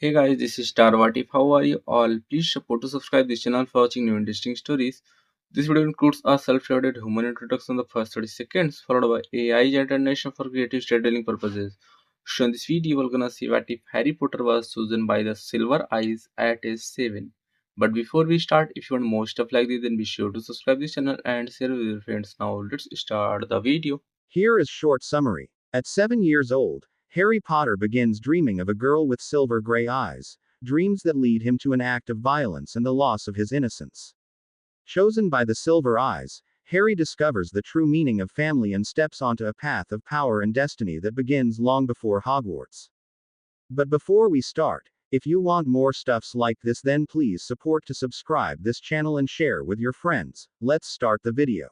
Hey guys, this is Tarwatif. How are you all? Please support to subscribe this channel for watching new interesting stories. This video includes a self-directed human introduction in the first 30 seconds, followed by AI generation for creative storytelling purposes. So in this video, we're gonna see what if Harry Potter was chosen by the Silver Eyes at age 7. But before we start, if you want more stuff like this, then be sure to subscribe this channel and share with your friends. Now let's start the video. Here is short summary. At 7 years old, Harry Potter begins dreaming of a girl with silver gray eyes, dreams that lead him to an act of violence and the loss of his innocence. Chosen by the Silver Eyes, Harry discovers the true meaning of family and steps onto a path of power and destiny that begins long before Hogwarts. But before we start, if you want more stuffs like this, then please support to subscribe this channel and share with your friends. Let's start the video.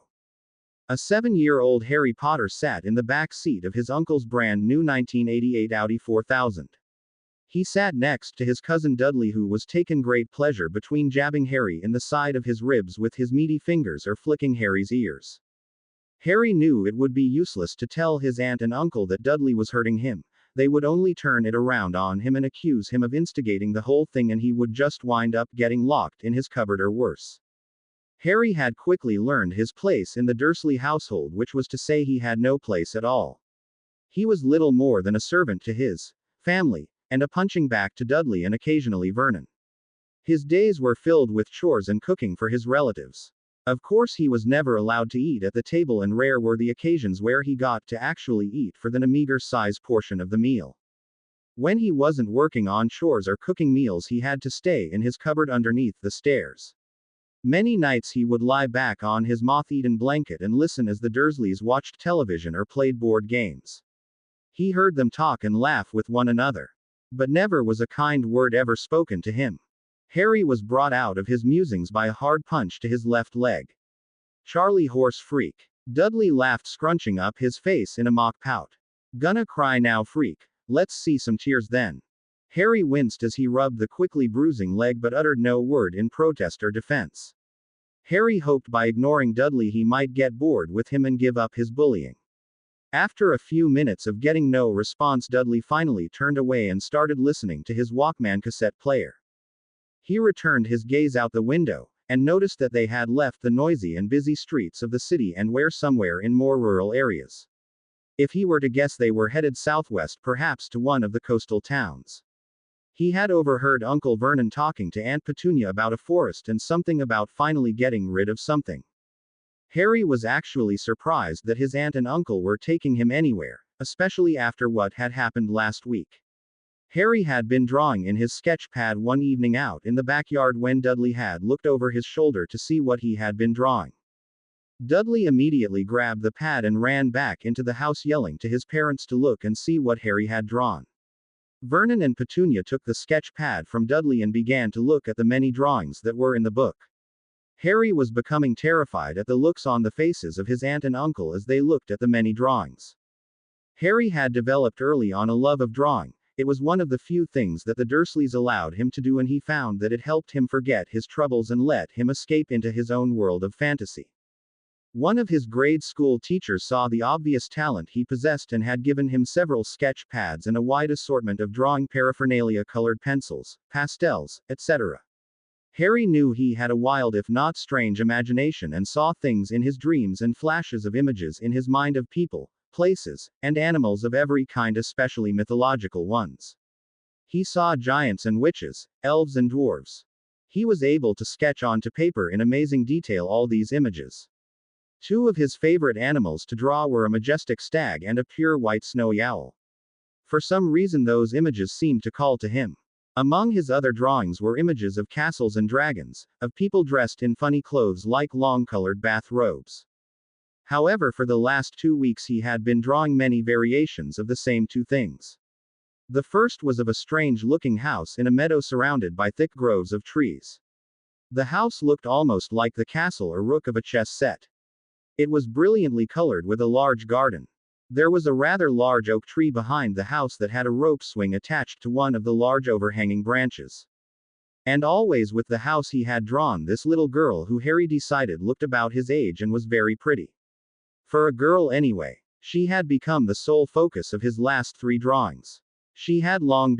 A 7-year-old Harry Potter sat in the back seat of his uncle's brand new 1988 Audi 4000. He sat next to his cousin Dudley, who was taking great pleasure between jabbing Harry in the side of his ribs with his meaty fingers or flicking Harry's ears. Harry knew it would be useless to tell his aunt and uncle that Dudley was hurting him. They would only turn it around on him and accuse him of instigating the whole thing, and he would just wind up getting locked in his cupboard or worse. Harry had quickly learned his place in the Dursley household, which was to say he had no place at all. He was little more than a servant to his family, and a punching bag to Dudley and occasionally Vernon. His days were filled with chores and cooking for his relatives. Of course, he was never allowed to eat at the table, and rare were the occasions where he got to actually eat for than a meager size portion of the meal. When he wasn't working on chores or cooking meals, he had to stay in his cupboard underneath the stairs. Many nights he would lie back on his moth-eaten blanket and listen as the Dursleys watched television or played board games. He heard them talk and laugh with one another. But never was a kind word ever spoken to him. Harry was brought out of his musings by a hard punch to his left leg. Charlie horse freak. Dudley laughed, scrunching up his face in a mock pout. Gonna cry now, freak? Let's see some tears then. Harry winced as he rubbed the quickly bruising leg but uttered no word in protest or defense. Harry hoped by ignoring Dudley he might get bored with him and give up his bullying. After a few minutes of getting no response, Dudley finally turned away and started listening to his Walkman cassette player. He returned his gaze out the window, and noticed that they had left the noisy and busy streets of the city and were somewhere in more rural areas. If he were to guess, they were headed southwest, perhaps to one of the coastal towns. He had overheard Uncle Vernon talking to Aunt Petunia about a forest and something about finally getting rid of something. Harry was actually surprised that his aunt and uncle were taking him anywhere, especially after what had happened last week. Harry had been drawing in his sketch pad one evening out in the backyard when Dudley had looked over his shoulder to see what he had been drawing. Dudley immediately grabbed the pad and ran back into the house, yelling to his parents to look and see what Harry had drawn. Vernon and Petunia took the sketch pad from Dudley and began to look at the many drawings that were in the book. Harry was becoming terrified at the looks on the faces of his aunt and uncle as they looked at the many drawings. Harry had developed early on a love of drawing. It was one of the few things that the Dursleys allowed him to do, and he found that it helped him forget his troubles and let him escape into his own world of fantasy. One of his grade school teachers saw the obvious talent he possessed and had given him several sketch pads and a wide assortment of drawing paraphernalia, colored pencils, pastels, etc. Harry knew he had a wild, if not strange, imagination and saw things in his dreams and flashes of images in his mind of people, places, and animals of every kind, especially mythological ones. He saw giants and witches, elves and dwarves. He was able to sketch onto paper in amazing detail all these images. Two of his favorite animals to draw were a majestic stag and a pure white snowy owl. For some reason, those images seemed to call to him. Among his other drawings were images of castles and dragons, of people dressed in funny clothes like long-colored bath robes. However, for the last 2 weeks he had been drawing many variations of the same two things. The first was of a strange-looking house in a meadow surrounded by thick groves of trees. The house looked almost like the castle or rook of a chess set. It was brilliantly colored with a large garden. There was a rather large oak tree behind the house that had a rope swing attached to one of the large overhanging branches. And always with the house he had drawn this little girl who Harry decided looked about his age and was very pretty. For a girl anyway. She had become the sole focus of his last 3 drawings. She had long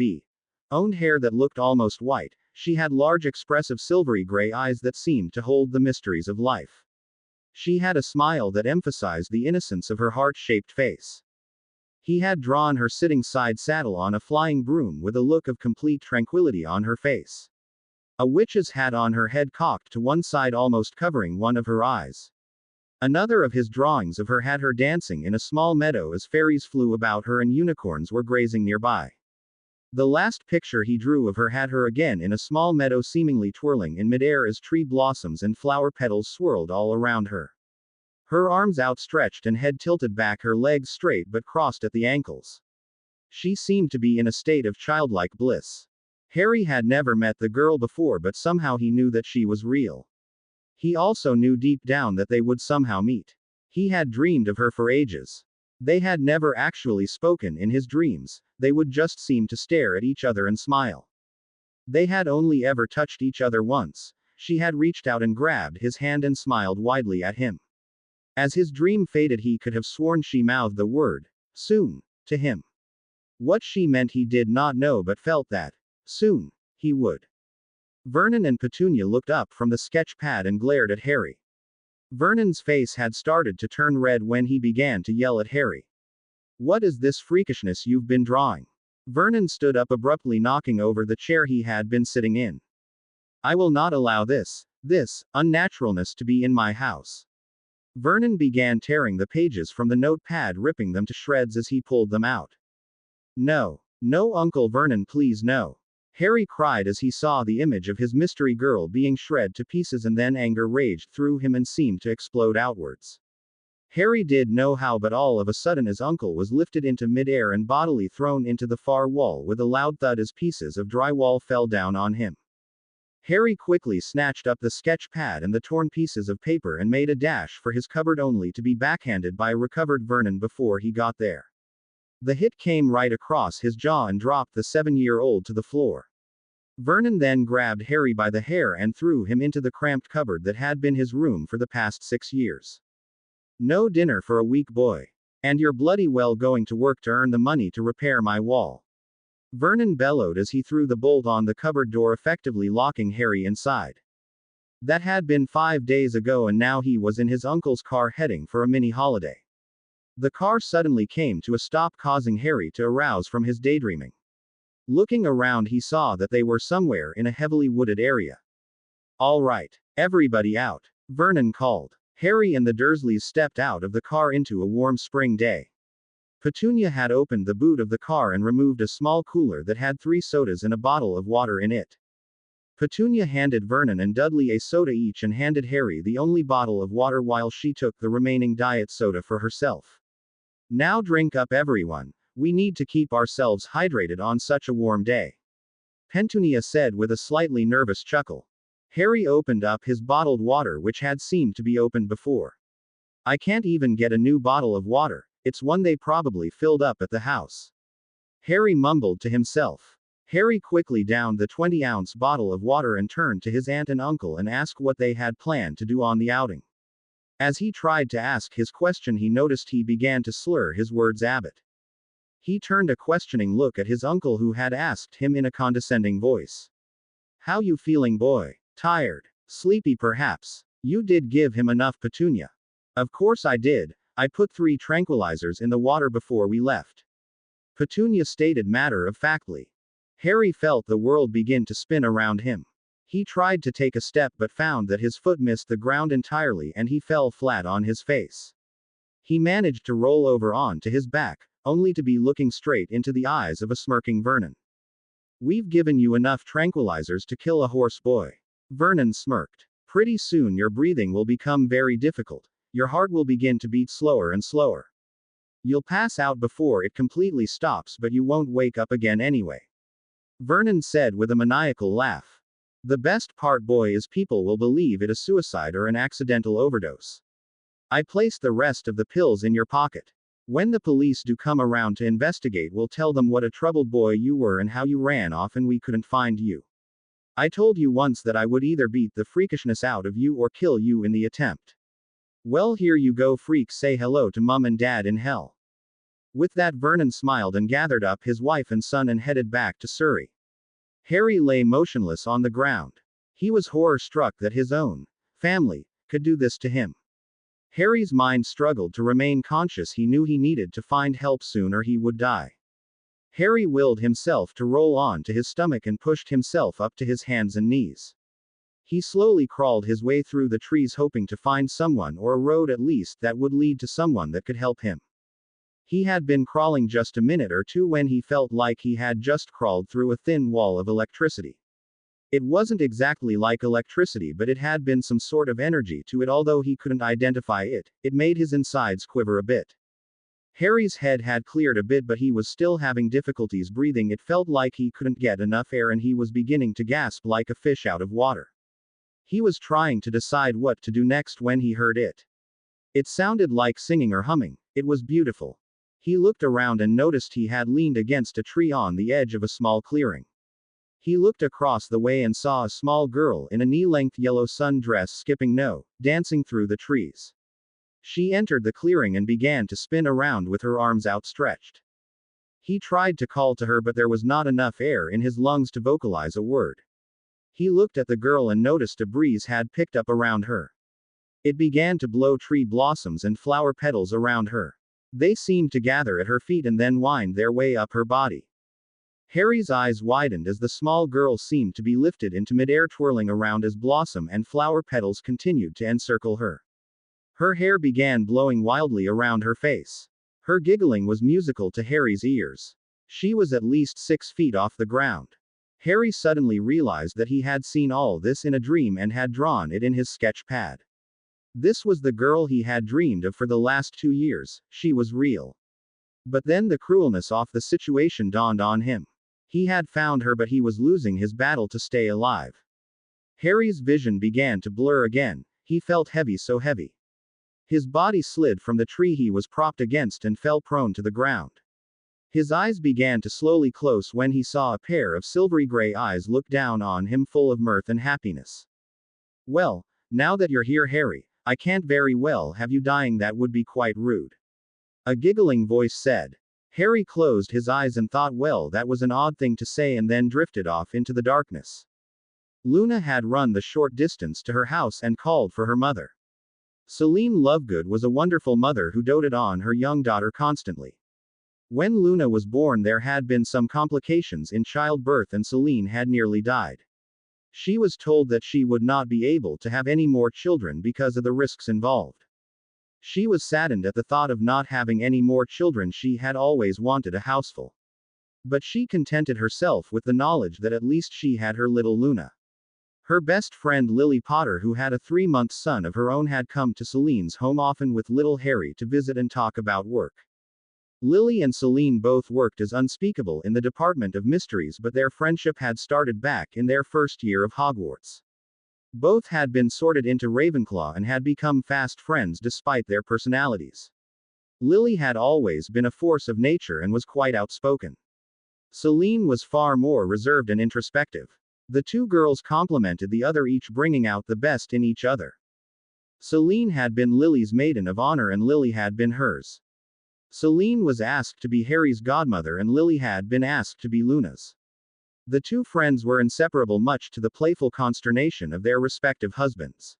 Owned hair that looked almost white, she had large expressive silvery gray eyes that seemed to hold the mysteries of life. She had a smile that emphasized the innocence of her heart-shaped face. He had drawn her sitting side saddle on a flying broom with a look of complete tranquility on her face. A witch's hat on her head cocked to one side almost covering one of her eyes. Another of his drawings of her had her dancing in a small meadow as fairies flew about her and unicorns were grazing nearby. The last picture he drew of her had her again in a small meadow seemingly twirling in midair as tree blossoms and flower petals swirled all around her. Her arms outstretched and head tilted back, her legs straight but crossed at the ankles. She seemed to be in a state of childlike bliss. Harry had never met the girl before, but somehow he knew that she was real. He also knew deep down that they would somehow meet. He had dreamed of her for ages. They had never actually spoken in his dreams, they would just seem to stare at each other and smile. They had only ever touched each other once. She had reached out and grabbed his hand and smiled widely at him. As his dream faded, he could have sworn she mouthed the word, soon, to him. What she meant he did not know, but felt that, soon, he would. Vernon and Petunia looked up from the sketch pad and glared at Harry. Vernon's face had started to turn red when he began to yell at Harry. "What is this freakishness you've been drawing?" Vernon stood up abruptly, knocking over the chair he had been sitting in. "I will not allow this unnaturalness to be in my house." Vernon began tearing the pages from the notepad, ripping them to shreds as he pulled them out. "No. No, Uncle Vernon, please no." Harry cried as he saw the image of his mystery girl being shred to pieces, and then anger raged through him and seemed to explode outwards. Harry did know how, but all of a sudden his uncle was lifted into midair and bodily thrown into the far wall with a loud thud as pieces of drywall fell down on him. Harry quickly snatched up the sketch pad and the torn pieces of paper and made a dash for his cupboard, only to be backhanded by a recovered Vernon before he got there. The hit came right across his jaw and dropped the 7-year-old to the floor. Vernon then grabbed Harry by the hair and threw him into the cramped cupboard that had been his room for the past 6 years. "No dinner for a week, boy. And you're bloody well going to work to earn the money to repair my wall." Vernon bellowed as he threw the bolt on the cupboard door, effectively locking Harry inside. That had been 5 days ago, and now he was in his uncle's car heading for a mini holiday. The car suddenly came to a stop, causing Harry to arouse from his daydreaming. Looking around, he saw that they were somewhere in a heavily wooded area. "All right. Everybody out," Vernon called. Harry and the Dursleys stepped out of the car into a warm spring day. Petunia had opened the boot of the car and removed a small cooler that had 3 sodas and a bottle of water in it. Petunia handed Vernon and Dudley a soda each and handed Harry the only bottle of water, while she took the remaining diet soda for herself. "Now drink up, everyone. We need to keep ourselves hydrated on such a warm day," Petunia said with a slightly nervous chuckle. Harry opened up his bottled water, which had seemed to be opened before. "I can't even get a new bottle of water. It's one they probably filled up at the house," Harry mumbled to himself. Harry quickly downed the 20-ounce bottle of water and turned to his aunt and uncle and asked what they had planned to do on the outing. As he tried to ask his question, he noticed he began to slur his words. "Abbott." He turned a questioning look at his uncle, who had asked him in a condescending voice, "How you feeling, boy? Tired? Sleepy perhaps? You did give him enough, Petunia?" "Of course I did. I put 3 tranquilizers in the water before we left," Petunia stated matter-of-factly. Harry felt the world begin to spin around him. He tried to take a step but found that his foot missed the ground entirely and he fell flat on his face. He managed to roll over onto his back, only to be looking straight into the eyes of a smirking Vernon. "We've given you enough tranquilizers to kill a horse, boy," Vernon smirked. "Pretty soon your breathing will become very difficult. Your heart will begin to beat slower and slower. You'll pass out before it completely stops, but you won't wake up again anyway," Vernon said with a maniacal laugh. "The best part, boy, is people will believe it a suicide or an accidental overdose. I placed the rest of the pills in your pocket. When the police do come around to investigate, we'll tell them what a troubled boy you were and how you ran off and we couldn't find you. I told you once that I would either beat the freakishness out of you or kill you in the attempt. Well, here you go, freak. Say hello to Mum and Dad in hell." With that, Vernon smiled and gathered up his wife and son and headed back to Surrey. Harry lay motionless on the ground. He was horror-struck that his own family could do this to him. Harry's mind struggled to remain conscious. He knew he needed to find help soon or he would die. Harry willed himself to roll on to his stomach and pushed himself up to his hands and knees. He slowly crawled his way through the trees, hoping to find someone or a road at least that would lead to someone that could help him. He had been crawling just a minute or two when he felt like he had just crawled through a thin wall of electricity. It wasn't exactly like electricity, but it had been some sort of energy to it. Although he couldn't identify it, it made his insides quiver a bit. Harry's head had cleared a bit, but he was still having difficulties breathing. It felt like he couldn't get enough air and he was beginning to gasp like a fish out of water. He was trying to decide what to do next when he heard it. It sounded like singing or humming. It was beautiful. He looked around and noticed he had leaned against a tree on the edge of a small clearing. He looked across the way and saw a small girl in a knee-length yellow sundress dancing through the trees. She entered the clearing and began to spin around with her arms outstretched. He tried to call to her, but there was not enough air in his lungs to vocalize a word. He looked at the girl and noticed a breeze had picked up around her. It began to blow tree blossoms and flower petals around her. They seemed to gather at her feet and then wind their way up her body. Harry's eyes widened as the small girl seemed to be lifted into midair, twirling around as blossom and flower petals continued to encircle her. Her hair began blowing wildly around her face. Her giggling was musical to Harry's ears. She was at least 6 feet off the ground. Harry suddenly realized that he had seen all this in a dream and had drawn it in his sketch pad. This was the girl he had dreamed of for the last 2 years. She was real. But then the cruelness of the situation dawned on him. He had found her, but he was losing his battle to stay alive. Harry's vision began to blur again. He felt heavy, so heavy. His body slid from the tree he was propped against and fell prone to the ground. His eyes began to slowly close when he saw a pair of silvery gray eyes look down on him, full of mirth and happiness. "Well, now that you're here, Harry, I can't very well have you dying. That would be quite rude," a giggling voice said. Harry closed his eyes and thought, well, that was an odd thing to say, and then drifted off into the darkness. Luna had run the short distance to her house and called for her mother. Celine Lovegood was a wonderful mother who doted on her young daughter constantly. When Luna was born, there had been some complications in childbirth and Celine had nearly died. She was told that she would not be able to have any more children because of the risks involved. She was saddened at the thought of not having any more children. She had always wanted a houseful. But she contented herself with the knowledge that at least she had her little Luna. Her best friend Lily Potter, who had a 3-month son of her own, had come to Celine's home often with little Harry to visit and talk about work. Lily and Celine both worked as Unspeakable in the Department of Mysteries, but their friendship had started back in their first year of Hogwarts. Both had been sorted into Ravenclaw and had become fast friends despite their personalities. Lily had always been a force of nature and was quite outspoken. Celine was far more reserved and introspective. The two girls complemented the other, each bringing out the best in each other. Celine had been Lily's maiden of honor and Lily had been hers. Celine was asked to be Harry's godmother and Lily had been asked to be Luna's. The two friends were inseparable, much to the playful consternation of their respective husbands.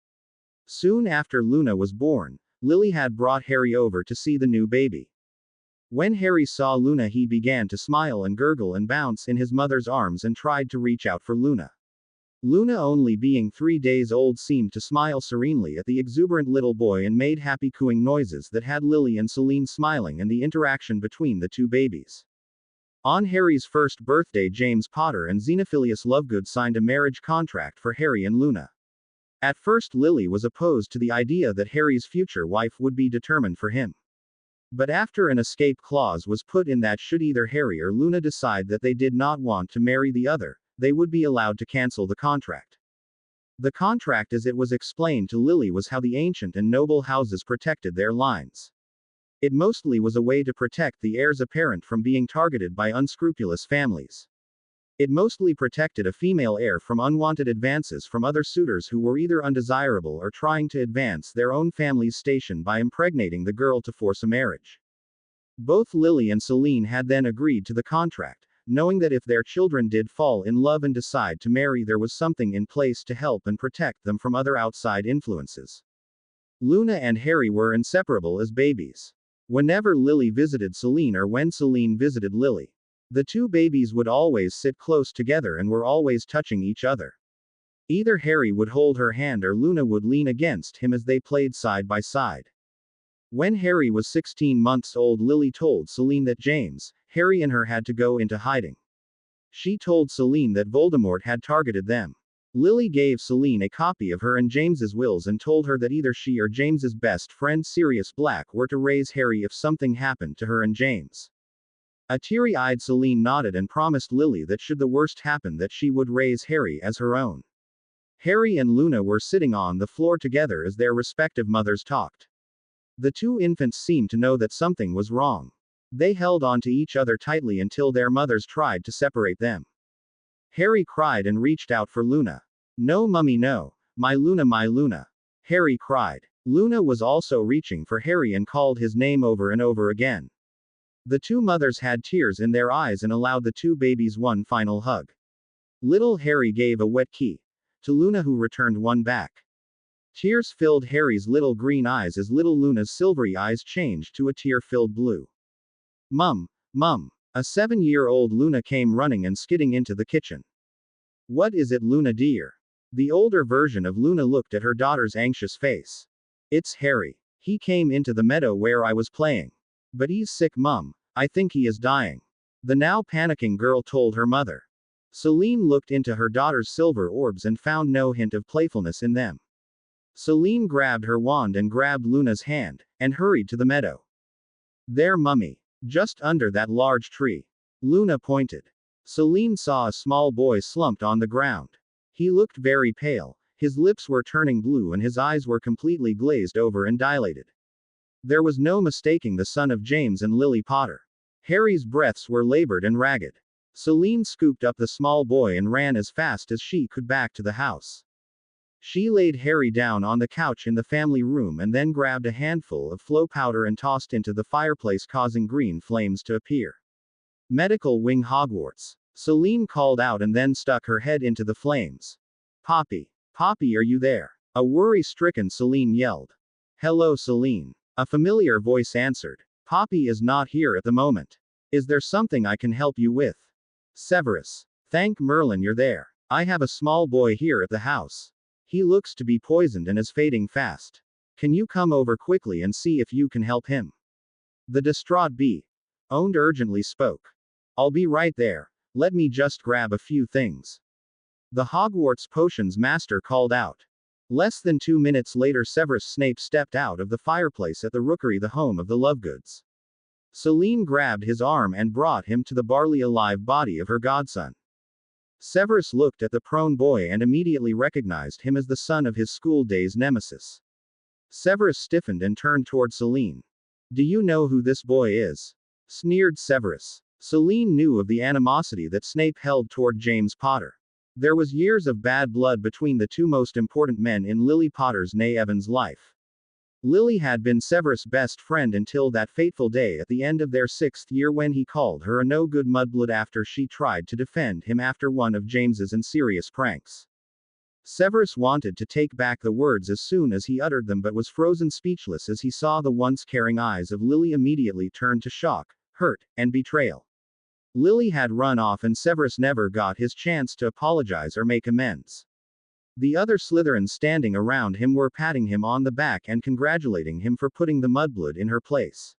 Soon after Luna was born, Lily had brought Harry over to see the new baby. When Harry saw Luna, he began to smile and gurgle and bounce in his mother's arms and tried to reach out for Luna. Luna, only being 3 days old, seemed to smile serenely at the exuberant little boy and made happy cooing noises that had Lily and Celine smiling, and the interaction between the two babies. On Harry's first birthday, James Potter and Xenophilius Lovegood signed a marriage contract for Harry and Luna. At first, Lily was opposed to the idea that Harry's future wife would be determined for him. But after an escape clause was put in that should either Harry or Luna decide that they did not want to marry the other, they would be allowed to cancel the contract. The contract, as it was explained to Lily, was how the ancient and noble houses protected their lines. It mostly was a way to protect the heirs apparent from being targeted by unscrupulous families. It mostly protected a female heir from unwanted advances from other suitors who were either undesirable or trying to advance their own family's station by impregnating the girl to force a marriage. Both Lily and Celine had then agreed to the contract, knowing that if their children did fall in love and decide to marry, there was something in place to help and protect them from other outside influences. Luna and Harry were inseparable as babies. Whenever Lily visited Celine or when Celine visited Lily, the two babies would always sit close together and were always touching each other. Either Harry would hold her hand or Luna would lean against him as they played side by side. When Harry was 16 months old, Lily told Celine that James, Harry and her had to go into hiding. She told Celine that Voldemort had targeted them. Lily gave Celine a copy of her and James's wills and told her that either she or James's best friend Sirius Black were to raise Harry if something happened to her and James. A teary-eyed Celine nodded and promised Lily that should the worst happen that she would raise Harry as her own. Harry and Luna were sitting on the floor together as their respective mothers talked. The two infants seemed to know that something was wrong. They held on to each other tightly until their mothers tried to separate them. Harry cried and reached out for Luna. "No, Mummy, no. My Luna, my Luna." Harry cried. Luna was also reaching for Harry and called his name over and over again. The two mothers had tears in their eyes and allowed the two babies one final hug. Little Harry gave a wet key to Luna, who returned one back. Tears filled Harry's little green eyes as little Luna's silvery eyes changed to a tear-filled blue. "Mum, Mum." A 7-year-old Luna came running and skidding into the kitchen. "What is it, Luna dear?" The older version of Luna looked at her daughter's anxious face. "It's Harry. He came into the meadow where I was playing. But he's sick, Mum. I think he is dying." The now panicking girl told her mother. Celine looked into her daughter's silver orbs and found no hint of playfulness in them. Celine grabbed her wand and grabbed Luna's hand, and hurried to the meadow. "There, Mummy. Just under that large tree." Luna pointed. Celine saw a small boy slumped on the ground. He looked very pale, his lips were turning blue and his eyes were completely glazed over and dilated. There was no mistaking the son of James and Lily Potter. Harry's breaths were labored and ragged. Celine scooped up the small boy and ran as fast as she could back to the house. She laid Harry down on the couch in the family room and then grabbed a handful of flow powder and tossed into the fireplace, causing green flames to appear. "Medical Wing Hogwarts." Celine called out and then stuck her head into the flames. "Poppy. Poppy, are you there?" A worry-stricken Celine yelled. "Hello, Celine." A familiar voice answered. "Poppy is not here at the moment. Is there something I can help you with?" "Severus. Thank Merlin you're there. I have a small boy here at the house. He looks to be poisoned and is fading fast. Can you come over quickly and see if you can help him?" The distraught bee owned urgently spoke. "I'll be right there. Let me just grab a few things." The Hogwarts potions master called out. Less than 2 minutes later, Severus Snape stepped out of the fireplace at the Rookery, the home of the Lovegoods. Celine grabbed his arm and brought him to the barely alive body of her godson. Severus looked at the prone boy and immediately recognized him as the son of his school days nemesis. Severus stiffened and turned toward Celine. "Do you know who this boy is?" sneered Severus. Celine knew of the animosity that Snape held toward James Potter. There was years of bad blood between the two most important men in Lily Potter's née Evan's life. Lily had been Severus' best friend until that fateful day at the end of their 6th year when he called her a no-good mudblood after she tried to defend him after one of James's unserious pranks. Severus wanted to take back the words as soon as he uttered them, but was frozen speechless as he saw the once caring eyes of Lily immediately turn to shock, hurt, and betrayal. Lily had run off and Severus never got his chance to apologize or make amends. The other Slytherins standing around him were patting him on the back and congratulating him for putting the mudblood in her place.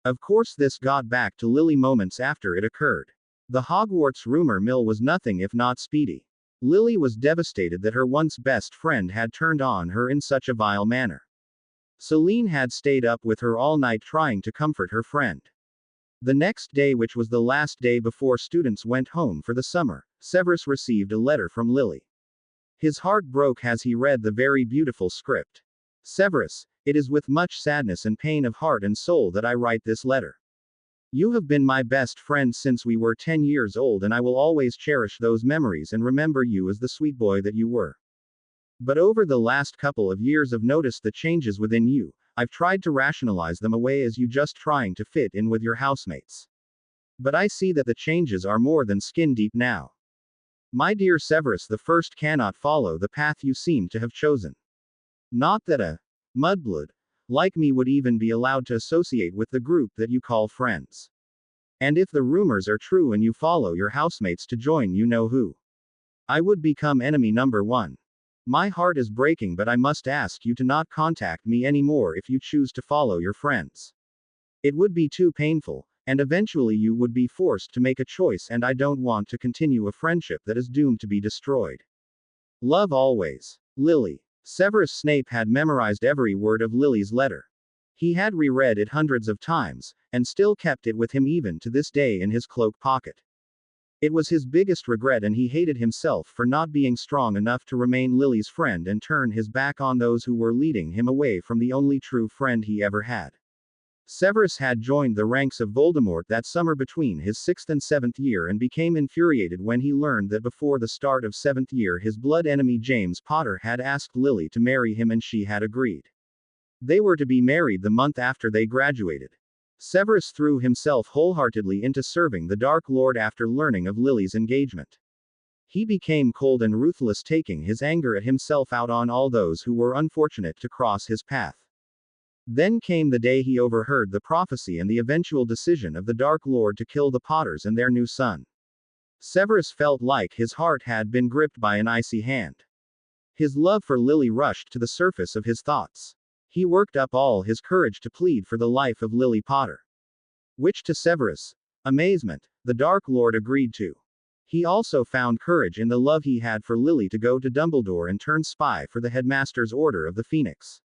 Of course, this got back to Lily moments after it occurred. The Hogwarts rumor mill was nothing if not speedy. Lily was devastated that her once best friend had turned on her in such a vile manner. Celine had stayed up with her all night trying to comfort her friend. The next day, which was the last day before students went home for the summer, Severus received a letter from Lily. His heart broke as he read the very beautiful script. "Severus, it is with much sadness and pain of heart and soul that I write this letter. You have been my best friend since we were 10 years old, and I will always cherish those memories and remember you as the sweet boy that you were. But over the last couple of years I've noticed the changes within you. I've tried to rationalize them away as you just trying to fit in with your housemates. But I see that the changes are more than skin deep now. My dear Severus the First cannot follow the path you seem to have chosen. Not that a mudblood like me would even be allowed to associate with the group that you call friends. And if the rumors are true and you follow your housemates to join you know who, I would become enemy number one. My heart is breaking, but I must ask you to not contact me anymore if you choose to follow your friends. It would be too painful, and eventually you would be forced to make a choice, and I don't want to continue a friendship that is doomed to be destroyed. Love always. Lily. Severus Snape had memorized every word of Lily's letter. He had reread it hundreds of times, and still kept it with him even to this day in his cloak pocket. It was his biggest regret, and he hated himself for not being strong enough to remain Lily's friend and turn his back on those who were leading him away from the only true friend he ever had. Severus had joined the ranks of Voldemort that summer between his 6th and 7th year and became infuriated when he learned that before the start of 7th year his blood enemy James Potter had asked Lily to marry him and she had agreed. They were to be married the month after they graduated. Severus threw himself wholeheartedly into serving the Dark Lord after learning of Lily's engagement. He became cold and ruthless, taking his anger at himself out on all those who were unfortunate to cross his path. Then came the day he overheard the prophecy and the eventual decision of the Dark Lord to kill the Potters and their new son. Severus felt like his heart had been gripped by an icy hand. His love for Lily rushed to the surface of his thoughts. He worked up all his courage to plead for the life of Lily Potter. Which to Severus' amazement, the Dark Lord agreed to. He also found courage in the love he had for Lily to go to Dumbledore and turn spy for the headmaster's Order of the Phoenix.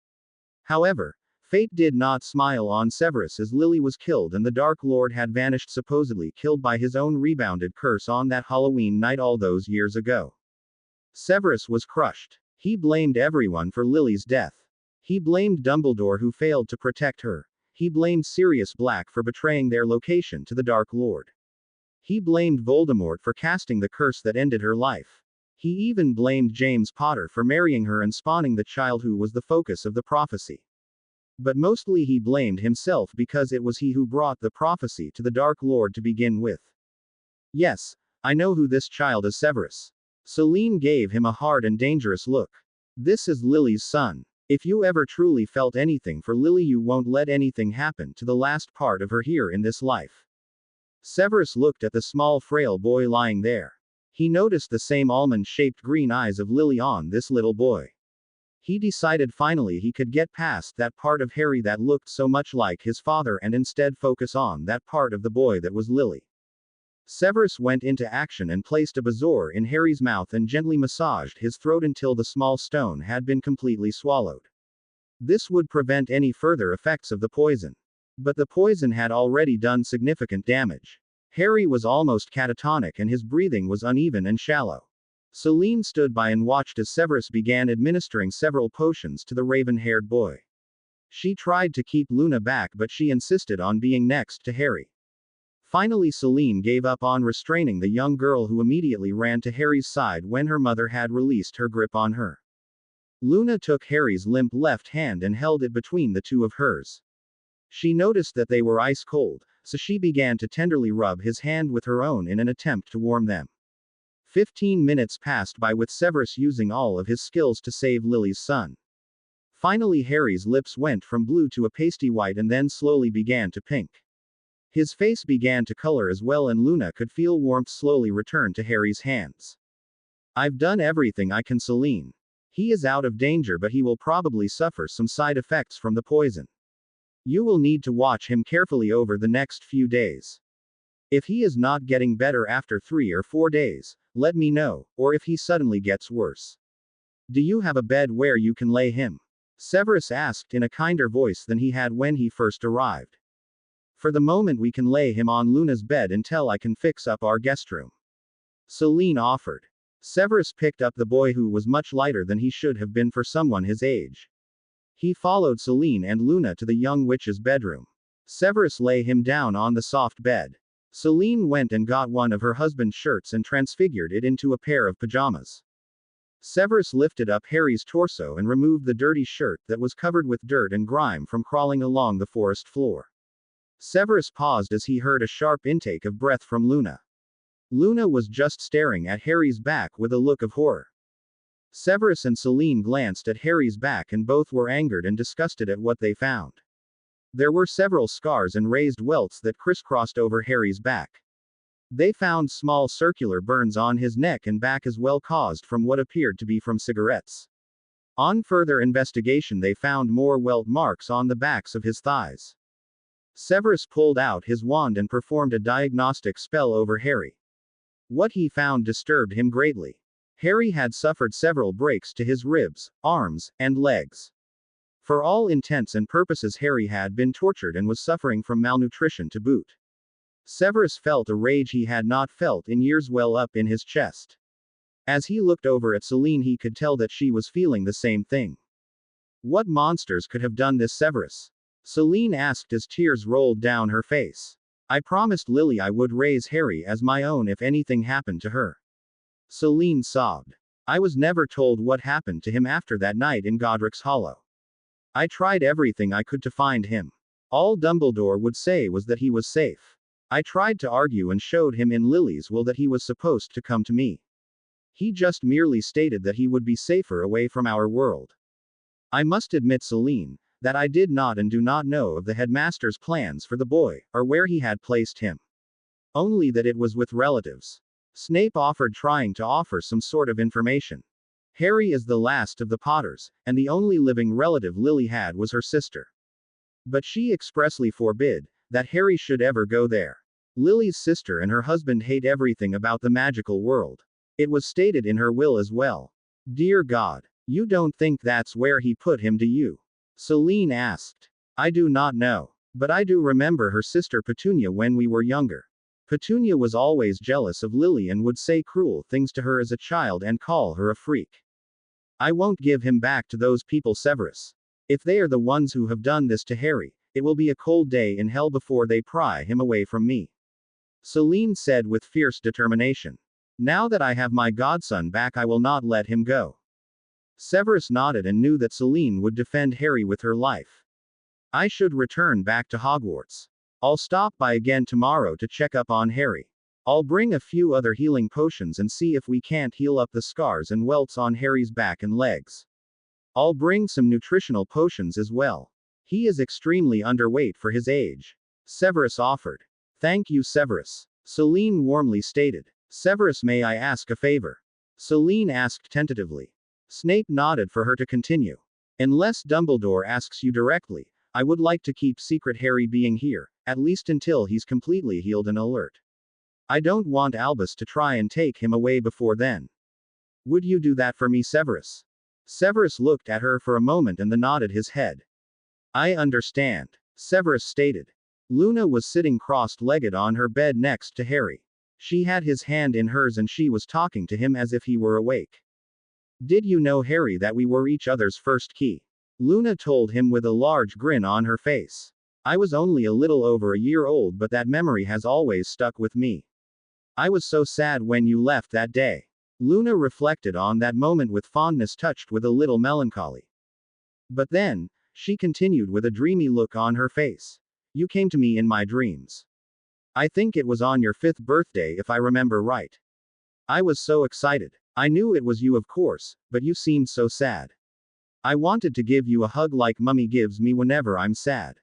However, fate did not smile on Severus as Lily was killed and the Dark Lord had vanished, supposedly killed by his own rebounded curse on that Halloween night all those years ago. Severus was crushed. He blamed everyone for Lily's death. He blamed Dumbledore, who failed to protect her. He blamed Sirius Black for betraying their location to the Dark Lord. He blamed Voldemort for casting the curse that ended her life. He even blamed James Potter for marrying her and spawning the child who was the focus of the prophecy. But mostly he blamed himself because it was he who brought the prophecy to the Dark Lord to begin with. Yes, I know who this child is, Severus. Selene gave him a hard and dangerous look. This is Lily's son. If you ever truly felt anything for Lily, you won't let anything happen to the last part of her here in this life. Severus looked at the small frail boy lying there. He noticed the same almond-shaped green eyes of Lily on this little boy. He decided finally he could get past that part of Harry that looked so much like his father and instead focus on that part of the boy that was Lily. Severus went into action and placed a bezoar in Harry's mouth and gently massaged his throat until the small stone had been completely swallowed. This would prevent any further effects of the poison. But the poison had already done significant damage. Harry was almost catatonic and his breathing was uneven and shallow. Selene stood by and watched as Severus began administering several potions to the raven-haired boy. She tried to keep Luna back, but she insisted on being next to Harry. Finally, Selene gave up on restraining the young girl, who immediately ran to Harry's side when her mother had released her grip on her. Luna took Harry's limp left hand and held it between the two of hers. She noticed that they were ice cold, so she began to tenderly rub his hand with her own in an attempt to warm them. 15 minutes passed by with Severus using all of his skills to save Lily's son. Finally, Harry's lips went from blue to a pasty white and then slowly began to pink. His face began to color as well, and Luna could feel warmth slowly return to Harry's hands. I've done everything I can, Selene. He is out of danger, but he will probably suffer some side effects from the poison. You will need to watch him carefully over the next few days. If he is not getting better after 3 or 4 days, let me know, or if he suddenly gets worse. Do you have a bed where you can lay him? Severus asked in a kinder voice than he had when he first arrived. For the moment we can lay him on Luna's bed until I can fix up our guest room. Selene offered. Severus picked up the boy, who was much lighter than he should have been for someone his age. He followed Selene and Luna to the young witch's bedroom. Severus lay him down on the soft bed. Selene went and got one of her husband's shirts and transfigured it into a pair of pajamas. Severus lifted up Harry's torso and removed the dirty shirt that was covered with dirt and grime from crawling along the forest floor. Severus paused as he heard a sharp intake of breath from Luna. Luna was just staring at Harry's back with a look of horror. Severus and Celine glanced at Harry's back and both were angered and disgusted at what they found. There were several scars and raised welts that crisscrossed over Harry's back. They found small circular burns on his neck and back as well, caused from what appeared to be from cigarettes. On further investigation, they found more welt marks on the backs of his thighs. Severus pulled out his wand and performed a diagnostic spell over Harry. What he found disturbed him greatly. Harry had suffered several breaks to his ribs, arms, and legs. For all intents and purposes, Harry had been tortured and was suffering from malnutrition to boot. Severus felt a rage he had not felt in years well up in his chest. As he looked over at Celine, he could tell that she was feeling the same thing. What monsters could have done this, Severus? Celine asked as tears rolled down her face. I promised Lily I would raise Harry as my own if anything happened to her. Celine sobbed. I was never told what happened to him after that night in Godric's Hollow. I tried everything I could to find him. All Dumbledore would say was that he was safe. I tried to argue and showed him in Lily's will that he was supposed to come to me. He just merely stated that he would be safer away from our world. I must admit, Celine, that I did not and do not know of the headmaster's plans for the boy, or where he had placed him. Only that it was with relatives. Snape offered trying to offer some sort of information. Harry is the last of the Potters, and the only living relative Lily had was her sister. But she expressly forbid that Harry should ever go there. Lily's sister and her husband hate everything about the magical world. It was stated in her will as well. Dear God, you don't think that's where he put him, do you? Celine asked. I do not know. But I do remember her sister Petunia when we were younger. Petunia was always jealous of Lily and would say cruel things to her as a child and call her a freak. I won't give him back to those people, Severus. If they are the ones who have done this to Harry, it will be a cold day in hell before they pry him away from me. Celine said with fierce determination. Now that I have my godson back, I will not let him go. Severus nodded and knew that Celine would defend Harry with her life. I should return back to Hogwarts. I'll stop by again tomorrow to check up on Harry. I'll bring a few other healing potions and see if we can't heal up the scars and welts on Harry's back and legs. I'll bring some nutritional potions as well. He is extremely underweight for his age. Severus offered. Thank you, Severus. Celine warmly stated. Severus, may I ask a favor? Celine asked tentatively. Snape nodded for her to continue. Unless Dumbledore asks you directly, I would like to keep secret Harry being here, at least until he's completely healed and alert. I don't want Albus to try and take him away before then. Would you do that for me, Severus? Severus looked at her for a moment and then nodded his head. I understand, Severus stated. Luna was sitting cross-legged on her bed next to Harry. She had his hand in hers and she was talking to him as if he were awake. Did you know, Harry, that we were each other's first key? Luna told him with a large grin on her face. I was only a little over a year old, but that memory has always stuck with me. I was so sad when you left that day. Luna reflected on that moment with fondness touched with a little melancholy. But then, she continued with a dreamy look on her face. You came to me in my dreams. I think it was on your 5th birthday if I remember right. I was so excited. I knew it was you, of course, but you seemed so sad. I wanted to give you a hug like Mummy gives me whenever I'm sad.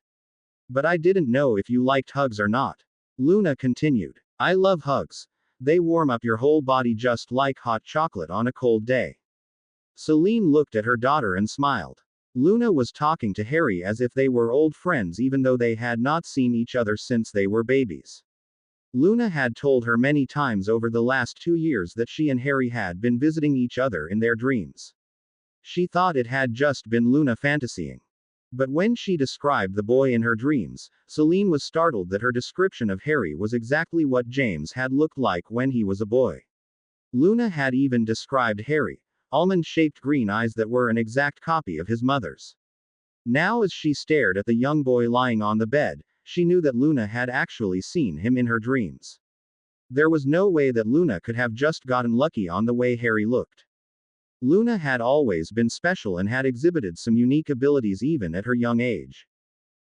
But I didn't know if you liked hugs or not. Luna continued. I love hugs. They warm up your whole body just like hot chocolate on a cold day. Celine looked at her daughter and smiled. Luna was talking to Harry as if they were old friends, even though they had not seen each other since they were babies. Luna had told her many times over the last 2 years that she and Harry had been visiting each other in their dreams. She thought it had just been Luna fantasying. But when she described the boy in her dreams, Celine was startled that her description of Harry was exactly what James had looked like when he was a boy. Luna had even described Harry, almond-shaped green eyes that were an exact copy of his mother's. Now as she stared at the young boy lying on the bed, she knew that Luna had actually seen him in her dreams. There was no way that Luna could have just gotten lucky on the way Harry looked. Luna had always been special and had exhibited some unique abilities even at her young age.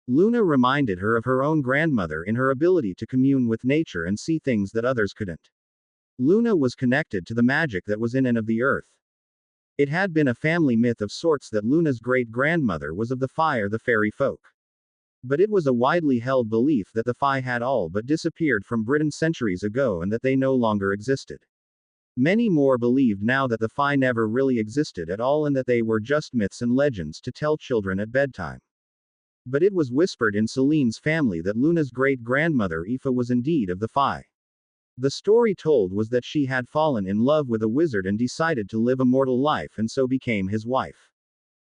Luna reminded her of her own grandmother in her ability to commune with nature and see things that others couldn't. Luna was connected to the magic that was in and of the earth. It had been a family myth of sorts that Luna's great-grandmother was of the Fae or the fairy folk. But it was a widely held belief that the Fae had all but disappeared from Britain centuries ago and that they no longer existed. Many more believed now that the Fae never really existed at all and that they were just myths and legends to tell children at bedtime. But it was whispered in Celine's family that Luna's great-grandmother Aoife was indeed of the Fae. The story told was that she had fallen in love with a wizard and decided to live a mortal life and so became his wife.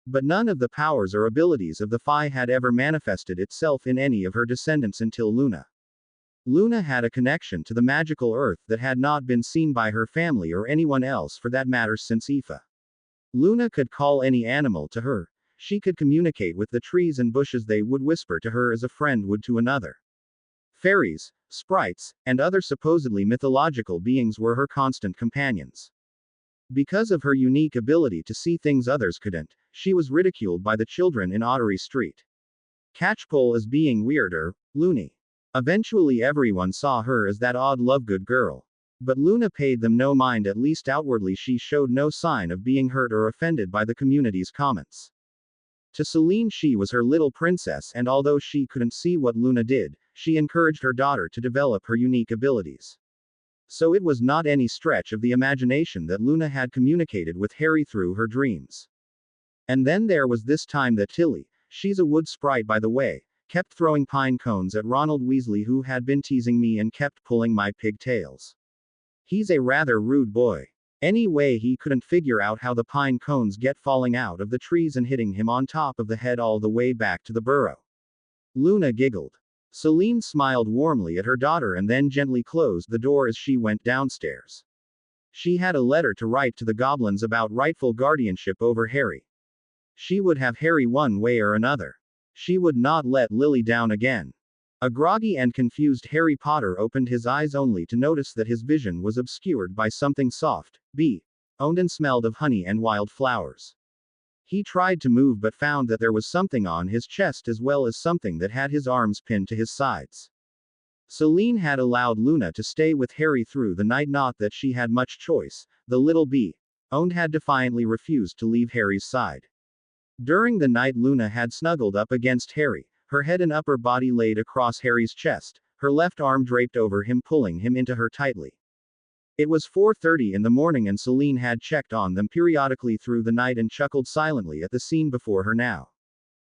But none of the powers or abilities of the Fae had ever manifested itself in any of her descendants until Luna. Luna had a connection to the magical earth that had not been seen by her family or anyone else for that matter since Aoife. Luna could call any animal to her. She could communicate with the trees and bushes. They would whisper to her as a friend would to another. Fairies, sprites, and other supposedly mythological beings were her constant companions. Because of her unique ability to see things others couldn't, she was ridiculed by the children in Ottery Street. Catchpole as being weird or loony. Eventually everyone saw her as that odd Lovegood girl. But Luna paid them no mind, at least outwardly she showed no sign of being hurt or offended by the community's comments. To Celine she was her little princess, and although she couldn't see what Luna did, she encouraged her daughter to develop her unique abilities. So it was not any stretch of the imagination that Luna had communicated with Harry through her dreams. And then there was this time that Tilly, she's a wood sprite by the way, kept throwing pine cones at Ronald Weasley, who had been teasing me and kept pulling my pigtails. He's a rather rude boy. Anyway, he couldn't figure out how the pine cones get falling out of the trees and hitting him on top of the head all the way back to the burrow. Luna giggled. Celine smiled warmly at her daughter and then gently closed the door as she went downstairs. She had a letter to write to the goblins about rightful guardianship over Harry. She would have Harry one way or another. She would not let Lily down again. A groggy and confused Harry Potter opened his eyes only to notice that his vision was obscured by something soft, owned and smelled of honey and wild flowers. He tried to move but found that there was something on his chest as well as something that had his arms pinned to his sides. Celine had allowed Luna to stay with Harry through the night, not that she had much choice. The little owned had defiantly refused to leave Harry's side. During the night Luna had snuggled up against Harry, her head and upper body laid across Harry's chest, her left arm draped over him, pulling him into her tightly. It was 4:30 in the morning and Celine had checked on them periodically through the night and chuckled silently at the scene before her now.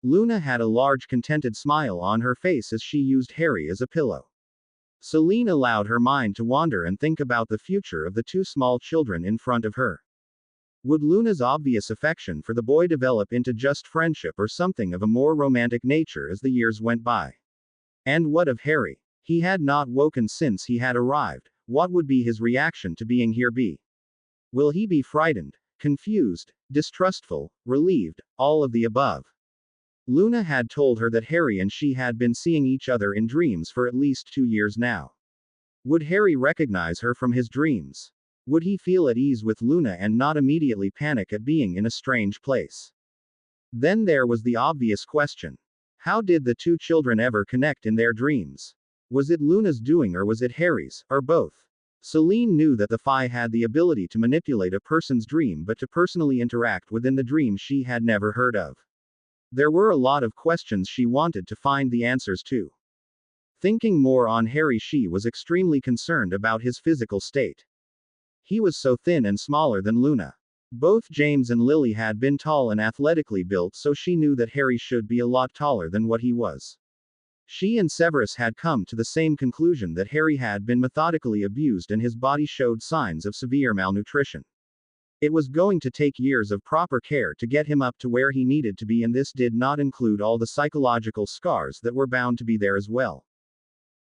Luna had a large contented smile on her face as she used Harry as a pillow. Celine allowed her mind to wander and think about the future of the two small children in front of her. Would Luna's obvious affection for the boy develop into just friendship or something of a more romantic nature as the years went by? And what of Harry? He had not woken since he had arrived. What would be his reaction to being here? Will he be frightened, confused, distrustful, relieved, all of the above? Luna had told her that Harry and she had been seeing each other in dreams for at least 2 years now. Would Harry recognize her from his dreams? Would he feel at ease with Luna and not immediately panic at being in a strange place? Then there was the obvious question. How did the two children ever connect in their dreams? Was it Luna's doing or was it Harry's, or both? Celine knew that the Fae had the ability to manipulate a person's dream, but to personally interact within the dream she had never heard of. There were a lot of questions she wanted to find the answers to. Thinking more on Harry, she was extremely concerned about his physical state. He was so thin and smaller than Luna. Both James and Lily had been tall and athletically built, so she knew that Harry should be a lot taller than what he was. She and Severus had come to the same conclusion, that Harry had been methodically abused and his body showed signs of severe malnutrition. It was going to take years of proper care to get him up to where he needed to be, and this did not include all the psychological scars that were bound to be there as well.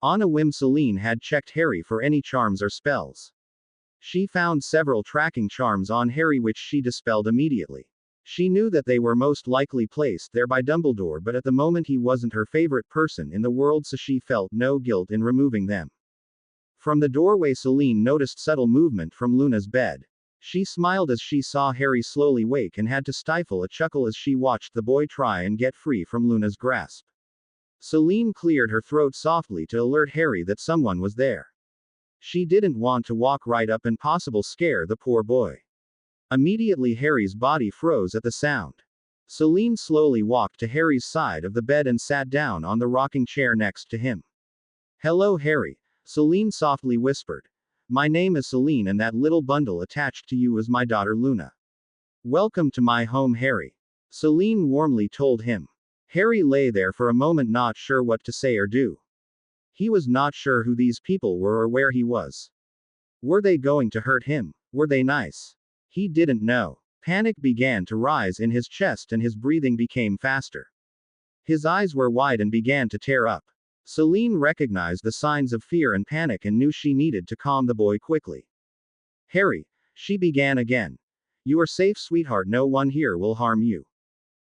On a whim, Celine had checked Harry for any charms or spells. She found several tracking charms on Harry which she dispelled immediately. She knew that they were most likely placed there by Dumbledore, but at the moment he wasn't her favorite person in the world, so she felt no guilt in removing them. From the doorway Celine noticed subtle movement from Luna's bed. She smiled as she saw Harry slowly wake and had to stifle a chuckle as she watched the boy try and get free from Luna's grasp. Celine cleared her throat softly to alert Harry that someone was there. She didn't want to walk right up and possibly scare the poor boy. Immediately Harry's body froze at the sound. Celine slowly walked to Harry's side of the bed and sat down on the rocking chair next to him. "Hello, Harry," Celine softly whispered. "My name is Celine and that little bundle attached to you is my daughter Luna. Welcome to my home, Harry," Celine warmly told him. Harry lay there for a moment, not sure what to say or do. He was not sure who these people were or where he was. Were they going to hurt him? Were they nice? He didn't know. Panic began to rise in his chest and his breathing became faster. His eyes were wide and began to tear up. Celine recognized the signs of fear and panic and knew she needed to calm the boy quickly. "Harry," she began again. "You are safe, sweetheart. No one here will harm you.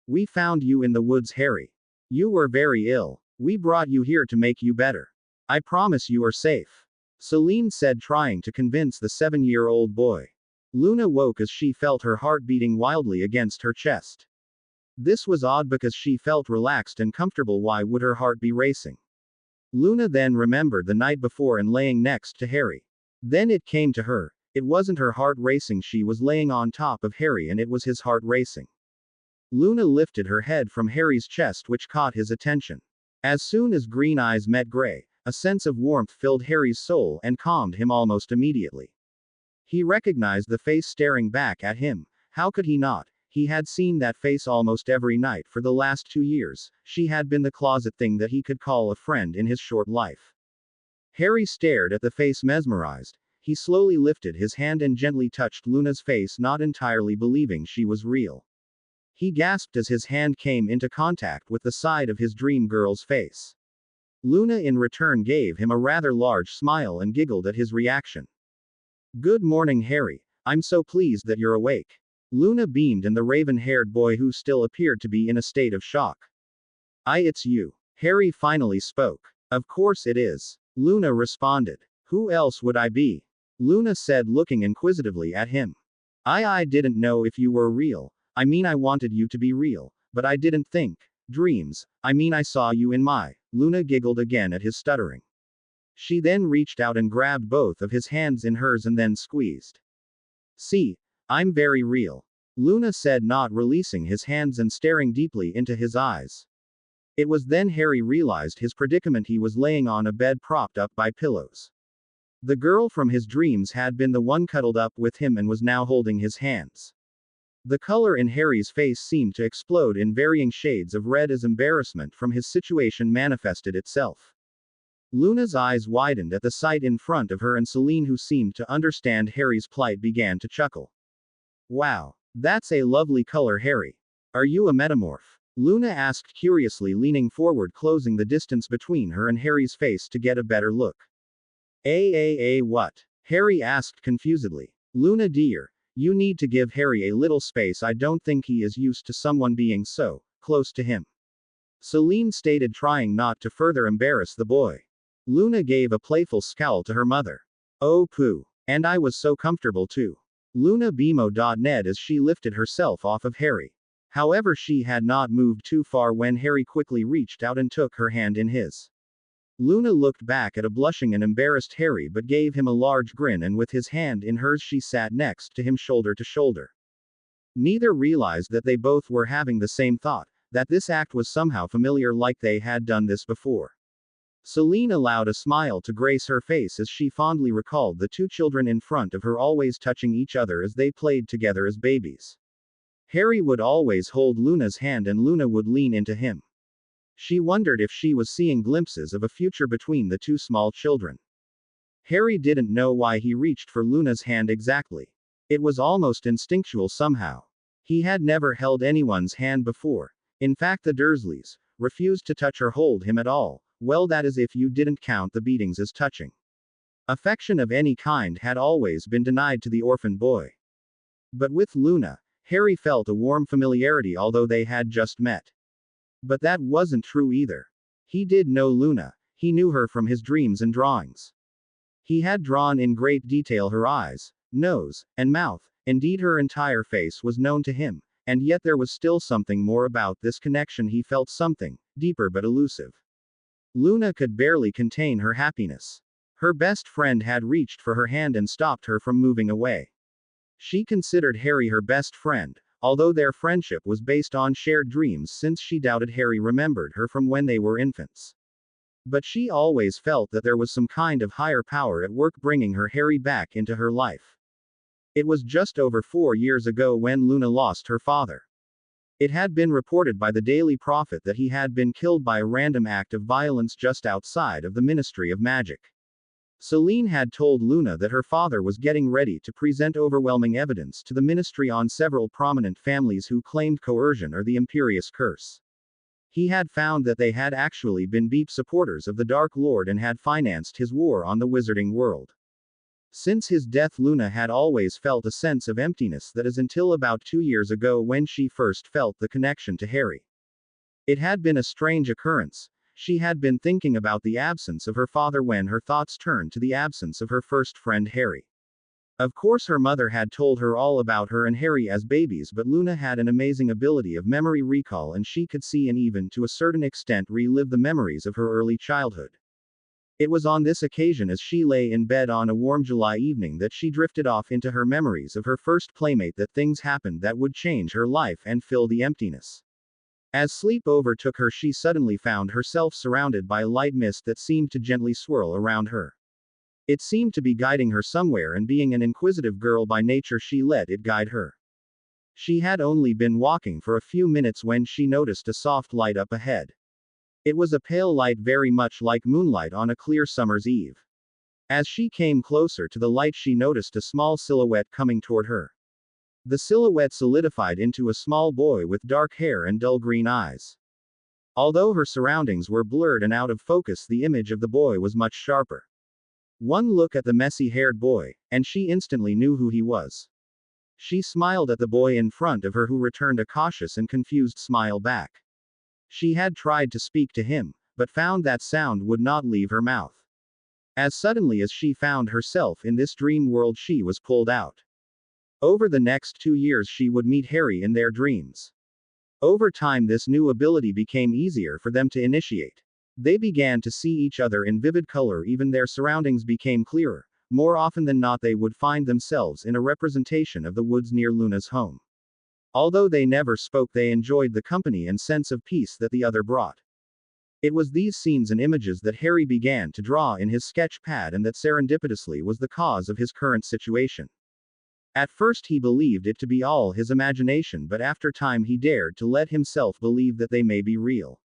We found you in the woods, Harry. You were very ill. We brought you here to make you better. I promise you are safe," Celine said, trying to convince the 7-year-old boy. Luna woke as she felt her heart beating wildly against her chest. This was odd because she felt relaxed and comfortable. Why would her heart be racing? Luna then remembered the night before and laying next to Harry. Then it came to her. It wasn't her heart racing, she was laying on top of Harry and it was his heart racing. Luna lifted her head from Harry's chest, which caught his attention. As soon as green eyes met gray, a sense of warmth filled Harry's soul and calmed him almost immediately. He recognized the face staring back at him. How could he not? He had seen that face almost every night for the last 2 years. She had been the closet thing that he could call a friend in his short life. Harry stared at the face mesmerized. He slowly lifted his hand and gently touched Luna's face, not entirely believing she was real. He gasped as his hand came into contact with the side of his dream girl's face. Luna in return gave him a rather large smile and giggled at his reaction. "Good morning, Harry. I'm so pleased that you're awake." Luna beamed at the raven-haired boy who still appeared to be in a state of shock. It's you." Harry finally spoke. "Of course it is," Luna responded. "Who else would I be?" Luna said, looking inquisitively at him. I didn't know if you were real. I mean, I wanted you to be real, but I didn't think. Dreams. I mean, I saw you in my." Luna giggled again at his stuttering. She then reached out and grabbed both of his hands in hers and then squeezed. "See, I'm very real," Luna said, not releasing his hands and staring deeply into his eyes. It was then Harry realized his predicament. He was laying on a bed propped up by pillows. The girl from his dreams had been the one cuddled up with him and was now holding his hands. The color in Harry's face seemed to explode in varying shades of red as embarrassment from his situation manifested itself. Luna's eyes widened at the sight in front of her, and Celine, who seemed to understand Harry's plight, began to chuckle. "Wow. That's a lovely color, Harry. Are you a metamorph?" Luna asked curiously, leaning forward, closing the distance between her and Harry's face to get a better look. What?" Harry asked confusedly. "Luna dear, you need to give Harry a little space. I don't think he is used to someone being so close to him," Celine stated, trying not to further embarrass the boy. Luna gave a playful scowl to her mother. "Oh pooh. And I was so comfortable too." Luna BMO.net as she lifted herself off of Harry. However, she had not moved too far when Harry quickly reached out and took her hand in his. Luna looked back at a blushing and embarrassed Harry but gave him a large grin, and with his hand in hers she sat next to him, shoulder to shoulder. Neither realized that they both were having the same thought, that this act was somehow familiar, like they had done this before. Celine allowed a smile to grace her face as she fondly recalled the two children in front of her always touching each other as they played together as babies. Harry would always hold Luna's hand and Luna would lean into him. She wondered if she was seeing glimpses of a future between the two small children. Harry didn't know why he reached for Luna's hand exactly. It was almost instinctual somehow. He had never held anyone's hand before. In fact, the Dursleys refused to touch or hold him at all. Well, that is if you didn't count the beatings as touching. Affection of any kind had always been denied to the orphan boy. But with Luna, Harry felt a warm familiarity, although they had just met. But that wasn't true either. He did know Luna. He knew her from his dreams and drawings. He had drawn in great detail her eyes, nose, and mouth. Indeed, her entire face was known to him, and yet there was still something more about this connection. He felt something deeper but elusive. Luna could barely contain her happiness. Her best friend had reached for her hand and stopped her from moving away. She considered Harry her best friend, although their friendship was based on shared dreams since she doubted Harry remembered her from when they were infants. But she always felt that there was some kind of higher power at work bringing her Harry back into her life. It was just over 4 years ago when Luna lost her father. It had been reported by the Daily Prophet that he had been killed by a random act of violence just outside of the Ministry of Magic. Celine had told Luna that her father was getting ready to present overwhelming evidence to the ministry on several prominent families who claimed coercion or the Imperious Curse. He had found that they had actually been deep supporters of the Dark Lord and had financed his war on the wizarding world. Since his death, Luna had always felt a sense of emptiness, that is until about 2 years ago when she first felt the connection to Harry. It had been a strange occurrence. She had been thinking about the absence of her father when her thoughts turned to the absence of her first friend Harry. Of course her mother had told her all about her and Harry as babies, but Luna had an amazing ability of memory recall and she could see and even to a certain extent relive the memories of her early childhood. It was on this occasion as she lay in bed on a warm July evening that she drifted off into her memories of her first playmate that things happened that would change her life and fill the emptiness. As sleep overtook her, she suddenly found herself surrounded by a light mist that seemed to gently swirl around her. It seemed to be guiding her somewhere, and being an inquisitive girl by nature, she let it guide her. She had only been walking for a few minutes when she noticed a soft light up ahead. It was a pale light very much like moonlight on a clear summer's eve. As she came closer to the light, she noticed a small silhouette coming toward her. The silhouette solidified into a small boy with dark hair and dull green eyes. Although her surroundings were blurred and out of focus, the image of the boy was much sharper. One look at the messy-haired boy, and she instantly knew who he was. She smiled at the boy in front of her, who returned a cautious and confused smile back. She had tried to speak to him, but found that sound would not leave her mouth. As suddenly as she found herself in this dream world, she was pulled out. Over the next 2 years she would meet Harry in their dreams. Over time this new ability became easier for them to initiate. They began to see each other in vivid color, even their surroundings became clearer. More often than not they would find themselves in a representation of the woods near Luna's home. Although they never spoke, they enjoyed the company and sense of peace that the other brought. It was these scenes and images that Harry began to draw in his sketch pad, and that serendipitously was the cause of his current situation. At first he believed it to be all his imagination, but after time he dared to let himself believe that they may be real.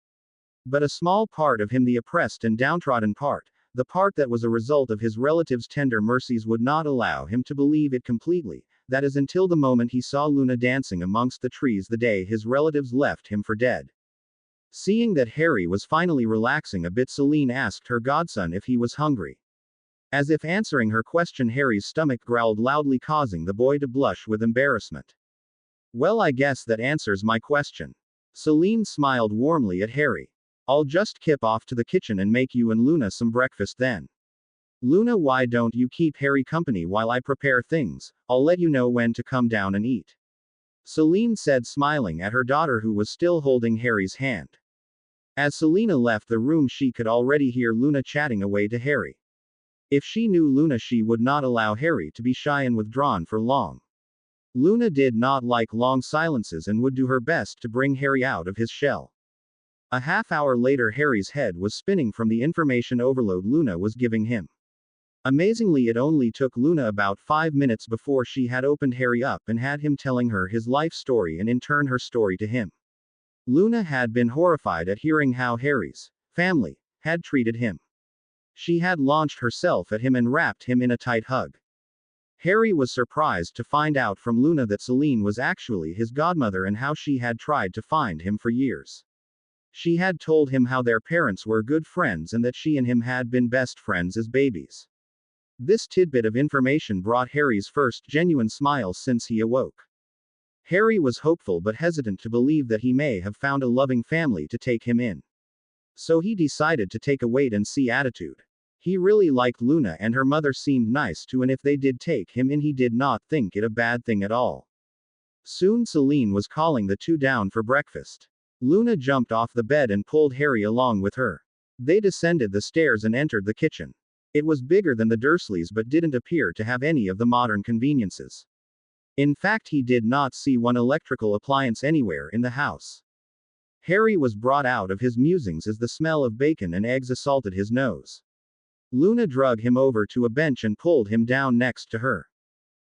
But a small part of him, the oppressed and downtrodden part, the part that was a result of his relatives' tender mercies, would not allow him to believe it completely, that is until the moment he saw Luna dancing amongst the trees the day his relatives left him for dead. Seeing that Harry was finally relaxing a bit, Celine asked her godson if he was hungry. As if answering her question, Harry's stomach growled loudly, causing the boy to blush with embarrassment. "Well, I guess that answers my question." Celine smiled warmly at Harry. "I'll just kip off to the kitchen and make you and Luna some breakfast then." "Luna, why don't you keep Harry company while I prepare things? I'll let you know when to come down and eat," Celine said, smiling at her daughter, who was still holding Harry's hand. As Selena left the room, she could already hear Luna chatting away to Harry. If she knew Luna, she would not allow Harry to be shy and withdrawn for long. Luna did not like long silences and would do her best to bring Harry out of his shell. A half hour later, Harry's head was spinning from the information overload Luna was giving him. Amazingly, it only took Luna about 5 minutes before she had opened Harry up and had him telling her his life story and in turn her story to him. Luna had been horrified at hearing how Harry's family had treated him. She had launched herself at him and wrapped him in a tight hug. Harry was surprised to find out from Luna that Celine was actually his godmother and how she had tried to find him for years. She had told him how their parents were good friends and that she and him had been best friends as babies. This tidbit of information brought Harry's first genuine smile since he awoke. Harry was hopeful but hesitant to believe that he may have found a loving family to take him in. So he decided to take a wait-and-see attitude. He really liked Luna and her mother seemed nice too, and if they did take him in, he did not think it a bad thing at all. Soon Celine was calling the two down for breakfast. Luna jumped off the bed and pulled Harry along with her. They descended the stairs and entered the kitchen. It was bigger than the Dursleys but didn't appear to have any of the modern conveniences. In fact, he did not see one electrical appliance anywhere in the house. Harry was brought out of his musings as the smell of bacon and eggs assaulted his nose. Luna dragged him over to a bench and pulled him down next to her.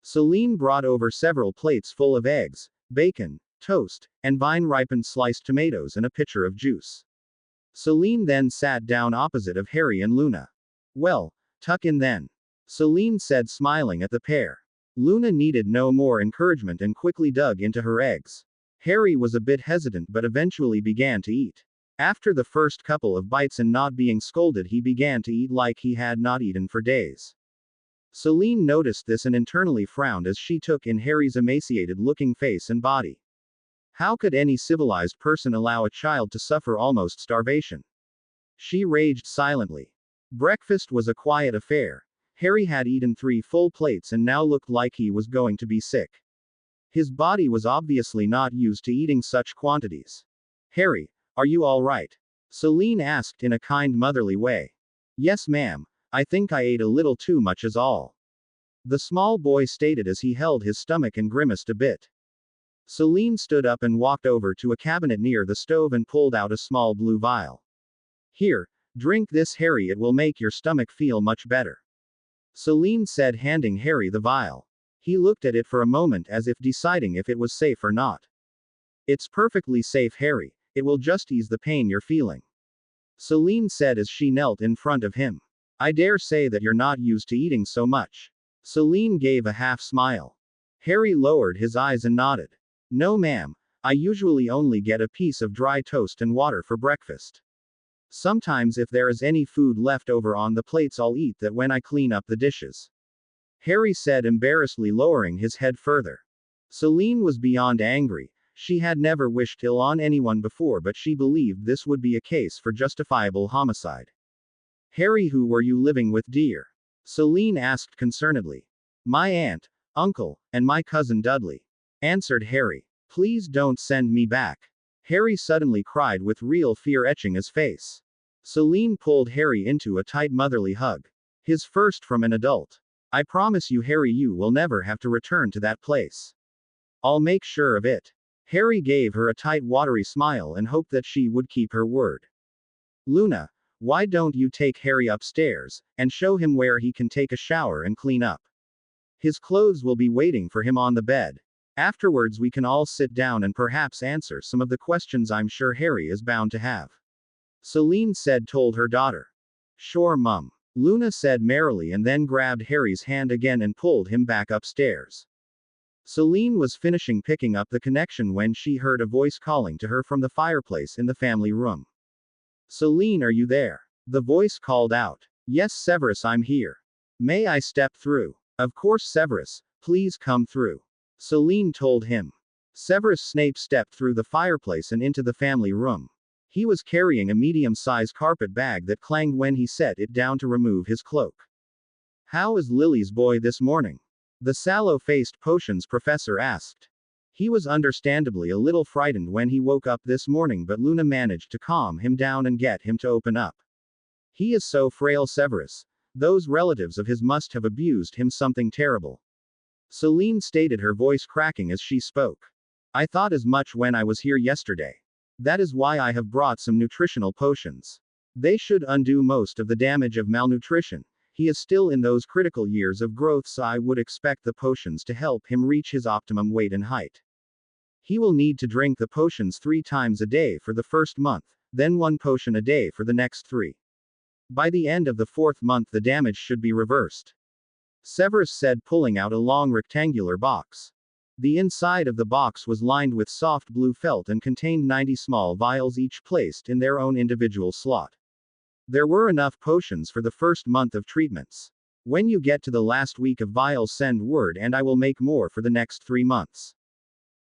Celine brought over several plates full of eggs, bacon, toast, and vine-ripened sliced tomatoes and a pitcher of juice. Celine then sat down opposite of Harry and Luna. "Well, tuck in then," Celine said, smiling at the pair. Luna needed no more encouragement and quickly dug into her eggs. Harry was a bit hesitant but eventually began to eat. After the first couple of bites and not being scolded, he began to eat like he had not eaten for days. Celine noticed this and internally frowned as she took in Harry's emaciated-looking face and body. How could any civilized person allow a child to suffer almost starvation? She raged silently. Breakfast was a quiet affair. Harry had eaten 3 full plates and now looked like he was going to be sick. His body was obviously not used to eating such quantities. "Harry, are you all right?" Celine asked in a kind motherly way. "Yes, ma'am. I think I ate a little too much is all," the small boy stated as he held his stomach and grimaced a bit. Celine stood up and walked over to a cabinet near the stove and pulled out a small blue vial. "Here, drink this, Harry, it will make your stomach feel much better," Celine said, handing Harry the vial. He looked at it for a moment as if deciding if it was safe or not. "It's perfectly safe, Harry. It will just ease the pain you're feeling," Celine said as she knelt in front of him. "I dare say that you're not used to eating so much." Celine gave a half smile. Harry lowered his eyes and nodded. "No, ma'am. I usually only get a piece of dry toast and water for breakfast. Sometimes if there is any food left over on the plates, I'll eat that when I clean up the dishes," Harry said, embarrassedly lowering his head further. Celine was beyond angry. She had never wished ill on anyone before, but she believed this would be a case for justifiable homicide. "Harry, who were you living with, dear?" Celine asked concernedly. "My aunt, uncle, and my cousin Dudley," answered Harry. "Please don't send me back," Harry suddenly cried with real fear etching his face. Celine pulled Harry into a tight motherly hug. His first from an adult. "I promise you, Harry, you will never have to return to that place. I'll make sure of it." Harry gave her a tight, watery smile and hoped that she would keep her word. "Luna, why don't you take Harry upstairs, and show him where he can take a shower and clean up? His clothes will be waiting for him on the bed. Afterwards we can all sit down and perhaps answer some of the questions I'm sure Harry is bound to have," Celine told her daughter. "Sure, Mum," Luna said merrily and then grabbed Harry's hand again and pulled him back upstairs. Celine was finishing picking up the connection when she heard a voice calling to her from the fireplace in the family room. "Celine, are you there?" The voice called out. "Yes, Severus, I'm here. May I step through?" "Of course, Severus, please come through," Celine told him. Severus Snape stepped through the fireplace and into the family room. He was carrying a medium-sized carpet bag that clanged when he set it down to remove his cloak. "How is Lily's boy this morning?" the sallow-faced potions professor asked. He was understandably a little frightened when he woke up this morning, but Luna managed to calm him down and get him to open up. "He is so frail, Severus. Those relatives of his must have abused him something terrible," Celine stated, her voice cracking as she spoke. "I thought as much when I was here yesterday. That is why I have brought some nutritional potions. They should undo most of the damage of malnutrition. He is still in those critical years of growth, so I would expect the potions to help him reach his optimum weight and height. He will need to drink the potions 3 times a day for the first month, then 1 potion a day for the next 3. By the end of the 4th month, the damage should be reversed," Severus said, pulling out a long rectangular box. The inside of the box was lined with soft blue felt and contained 90 small vials, each placed in their own individual slot. There were enough potions for the first month of treatments. When you get to the last week of vials, send word and I will make more for the next 3 months,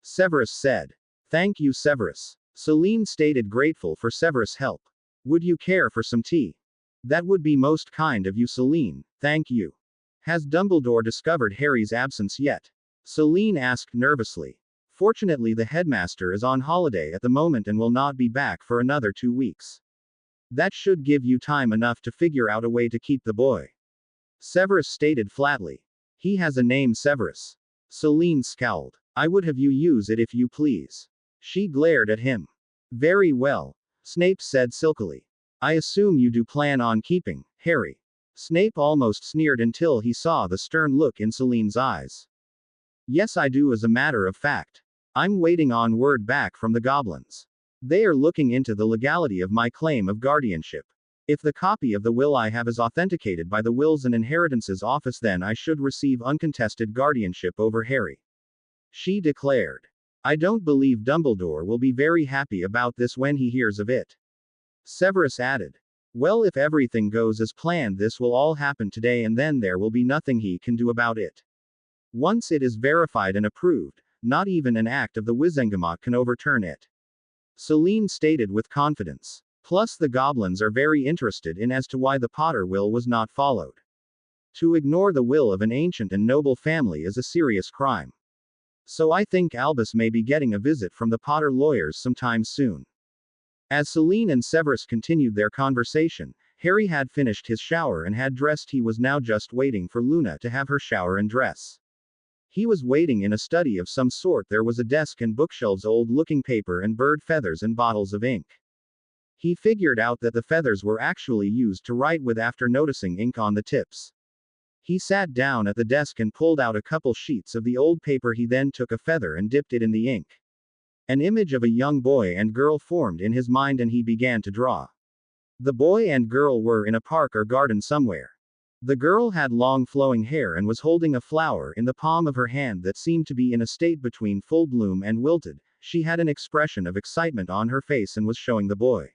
Severus said. "Thank you, Severus," Celine stated, grateful for Severus' help. "Would you care for some tea?" "That would be most kind of you, Celine, thank you." "Has Dumbledore discovered Harry's absence yet?" Celine asked nervously. "Fortunately, the headmaster is on holiday at the moment and will not be back for another 2 weeks. That should give you time enough to figure out a way to keep the boy. Severus stated flatly. He has a name, Severus. Celine scowled. I would have you use it if you please. She glared at him. Very well, Snape said silkily. I assume you do plan on keeping Harry. Snape almost sneered until he saw the stern look in Celine's eyes. Yes, I do, as a matter of fact. I'm waiting on word back from the goblins. They are looking into the legality of my claim of guardianship. If the copy of the will I have is authenticated by the Wills and Inheritances Office, then I should receive uncontested guardianship over Harry. She declared. I don't believe Dumbledore will be very happy about this when he hears of it. Severus added. Well, if everything goes as planned, this will all happen today, and then there will be nothing he can do about it. Once it is verified and approved, not even an act of the Wizengamot can overturn it. Celine stated with confidence. Plus, the goblins are very interested in as to why the Potter will was not followed. To ignore the will of an ancient and noble family is a serious crime. So I think Albus may be getting a visit from the Potter lawyers sometime soon. As Celine and Severus continued their conversation, Harry had finished his shower and had dressed. He was now just waiting for Luna to have her shower and dress. He was waiting in a study of some sort. There was a desk and bookshelves, old-looking paper and bird feathers and bottles of ink. He figured out that the feathers were actually used to write with after noticing ink on the tips. He sat down at the desk and pulled out a couple sheets of the old paper. He then took a feather and dipped it in the ink. An image of a young boy and girl formed in his mind, and he began to draw. The boy and girl were in a park or garden somewhere. The girl had long flowing hair and was holding a flower in the palm of her hand that seemed to be in a state between full bloom and wilted. She had an expression of excitement on her face and was showing the boy.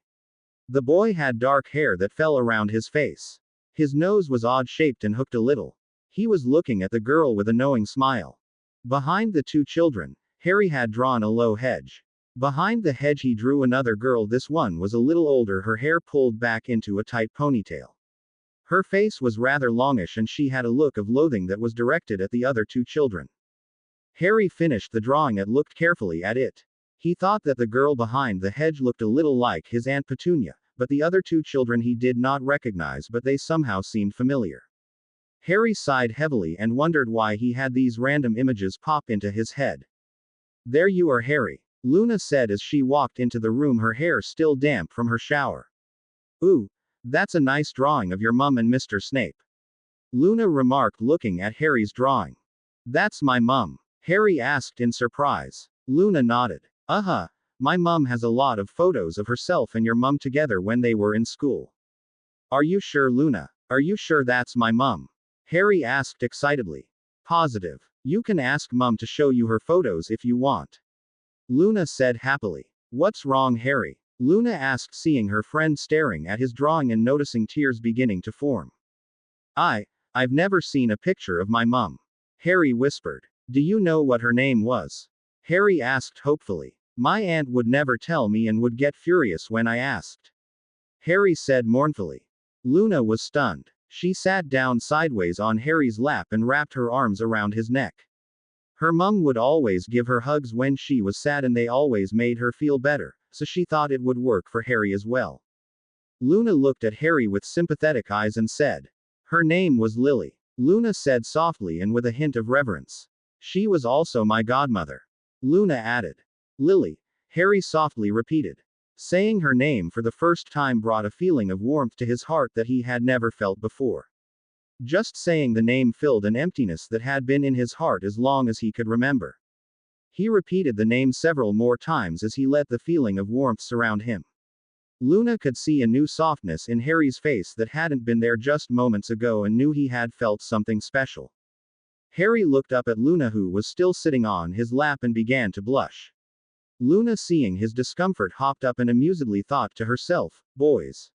The boy had dark hair that fell around his face. His nose was odd-shaped and hooked a little. He was looking at the girl with a knowing smile. Behind the two children, Harry had drawn a low hedge. Behind the hedge he drew another girl. This one was a little older, her hair pulled back into a tight ponytail. Her face was rather longish and she had a look of loathing that was directed at the other two children. Harry finished the drawing and looked carefully at it. He thought that the girl behind the hedge looked a little like his Aunt Petunia, but the other two children he did not recognize, but they somehow seemed familiar. Harry sighed heavily and wondered why he had these random images pop into his head. There you are, Harry, Luna said as she walked into the room, her hair still damp from her shower. Ooh, that's a nice drawing of your mum and Mr. Snape, Luna remarked, looking at Harry's drawing. That's my mum, Harry asked in surprise. Luna nodded. My mum has a lot of photos of herself and your mum together when they were in school. Are you sure, Luna? Are you sure that's my mum? Harry asked excitedly. Positive. You can ask mum to show you her photos if you want, Luna said happily. What's wrong, Harry? Luna asked, seeing her friend staring at his drawing and noticing tears beginning to form. I've never seen a picture of my mum, Harry whispered. Do you know what her name was? Harry asked hopefully. My aunt would never tell me and would get furious when I asked, Harry said mournfully. Luna was stunned. She sat down sideways on Harry's lap and wrapped her arms around his neck. Her mum would always give her hugs when she was sad and they always made her feel better, so she thought it would work for Harry as well. Luna looked at Harry with sympathetic eyes and said, her name was Lily, Luna said softly and with a hint of reverence. She was also my godmother, Luna added. Lily, Harry softly repeated. Saying her name for the first time brought a feeling of warmth to his heart that he had never felt before. Just saying the name filled an emptiness that had been in his heart as long as he could remember. He repeated the name several more times as he let the feeling of warmth surround him. Luna could see a new softness in Harry's face that hadn't been there just moments ago and knew he had felt something special. Harry looked up at Luna, who was still sitting on his lap, and began to blush. Luna, seeing his discomfort, hopped up and amusedly thought to herself, boys.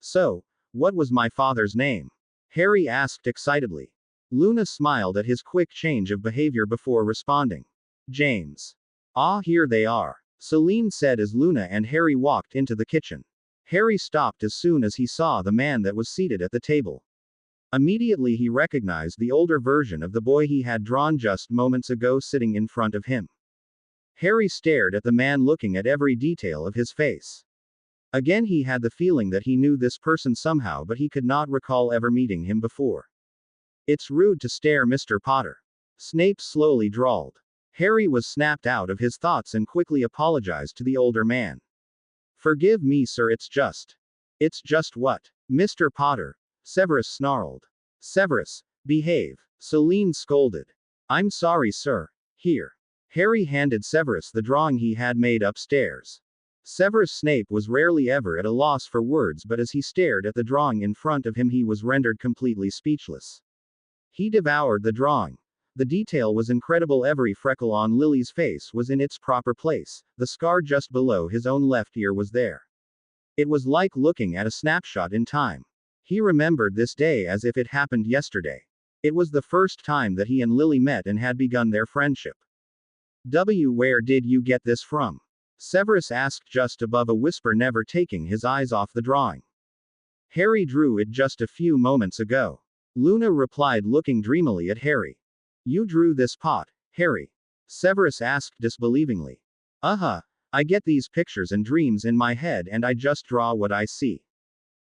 So, what was my father's name? Harry asked excitedly. Luna smiled at his quick change of behavior before responding. James. Ah, here they are, Celine said as Luna and Harry walked into the kitchen. Harry stopped as soon as he saw the man that was seated at the table. Immediately he recognized the older version of the boy he had drawn just moments ago sitting in front of him. Harry stared at the man, looking at every detail of his face. Again, he had the feeling that he knew this person somehow, but he could not recall ever meeting him before. It's rude to stare, Mr. Potter. Snape slowly drawled. Harry was snapped out of his thoughts and quickly apologized to the older man. Forgive me, sir, it's just. It's just what? Mr. Potter. Severus snarled. Severus, behave. Celine scolded. I'm sorry, sir. Here. Harry handed Severus the drawing he had made upstairs. Severus Snape was rarely ever at a loss for words, but as he stared at the drawing in front of him, he was rendered completely speechless. He devoured the drawing. The detail was incredible. Every freckle on Lily's face was in its proper place. The scar just below his own left ear was there. It was like looking at a snapshot in time. He remembered this day as if it happened yesterday. It was the first time that he and Lily met and had begun their friendship. Where did you get this from? Severus asked just above a whisper, never taking his eyes off the drawing. Harry drew it just a few moments ago. Luna replied, looking dreamily at Harry. You drew this pot, Harry? Severus asked disbelievingly. I get these pictures and dreams in my head and I just draw what I see.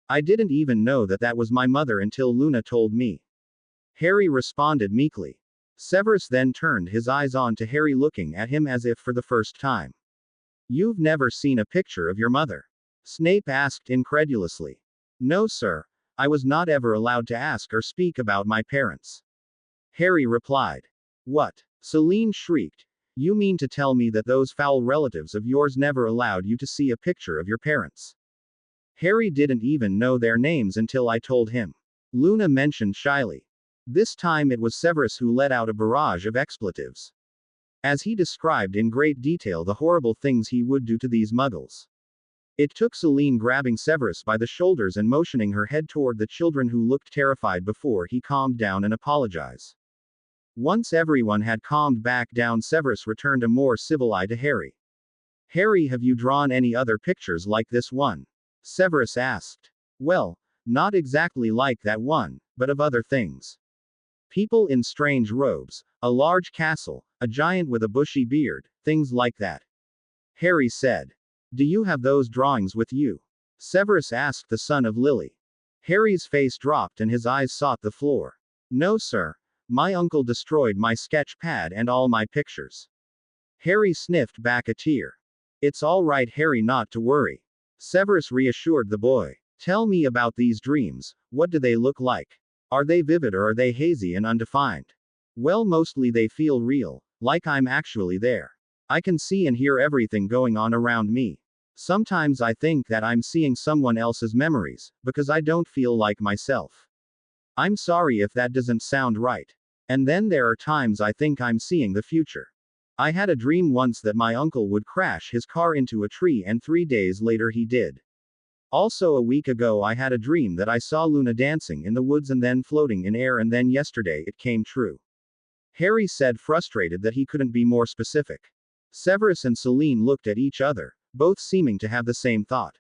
I didn't even know that that was my mother until Luna told me. Harry responded meekly. Severus then turned his eyes on to Harry, looking at him as if for the first time. You've never seen a picture of your mother? Snape asked incredulously. No, sir. I was not ever allowed to ask or speak about my parents. Harry replied. What? Celine shrieked. You mean to tell me that those foul relatives of yours never allowed you to see a picture of your parents? Harry didn't even know their names until I told him. Luna mentioned shyly. This time it was Severus who let out a barrage of expletives. As he described in great detail the horrible things he would do to these muggles. It took Celine grabbing Severus by the shoulders and motioning her head toward the children, who looked terrified, before he calmed down and apologized. Once everyone had calmed back down, Severus returned a more civil eye to Harry. Harry, have you drawn any other pictures like this one? Severus asked. Well, not exactly like that one, but of other things. People in strange robes, a large castle, a giant with a bushy beard, things like that. Harry said. Do you have those drawings with you? Severus asked the son of Lily. Harry's face dropped and his eyes sought the floor. No, sir. My uncle destroyed my sketch pad and all my pictures. Harry sniffed back a tear. It's all right, Harry, not to worry. Severus reassured the boy. Tell me about these dreams. What do they look like? Are they vivid or are they hazy and undefined? Well, mostly they feel real, like I'm actually there. I can see and hear everything going on around me. Sometimes I think that I'm seeing someone else's memories, because I don't feel like myself. I'm sorry if that doesn't sound right. And then there are times I think I'm seeing the future. I had a dream once that my uncle would crash his car into a tree, and 3 days later he did. Also, a week ago I had a dream that I saw Luna dancing in the woods and then floating in air, and then yesterday it came true. Harry said, frustrated that he couldn't be more specific. Severus and Celine looked at each other, both seeming to have the same thought.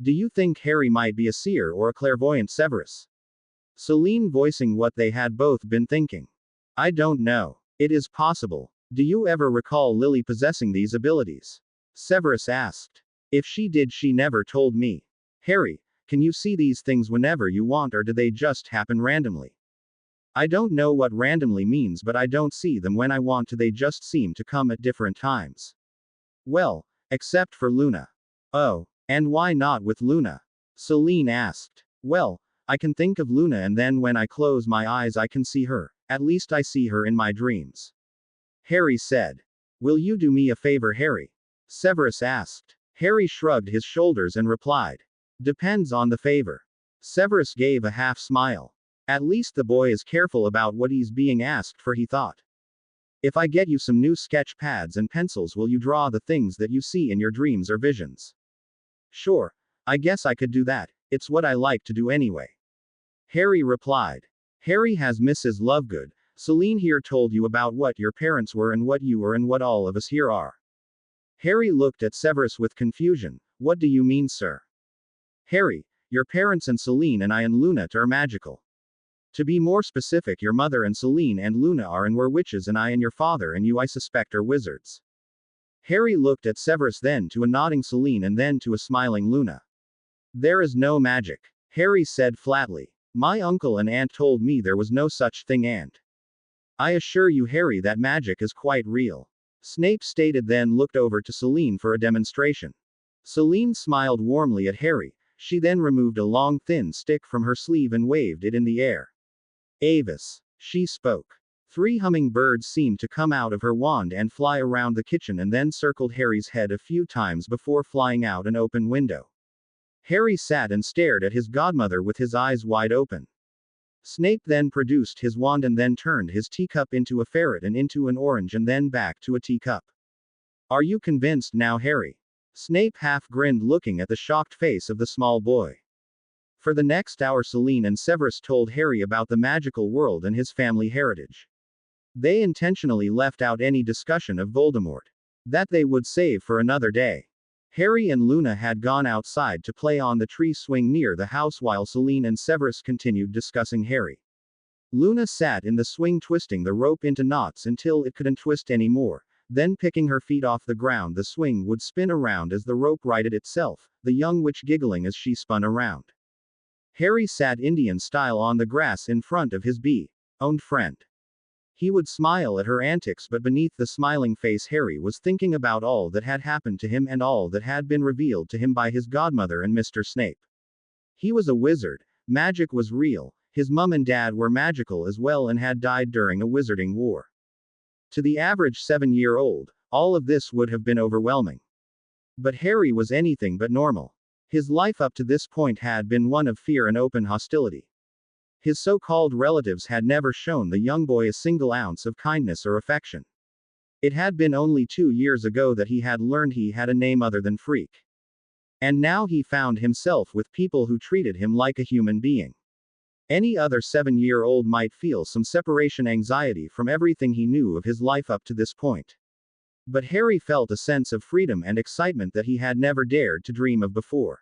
Do you think Harry might be a seer or a clairvoyant, Severus? Celine voicing what they had both been thinking. I don't know. It is possible. Do you ever recall Lily possessing these abilities? Severus asked. If she did, she never told me. Harry, can you see these things whenever you want, or do they just happen randomly? I don't know what randomly means, but I don't see them when I want to, they just seem to come at different times. Well, except for Luna. Oh, and why not with Luna? Celine asked. Well, I can think of Luna and then when I close my eyes I can see her. At least I see her in my dreams. Harry said. Will you do me a favor, Harry? Severus asked. Harry shrugged his shoulders and replied. Depends on the favor. Severus gave a half smile. At least the boy is careful about what he's being asked for, he thought. If I get you some new sketch pads and pencils, will you draw the things that you see in your dreams or visions? Sure. I guess I could do that. It's what I like to do anyway. Harry replied. Harry, has Mrs. Lovegood, Celine here told you about what your parents were and what you were and what all of us here are? Harry looked at Severus with confusion. What do you mean, sir? Harry, your parents and Celine and I and Luna are magical. To be more specific, your mother and Celine and Luna are and were witches, and I and your father and you, I suspect, are wizards. Harry looked at Severus, then to a nodding Celine, and then to a smiling Luna. There is no magic, Harry said flatly. My uncle and aunt told me there was no such thing, and I assure you, Harry, that magic is quite real. Snape stated, then looked over to Celine for a demonstration. Celine smiled warmly at Harry. She then removed a long thin stick from her sleeve and waved it in the air. Avis, she spoke. 3 hummingbirds seemed to come out of her wand and fly around the kitchen and then circled Harry's head a few times before flying out an open window. Harry sat and stared at his godmother with his eyes wide open. Snape then produced his wand and then turned his teacup into a ferret and into an orange and then back to a teacup. Are you convinced now, Harry? Snape half grinned, looking at the shocked face of the small boy. For the next hour, Celine and Severus told Harry about the magical world and his family heritage. They intentionally left out any discussion of Voldemort. That they would save for another day. Harry and Luna had gone outside to play on the tree swing near the house while Celine and Severus continued discussing Harry. Luna sat in the swing, twisting the rope into knots until it couldn't twist anymore. Then, picking her feet off the ground, the swing would spin around as the rope righted itself, the young witch giggling as she spun around. Harry sat Indian style on the grass in front of his bee-owned friend. He would smile at her antics, but beneath the smiling face, Harry was thinking about all that had happened to him and all that had been revealed to him by his godmother and Mr. Snape. He was a wizard. Magic was real. His mum and dad were magical as well and had died during a wizarding war. To the average 7-year-old, all of this would have been overwhelming. But Harry was anything but normal. His life up to this point had been one of fear and open hostility. His so-called relatives had never shown the young boy a single ounce of kindness or affection. It had been only 2 years ago that he had learned he had a name other than Freak. And now he found himself with people who treated him like a human being. Any other 7-year-old might feel some separation anxiety from everything he knew of his life up to this point. But Harry felt a sense of freedom and excitement that he had never dared to dream of before.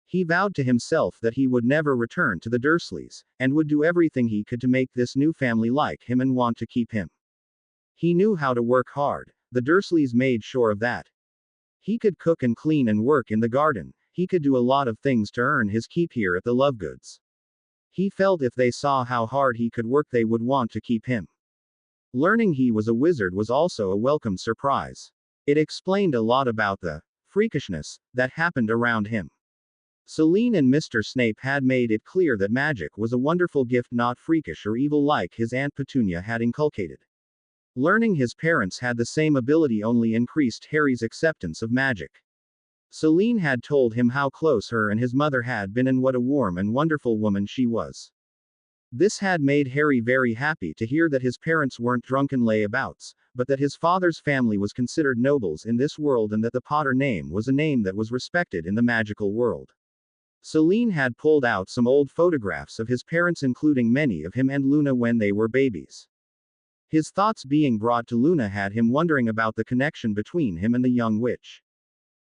He vowed to himself that he would never return to the Dursleys, and would do everything he could to make this new family like him and want to keep him. He knew how to work hard. The Dursleys made sure of that. He could cook and clean and work in the garden. He could do a lot of things to earn his keep here at the Lovegoods. He felt if they saw how hard he could work, they would want to keep him. Learning he was a wizard was also a welcome surprise. It explained a lot about the freakishness that happened around him. Celine and Mr. Snape had made it clear that magic was a wonderful gift, not freakish or evil like his Aunt Petunia had inculcated. Learning his parents had the same ability only increased Harry's acceptance of magic. Celine had told him how close her and his mother had been and what a warm and wonderful woman she was. This had made Harry very happy to hear that his parents weren't drunken layabouts, but that his father's family was considered nobles in this world and that the Potter name was a name that was respected in the magical world. Celine had pulled out some old photographs of his parents, including many of him and Luna when they were babies. His thoughts being brought to Luna had him wondering about the connection between him and the young witch.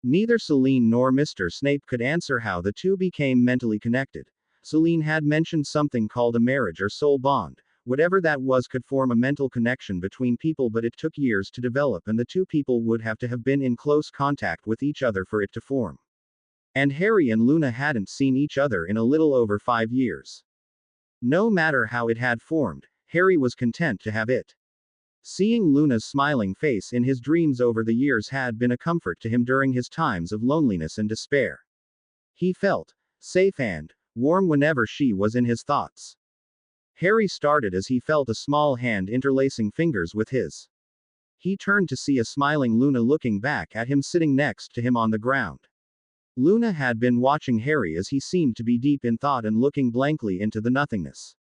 Neither Celine nor Mr. Snape could answer how the two became mentally connected. Celine had mentioned something called a marriage or soul bond. Whatever that was could form a mental connection between people, but it took years to develop, and the two people would have to have been in close contact with each other for it to form. And Harry and Luna hadn't seen each other in a little over 5 years. No matter how it had formed, Harry was content to have it. Seeing Luna's smiling face in his dreams over the years had been a comfort to him during his times of loneliness and despair. He felt safe and warm whenever she was in his thoughts. Harry started as he felt a small hand interlacing fingers with his. He turned to see a smiling Luna looking back at him, sitting next to him on the ground. Luna had been watching Harry as he seemed to be deep in thought and looking blankly into the nothingness.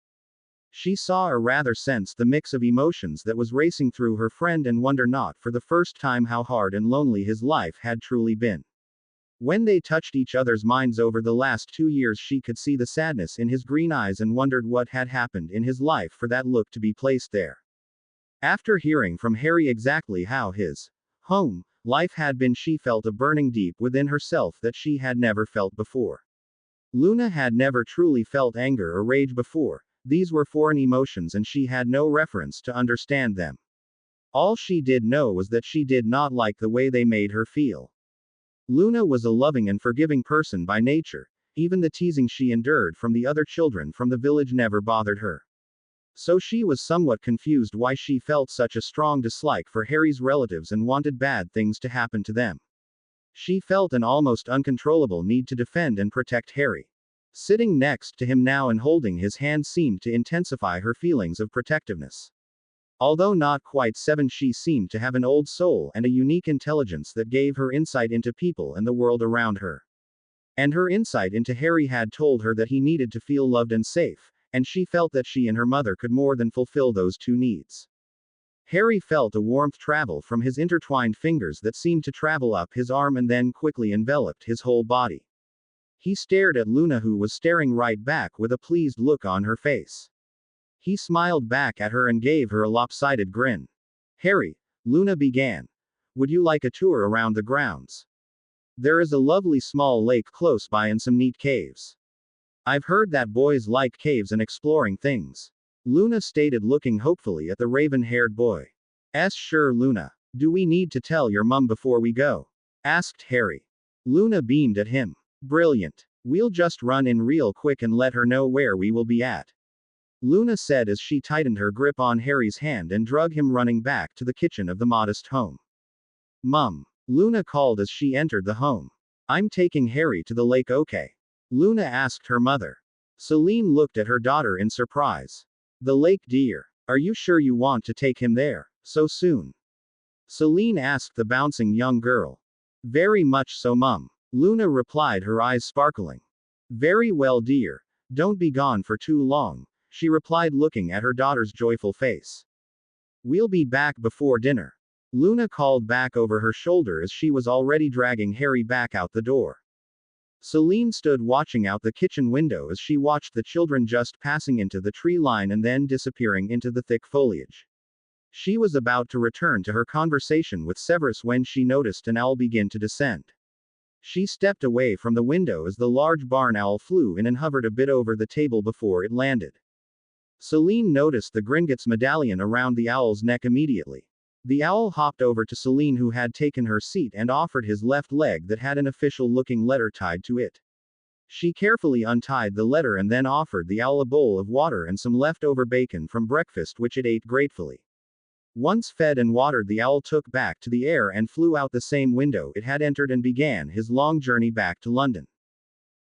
She saw or rather sensed the mix of emotions that was racing through her friend and wondered not for the first time how hard and lonely his life had truly been. When they touched each other's minds over the last 2 years, she could see the sadness in his green eyes and wondered what had happened in his life for that look to be placed there. After hearing from Harry exactly how his home life had been, she felt a burning deep within herself that she had never felt before. Luna had never truly felt anger or rage before. These were foreign emotions and she had no reference to understand them. All she did know was that she did not like the way they made her feel. Luna was a loving and forgiving person by nature. Even the teasing she endured from the other children from the village never bothered her. So she was somewhat confused why she felt such a strong dislike for Harry's relatives and wanted bad things to happen to them. She felt an almost uncontrollable need to defend and protect Harry. Sitting next to him now and holding his hand seemed to intensify her feelings of protectiveness. Although not quite 7, she seemed to have an old soul and a unique intelligence that gave her insight into people and the world around her. And her insight into Harry had told her that he needed to feel loved and safe, and she felt that she and her mother could more than fulfill those two needs. Harry felt a warmth travel from his intertwined fingers that seemed to travel up his arm and then quickly enveloped his whole body. He stared at Luna, who was staring right back with a pleased look on her face. He smiled back at her and gave her a lopsided grin. Harry, Luna began. Would you like a tour around the grounds? There is a lovely small lake close by and some neat caves. I've heard that boys like caves and exploring things. Luna stated, looking hopefully at the raven-haired boy. Sure, Luna. Do we need to tell your mum before we go? Asked Harry. Luna beamed at him. Brilliant. We'll just run in real quick and let her know where we will be at. Luna said as she tightened her grip on Harry's hand and drug him running back to the kitchen of the modest home. Mum. Luna called as she entered the home. I'm taking Harry to the lake, okay? Luna asked her mother. Celine looked at her daughter in surprise. The lake, dear. Are you sure you want to take him there, so soon? Celine asked the bouncing young girl. Very much so, Mum. Luna replied, her eyes sparkling. Very well, dear. Don't be gone for too long, she replied, looking at her daughter's joyful face. We'll be back before dinner. Luna called back over her shoulder as she was already dragging Harry back out the door. Celine stood watching out the kitchen window as she watched the children just passing into the tree line and then disappearing into the thick foliage. She was about to return to her conversation with Severus when she noticed an owl begin to descend. She stepped away from the window as the large barn owl flew in and hovered a bit over the table before it landed. Celine noticed the Gringotts medallion around the owl's neck immediately. The owl hopped over to Celine, who had taken her seat, and offered his left leg that had an official-looking letter tied to it. She carefully untied the letter and then offered the owl a bowl of water and some leftover bacon from breakfast, which it ate gratefully. Once fed and watered, the owl took back to the air and flew out the same window it had entered and began his long journey back to London.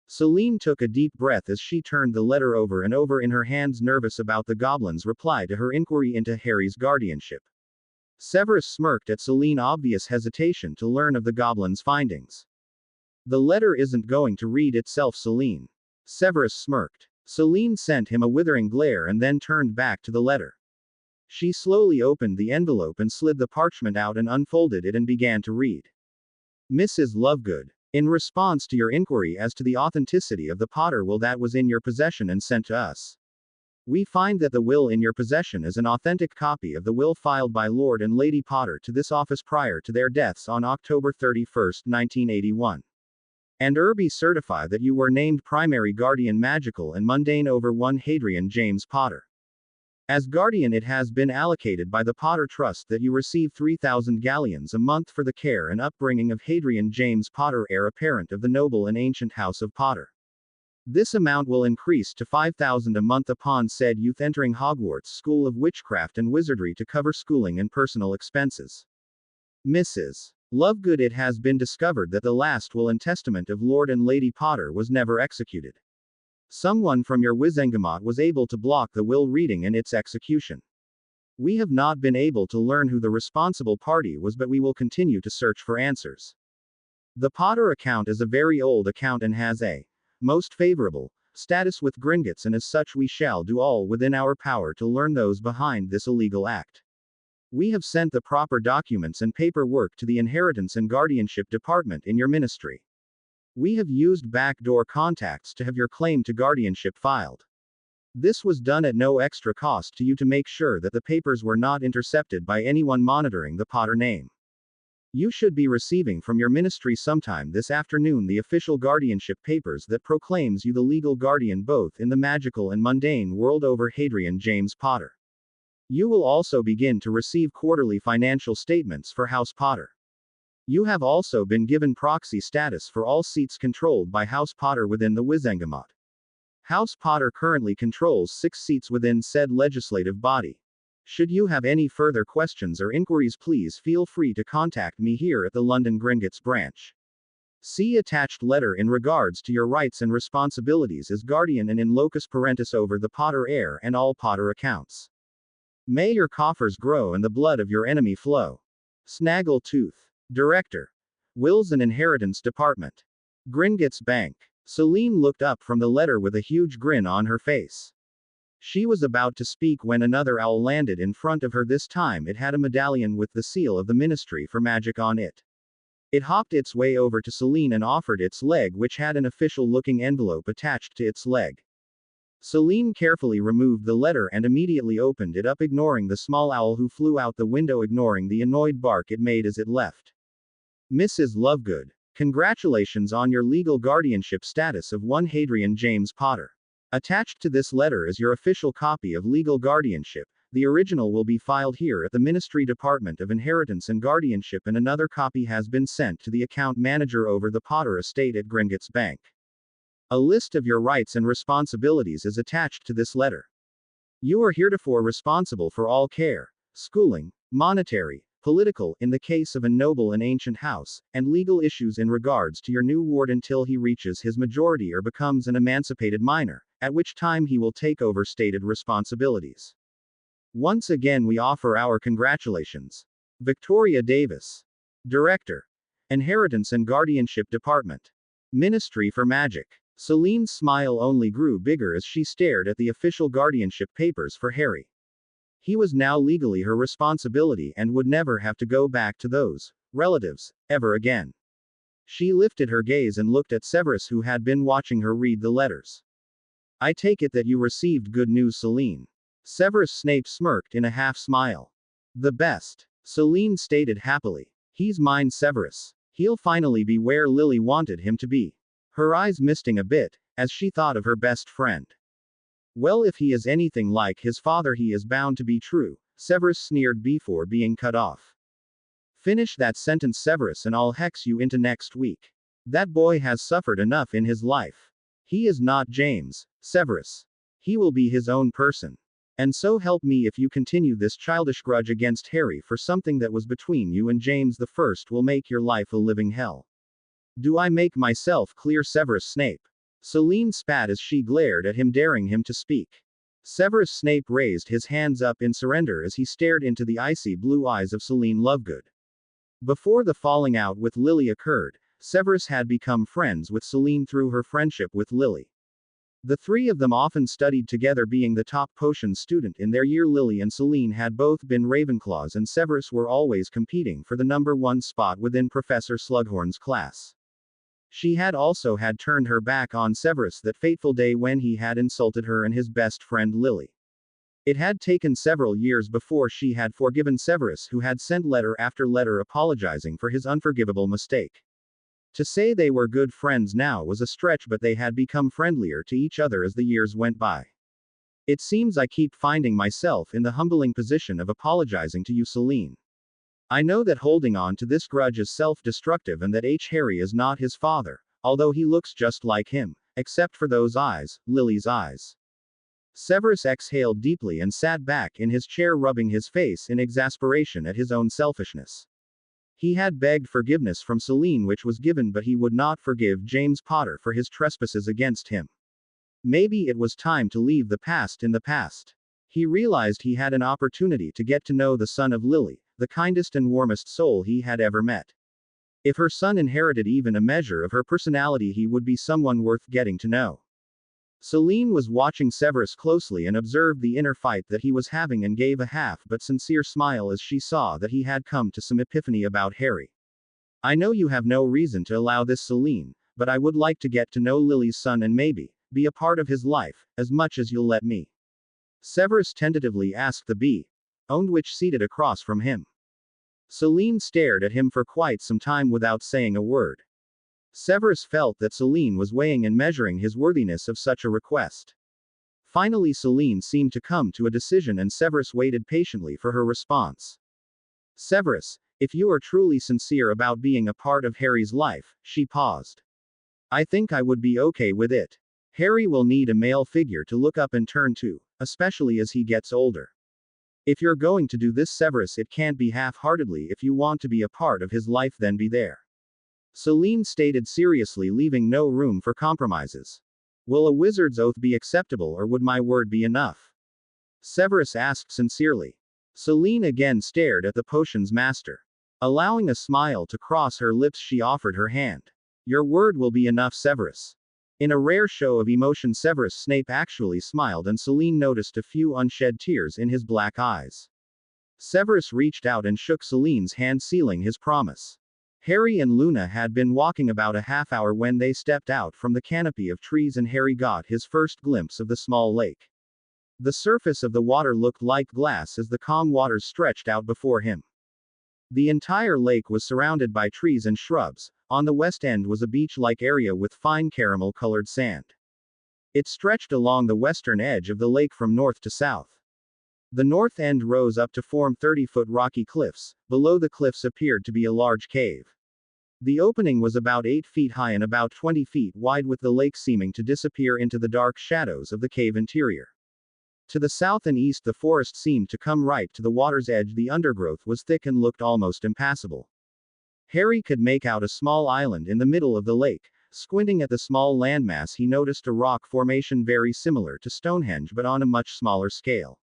Celine took a deep breath as she turned the letter over and over in her hands, nervous about the goblin's reply to her inquiry into Harry's guardianship. Severus smirked at Celine's obvious hesitation to learn of the goblin's findings. The letter isn't going to read itself, Celine. Severus smirked. Celine sent him a withering glare and then turned back to the letter. She slowly opened the envelope and slid the parchment out and unfolded it and began to read. Mrs. Lovegood. In response to your inquiry as to the authenticity of the Potter will that was in your possession and sent to us, we find that the will in your possession is an authentic copy of the will filed by Lord and Lady Potter to this office prior to their deaths on October 31, 1981. And Irby certify that you were named primary guardian magical and mundane over one Hadrian James Potter. As guardian, it has been allocated by the Potter Trust that you receive 3,000 galleons a month for the care and upbringing of Hadrian James Potter, heir apparent of the noble and ancient house of Potter. This amount will increase to 5,000 a month upon said youth entering Hogwarts School of Witchcraft and Wizardry to cover schooling and personal expenses. Mrs. Lovegood, it has been discovered that the last will and testament of Lord and Lady Potter was never executed. Someone from your Wizengamot was able to block the will reading and its execution. We have not been able to learn who the responsible party was, but we will continue to search for answers. The Potter account is a very old account and has a most favorable status with Gringotts, and as such we shall do all within our power to learn those behind this illegal act. We have sent the proper documents and paperwork to the Inheritance and Guardianship Department in your ministry. We have used backdoor contacts to have your claim to guardianship filed. This was done at no extra cost to you to make sure that the papers were not intercepted by anyone monitoring the Potter name. You should be receiving from your ministry sometime this afternoon the official guardianship papers that proclaims you the legal guardian both in the magical and mundane world over Hadrian James Potter. You will also begin to receive quarterly financial statements for House Potter. You have also been given proxy status for all seats controlled by House Potter within the Wizengamot. House Potter currently controls 6 seats within said legislative body. Should you have any further questions or inquiries, please feel free to contact me here at the London Gringotts branch. See attached letter in regards to your rights and responsibilities as guardian and in locus parentis over the Potter heir and all Potter accounts. May your coffers grow and the blood of your enemy flow. Snaggletooth. Director. Wills and Inheritance Department. Gringotts Bank. Celine looked up from the letter with a huge grin on her face. She was about to speak when another owl landed in front of her. This time it had a medallion with the seal of the Ministry for Magic on it. It hopped its way over to Celine and offered its leg, which had an official-looking envelope attached to its leg. Celine carefully removed the letter and immediately opened it up, ignoring the small owl who flew out the window, ignoring the annoyed bark it made as it left. Mrs. Lovegood, congratulations on your legal guardianship status of one Hadrian James Potter. Attached to this letter is your official copy of legal guardianship. The original will be filed here at the Ministry Department of Inheritance and Guardianship, and another copy has been sent to the account manager over the Potter estate at Gringotts Bank. A list of your rights and responsibilities is attached to this letter. You are heretofore responsible for all care, schooling, monetary, political, in the case of a noble and ancient house, and legal issues in regards to your new ward until he reaches his majority or becomes an emancipated minor, at which time he will take over stated responsibilities. Once again we offer our congratulations. Victoria Davis. Director. Inheritance and Guardianship Department. Ministry for Magic. Celine's smile only grew bigger as she stared at the official guardianship papers for Harry. He was now legally her responsibility and would never have to go back to those relatives ever again. She lifted her gaze and looked at Severus, who had been watching her read the letters. I take it that you received good news, Celine. Severus Snape smirked in a half smile. The best, Celine stated happily. He's mine, Severus. He'll finally be where Lily wanted him to be. Her eyes misting a bit, as she thought of her best friend. Well, if he is anything like his father, he is bound to be true, Severus sneered before being cut off. Finish that sentence, Severus, and I'll hex you into next week. That boy has suffered enough in his life. He is not James, Severus. He will be his own person. And so help me, if you continue this childish grudge against Harry for something that was between you and James the First, will make your life a living hell. Do I make myself clear, Severus Snape? Celine spat as she glared at him, daring him to speak. Severus Snape raised his hands up in surrender as he stared into the icy blue eyes of Celine Lovegood. Before the falling out with Lily occurred, Severus had become friends with Celine through her friendship with Lily. The three of them often studied together, being the top potion student in their year. Lily and Celine had both been Ravenclaws, and Severus were always competing for the number 1 spot within Professor Slughorn's class. She had also had turned her back on Severus that fateful day when he had insulted her and his best friend Lily. It had taken several years before she had forgiven Severus, who had sent letter after letter apologizing for his unforgivable mistake. To say they were good friends now was a stretch, but they had become friendlier to each other as the years went by. It seems I keep finding myself in the humbling position of apologizing to you, Celine. I know that holding on to this grudge is self-destructive, and that Harry is not his father, although he looks just like him, except for those eyes, Lily's eyes. Severus exhaled deeply and sat back in his chair, rubbing his face in exasperation at his own selfishness. He had begged forgiveness from Celine, which was given, but he would not forgive James Potter for his trespasses against him. Maybe it was time to leave the past in the past. He realized he had an opportunity to get to know the son of Lily, the kindest and warmest soul he had ever met. If her son inherited even a measure of her personality, he would be someone worth getting to know. Celine was watching Severus closely and observed the inner fight that he was having, and gave a half but sincere smile as she saw that he had come to some epiphany about Harry. I know you have no reason to allow this, Celine, but I would like to get to know Lily's son and maybe be a part of his life, as much as you'll let me. Severus tentatively asked the bee-owned witch seated across from him. Celine stared at him for quite some time without saying a word. Severus felt that Celine was weighing and measuring his worthiness of such a request. Finally, Celine seemed to come to a decision, and Severus waited patiently for her response. Severus, if you are truly sincere about being a part of Harry's life, she paused. I think I would be okay with it. Harry will need a male figure to look up and turn to, especially as he gets older. If you're going to do this, Severus, it can't be half-heartedly. If you want to be a part of his life, then be there. Celine stated seriously, leaving no room for compromises. Will a wizard's oath be acceptable, or would my word be enough? Severus asked sincerely. Celine again stared at the potion's master. Allowing a smile to cross her lips, she offered her hand. Your word will be enough, Severus. In a rare show of emotion, Severus Snape actually smiled, and Celine noticed a few unshed tears in his black eyes. Severus reached out and shook Celine's hand, sealing his promise. Harry and Luna had been walking about a half hour when they stepped out from the canopy of trees, and Harry got his first glimpse of the small lake. The surface of the water looked like glass as the calm waters stretched out before him. The entire lake was surrounded by trees and shrubs. On the west end was a beach-like area with fine caramel-colored sand. It stretched along the western edge of the lake from north to south. The north end rose up to form 30-foot rocky cliffs. Below the cliffs appeared to be a large cave. The opening was about 8 feet high and about 20 feet wide, with the lake seeming to disappear into the dark shadows of the cave interior. To the south and east, the forest seemed to come right to the water's edge. The undergrowth was thick and looked almost impassable. Harry could make out a small island in the middle of the lake. Squinting at the small landmass, he noticed a rock formation very similar to Stonehenge but on a much smaller scale.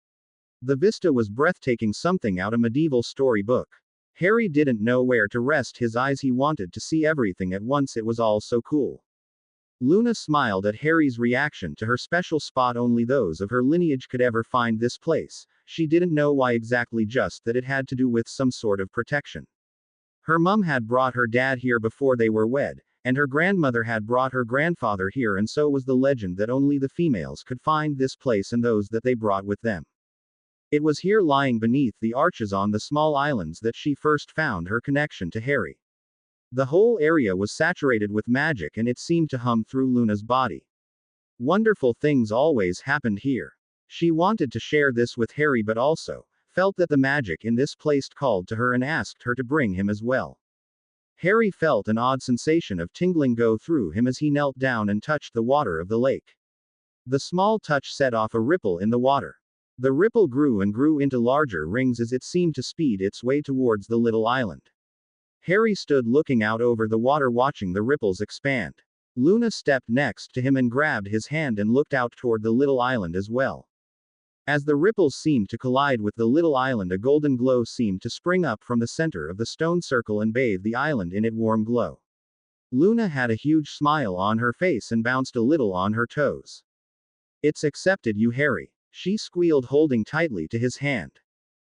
The vista was breathtaking, something out a medieval storybook. Harry didn't know where to rest his eyes. He wanted to see everything at once. It was all so cool. Luna smiled at Harry's reaction to her special spot. Only those of her lineage could ever find this place. She didn't know why exactly, just that it had to do with some sort of protection. Her mum had brought her dad here before they were wed, and her grandmother had brought her grandfather here, and so was the legend that only the females could find this place and those that they brought with them. It was here, lying beneath the arches on the small islands, that she first found her connection to Harry. The whole area was saturated with magic, and it seemed to hum through Luna's body. Wonderful things always happened here. She wanted to share this with Harry, but also felt that the magic in this place called to her and asked her to bring him as well. Harry felt an odd sensation of tingling go through him as he knelt down and touched the water of the lake. The small touch set off a ripple in the water. The ripple grew and grew into larger rings as it seemed to speed its way towards the little island. Harry stood looking out over the water, watching the ripples expand. Luna stepped next to him and grabbed his hand and looked out toward the little island as well. As the ripples seemed to collide with the little island, a golden glow seemed to spring up from the center of the stone circle and bathe the island in its warm glow. Luna had a huge smile on her face and bounced a little on her toes. It's accepted you, Harry, she squealed, holding tightly to his hand.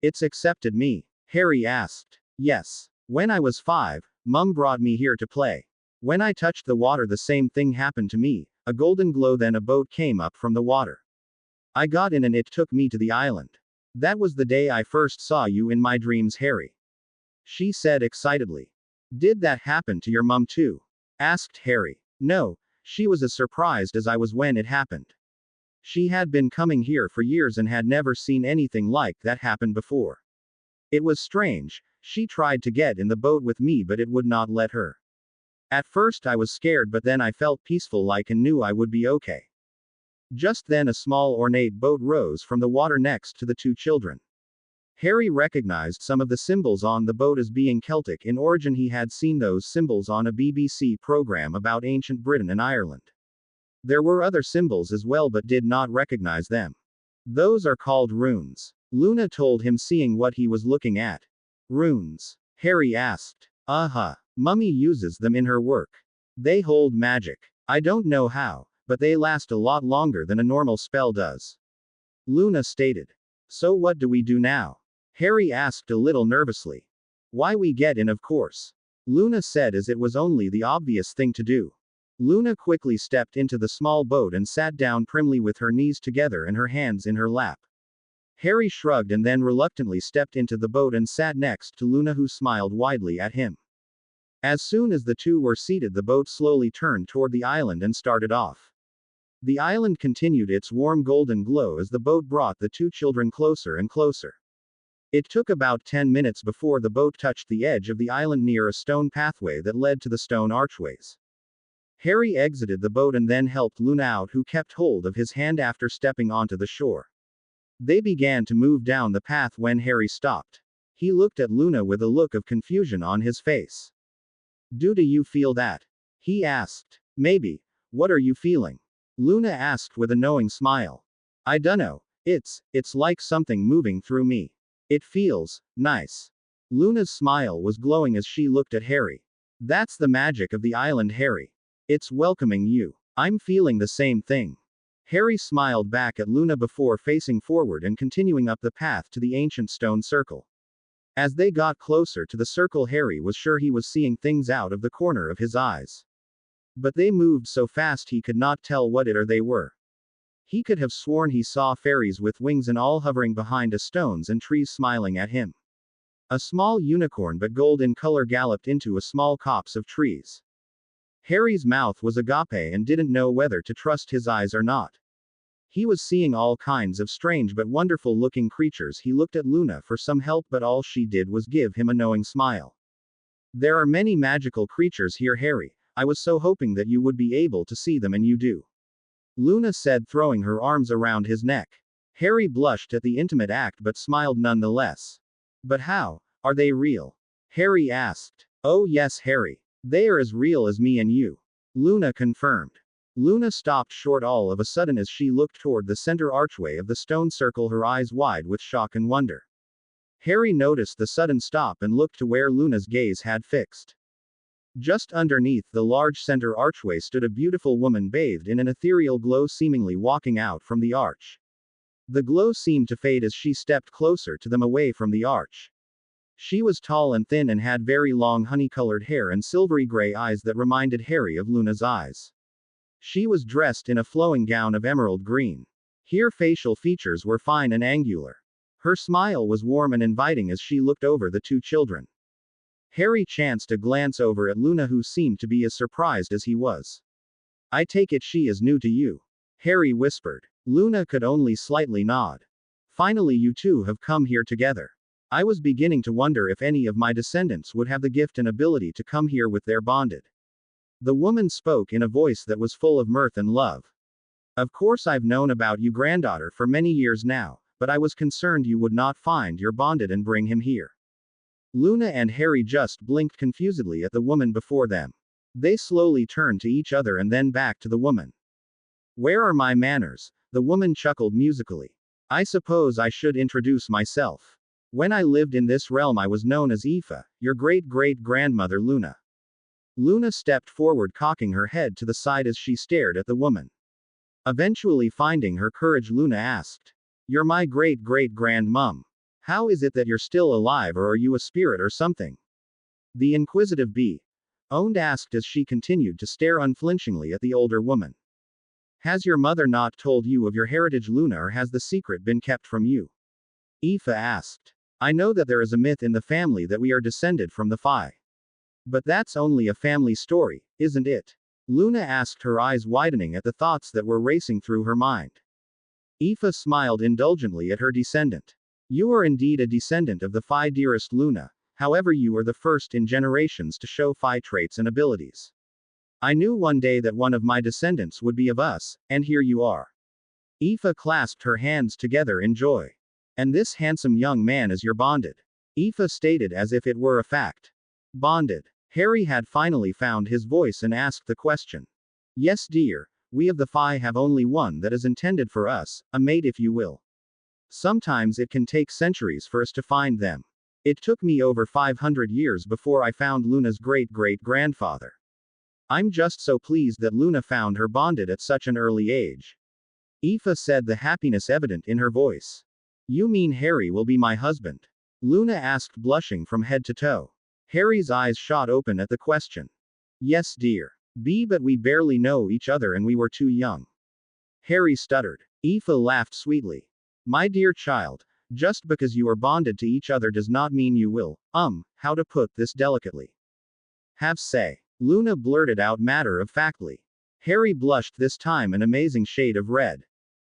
It's accepted me? Harry asked. Yes. When I was 5, Mum brought me here to play. When I touched the water, the same thing happened to me, a golden glow, then a boat came up from the water. I got in and it took me to the island. That was the day I first saw you in my dreams, Harry. She said excitedly. Did that happen to your mum too? Asked Harry. No, she was as surprised as I was when it happened. She had been coming here for years and had never seen anything like that happen before. It was strange. She tried to get in the boat with me, but it would not let her. At first I was scared, but then I felt peaceful like and knew I would be okay. Just then a small ornate boat rose from the water next to the two children. Harry recognized some of the symbols on the boat as being Celtic in origin. He had seen those symbols on a BBC program about ancient Britain and Ireland. There were other symbols as well, but did not recognize them. Those are called runes, Luna told him, seeing what he was looking at. Runes? Harry asked. Mummy uses them in her work. They hold magic. I don't know how, but they last a lot longer than a normal spell does. Luna stated. So what do we do now? Harry asked a little nervously. Why, we get in, of course. Luna said, as it was only the obvious thing to do. Luna quickly stepped into the small boat and sat down primly with her knees together and her hands in her lap. Harry shrugged and then reluctantly stepped into the boat and sat next to Luna, who smiled widely at him. As soon as the two were seated, the boat slowly turned toward the island and started off. The island continued its warm golden glow as the boat brought the two children closer and closer. It took about 10 minutes before the boat touched the edge of the island near a stone pathway that led to the stone archways. Harry exited the boat and then helped Luna out, who kept hold of his hand after stepping onto the shore. They began to move down the path when Harry stopped. He looked at Luna with a look of confusion on his face. Do you feel that? He asked. Maybe. What are you feeling? Luna asked with a knowing smile. I dunno. It's like something moving through me. It feels nice. Luna's smile was glowing as she looked at Harry. That's the magic of the island, Harry. It's welcoming you. I'm feeling the same thing. Harry smiled back at Luna before facing forward and continuing up the path to the ancient stone circle. As they got closer to the circle, Harry was sure he was seeing things out of the corner of his eyes. But they moved so fast he could not tell what it or they were. He could have sworn he saw fairies with wings and all hovering behind a stones and trees smiling at him. A small unicorn but gold in color galloped into a small copse of trees. Harry's mouth was agape and didn't know whether to trust his eyes or not. He was seeing all kinds of strange but wonderful looking creatures. He looked at Luna for some help, but all she did was give him a knowing smile. There are many magical creatures here, Harry. I was so hoping that you would be able to see them, and you do. Luna said, throwing her arms around his neck. Harry blushed at the intimate act but smiled nonetheless. But how? Are they real? Harry asked. Oh yes, Harry. They are as real as me and you. Luna confirmed. Luna stopped short all of a sudden as she looked toward the center archway of the stone circle, her eyes wide with shock and wonder. Harry noticed the sudden stop and looked to where Luna's gaze had fixed. Just underneath the large center archway stood a beautiful woman bathed in an ethereal glow, seemingly walking out from the arch. The glow seemed to fade as she stepped closer to them, away from the arch. She was tall and thin and had very long honey-colored hair and silvery gray eyes that reminded Harry of Luna's eyes. She was dressed in a flowing gown of emerald green. Her facial features were fine and angular. Her smile was warm and inviting as she looked over the two children. Harry chanced a glance over at Luna, who seemed to be as surprised as he was. I take it she is new to you? Harry whispered. Luna could only slightly nod. Finally, you two have come here together. I was beginning to wonder if any of my descendants would have the gift and ability to come here with their bonded. The woman spoke in a voice that was full of mirth and love. Of course, I've known about you, granddaughter, for many years now, but I was concerned you would not find your bonded and bring him here. Luna and Harry just blinked confusedly at the woman before them. They slowly turned to each other and then back to the woman. Where are my manners? The woman chuckled musically. I suppose I should introduce myself. When I lived in this realm, I was known as Aoife, your great-great-grandmother Luna. Luna stepped forward, cocking her head to the side as she stared at the woman. Eventually finding her courage, Luna asked. You're my great-great-grandmom. How is it that you're still alive, or are you a spirit or something? The inquisitive Bee-owned asked as she continued to stare unflinchingly at the older woman. Has your mother not told you of your heritage, Luna, or has the secret been kept from you? Aoife asked. I know that there is a myth in the family that we are descended from the Fae. But that's only a family story, isn't it? Luna asked, her eyes widening at the thoughts that were racing through her mind. Aoife smiled indulgently at her descendant. You are indeed a descendant of the Fae, dearest Luna. However, you are the first in generations to show Fae traits and abilities. I knew one day that one of my descendants would be of us, and here you are. Aoife clasped her hands together in joy. And this handsome young man is your bonded. Aoife stated as if it were a fact. Bonded. Harry had finally found his voice and asked the question. Yes, dear, we of the Fae have only one that is intended for us, a mate if you will. Sometimes it can take centuries for us to find them. It took me over 500 years before I found Luna's great-great-grandfather. I'm just so pleased that Luna found her bonded at such an early age. Aoife said, the happiness evident in her voice. You mean Harry will be my husband? Luna asked, blushing from head to toe. Harry's eyes shot open at the question. Yes, dear. But we barely know each other and we were too young. Harry stuttered. Aoife laughed sweetly. My dear child, just because you are bonded to each other does not mean you will, how to put this delicately? Have say. Luna blurted out matter-of-factly. Harry blushed, this time an amazing shade of red.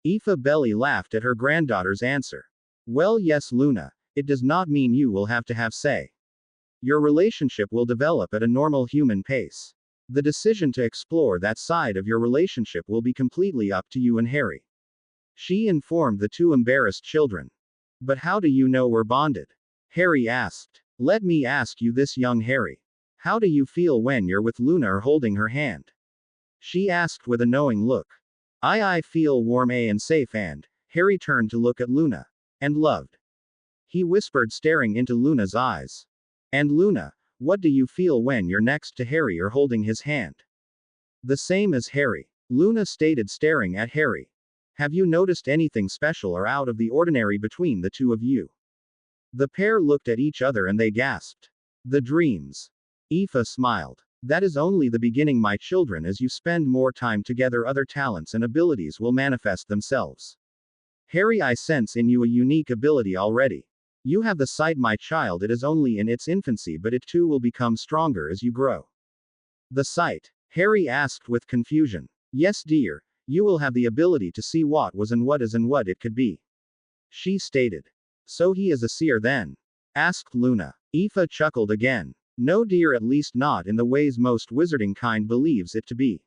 Aoife Belly laughed at her granddaughter's answer. Well, yes, Luna, it does not mean you will have to have say. Your relationship will develop at a normal human pace. The decision to explore that side of your relationship will be completely up to you and Harry. She informed the two embarrassed children. But how do you know we're bonded? Harry asked. Let me ask you this, young Harry. How do you feel when you're with Luna or holding her hand? She asked with a knowing look. I feel warm and safe, and Harry turned to look at Luna. And loved. He whispered, staring into Luna's eyes. And Luna, what do you feel when you're next to Harry or holding his hand? The same as Harry. Luna stated, staring at Harry. Have you noticed anything special or out of the ordinary between the two of you? The pair looked at each other and they gasped. The dreams. Aoife smiled. That is only the beginning, my children. As you spend more time together, other talents and abilities will manifest themselves. Harry, I sense in you a unique ability already. You have the sight, my child. It is only in its infancy, but it too will become stronger as you grow. The sight? Harry asked with confusion. Yes, dear, you will have the ability to see what was and what is and what it could be. She stated. So he is a seer then? Asked Luna. Aoife chuckled again. No, dear, at least not in the ways most wizarding kind believes it to be.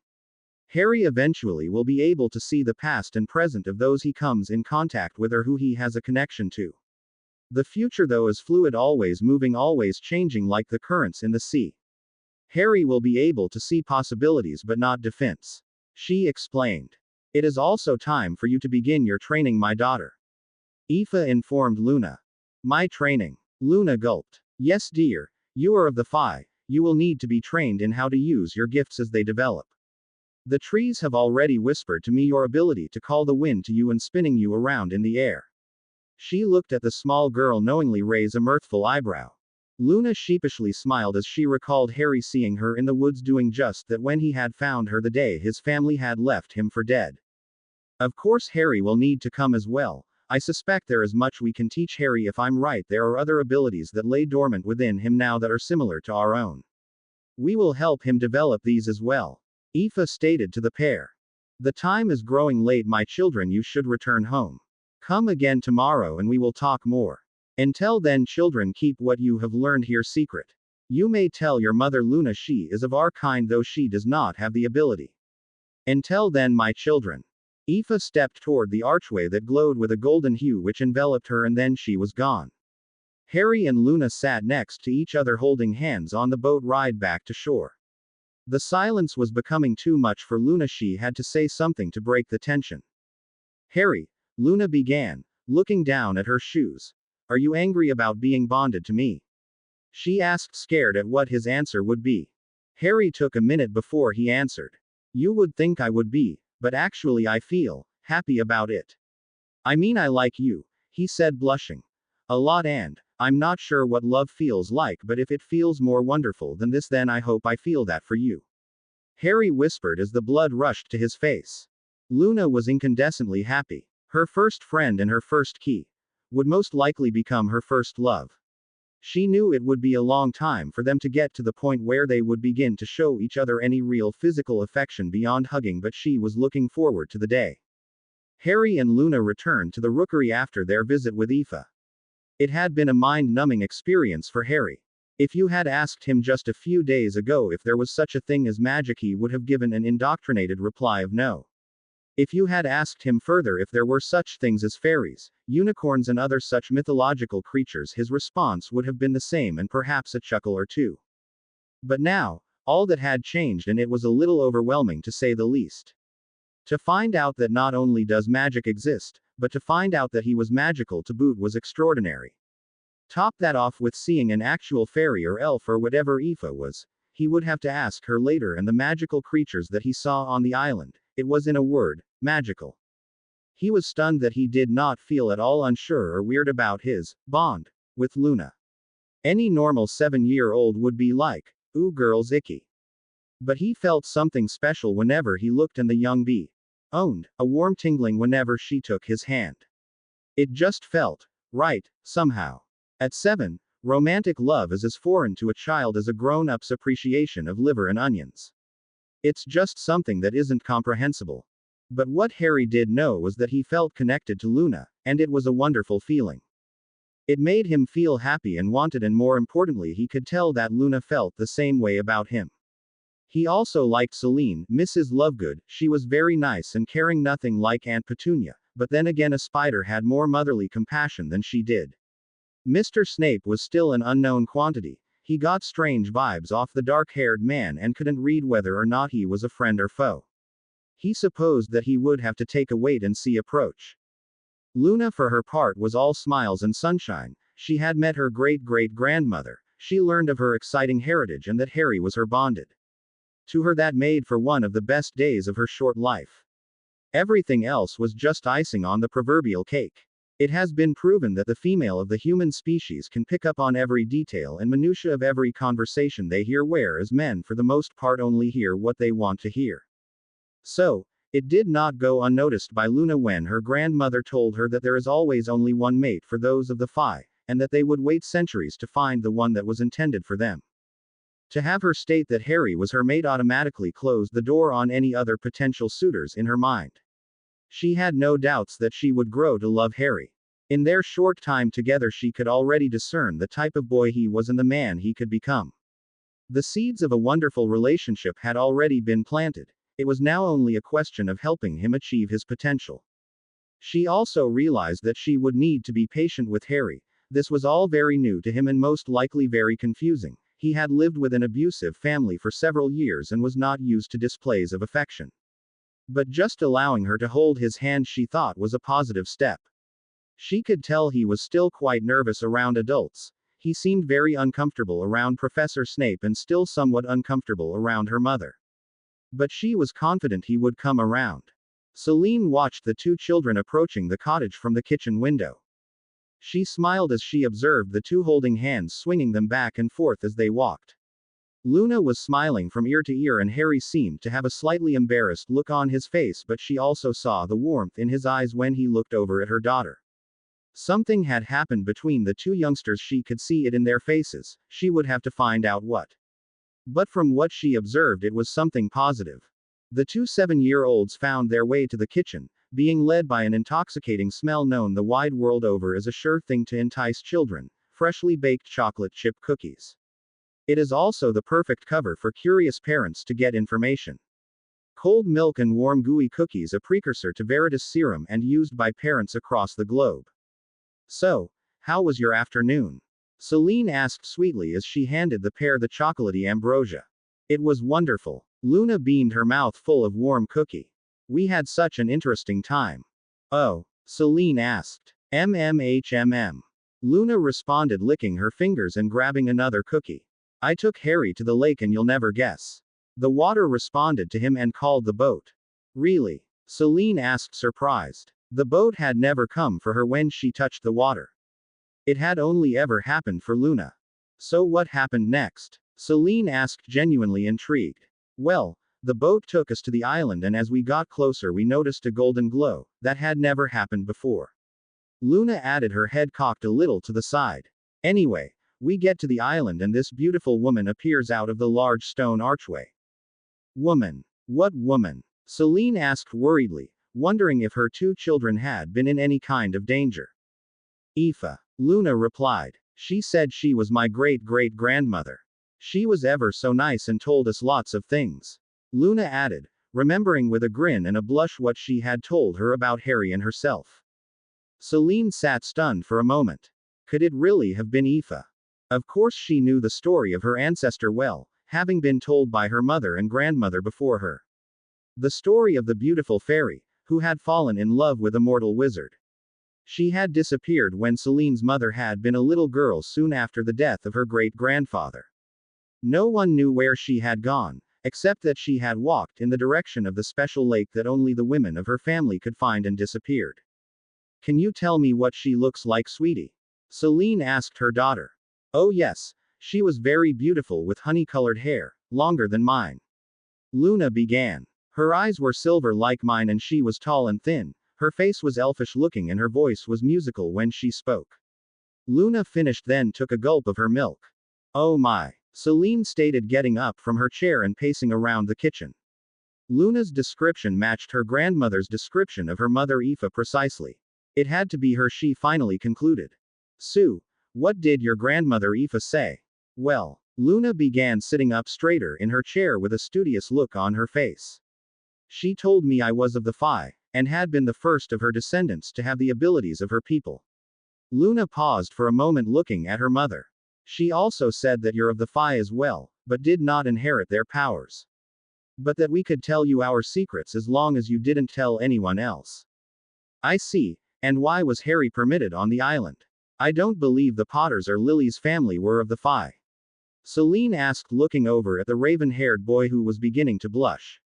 Harry eventually will be able to see the past and present of those he comes in contact with or who he has a connection to. The future, though, is fluid, always moving, always changing like the currents in the sea. Harry will be able to see possibilities but not defense. She explained. It is also time for you to begin your training, my daughter. Aoife informed Luna. My training? Luna gulped. Yes, dear. You are of the Fae. You will need to be trained in how to use your gifts as they develop. The trees have already whispered to me your ability to call the wind to you and spinning you around in the air. She looked at the small girl, knowingly raise a mirthful eyebrow. Luna sheepishly smiled as she recalled Harry seeing her in the woods doing just that when he had found her the day his family had left him for dead. Of course, Harry will need to come as well. I suspect there is much we can teach Harry. If I'm right, there are other abilities that lay dormant within him now that are similar to our own. We will help him develop these as well. Aoife stated to the pair. The time is growing late, my children. You should return home. Come again tomorrow and we will talk more. Until then, children, keep what you have learned here secret. You may tell your mother Luna she is of our kind, though she does not have the ability. Until then, my children. Aoife stepped toward the archway that glowed with a golden hue which enveloped her, and then she was gone. Harry and Luna sat next to each other holding hands on the boat ride back to shore. The silence was becoming too much for Luna. She had to say something to break the tension. Harry, Luna began, looking down at her shoes. Are you angry about being bonded to me? She asked, scared at what his answer would be. Harry took a minute before he answered. You would think I would be, but actually I feel happy about it. I mean, I like you, he said, blushing. A lot, and I'm not sure what love feels like, but if it feels more wonderful than this, then I hope I feel that for you. Harry whispered as the blood rushed to his face. Luna was incandescently happy. Her first friend and her first key would most likely become her first love. She knew it would be a long time for them to get to the point where they would begin to show each other any real physical affection beyond hugging, but she was looking forward to the day. Harry and Luna returned to the rookery after their visit with Aoife. It had been a mind-numbing experience for Harry. If you had asked him just a few days ago if there was such a thing as magic, he would have given an indoctrinated reply of no. If you had asked him further if there were such things as fairies, unicorns and other such mythological creatures, his response would have been the same and perhaps a chuckle or two. But now, all that had changed, and it was a little overwhelming to say the least. To find out that not only does magic exist, but to find out that he was magical to boot was extraordinary. Top that off with seeing an actual fairy or elf or whatever Aoife was. He would have to ask her later, and the magical creatures that he saw on the island. It was, in a word, magical. He was stunned that he did not feel at all unsure or weird about his bond with Luna. Any normal 7-year-old would be like, ooh, girl's icky. But he felt something special whenever he looked, and the young bee owned a warm tingling whenever she took his hand. It just felt right, somehow. At 7, romantic love is as foreign to a child as a grown-up's appreciation of liver and onions. It's just something that isn't comprehensible. But what Harry did know was that he felt connected to Luna, and it was a wonderful feeling. It made him feel happy and wanted, and more importantly, he could tell that Luna felt the same way about him. He also liked Celine, Mrs. Lovegood. She was very nice and caring, nothing like Aunt Petunia, but then again, a spider had more motherly compassion than she did. Mr. Snape was still an unknown quantity. He got strange vibes off the dark-haired man and couldn't read whether or not he was a friend or foe. He supposed that he would have to take a wait-and-see approach. Luna, for her part, was all smiles and sunshine. She had met her great-great-grandmother. She learned of her exciting heritage and that Harry was her bonded. To her, that made for one of the best days of her short life. Everything else was just icing on the proverbial cake. It has been proven that the female of the human species can pick up on every detail and minutiae of every conversation they hear, whereas men for the most part only hear what they want to hear. So, it did not go unnoticed by Luna when her grandmother told her that there is always only one mate for those of the Fae, and that they would wait centuries to find the one that was intended for them. To have her state that Harry was her mate automatically closed the door on any other potential suitors in her mind. She had no doubts that she would grow to love Harry. In their short time together, she could already discern the type of boy he was and the man he could become. The seeds of a wonderful relationship had already been planted. It was now only a question of helping him achieve his potential. She also realized that she would need to be patient with Harry. This was all very new to him and most likely very confusing. He had lived with an abusive family for several years and was not used to displays of affection. But just allowing her to hold his hand, she thought, was a positive step. She could tell he was still quite nervous around adults. He seemed very uncomfortable around Professor Snape and still somewhat uncomfortable around her mother. But she was confident he would come around. Celine watched the two children approaching the cottage from the kitchen window. She smiled as she observed the two holding hands, swinging them back and forth as they walked. Luna was smiling from ear to ear and Harry seemed to have a slightly embarrassed look on his face, but she also saw the warmth in his eyes when he looked over at her daughter. Something had happened between the two youngsters, she could see it in their faces. She would have to find out what. But from what she observed, it was something positive. The two 7-year-olds found their way to the kitchen, being led by an intoxicating smell known the wide world over as a sure thing to entice children: freshly baked chocolate chip cookies. It is also the perfect cover for curious parents to get information. Cold milk and warm gooey cookies, a precursor to Veritas serum and used by parents across the globe. So, how was your afternoon? Celine asked sweetly as she handed the pair the chocolatey ambrosia. It was wonderful. Luna beamed, her mouth full of warm cookie. We had such an interesting time. Oh? Celine asked. MMHMM. Luna responded, licking her fingers and grabbing another cookie. I took Harry to the lake and you'll never guess. The water responded to him and called the boat. Really? Celine asked, surprised. The boat had never come for her when she touched the water. It had only ever happened for Luna. So what happened next? Celine asked, genuinely intrigued. Well, the boat took us to the island, and as we got closer we noticed a golden glow. That had never happened before. Luna added, her head cocked a little to the side. Anyway, we get to the island and this beautiful woman appears out of the large stone archway. Woman? What woman? Celine asked worriedly, wondering if her two children had been in any kind of danger. Aoife. Luna replied. She said she was my great-great-grandmother. She was ever so nice and told us lots of things. Luna added, remembering with a grin and a blush what she had told her about Harry and herself. Celine sat stunned for a moment. Could it really have been Aoife? Of course she knew the story of her ancestor well, having been told by her mother and grandmother before her. The story of the beautiful fairy, who had fallen in love with a mortal wizard. She had disappeared when Celine's mother had been a little girl soon after the death of her great-grandfather. No one knew where she had gone, except that she had walked in the direction of the special lake that only the women of her family could find, and disappeared. Can you tell me what she looks like, sweetie? Celine asked her daughter. Oh yes, she was very beautiful with honey-colored hair, longer than mine. Luna began. Her eyes were silver like mine and she was tall and thin. Her face was elfish looking and her voice was musical when she spoke. Luna finished, then took a gulp of her milk. Oh my. Celine stated, getting up from her chair and pacing around the kitchen. Luna's description matched her grandmother's description of her mother Aoife precisely. It had to be her, she finally concluded. Sue, what did your grandmother Aoife say? Well, Luna began, sitting up straighter in her chair with a studious look on her face. She told me I was of the Fae, and had been the first of her descendants to have the abilities of her people. Luna paused for a moment looking at her mother. She also said that you're of the Fae as well, but did not inherit their powers. But that we could tell you our secrets as long as you didn't tell anyone else. I see, and why was Harry permitted on the island? I don't believe the Potters or Lily's family were of the Fae. Celine asked, looking over at the raven-haired boy who was beginning to blush.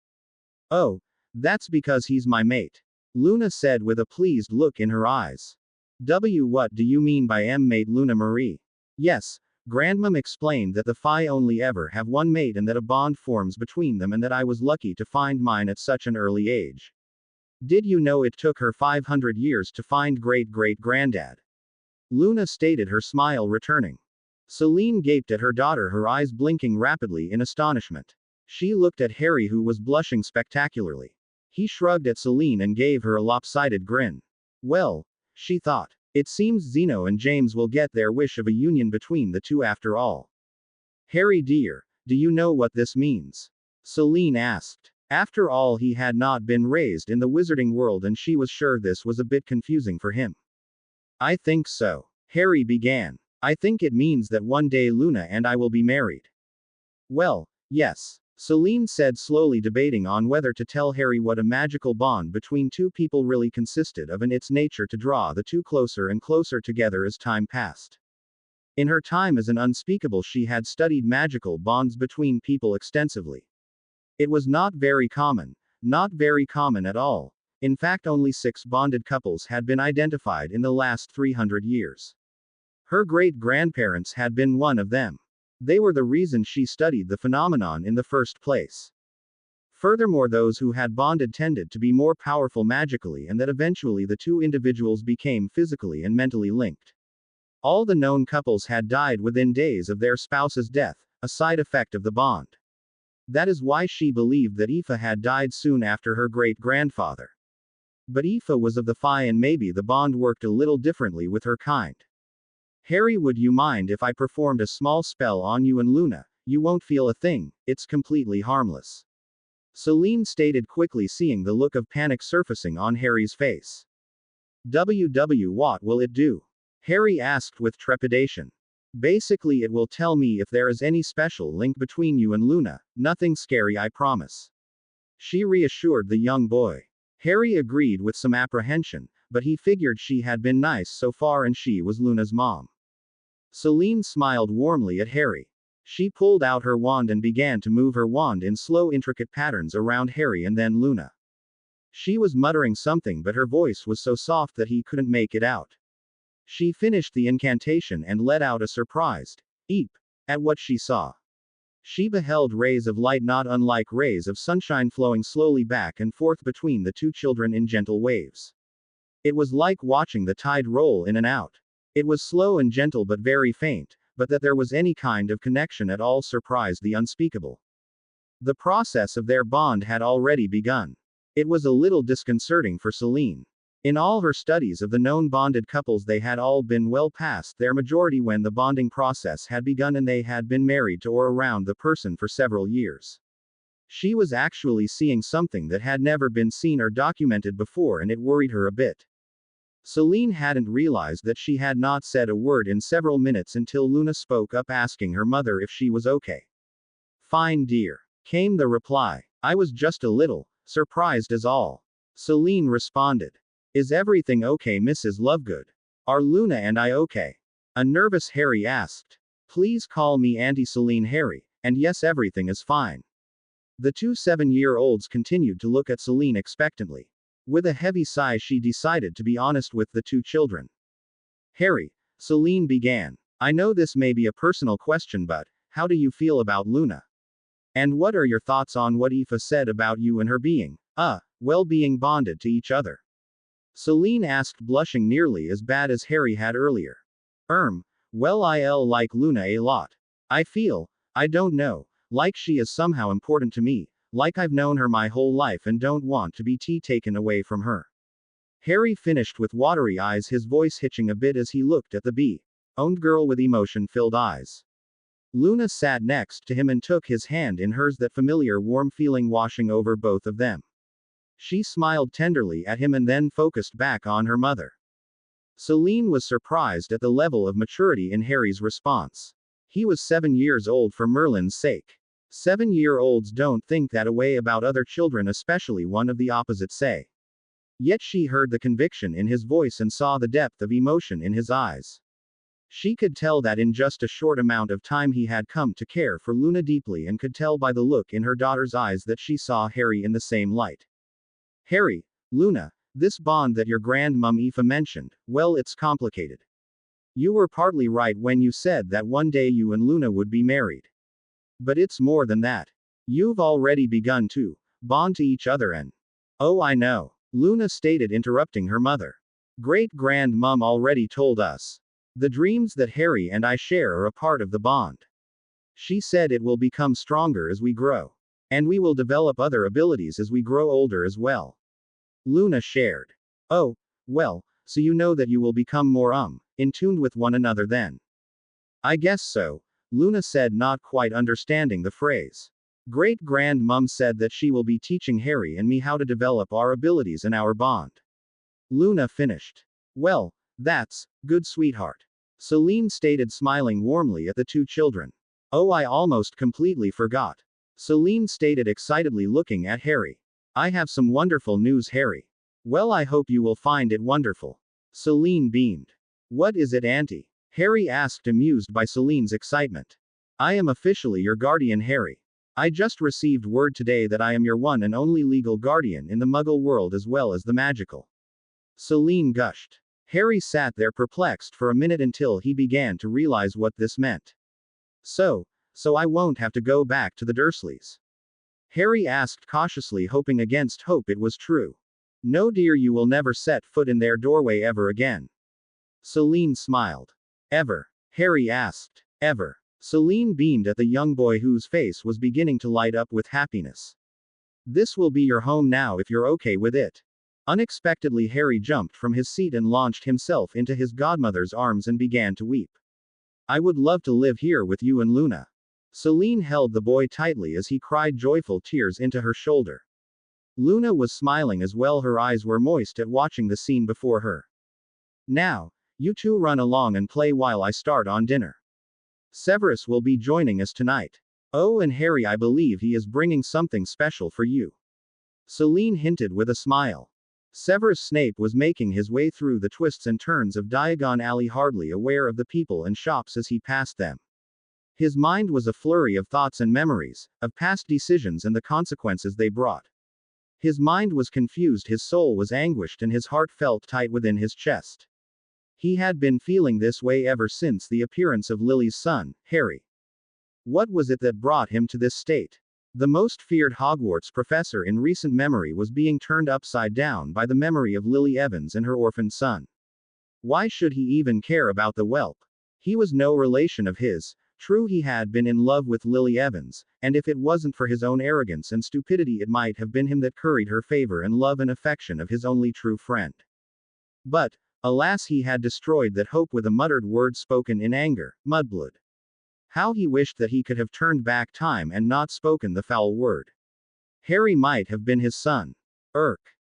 Oh, that's because he's my mate. Luna said with a pleased look in her eyes. What do you mean by mate, Luna Marie? Yes, Grandmom explained that the Fae only ever have one mate and that a bond forms between them, and that I was lucky to find mine at such an early age. Did you know it took her 500 years to find great-great-granddad? Luna stated, her smile returning. Celine gaped at her daughter, her eyes blinking rapidly in astonishment. She looked at Harry, who was blushing spectacularly. He shrugged at Celine and gave her a lopsided grin. Well, she thought, it seems Zeno and James will get their wish of a union between the two after all. Harry dear, do you know what this means? Celine asked. After all, he had not been raised in the wizarding world, and she was sure this was a bit confusing for him. I think so. Harry began. I think it means that one day Luna and I will be married. Well, yes. Celine said, slowly debating on whether to tell Harry what a magical bond between two people really consisted of and its nature to draw the two closer and closer together as time passed. In her time as an unspeakable, she had studied magical bonds between people extensively. It was not very common at all. In fact, only 6 bonded couples had been identified in the last 300 years. Her great-grandparents had been one of them. They were the reason she studied the phenomenon in the first place. Furthermore, those who had bonded tended to be more powerful magically, and that eventually the two individuals became physically and mentally linked. All the known couples had died within days of their spouse's death, a side effect of the bond. That is why she believed that Aoife had died soon after her great-grandfather. But Aoife was of the Fae, and maybe the bond worked a little differently with her kind. Harry, would you mind if I performed a small spell on you and Luna? You won't feel a thing, it's completely harmless. Celine stated quickly, seeing the look of panic surfacing on Harry's face. What will it do? Harry asked with trepidation. Basically, it will tell me if there is any special link between you and Luna. Nothing scary, I promise. She reassured the young boy. Harry agreed with some apprehension, but he figured she had been nice so far and she was Luna's mom. Celine smiled warmly at Harry. She pulled out her wand and began to move her wand in slow, intricate patterns around Harry and then Luna. She was muttering something, but her voice was so soft that he couldn't make it out. She finished the incantation and let out a surprised eep at what she saw. She beheld rays of light not unlike rays of sunshine flowing slowly back and forth between the two children in gentle waves. It was like watching the tide roll in and out. It was slow and gentle but very faint, but that there was any kind of connection at all surprised the unspeakable. The process of their bond had already begun. It was a little disconcerting for Celine. In all her studies of the known bonded couples, they had all been well past their majority when the bonding process had begun, and they had been married to or around the person for several years. She was actually seeing something that had never been seen or documented before, and it worried her a bit. Celine hadn't realized that she had not said a word in several minutes until Luna spoke up, asking her mother if she was okay. Fine, dear, came the reply. I was just a little surprised is all. Celine responded. Is everything okay, Mrs. Lovegood? Are Luna and I okay? A nervous Harry asked. Please call me Auntie Celine, Harry, and yes, everything is fine. The two 7-year-olds continued to look at Celine expectantly. With a heavy sigh, she decided to be honest with the two children. Harry, Celine began. I know this may be a personal question, but how do you feel about Luna? And what are your thoughts on what Aoife said about you and her being bonded to each other? Celine asked, blushing nearly as bad as Harry had earlier. Well, I'll like Luna a lot. I feel, I don't know, like she is somehow important to me, like I've known her my whole life and don't want to be taken away from her. Harry finished with watery eyes, his voice hitching a bit as he looked at the bee-owned girl with emotion-filled eyes. Luna sat next to him and took his hand in hers, that familiar warm feeling washing over both of them. She smiled tenderly at him and then focused back on her mother. Celine was surprised at the level of maturity in Harry's response. He was 7 years old for Merlin's sake. 7-year-olds don't think that way about other children, especially one of the opposite sex. Yet she heard the conviction in his voice and saw the depth of emotion in his eyes. She could tell that in just a short amount of time he had come to care for Luna deeply, and could tell by the look in her daughter's eyes that she saw Harry in the same light. Harry, Luna, this bond that your grandmom Aoife mentioned, well, it's complicated. You were partly right when you said that one day you and Luna would be married. But it's more than that. You've already begun to bond to each other and. Oh, I know, Luna stated, interrupting her mother. Great-grandmom already told us. The dreams that Harry and I share are a part of the bond. She said it will become stronger as we grow. And we will develop other abilities as we grow older as well. Luna shared. Oh, well, so you know that you will become more in tune with one another then. I guess so, Luna said, not quite understanding the phrase. Great-grandmom said that she will be teaching Harry and me how to develop our abilities and our bond. Luna finished. Well, that's good, sweetheart. Celine stated, smiling warmly at the two children. Oh, I almost completely forgot. Celine stated excitedly, looking at Harry. I have some wonderful news, Harry. Well, I hope you will find it wonderful. Celine beamed. What is it, Auntie? Harry asked, amused by Celine's excitement. I am officially your guardian, Harry. I just received word today that I am your one and only legal guardian in the Muggle world as well as the magical. Celine gushed. Harry sat there perplexed for a minute until he began to realize what this meant. So I won't have to go back to the Dursleys? Harry asked cautiously, hoping against hope it was true. No, dear, you will never set foot in their doorway ever again. Celine smiled. Ever? Harry asked. Ever. Celine beamed at the young boy, whose face was beginning to light up with happiness. This will be your home now if you're okay with it. Unexpectedly, Harry jumped from his seat and launched himself into his godmother's arms and began to weep. I would love to live here with you and Luna. Celine held the boy tightly as he cried joyful tears into her shoulder. Luna was smiling as well, her eyes were moist at watching the scene before her. Now, you two run along and play while I start on dinner. Severus will be joining us tonight. Oh, and Harry, I believe he is bringing something special for you. Celine hinted with a smile. Severus Snape was making his way through the twists and turns of Diagon Alley, hardly aware of the people and shops as he passed them. His mind was a flurry of thoughts and memories, of past decisions and the consequences they brought. His mind was confused, his soul was anguished, and his heart felt tight within his chest. He had been feeling this way ever since the appearance of Lily's son, Harry. What was it that brought him to this state? The most feared Hogwarts professor in recent memory was being turned upside down by the memory of Lily Evans and her orphaned son. Why should he even care about the whelp? He was no relation of his. True, he had been in love with Lily Evans, and if it wasn't for his own arrogance and stupidity, it might have been him that curried her favor and love and affection of his only true friend. But, alas, he had destroyed that hope with a muttered word spoken in anger, Mudblood. How he wished that he could have turned back time and not spoken the foul word. Harry might have been his son.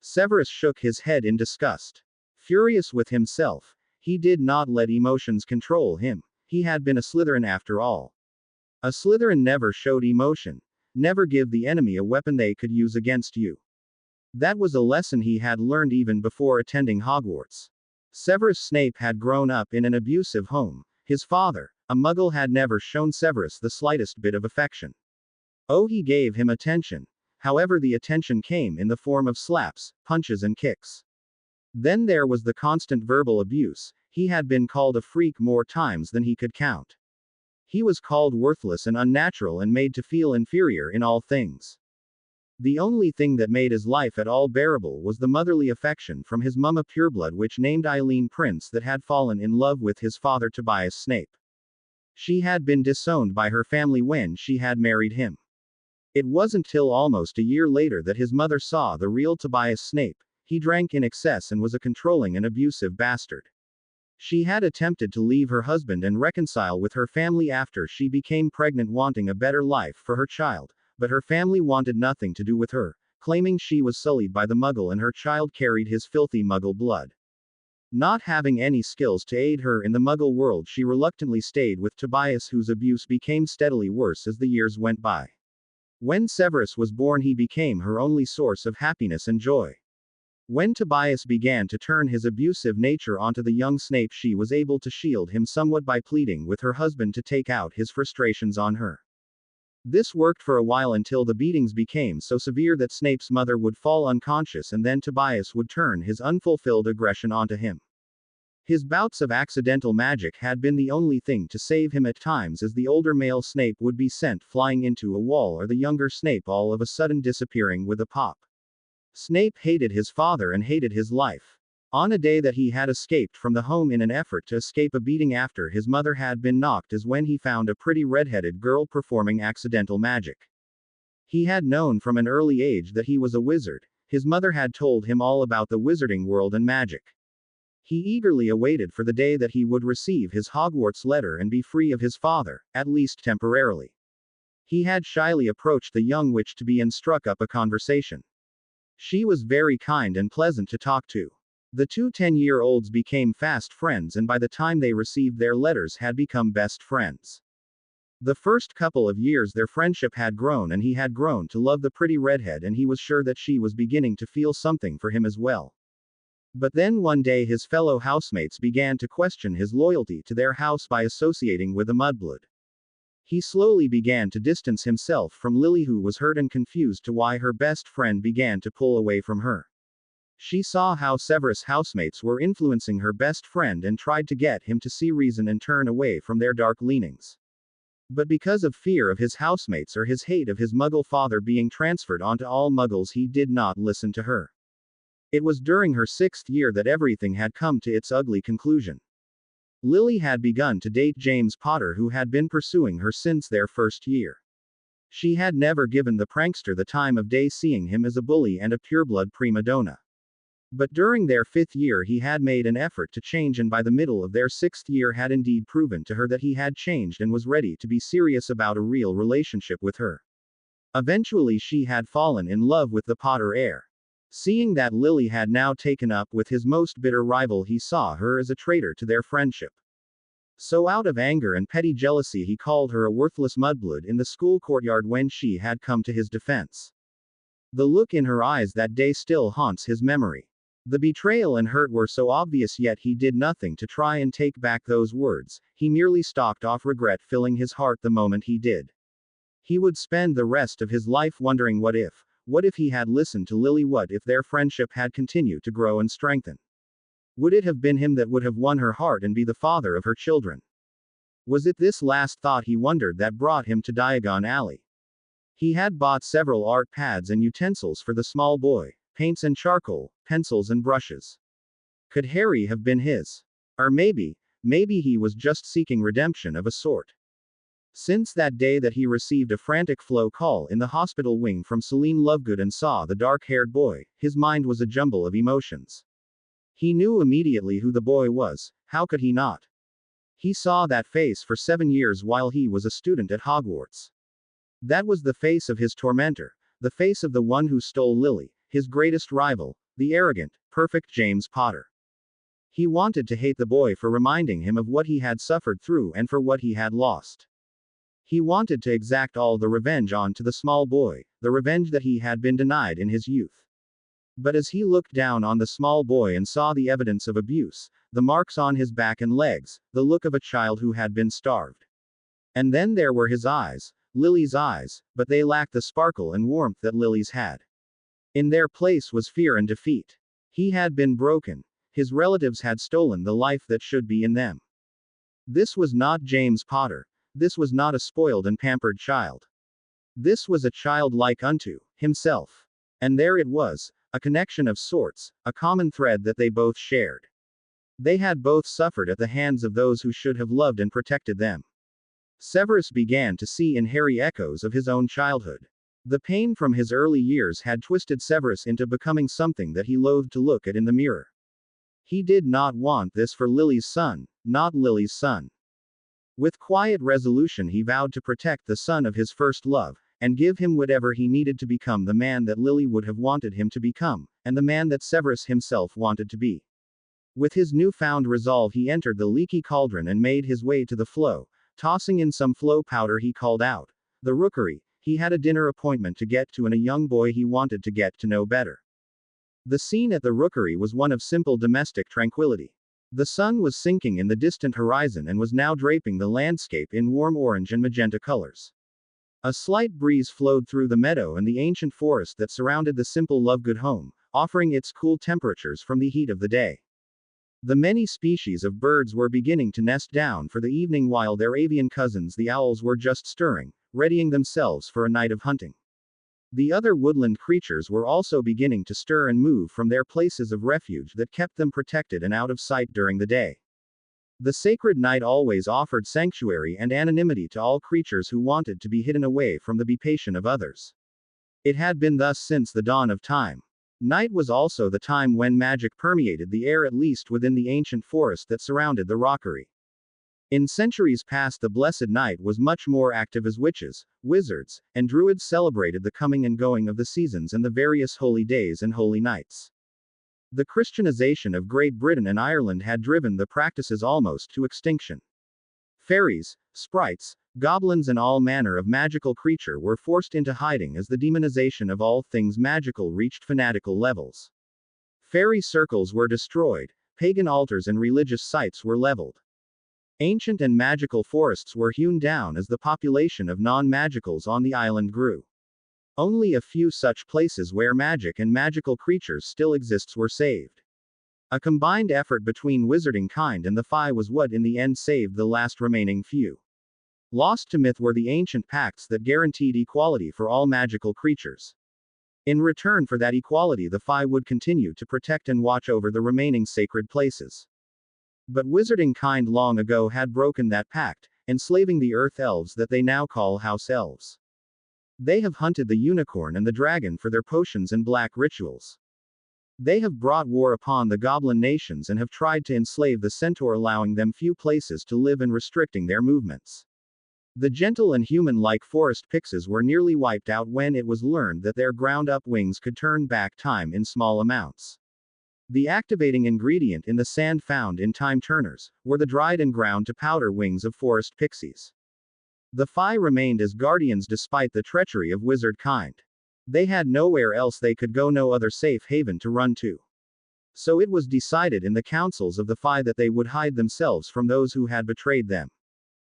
Severus shook his head in disgust. Furious with himself, he did not let emotions control him. He had been a Slytherin after all. A Slytherin never showed emotion. Never give the enemy a weapon they could use against you. That was a lesson he had learned even before attending Hogwarts. Severus Snape had grown up in an abusive home. His father, a Muggle, had never shown Severus the slightest bit of affection. Oh, he gave him attention. However, the attention came in the form of slaps, punches and kicks. Then there was the constant verbal abuse. He had been called a freak more times than he could count. He was called worthless and unnatural and made to feel inferior in all things. The only thing that made his life at all bearable was the motherly affection from his mama Pureblood, which named Eileen Prince, that had fallen in love with his father Tobias Snape. She had been disowned by her family when she had married him. It wasn't till almost a year later that his mother saw the real Tobias Snape. He drank in excess and was a controlling and abusive bastard. She had attempted to leave her husband and reconcile with her family after she became pregnant, wanting a better life for her child, but her family wanted nothing to do with her, claiming she was sullied by the Muggle and her child carried his filthy Muggle blood. Not having any skills to aid her in the Muggle world, she reluctantly stayed with Tobias, whose abuse became steadily worse as the years went by. When Severus was born, he became her only source of happiness and joy. When Tobias began to turn his abusive nature onto the young Snape, she was able to shield him somewhat by pleading with her husband to take out his frustrations on her. This worked for a while until the beatings became so severe that Snape's mother would fall unconscious, and then Tobias would turn his unfulfilled aggression onto him. His bouts of accidental magic had been the only thing to save him at times, as the older male Snape would be sent flying into a wall, or the younger Snape all of a sudden disappearing with a pop. Snape hated his father and hated his life. On a day that he had escaped from the home in an effort to escape a beating after his mother had been knocked, is when he found a pretty red-headed girl performing accidental magic. He had known from an early age that he was a wizard. His mother had told him all about the wizarding world and magic. He eagerly awaited for the day that he would receive his Hogwarts letter and be free of his father, at least temporarily. He had shyly approached the young witch to be and struck up a conversation. She was very kind and pleasant to talk to. The two 10-year-olds became fast friends, and by the time they received their letters had become best friends. The first couple of years their friendship had grown, and he had grown to love the pretty redhead, and he was sure that she was beginning to feel something for him as well. But then one day his fellow housemates began to question his loyalty to their house by associating with a mudblood. He slowly began to distance himself from Lily, who was hurt and confused to why her best friend began to pull away from her. She saw how Severus' housemates were influencing her best friend and tried to get him to see reason and turn away from their dark leanings. But because of fear of his housemates or his hate of his Muggle father being transferred onto all Muggles, he did not listen to her. It was during her 6th year that everything had come to its ugly conclusion. Lily had begun to date James Potter, who had been pursuing her since their first year. She had never given the prankster the time of day, seeing him as a bully and a pureblood prima donna. But during their 5th year he had made an effort to change, and by the middle of their 6th year had indeed proven to her that he had changed and was ready to be serious about a real relationship with her. Eventually she had fallen in love with the Potter heir. Seeing that Lily had now taken up with his most bitter rival, he saw her as a traitor to their friendship. So out of anger and petty jealousy he called her a worthless mudblood in the school courtyard when she had come to his defense. The look in her eyes that day still haunts his memory. The betrayal and hurt were so obvious, yet he did nothing to try and take back those words. He merely stalked off, regret filling his heart the moment he did. He would spend the rest of his life wondering what if he had listened to Lily, what if their friendship had continued to grow and strengthen. Would it have been him that would have won her heart and be the father of her children? Was it this last thought, he wondered, that brought him to Diagon Alley? He had bought several art pads and utensils for the small boy, paints and charcoal, pencils and brushes. Could Harry have been his? Or maybe he was just seeking redemption of a sort. Since that day that he received a frantic Flo call in the hospital wing from Celine Lovegood and saw the dark-haired boy, his mind was a jumble of emotions. He knew immediately who the boy was. How could he not? He saw that face for 7 years while he was a student at Hogwarts. That was the face of his tormentor, the face of the one who stole Lily, his greatest rival, the arrogant, perfect James Potter. He wanted to hate the boy for reminding him of what he had suffered through and for what he had lost. He wanted to exact all the revenge on to the small boy, the revenge that he had been denied in his youth. But as he looked down on the small boy and saw the evidence of abuse, the marks on his back and legs, the look of a child who had been starved. And then there were his eyes, Lily's eyes, but they lacked the sparkle and warmth that Lily's had. In their place was fear and defeat. He had been broken. His relatives had stolen the life that should be in them. This was not James Potter. This was not a spoiled and pampered child. This was a child like unto himself. And there it was, a connection of sorts, a common thread that they both shared. They had both suffered at the hands of those who should have loved and protected them. Severus began to see in Harry echoes of his own childhood. The pain from his early years had twisted Severus into becoming something that he loathed to look at in the mirror. He did not want this for Lily's son, not Lily's son. With quiet resolution, he vowed to protect the son of his first love, and give him whatever he needed to become the man that Lily would have wanted him to become, and the man that Severus himself wanted to be. With his newfound resolve, he entered the leaky cauldron and made his way to the flow, tossing in some flow powder. He called out, "The rookery." He had a dinner appointment to get to and a young boy he wanted to get to know better. The scene at the rookery was one of simple domestic tranquility. The sun was sinking in the distant horizon and was now draping the landscape in warm orange and magenta colors. A slight breeze flowed through the meadow and the ancient forest that surrounded the simple Lovegood home, offering its cool temperatures from the heat of the day. The many species of birds were beginning to nest down for the evening, while their avian cousins the owls were just stirring, readying themselves for a night of hunting. The other woodland creatures were also beginning to stir and move from their places of refuge that kept them protected and out of sight during the day. The sacred night always offered sanctuary and anonymity to all creatures who wanted to be hidden away from the bepation of others. It had been thus since the dawn of time. Night was also the time when magic permeated the air, at least within the ancient forest that surrounded the rockery. In centuries past, the blessed night was much more active as witches, wizards, and druids celebrated the coming and going of the seasons and the various holy days and holy nights. The Christianization of Great Britain and Ireland had driven the practices almost to extinction. Fairies, sprites, goblins, and all manner of magical creature were forced into hiding as the demonization of all things magical reached fanatical levels. Fairy circles were destroyed, pagan altars and religious sites were leveled. Ancient and magical forests were hewn down as the population of non-magicals on the island grew. Only a few such places where magic and magical creatures still exists were saved. A combined effort between wizarding kind and the Fae was what in the end saved the last remaining few. Lost to myth were the ancient pacts that guaranteed equality for all magical creatures. In return for that equality, the Fae would continue to protect and watch over the remaining sacred places. But wizarding kind long ago had broken that pact, enslaving the earth elves that they now call house elves. They have hunted the unicorn and the dragon for their potions and black rituals. They have brought war upon the goblin nations and have tried to enslave the centaur, allowing them few places to live and restricting their movements. The gentle and human-like forest pixies were nearly wiped out when it was learned that their ground-up wings could turn back time in small amounts. The activating ingredient in the sand found in time turners were the dried and ground to powder wings of forest pixies. The Fae remained as guardians despite the treachery of wizard kind. They had nowhere else they could go, no other safe haven to run to. So it was decided in the councils of the Fae that they would hide themselves from those who had betrayed them.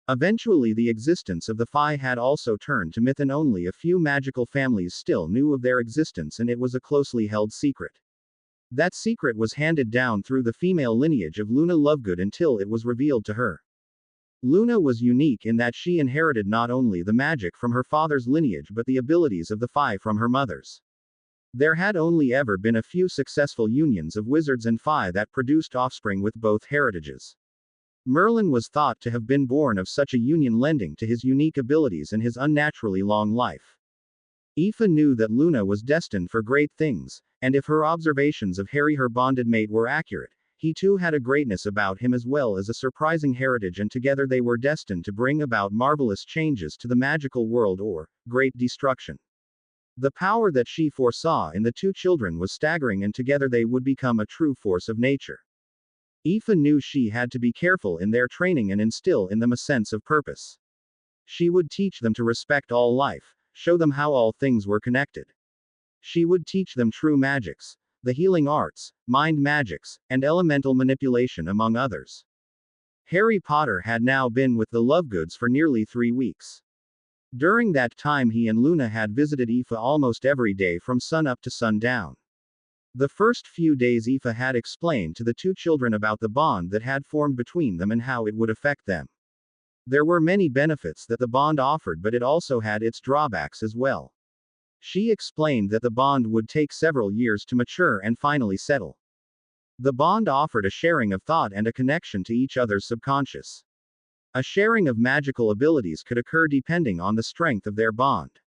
Eventually, the existence of the Fae had also turned to myth, and only a few magical families still knew of their existence, and it was a closely held secret. That secret was handed down through the female lineage of Luna Lovegood until it was revealed to her. Luna was unique in that she inherited not only the magic from her father's lineage but the abilities of the Fae from her mother's. There had only ever been a few successful unions of wizards and Fae that produced offspring with both heritages. Merlin was thought to have been born of such a union, lending to his unique abilities and his unnaturally long life. Aoife knew that Luna was destined for great things, and if her observations of Harry, her bonded mate, were accurate, he too had a greatness about him as well as a surprising heritage, and together they were destined to bring about marvelous changes to the magical world, or great destruction. The power that she foresaw in the two children was staggering, and together they would become a true force of nature. Aoife knew she had to be careful in their training and instill in them a sense of purpose. She would teach them to respect all life, show them how all things were connected. She would teach them true magics, the healing arts, mind magics, and elemental manipulation, among others. Harry Potter had now been with the Lovegoods for nearly 3 weeks. During that time he and Luna had visited Aoife almost every day from sun up to sundown. The first few days Aoife had explained to the two children about the bond that had formed between them and how it would affect them. There were many benefits that the bond offered, but it also had its drawbacks as well. She explained that the bond would take several years to mature and finally settle. The bond offered a sharing of thought and a connection to each other's subconscious. A sharing of magical abilities could occur depending on the strength of their bond.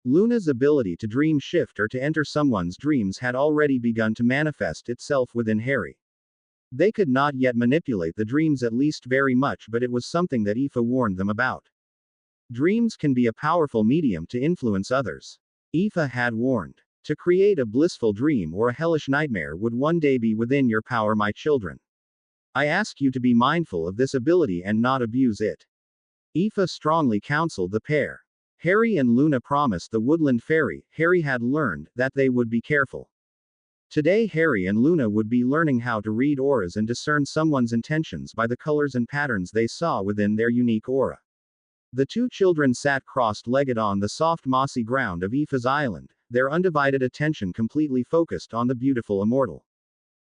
Luna's ability to dream shift or to enter someone's dreams had already begun to manifest itself within Harry. They could not yet manipulate the dreams at least very much, but it was something that Aoife warned them about. Dreams can be a powerful medium to influence others. Aoife had warned. To create a blissful dream or a hellish nightmare would one day be within your power, my children. I ask you to be mindful of this ability and not abuse it. Aoife strongly counseled the pair. Harry and Luna promised the woodland fairy, Harry had learned, that they would be careful. Today Harry and Luna would be learning how to read auras and discern someone's intentions by the colors and patterns they saw within their unique aura. The two children sat crossed-legged on the soft mossy ground of Aoife's island, their undivided attention completely focused on the beautiful immortal.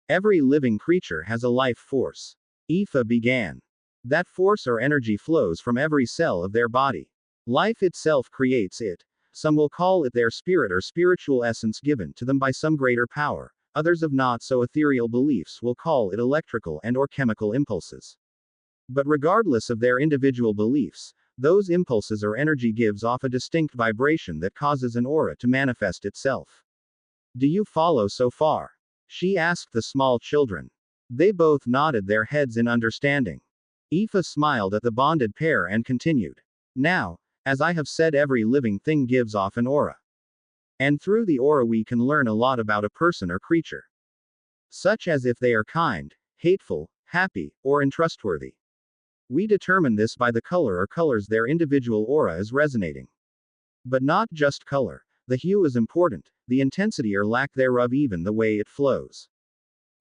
Every living creature has a life force. Aoife began. That force or energy flows from every cell of their body. Life itself creates it. Some will call it their spirit or spiritual essence given to them by some greater power. Others of not so ethereal beliefs will call it electrical and or chemical impulses. But regardless of their individual beliefs, those impulses or energy gives off a distinct vibration that causes an aura to manifest itself. Do you follow so far? She asked the small children. They both nodded their heads in understanding. Aoife smiled at the bonded pair and continued. Now, as I have said, every living thing gives off an aura. And through the aura we can learn a lot about a person or creature. Such as if they are kind, hateful, happy, or untrustworthy. We determine this by the color or colors their individual aura is resonating. But not just color. The hue is important, the intensity or lack thereof, even the way it flows.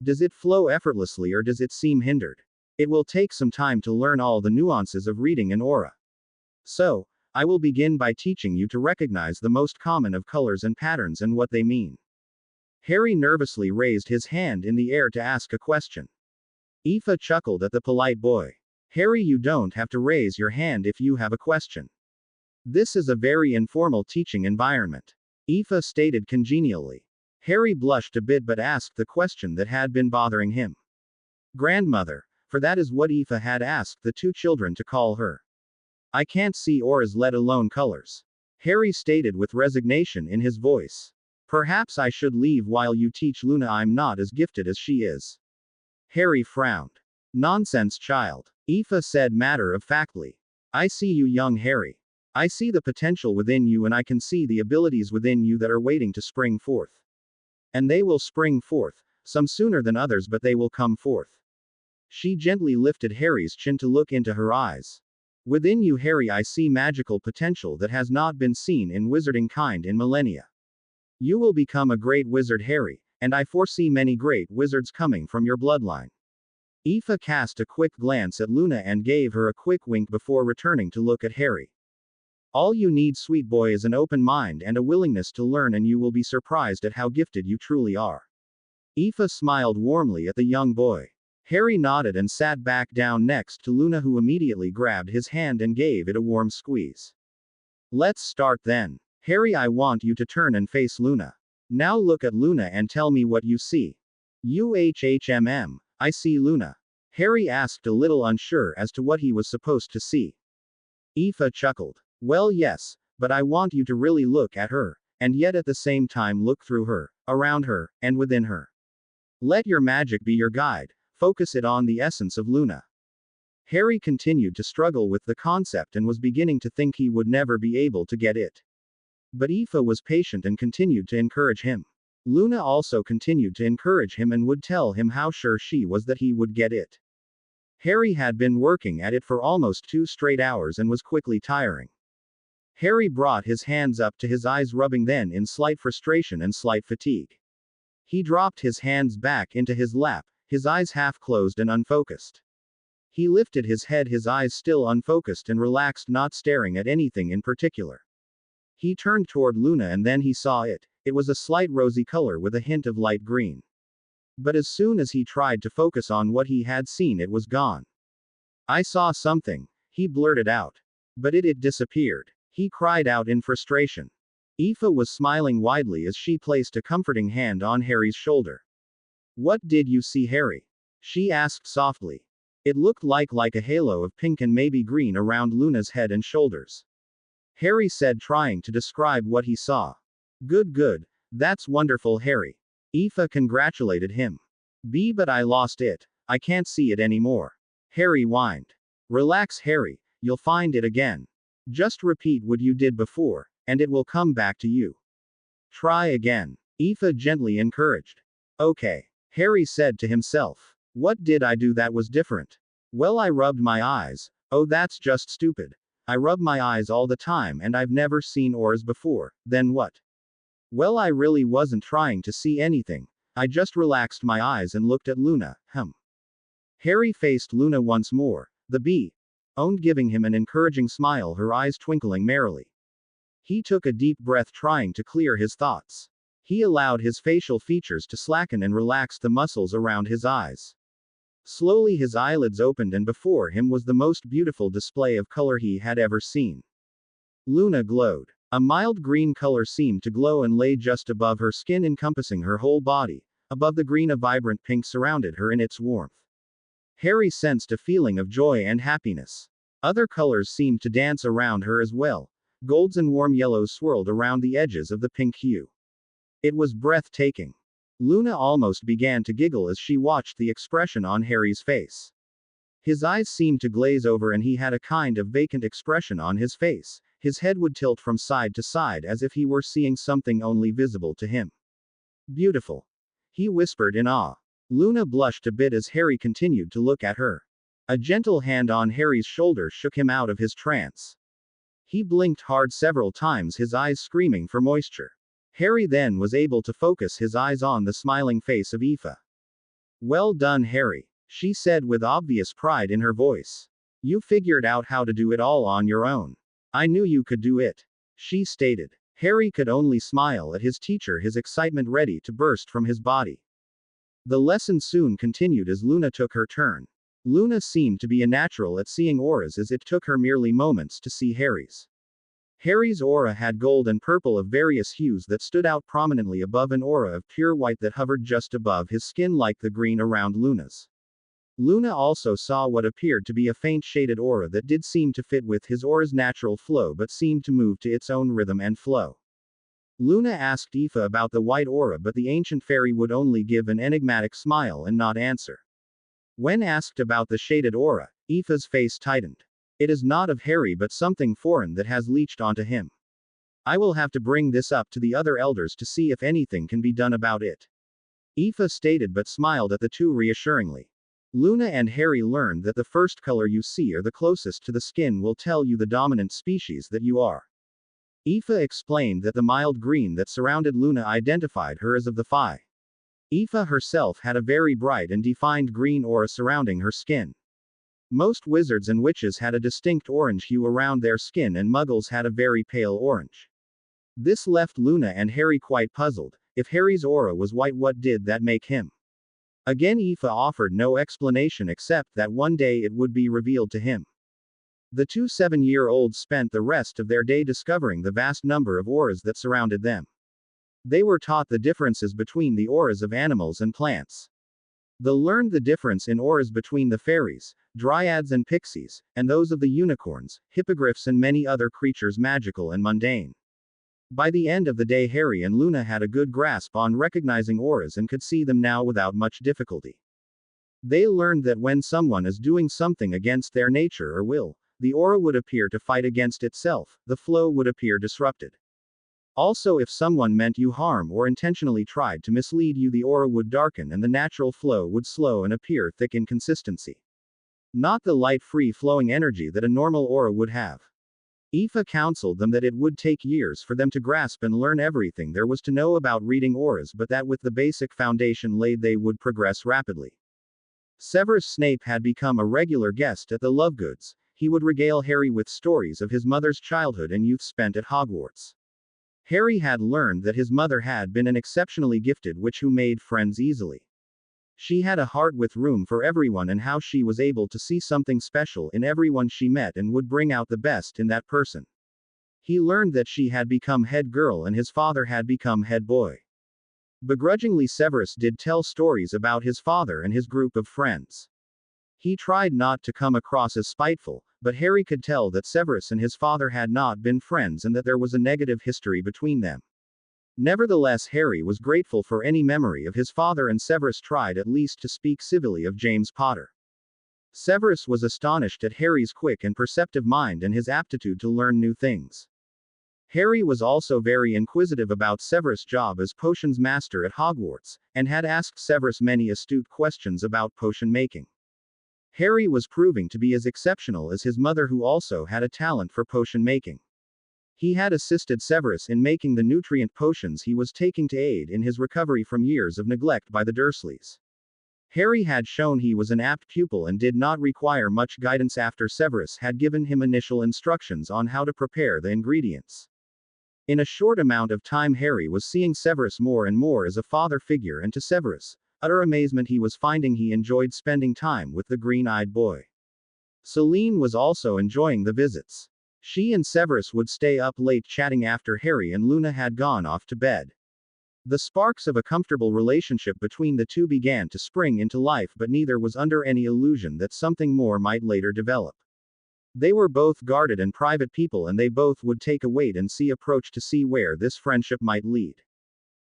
Does it flow effortlessly or does it seem hindered? It will take some time to learn all the nuances of reading an aura. So, I will begin by teaching you to recognize the most common of colors and patterns and what they mean. Harry nervously raised his hand in the air to ask a question. Aoife chuckled at the polite boy. Harry, you don't have to raise your hand if you have a question. This is a very informal teaching environment. Aoife stated congenially. Harry blushed a bit but asked the question that had been bothering him. Grandmother, for that is what Aoife had asked the two children to call her. I can't see auras, let alone colors. Harry stated with resignation in his voice. Perhaps I should leave while you teach Luna. I'm not as gifted as she is. Harry frowned. Nonsense, child. Aoife said matter-of-factly. I see you, young Harry. I see the potential within you and I can see the abilities within you that are waiting to spring forth. And they will spring forth, some sooner than others, but they will come forth. She gently lifted Harry's chin to look into her eyes. Within you, Harry, I see magical potential that has not been seen in wizarding kind in millennia. You will become a great wizard, Harry, and I foresee many great wizards coming from your bloodline. Aoife cast a quick glance at Luna and gave her a quick wink before returning to look at Harry. All you need, sweet boy, is an open mind and a willingness to learn, and you will be surprised at how gifted you truly are. Aoife smiled warmly at the young boy. Harry nodded and sat back down next to Luna, who immediately grabbed his hand and gave it a warm squeeze. Let's start then. Harry, I want you to turn and face Luna. Now look at Luna and tell me what you see. I see Luna. Harry asked, a little unsure as to what he was supposed to see. Aoife chuckled. Well, yes, but I want you to really look at her, and yet at the same time look through her, around her, and within her. Let your magic be your guide. Focus it on the essence of Luna. Harry continued to struggle with the concept and was beginning to think he would never be able to get it. But Aoife was patient and continued to encourage him. Luna also continued to encourage him and would tell him how sure she was that he would get it. Harry had been working at it for almost 2 straight hours and was quickly tiring. Harry brought his hands up to his eyes, rubbing them in slight frustration and slight fatigue. He dropped his hands back into his lap, his eyes half closed and unfocused. He lifted his head, his eyes still unfocused and relaxed, not staring at anything in particular. He turned toward Luna and then he saw it. It was a slight rosy color with a hint of light green. But as soon as he tried to focus on what he had seen, it was gone. I saw something, he blurted out. But it disappeared. He cried out in frustration. Aoife was smiling widely as she placed a comforting hand on Harry's shoulder. What did you see, Harry? She asked softly. It looked like a halo of pink and maybe green around Luna's head and shoulders. Harry said, trying to describe what he saw. Good, good. That's wonderful, Harry. Aoife congratulated him. But I lost it. I can't see it anymore. Harry whined. Relax, Harry, you'll find it again. Just repeat what you did before, and it will come back to you. Try again. Aoife gently encouraged. Okay. Harry said to himself. What did I do that was different? Well, I rubbed my eyes. Oh, that's just stupid. I rub my eyes all the time and I've never seen auras before. Then what? Well, I really wasn't trying to see anything. I just relaxed my eyes and looked at Luna. Harry faced Luna once more. The bee owned, giving him an encouraging smile, her eyes twinkling merrily. He took a deep breath, trying to clear his thoughts. He allowed his facial features to slacken and relaxed the muscles around his eyes. Slowly his eyelids opened and before him was the most beautiful display of color he had ever seen. Luna glowed. A mild green color seemed to glow and lay just above her skin, encompassing her whole body. Above the green, a vibrant pink surrounded her in its warmth. Harry sensed a feeling of joy and happiness. Other colors seemed to dance around her as well. Golds and warm yellows swirled around the edges of the pink hue. It was breathtaking. Luna almost began to giggle as she watched the expression on Harry's face. His eyes seemed to glaze over and he had a kind of vacant expression on his face. His head would tilt from side to side as if he were seeing something only visible to him. Beautiful. He whispered in awe. Luna blushed a bit as Harry continued to look at her. A gentle hand on Harry's shoulder shook him out of his trance. He blinked hard several times, his eyes screaming for moisture. Harry then was able to focus his eyes on the smiling face of Aoife. Well done, Harry, she said with obvious pride in her voice. You figured out how to do it all on your own. I knew you could do it, she stated. Harry could only smile at his teacher, his excitement ready to burst from his body. The lesson soon continued as Luna took her turn. Luna seemed to be a natural at seeing auras, as it took her merely moments to see Harry's. Harry's aura had gold and purple of various hues that stood out prominently above an aura of pure white that hovered just above his skin, like the green around Luna's. Luna also saw what appeared to be a faint shaded aura that did seem to fit with his aura's natural flow but seemed to move to its own rhythm and flow. Luna asked Aoife about the white aura, but the ancient fairy would only give an enigmatic smile and not answer. When asked about the shaded aura, Aoife's face tightened. It is not of Harry but something foreign that has leached onto him. I will have to bring this up to the other elders to see if anything can be done about it, Aoife stated, but smiled at the two reassuringly. Luna and Harry learned that the first color you see or the closest to the skin will tell you the dominant species that you are. Aoife explained that the mild green that surrounded Luna identified her as of the Fae. Aoife herself had a very bright and defined green aura surrounding her skin. Most wizards and witches had a distinct orange hue around their skin, and muggles had a very pale orange. This left Luna and Harry quite puzzled. If Harry's aura was white, what did that make him? Again, Aoife offered no explanation except that one day it would be revealed to him. The two 7-year-olds spent the rest of their day discovering the vast number of auras that surrounded them. They were taught the differences between the auras of animals and plants. They learned the difference in auras between the fairies, dryads and pixies, and those of the unicorns, hippogriffs and many other creatures, magical and mundane. By the end of the day, Harry and Luna had a good grasp on recognizing auras and could see them now without much difficulty. They learned that when someone is doing something against their nature or will, the aura would appear to fight against itself, the flow would appear disrupted. Also, if someone meant you harm or intentionally tried to mislead you, the aura would darken and the natural flow would slow and appear thick in consistency. Not the light, free-flowing energy that a normal aura would have. Aoife counseled them that it would take years for them to grasp and learn everything there was to know about reading auras, but that with the basic foundation laid they would progress rapidly. Severus Snape had become a regular guest at the Lovegoods. He would regale Harry with stories of his mother's childhood and youth spent at Hogwarts. Harry had learned that his mother had been an exceptionally gifted witch who made friends easily. She had a heart with room for everyone, and how she was able to see something special in everyone she met and would bring out the best in that person. He learned that she had become head girl and his father had become head boy. Begrudgingly, Severus did tell stories about his father and his group of friends. He tried not to come across as spiteful, but Harry could tell that Severus and his father had not been friends and that there was a negative history between them. Nevertheless, Harry was grateful for any memory of his father, and Severus tried at least to speak civilly of James Potter. Severus was astonished at Harry's quick and perceptive mind and his aptitude to learn new things. Harry was also very inquisitive about Severus' job as potions master at Hogwarts, and had asked Severus many astute questions about potion making. Harry was proving to be as exceptional as his mother, who also had a talent for potion making. He had assisted Severus in making the nutrient potions he was taking to aid in his recovery from years of neglect by the Dursleys. Harry had shown he was an apt pupil and did not require much guidance after Severus had given him initial instructions on how to prepare the ingredients. In a short amount of time, Harry was seeing Severus more and more as a father figure, and to Severus' utter amazement, he was finding he enjoyed spending time with the green-eyed boy. Celine was also enjoying the visits. She and Severus would stay up late chatting after Harry and Luna had gone off to bed. The sparks of a comfortable relationship between the two began to spring into life, but neither was under any illusion that something more might later develop. They were both guarded and private people, and they both would take a wait-and-see approach to see where this friendship might lead.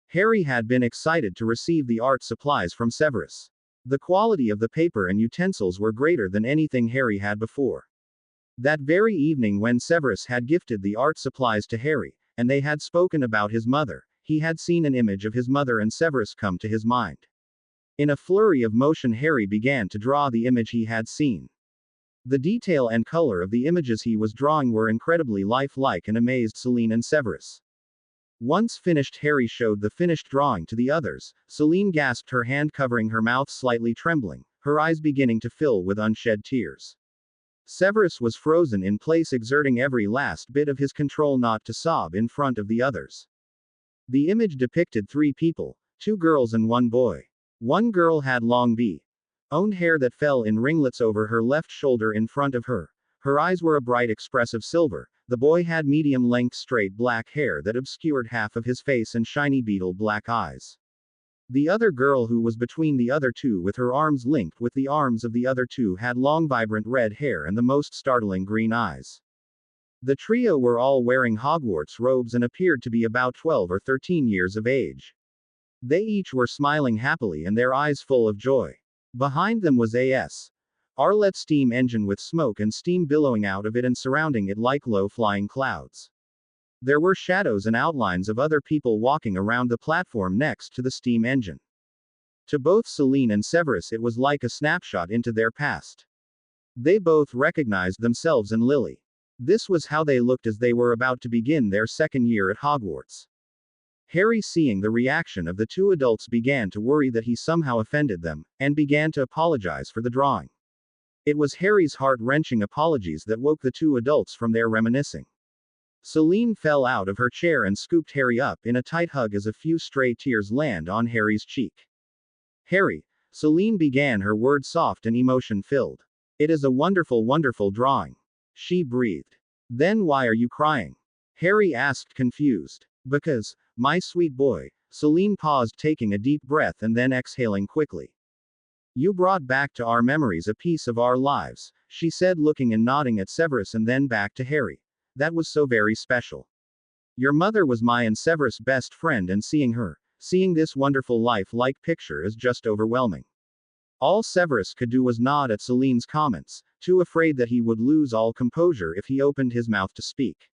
Harry had been excited to receive the art supplies from Severus. The quality of the paper and utensils were greater than anything Harry had before. That very evening, when Severus had gifted the art supplies to Harry, and they had spoken about his mother, he had seen an image of his mother and Severus come to his mind. In a flurry of motion, Harry began to draw the image he had seen. The detail and color of the images he was drawing were incredibly lifelike and amazed Celine and Severus. Once finished, Harry showed the finished drawing to the others. Celine gasped, her hand covering her mouth, slightly trembling, her eyes beginning to fill with unshed tears. Severus was frozen in place, exerting every last bit of his control not to sob in front of the others. The image depicted 3 people, 2 girls and 1 boy. One girl had long owned hair that fell in ringlets over her left shoulder in front of her. Her eyes were a bright expressive silver. The boy had medium-length straight black hair that obscured half of his face and shiny beetle black eyes. The other girl, who was between the other 2 with her arms linked with the arms of the other 2, had long vibrant red hair and the most startling green eyes. The trio were all wearing Hogwarts robes and appeared to be about 12 or 13 years of age. They each were smiling happily and their eyes full of joy. Behind them was A.S. Arlet's steam engine with smoke and steam billowing out of it and surrounding it like low flying clouds. There were shadows and outlines of other people walking around the platform next to the steam engine. To both Celine and Severus, it was like a snapshot into their past. They both recognized themselves in Lily. This was how they looked as they were about to begin their second year at Hogwarts. Harry, seeing the reaction of the 2 adults, began to worry that he somehow offended them, and began to apologize for the drawing. It was Harry's heart-wrenching apologies that woke the 2 adults from their reminiscing. Celine fell out of her chair and scooped Harry up in a tight hug as a few stray tears land on Harry's cheek. Harry, Celine began her words soft and emotion-filled. It is a wonderful, wonderful drawing. She breathed. Then why are you crying? Harry asked, confused. Because, my sweet boy. Celine paused, taking a deep breath and then exhaling quickly. You brought back to our memories a piece of our lives, she said, looking and nodding at Severus and then back to Harry. That was so very special. Your mother was my and Severus' best friend, and seeing this wonderful life-like picture is just overwhelming. All Severus could do was nod at Celine's comments, too afraid that he would lose all composure if he opened his mouth to speak.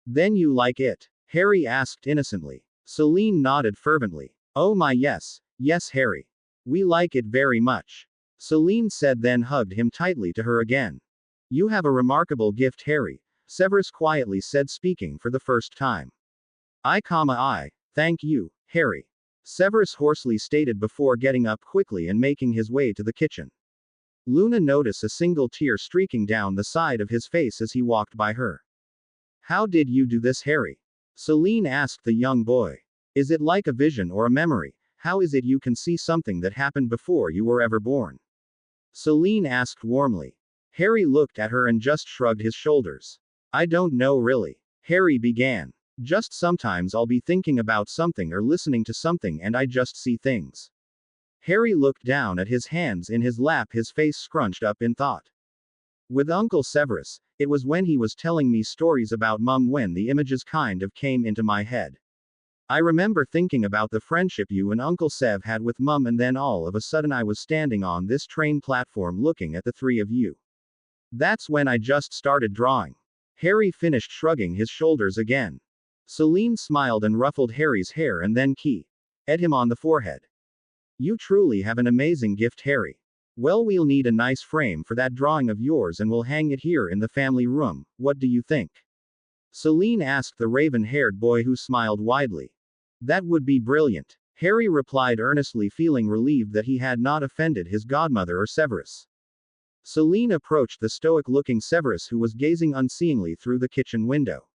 Then you like it? Harry asked innocently. Celine nodded fervently. Oh my yes, yes Harry. We like it very much. Celine said, then hugged him tightly to her again. You have a remarkable gift, Harry, Severus quietly said, speaking for the first time. I thank you, Harry. Severus hoarsely stated before getting up quickly and making his way to the kitchen. Luna noticed a single tear streaking down the side of his face as he walked by her. How did you do this, Harry? Celine asked the young boy. Is it like a vision or a memory? How is it you can see something that happened before you were ever born? Celine asked warmly. Harry looked at her and just shrugged his shoulders. I don't know really. Harry began. Just sometimes I'll be thinking about something or listening to something and I just see things. Harry looked down at his hands in his lap, his face scrunched up in thought. With Uncle Severus, it was when he was telling me stories about Mum when the images kind of came into my head. I remember thinking about the friendship you and Uncle Sev had with Mum, and then all of a sudden I was standing on this train platform looking at the three of you. That's when I just started drawing. Harry finished shrugging his shoulders again. Celine smiled and ruffled Harry's hair and then kissed him on the forehead. You truly have an amazing gift, Harry. Well, we'll need a nice frame for that drawing of yours and we'll hang it here in the family room. What do you think? Celine asked the raven-haired boy, who smiled widely. That would be brilliant, Harry replied earnestly, feeling relieved that he had not offended his godmother or Severus. Celine approached the stoic-looking Severus, who was gazing unseeingly through the kitchen window.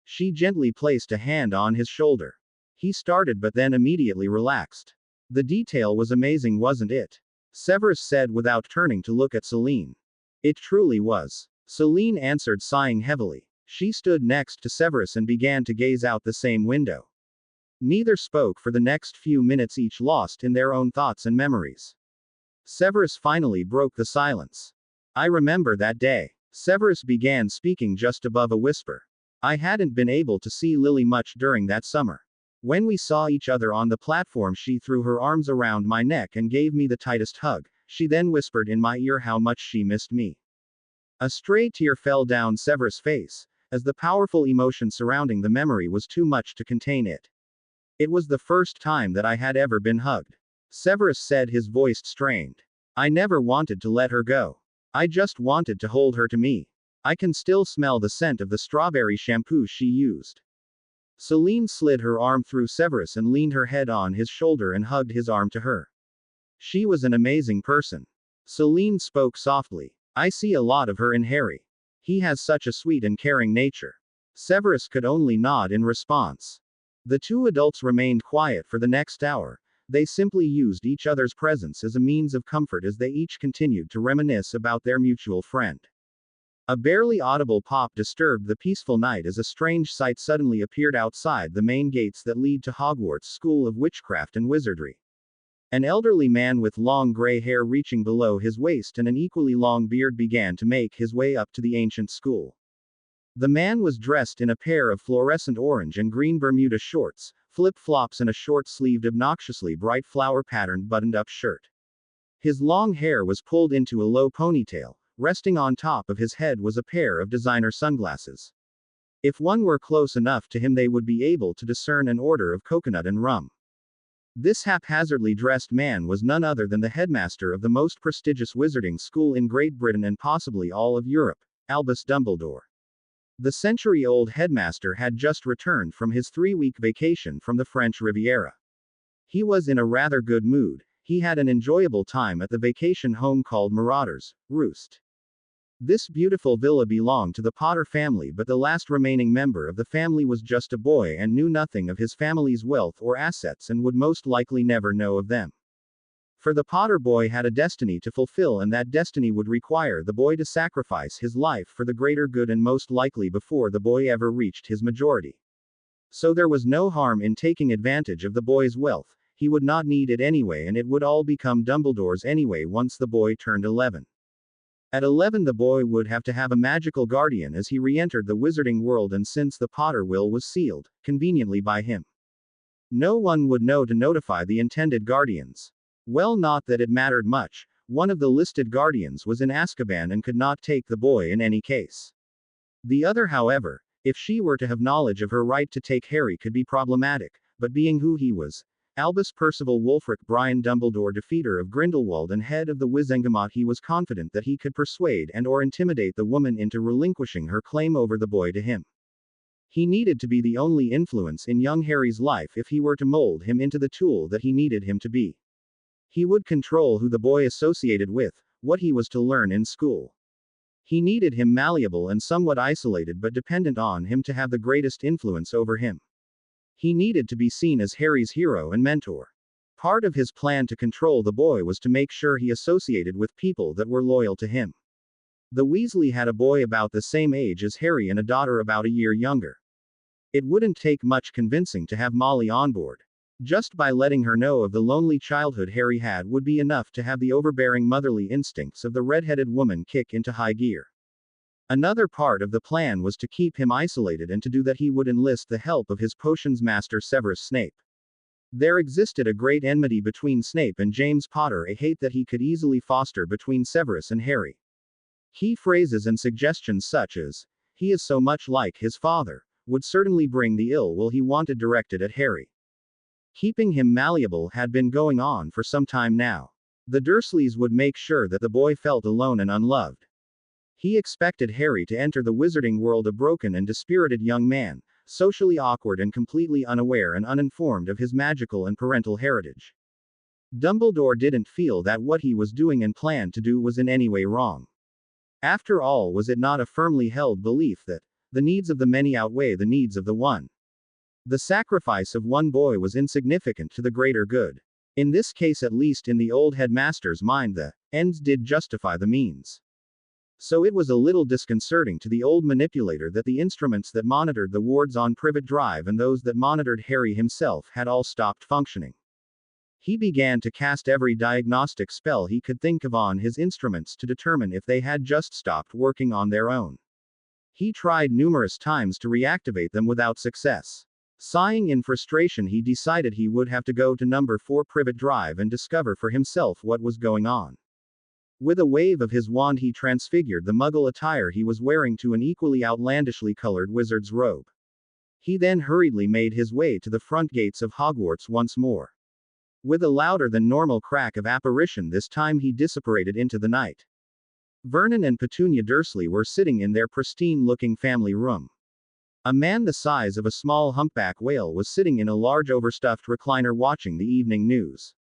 She gently placed a hand on his shoulder. He started but then immediately relaxed. The detail was amazing, wasn't it? Severus said without turning to look at Celine. It truly was, Celine answered, sighing heavily. She stood next to Severus and began to gaze out the same window. Neither spoke for the next few minutes, each lost in their own thoughts and memories. Severus finally broke the silence. I remember that day. Severus began, speaking just above a whisper. I hadn't been able to see Lily much during that summer. When we saw each other on the platform, she threw her arms around my neck and gave me the tightest hug. She then whispered in my ear how much she missed me. A stray tear fell down Severus' face, as the powerful emotion surrounding the memory was too much to contain it. It was the first time that I had ever been hugged. Severus said, his voice strained. I never wanted to let her go. I just wanted to hold her to me. I can still smell the scent of the strawberry shampoo she used. Celine slid her arm through Severus and leaned her head on his shoulder and hugged his arm to her. She was an amazing person. Celine spoke softly. I see a lot of her in Harry. He has such a sweet and caring nature. Severus could only nod in response. The two adults remained quiet for the next hour. They simply used each other's presence as a means of comfort as they each continued to reminisce about their mutual friend. A barely audible pop disturbed the peaceful night as a strange sight suddenly appeared outside the main gates that lead to Hogwarts School of Witchcraft and Wizardry. An elderly man with long gray hair reaching below his waist and an equally long beard began to make his way up to the ancient school. The man was dressed in a pair of fluorescent orange and green Bermuda shorts, flip-flops and a short-sleeved, obnoxiously bright flower-patterned buttoned-up shirt. His long hair was pulled into a low ponytail. Resting on top of his head was a pair of designer sunglasses. If one were close enough to him, they would be able to discern an order of coconut and rum. This haphazardly dressed man was none other than the headmaster of the most prestigious wizarding school in Great Britain and possibly all of Europe, Albus Dumbledore. The century-old headmaster had just returned from his 3-week vacation from the French Riviera. He was in a rather good mood. He had an enjoyable time at the vacation home called Marauder's Roost. This beautiful villa belonged to the Potter family, but the last remaining member of the family was just a boy and knew nothing of his family's wealth or assets and would most likely never know of them. For the Potter boy had a destiny to fulfill, and that destiny would require the boy to sacrifice his life for the greater good, and most likely before the boy ever reached his majority. So there was no harm in taking advantage of the boy's wealth. He would not need it anyway, and it would all become Dumbledore's anyway once the boy turned 11. At 11 the boy would have to have a magical guardian as he re-entered the wizarding world, and since the Potter will was sealed, conveniently by him, no one would know to notify the intended guardians. Well, not that it mattered much. One of the listed guardians was in Azkaban and could not take the boy in any case. The other, however, if she were to have knowledge of her right to take Harry, could be problematic, but being who he was, Albus Percival Wulfric Brian Dumbledore, defeater of Grindelwald and head of the Wizengamot, he was confident that he could persuade and or intimidate the woman into relinquishing her claim over the boy to him. He needed to be the only influence in young Harry's life if he were to mold him into the tool that he needed him to be. He would control who the boy associated with, what he was to learn in school. He needed him malleable and somewhat isolated but dependent on him to have the greatest influence over him. He needed to be seen as Harry's hero and mentor. Part of his plan to control the boy was to make sure he associated with people that were loyal to him. The Weasley had a boy about the same age as Harry and a daughter about a year younger. It wouldn't take much convincing to have Molly on board. Just by letting her know of the lonely childhood Harry had would be enough to have the overbearing motherly instincts of the red-headed woman kick into high gear. Another part of the plan was to keep him isolated, and to do that he would enlist the help of his potions master Severus Snape. There existed a great enmity between Snape and James Potter, a hate that he could easily foster between Severus and Harry. Key phrases and suggestions such as, "He is so much like his father," would certainly bring the ill will he wanted directed at Harry. Keeping him malleable had been going on for some time now. The Dursleys would make sure that the boy felt alone and unloved. He expected Harry to enter the wizarding world a broken and dispirited young man, socially awkward and completely unaware and uninformed of his magical and parental heritage. Dumbledore didn't feel that what he was doing and planned to do was in any way wrong. After all, was it not a firmly held belief that the needs of the many outweigh the needs of the one? The sacrifice of one boy was insignificant to the greater good. In this case, at least in the old headmaster's mind, the ends did justify the means. So it was a little disconcerting to the old manipulator that the instruments that monitored the wards on Privet Drive and those that monitored Harry himself had all stopped functioning. He began to cast every diagnostic spell he could think of on his instruments to determine if they had just stopped working on their own. He tried numerous times to reactivate them without success. Sighing in frustration, he decided he would have to go to number 4 Privet Drive and discover for himself what was going on. With a wave of his wand, he transfigured the muggle attire he was wearing to an equally outlandishly colored wizard's robe. He then hurriedly made his way to the front gates of Hogwarts once more. With a louder than normal crack of apparition, this time he dissipated into the night. Vernon and Petunia Dursley were sitting in their pristine-looking family room. A man the size of a small humpback whale was sitting in a large overstuffed recliner watching the evening news.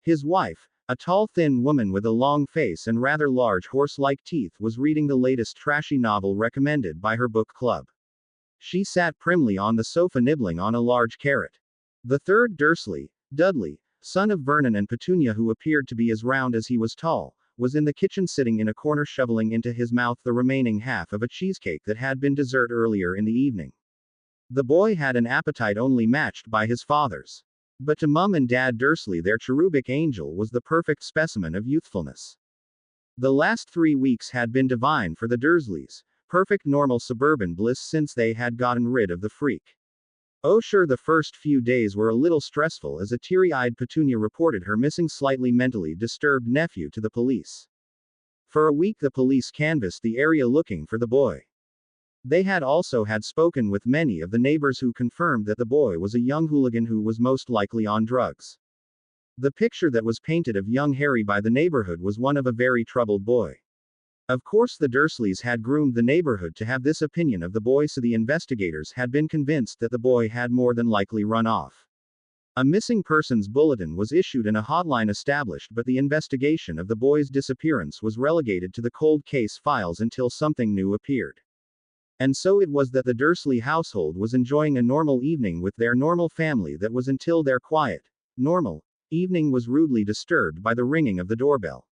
His wife, a tall thin woman with a long face and rather large horse-like teeth, was reading the latest trashy novel recommended by her book club. She sat primly on the sofa nibbling on a large carrot. The third Dursley, Dudley, son of Vernon and Petunia, who appeared to be as round as he was tall, was in the kitchen sitting in a corner shoveling into his mouth the remaining half of a cheesecake that had been dessert earlier in the evening. The boy had an appetite only matched by his father's. But to Mum and Dad Dursley, their cherubic angel was the perfect specimen of youthfulness. The last 3 weeks had been divine for the Dursleys, perfect normal suburban bliss since they had gotten rid of the freak. Oh sure, the first few days were a little stressful as a teary-eyed Petunia reported her missing slightly mentally disturbed nephew to the police. For a week the police canvassed the area looking for the boy. They had also had spoken with many of the neighbors who confirmed that the boy was a young hooligan who was most likely on drugs. The picture that was painted of young Harry by the neighborhood was one of a very troubled boy. Of course, the Dursleys had groomed the neighborhood to have this opinion of the boy, so the investigators had been convinced that the boy had more than likely run off. A missing persons bulletin was issued and a hotline established, but the investigation of the boy's disappearance was relegated to the cold case files until something new appeared. And so it was that the Dursley household was enjoying a normal evening with their normal family, that was until their quiet, normal evening was rudely disturbed by the ringing of the doorbell.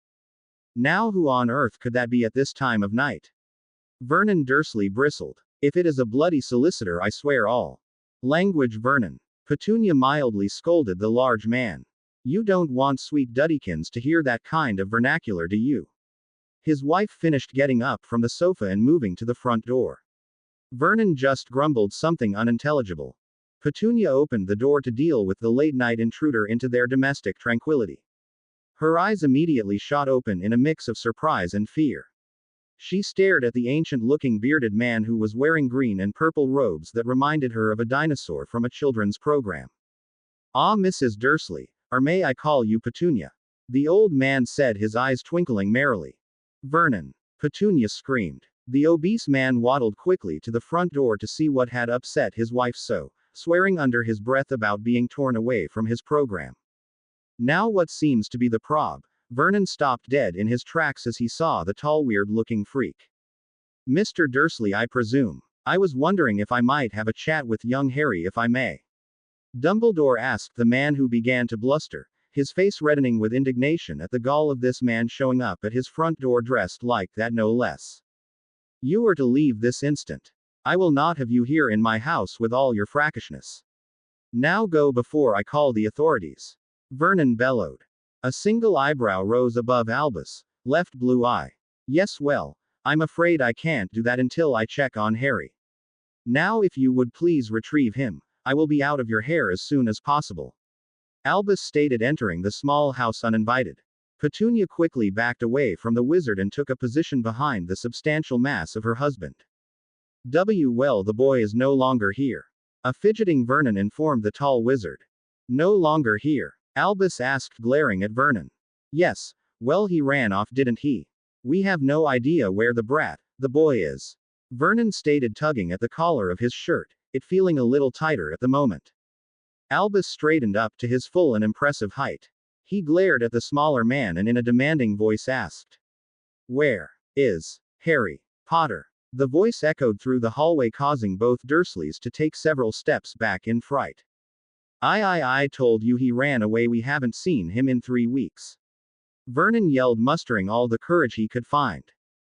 Now who on earth could that be at this time of night? Vernon Dursley bristled. If it is a bloody solicitor, I swear all language, Vernon. Petunia mildly scolded the large man. You don't want sweet Duddykins to hear that kind of vernacular, do you? His wife finished getting up from the sofa and moving to the front door. Vernon just grumbled something unintelligible. Petunia opened the door to deal with the late-night intruder into their domestic tranquility. Her eyes immediately shot open in a mix of surprise and fear. She stared at the ancient-looking bearded man who was wearing green and purple robes that reminded her of a dinosaur from a children's program. Ah, Mrs. Dursley, or may I call you Petunia? The old man said, his eyes twinkling merrily. Vernon! Petunia screamed. The obese man waddled quickly to the front door to see what had upset his wife so, swearing under his breath about being torn away from his program. Now what seems to be the prob? Vernon stopped dead in his tracks as he saw the tall, weird-looking freak. Mr. Dursley, I presume. I was wondering if I might have a chat with young Harry, if I may. Dumbledore asked the man, who began to bluster, his face reddening with indignation at the gall of this man showing up at his front door dressed like that, no less. You are to leave this instant. I will not have you here in my house with all your frackishness. Now go before I call the authorities. Vernon bellowed. A single eyebrow rose above Albus' left blue eye. Yes, well, I'm afraid I can't do that until I check on Harry. Now, if you would please retrieve him, I will be out of your hair as soon as possible. Albus stated, entering the small house uninvited. Petunia quickly backed away from the wizard and took a position behind the substantial mass of her husband. Well, the boy is no longer here. A fidgeting Vernon informed the tall wizard. No longer here? Albus asked, glaring at Vernon. Yes, well, he ran off, didn't he? We have no idea where the boy is. Vernon stated, tugging at the collar of his shirt, it feeling a little tighter at the moment. Albus straightened up to his full and impressive height. He glared at the smaller man and in a demanding voice asked, Where is Harry Potter? The voice echoed through the hallway, causing both Dursleys to take several steps back in fright. I told you he ran away. We haven't seen him in 3 weeks. Vernon yelled, mustering all the courage he could find.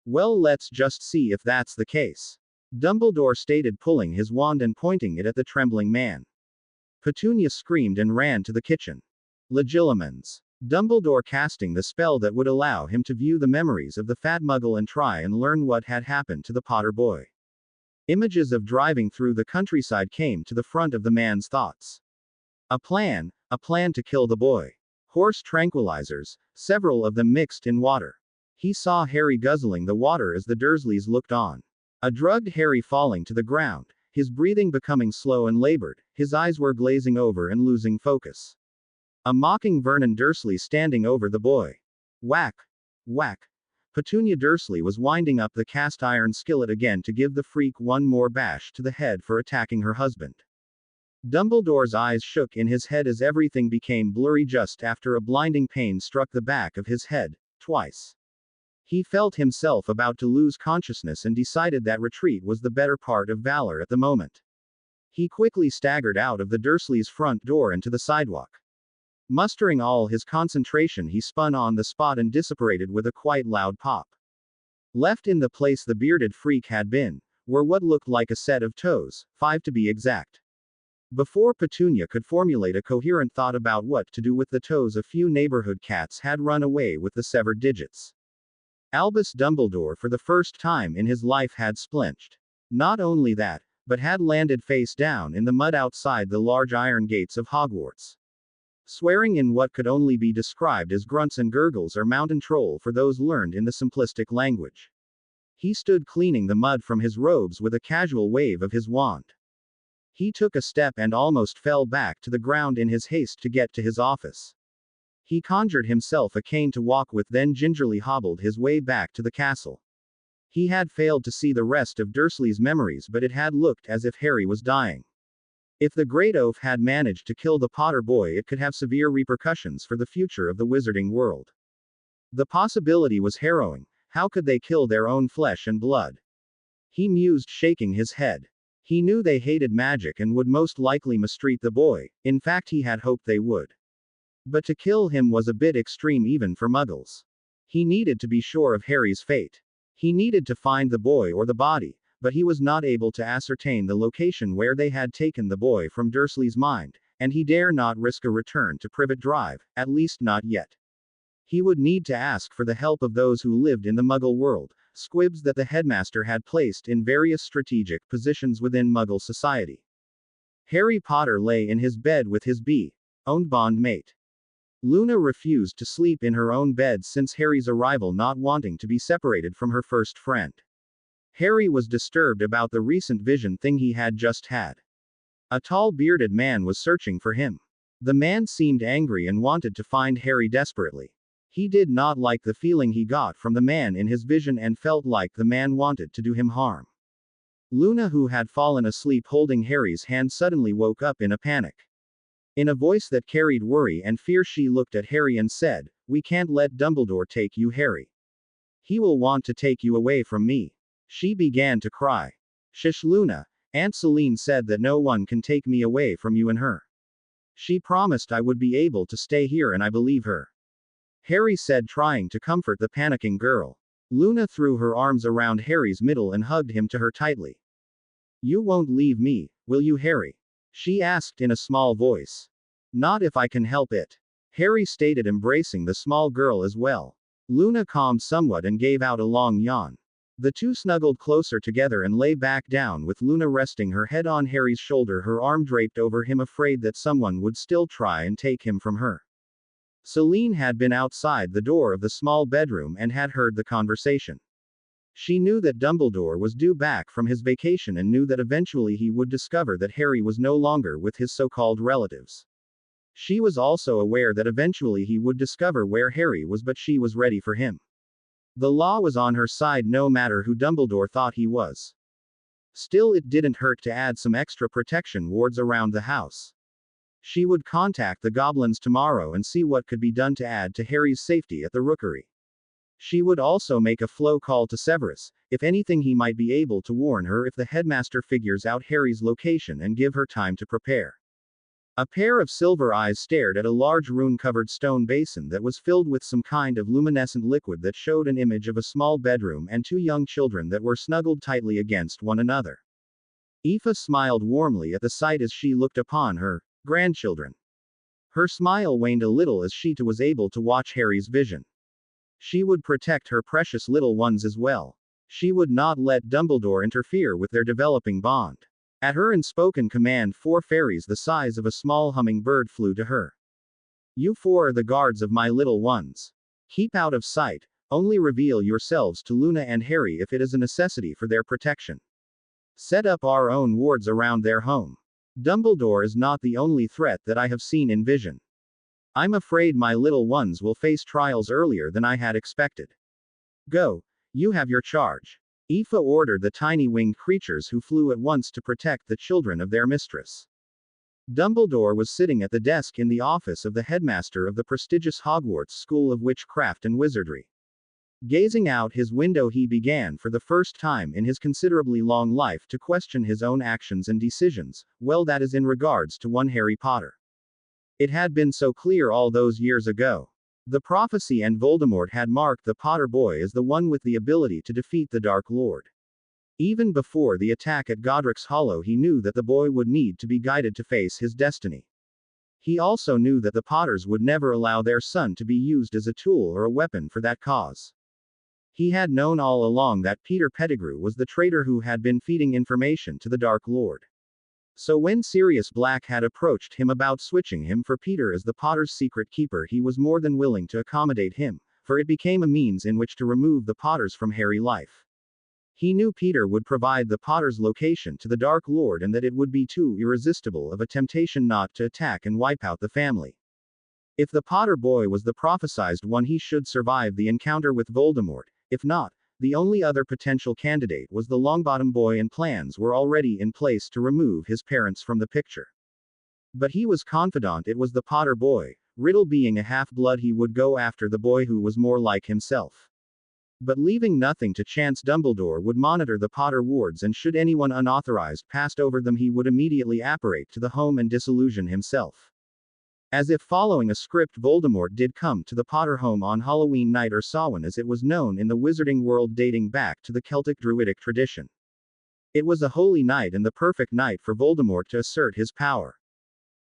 Well, let's just see if that's the case. Dumbledore stated, pulling his wand and pointing it at the trembling man. Petunia screamed and ran to the kitchen. Legilimens. Dumbledore casting the spell that would allow him to view the memories of the fat muggle and try and learn what had happened to the Potter boy. Images of driving through the countryside came to the front of the man's thoughts. A plan to kill the boy. Horse tranquilizers, several of them mixed in water. He saw Harry guzzling the water as the Dursleys looked on. A drugged Harry falling to the ground, his breathing becoming slow and labored, his eyes were glazing over and losing focus. A mocking Vernon Dursley standing over the boy. Whack! Whack! Petunia Dursley was winding up the cast iron skillet again to give the freak one more bash to the head for attacking her husband. Dumbledore's eyes shook in his head as everything became blurry just after a blinding pain struck the back of his head, twice. He felt himself about to lose consciousness and decided that retreat was the better part of valor at the moment. He quickly staggered out of the Dursleys' front door and to the sidewalk. Mustering all his concentration, he spun on the spot and dissipated with a quite loud pop. Left in the place the bearded freak had been, were what looked like a set of toes, 5 to be exact. Before Petunia could formulate a coherent thought about what to do with the toes, a few neighborhood cats had run away with the severed digits. Albus Dumbledore, for the first time in his life, had splinched. Not only that, but had landed face down in the mud outside the large iron gates of Hogwarts. Swearing in what could only be described as grunts and gurgles, or mountain troll for those learned in the simplistic language. He stood cleaning the mud from his robes with a casual wave of his wand. He took a step and almost fell back to the ground in his haste to get to his office. He conjured himself a cane to walk with, then gingerly hobbled his way back to the castle. He had failed to see the rest of Dursley's memories, but it had looked as if Harry was dying. If the Great Oaf had managed to kill the Potter boy, it could have severe repercussions for the future of the wizarding world. The possibility was harrowing. How could they kill their own flesh and blood? He mused, shaking his head. He knew they hated magic and would most likely mistreat the boy. In fact, he had hoped they would. But to kill him was a bit extreme even for muggles. He needed to be sure of Harry's fate. He needed to find the boy or the body, but he was not able to ascertain the location where they had taken the boy from Dursley's mind, and he dare not risk a return to Privet Drive, at least not yet. He would need to ask for the help of those who lived in the Muggle world, squibs that the headmaster had placed in various strategic positions within Muggle society. Harry Potter lay in his bed with his owned bond mate. Luna refused to sleep in her own bed since Harry's arrival, not wanting to be separated from her first friend. Harry was disturbed about the recent vision thing he had just had. A tall bearded man was searching for him. The man seemed angry and wanted to find Harry desperately. He did not like the feeling he got from the man in his vision and felt like the man wanted to do him harm. Luna, who had fallen asleep holding Harry's hand, suddenly woke up in a panic. In a voice that carried worry and fear, she looked at Harry and said, "We can't let Dumbledore take you, Harry. He will want to take you away from me." She began to cry. "Shush, Luna. Aunt Celine said that no one can take me away from you and her. She promised I would be able to stay here, and I believe her," Harry said, trying to comfort the panicking girl. Luna threw her arms around Harry's middle and hugged him to her tightly. "You won't leave me, will you, Harry?" she asked in a small voice. "Not if I can help it," Harry stated, embracing the small girl as well. Luna calmed somewhat and gave out a long yawn. The two snuggled closer together and lay back down with Luna resting her head on Harry's shoulder, her arm draped over him, afraid that someone would still try and take him from her. Celine had been outside the door of the small bedroom and had heard the conversation. She knew that Dumbledore was due back from his vacation and knew that eventually he would discover that Harry was no longer with his so-called relatives. She was also aware that eventually he would discover where Harry was, but she was ready for him. The law was on her side no matter who Dumbledore thought he was. Still, it didn't hurt to add some extra protection wards around the house. She would contact the goblins tomorrow and see what could be done to add to Harry's safety at the Rookery. She would also make a flow call to Severus. If anything, he might be able to warn her if the headmaster figures out Harry's location and give her time to prepare. A pair of silver eyes stared at a large rune-covered stone basin that was filled with some kind of luminescent liquid that showed an image of a small bedroom and two young children that were snuggled tightly against one another. Aoife smiled warmly at the sight as she looked upon her grandchildren. Her smile waned a little as she too was able to watch Harry's vision. She would protect her precious little ones as well. She would not let Dumbledore interfere with their developing bond. At her unspoken command, 4 fairies the size of a small hummingbird flew to her. You 4 are the guards of my little ones. Keep out of sight. Only reveal yourselves to Luna and Harry if it is a necessity for their protection. Set up our own wards around their home. Dumbledore is not the only threat that I have seen in vision. I'm afraid my little ones will face trials earlier than I had expected. Go. You have your charge. Aoife ordered the tiny winged creatures, who flew at once to protect the children of their mistress. Dumbledore was sitting at the desk in the office of the headmaster of the prestigious Hogwarts School of Witchcraft and Wizardry. Gazing out his window, he began for the first time in his considerably long life to question his own actions and decisions, well, that is in regards to one Harry Potter. It had been so clear all those years ago. The prophecy and Voldemort had marked the Potter boy as the one with the ability to defeat the Dark Lord. Even before the attack at Godric's Hollow, he knew that the boy would need to be guided to face his destiny. He also knew that the Potters would never allow their son to be used as a tool or a weapon for that cause. He had known all along that Peter Pettigrew was the traitor who had been feeding information to the Dark Lord. So when Sirius Black had approached him about switching him for Peter as the Potter's secret keeper, he was more than willing to accommodate him, for it became a means in which to remove the Potters from Harry's life. He knew Peter would provide the Potter's location to the Dark Lord and that it would be too irresistible of a temptation not to attack and wipe out the family. If the Potter boy was the prophesized one, he should survive the encounter with Voldemort. If not, the only other potential candidate was the Longbottom boy, and plans were already in place to remove his parents from the picture. But he was confident it was the Potter boy. Riddle being a half-blood, he would go after the boy who was more like himself. But leaving nothing to chance, Dumbledore would monitor the Potter wards, and should anyone unauthorized pass over them, he would immediately apparate to the home and disillusion himself. As if following a script, Voldemort did come to the Potter home on Halloween night, or Samhain as it was known in the wizarding world, dating back to the Celtic Druidic tradition. It was a holy night and the perfect night for Voldemort to assert his power.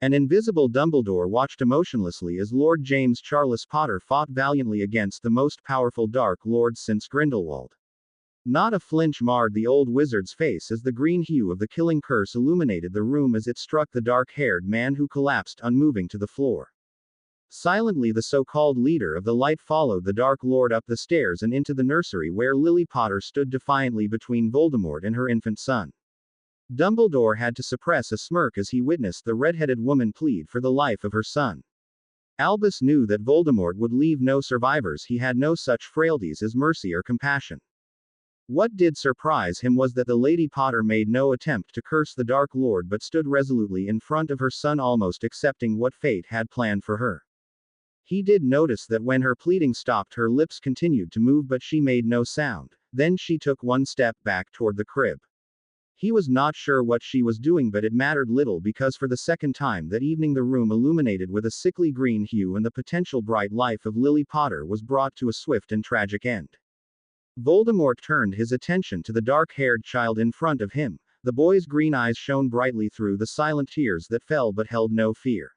An invisible Dumbledore watched emotionlessly as Lord James Charles Potter fought valiantly against the most powerful Dark Lord since Grindelwald. Not a flinch marred the old wizard's face as the green hue of the killing curse illuminated the room as it struck the dark-haired man, who collapsed unmoving to the floor. Silently, the so-called leader of the light followed the Dark Lord up the stairs and into the nursery, where Lily Potter stood defiantly between Voldemort and her infant son. Dumbledore had to suppress a smirk as he witnessed the red-headed woman plead for the life of her son. Albus knew that Voldemort would leave no survivors. He had no such frailties as mercy or compassion. What did surprise him was that the Lady Potter made no attempt to curse the Dark Lord, but stood resolutely in front of her son, almost accepting what fate had planned for her. He did notice that when her pleading stopped, her lips continued to move, but she made no sound. Then she took one step back toward the crib. He was not sure what she was doing, but it mattered little, because for the second time that evening the room illuminated with a sickly green hue, and the potential bright life of Lily Potter was brought to a swift and tragic end. Voldemort turned his attention to the dark-haired child in front of him. The boy's green eyes shone brightly through the silent tears that fell but held no fear.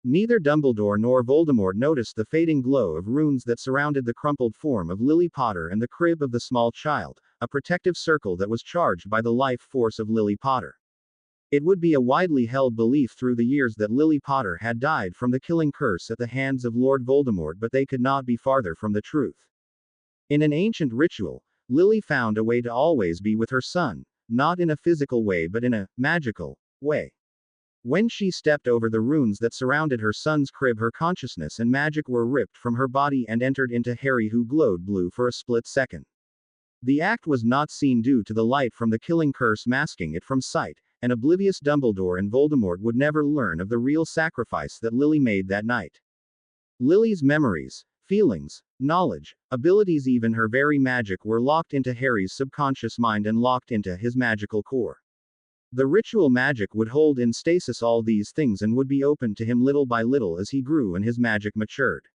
Neither Dumbledore nor Voldemort noticed the fading glow of runes that surrounded the crumpled form of Lily Potter and the crib of the small child, a protective circle that was charged by the life force of Lily Potter. It would be a widely held belief through the years that Lily Potter had died from the killing curse at the hands of Lord Voldemort, but they could not be farther from the truth. In an ancient ritual, Lily found a way to always be with her son, not in a physical way but in a magical way. When she stepped over the runes that surrounded her son's crib, her consciousness and magic were ripped from her body and entered into Harry, who glowed blue for a split second. The act was not seen due to the light from the killing curse masking it from sight, and oblivious Dumbledore and Voldemort would never learn of the real sacrifice that Lily made that night. Lily's memories, feelings, knowledge, abilities, even her very magic were locked into Harry's subconscious mind and locked into his magical core. The ritual magic would hold in stasis all these things and would be open to him little by little as he grew and his magic matured.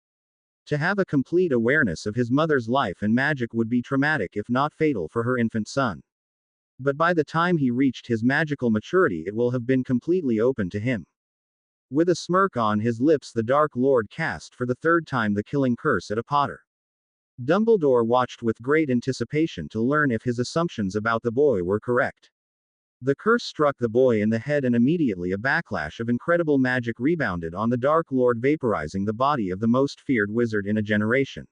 To have a complete awareness of his mother's life and magic would be traumatic if not fatal for her infant son. But by the time he reached his magical maturity, it will have been completely open to him. With a smirk on his lips, the Dark Lord cast for the third time the killing curse at a Potter. Dumbledore watched with great anticipation to learn if his assumptions about the boy were correct. The curse struck the boy in the head, and immediately a backlash of incredible magic rebounded on the Dark Lord, vaporizing the body of the most feared wizard in a generation.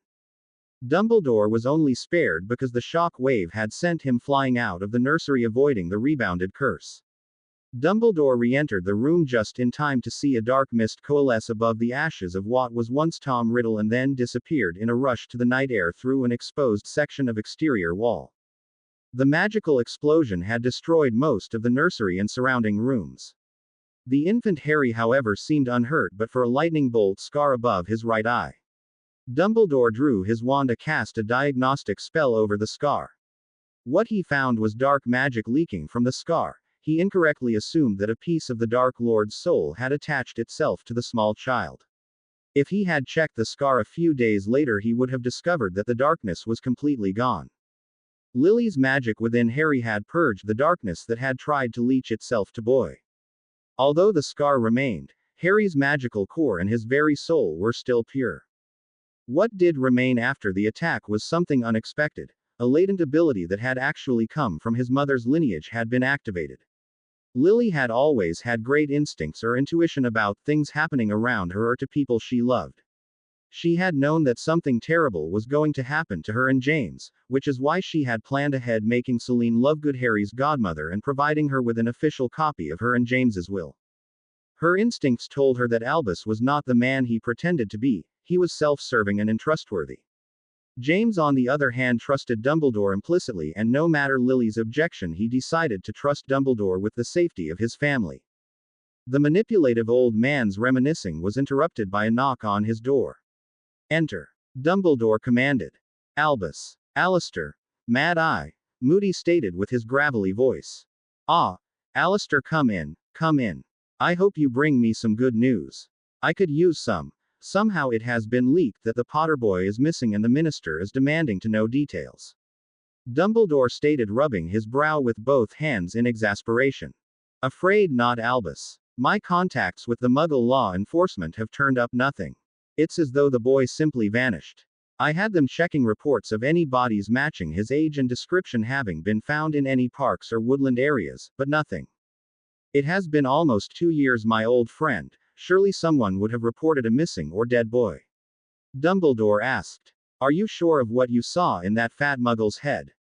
Dumbledore was only spared because the shock wave had sent him flying out of the nursery, avoiding the rebounded curse. Dumbledore re-entered the room just in time to see a dark mist coalesce above the ashes of what was once Tom Riddle and then disappeared in a rush to the night air through an exposed section of exterior wall. The magical explosion had destroyed most of the nursery and surrounding rooms. The infant Harry, however, seemed unhurt but for a lightning bolt scar above his right eye. Dumbledore drew his wand to cast a diagnostic spell over the scar. What he found was dark magic leaking from the scar. He incorrectly assumed that a piece of the Dark Lord's soul had attached itself to the small child. If he had checked the scar a few days later, he would have discovered that the darkness was completely gone. Lily's magic within Harry had purged the darkness that had tried to leach itself to boy. Although the scar remained, Harry's magical core and his very soul were still pure. What did remain after the attack was something unexpected. A latent ability that had actually come from his mother's lineage had been activated. Lily had always had great instincts or intuition about things happening around her or to people she loved. She had known that something terrible was going to happen to her and James, which is why she had planned ahead, making Celine Lovegood Harry's godmother and providing her with an official copy of her and James's will. Her instincts told her that Albus was not the man he pretended to be. He was self-serving and untrustworthy. James, on the other hand, trusted Dumbledore implicitly, and no matter Lily's objection, he decided to trust Dumbledore with the safety of his family. The manipulative old man's reminiscing was interrupted by a knock on his door. "Enter," Dumbledore commanded. "Albus." "Alistair." "Mad Eye," Moody stated with his gravelly voice. "Ah, Alistair, come in, come in. I hope you bring me some good news. I could use some. Somehow it has been leaked that the Potter boy is missing and the minister is demanding to know details," Dumbledore stated, rubbing his brow with both hands in exasperation. "Afraid not, Albus. My contacts with the Muggle law enforcement have turned up nothing. It's as though the boy simply vanished. I had them checking reports of any bodies matching his age and description having been found in any parks or woodland areas, but nothing. It has been almost 2 years, my old friend. Surely someone would have reported a missing or dead boy." Dumbledore asked. "Are you sure of what you saw in that fat Muggle's head?"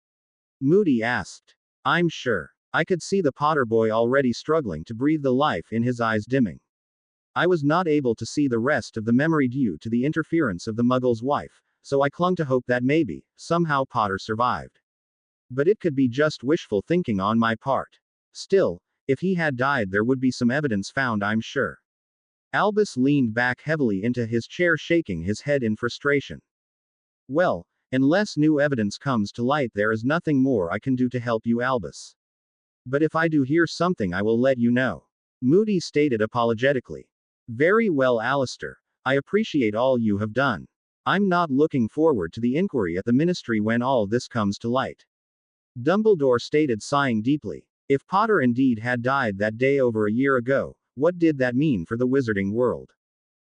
Moody asked. "I'm sure. I could see the Potter boy already struggling to breathe, the life in his eyes dimming. I was not able to see the rest of the memory due to the interference of the Muggle's wife, so I clung to hope that maybe, somehow Potter survived. But it could be just wishful thinking on my part. Still, if he had died, there would be some evidence found, I'm sure." Albus leaned back heavily into his chair, shaking his head in frustration. "Well, unless new evidence comes to light, there is nothing more I can do to help you, Albus. But if I do hear something, I will let you know," Moody stated apologetically. "Very well, Alistair. I appreciate all you have done. I'm not looking forward to the inquiry at the ministry when all this comes to light," Dumbledore stated, sighing deeply. If Potter indeed had died that day over a year ago, what did that mean for the wizarding world?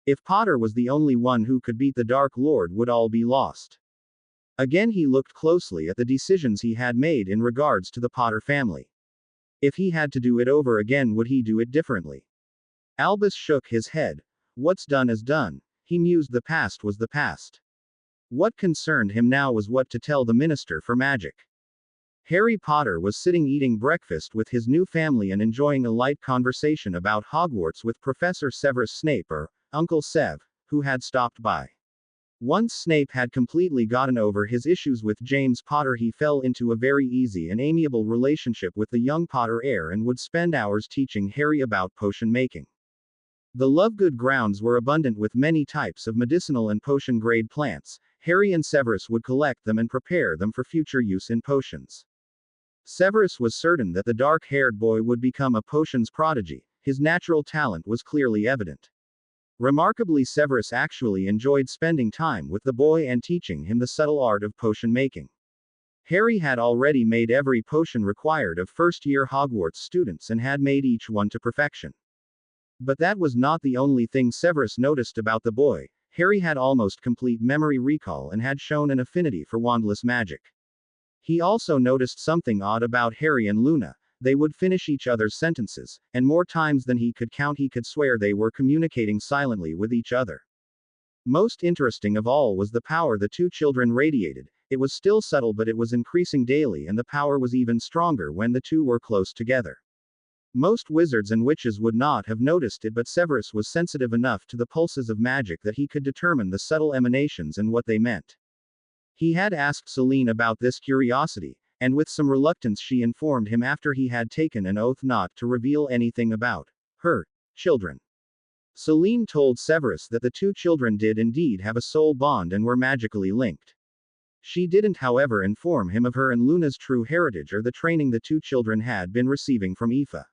If Potter was the only one who could beat the Dark Lord, would all be lost. Again he looked closely at the decisions he had made in regards to the Potter family. If he had to do it over again, would he do it differently? Albus shook his head. What's done is done, he mused. The past was the past. What concerned him now was what to tell the Minister for Magic. Harry Potter was sitting eating breakfast with his new family and enjoying a light conversation about Hogwarts with Professor Severus Snape, or Uncle Sev, who had stopped by. Once Snape had completely gotten over his issues with James Potter, he fell into a very easy and amiable relationship with the young Potter heir and would spend hours teaching Harry about potion making. The Lovegood grounds were abundant with many types of medicinal and potion-grade plants. Harry and Severus would collect them and prepare them for future use in potions. Severus was certain that the dark-haired boy would become a potions prodigy. His natural talent was clearly evident. Remarkably, Severus actually enjoyed spending time with the boy and teaching him the subtle art of potion making. Harry had already made every potion required of first-year Hogwarts students and had made each one to perfection. But that was not the only thing Severus noticed about the boy. Harry had almost complete memory recall and had shown an affinity for wandless magic. He also noticed something odd about Harry and Luna. They would finish each other's sentences, and more times than he could count he could swear they were communicating silently with each other. Most interesting of all was the power the two children radiated. It was still subtle, but it was increasing daily, and the power was even stronger when the two were close together. Most wizards and witches would not have noticed it, but Severus was sensitive enough to the pulses of magic that he could determine the subtle emanations and what they meant. He had asked Celine about this curiosity, and with some reluctance she informed him after he had taken an oath not to reveal anything about her children. Celine told Severus that the two children did indeed have a soul bond and were magically linked. She didn't, however, inform him of her and Luna's true heritage or the training the two children had been receiving from Aoife.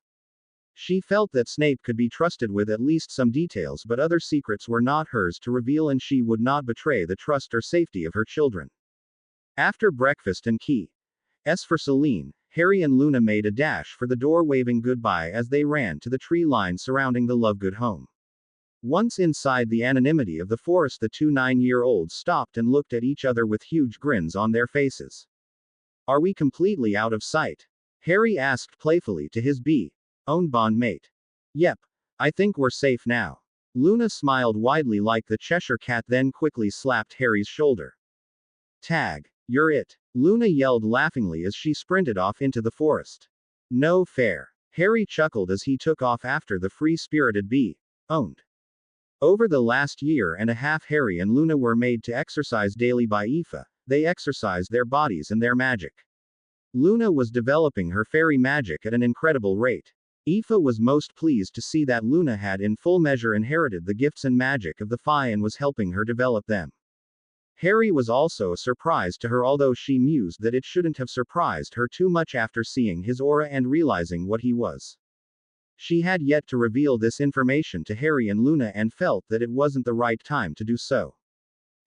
She felt that Snape could be trusted with at least some details, but other secrets were not hers to reveal, and she would not betray the trust or safety of her children. After breakfast and key-s for Celine, Harry and Luna made a dash for the door, waving goodbye as they ran to the tree line surrounding the Lovegood home. Once inside the anonymity of the forest, the two 9-year-olds stopped and looked at each other with huge grins on their faces. Are we completely out of sight? Harry asked playfully to his own bond-mate. Yep. I think we're safe now. Luna smiled widely like the Cheshire Cat, then quickly slapped Harry's shoulder. Tag. You're it. Luna yelled laughingly as she sprinted off into the forest. No fair. Harry chuckled as he took off after the free-spirited owned. Over the last year and a half, Harry and Luna were made to exercise daily by Aoife. They exercised their bodies and their magic. Luna was developing her fairy magic at an incredible rate. Aoife was most pleased to see that Luna had in full measure inherited the gifts and magic of the Fae and was helping her develop them. Harry was also a surprise to her, although she mused that it shouldn't have surprised her too much after seeing his aura and realizing what he was. She had yet to reveal this information to Harry and Luna and felt that it wasn't the right time to do so.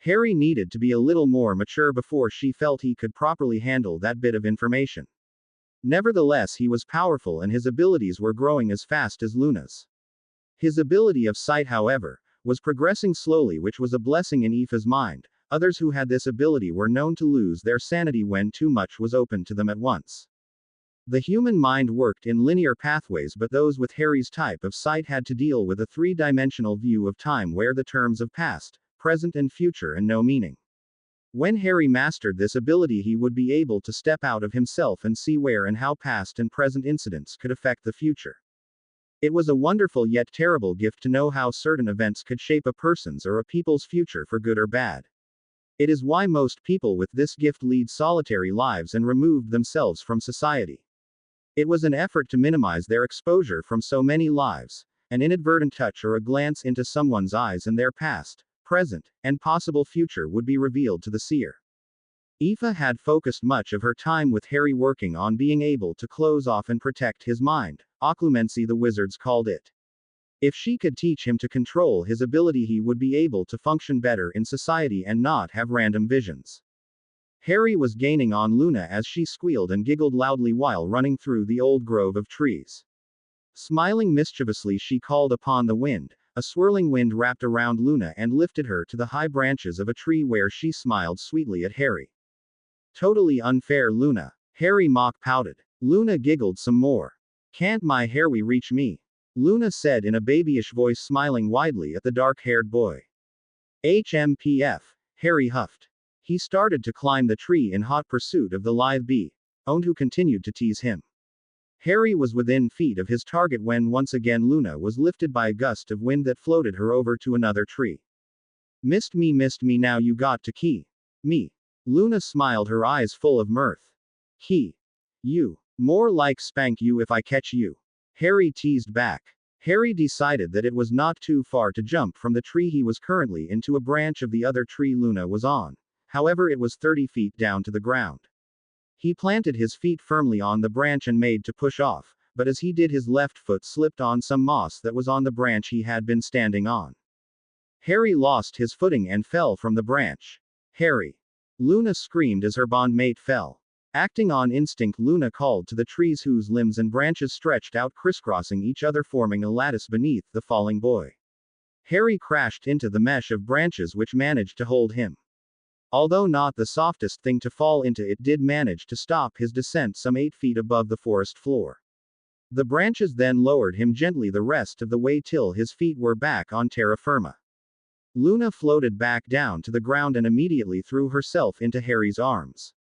Harry needed to be a little more mature before she felt he could properly handle that bit of information. Nevertheless, he was powerful and his abilities were growing as fast as Luna's. His ability of sight, however, was progressing slowly, which was a blessing in Aoife's mind. Others who had this ability were known to lose their sanity when too much was open to them at once. The human mind worked in linear pathways, but those with Harry's type of sight had to deal with a three-dimensional view of time where the terms of past, present and future and no meaning. When Harry mastered this ability, he would be able to step out of himself and see where and how past and present incidents could affect the future. It was a wonderful yet terrible gift to know how certain events could shape a person's or a people's future for good or bad. It is why most people with this gift lead solitary lives and removed themselves from society. It was an effort to minimize their exposure from so many lives. An inadvertent touch or a glance into someone's eyes and their past, present, and possible future would be revealed to the seer. Aoife had focused much of her time with Harry working on being able to close off and protect his mind. Occlumency, the wizards called it. If she could teach him to control his ability, he would be able to function better in society and not have random visions. Harry was gaining on Luna as she squealed and giggled loudly while running through the old grove of trees. Smiling mischievously, she called upon the wind, A swirling wind wrapped around Luna and lifted her to the high branches of a tree where she smiled sweetly at Harry. Totally unfair, Luna. Harry mock pouted. Luna giggled some more. Can't my Harry reach me? Luna said in a babyish voice, smiling widely at the dark-haired boy. HMPF, Harry huffed. He started to climb the tree in hot pursuit of the live bee, who continued to tease him. Harry was within feet of his target when once again Luna was lifted by a gust of wind that floated her over to another tree. Missed me, now you got to key. Me. Luna smiled, her eyes full of mirth. Key. You. More like spank you if I catch you. Harry teased back. Harry decided that it was not too far to jump from the tree he was currently in to a branch of the other tree Luna was on. However, it was 30 feet down to the ground. He planted his feet firmly on the branch and made to push off, but as he did, his left foot slipped on some moss that was on the branch he had been standing on. Harry lost his footing and fell from the branch. Harry! Luna screamed as her bondmate fell. Acting on instinct, Luna called to the trees whose limbs and branches stretched out crisscrossing each other, forming a lattice beneath the falling boy. Harry crashed into the mesh of branches which managed to hold him. Although not the softest thing to fall into, it did manage to stop his descent some 8 feet above the forest floor. The branches then lowered him gently the rest of the way till his feet were back on terra firma. Luna floated back down to the ground and immediately threw herself into Harry's arms.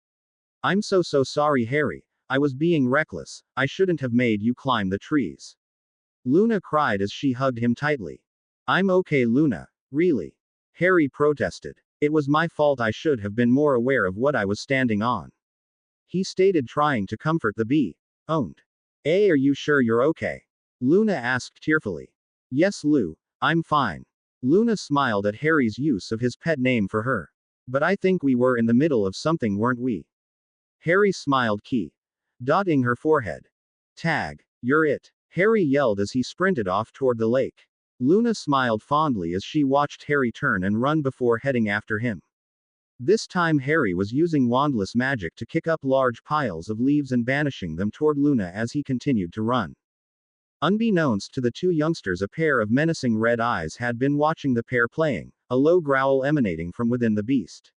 I'm so sorry, Harry. I was being reckless. I shouldn't have made you climb the trees. Luna cried as she hugged him tightly. I'm okay, Luna. Really? Harry protested. It was my fault. I should have been more aware of what I was standing on. He stated, trying to comfort the bee. Owned. Are you sure you're okay? Luna asked tearfully. Yes, Lou. I'm fine. Luna smiled at Harry's use of his pet name for her. But I think we were in the middle of something, weren't we? Harry smiled, dotting her forehead. Tag. You're it. Harry yelled as he sprinted off toward the lake. Luna smiled fondly as she watched Harry turn and run before heading after him. This time Harry was using wandless magic to kick up large piles of leaves and banishing them toward Luna as he continued to run. Unbeknownst to the two youngsters, a pair of menacing red eyes had been watching the pair playing, a low growl emanating from within the beast.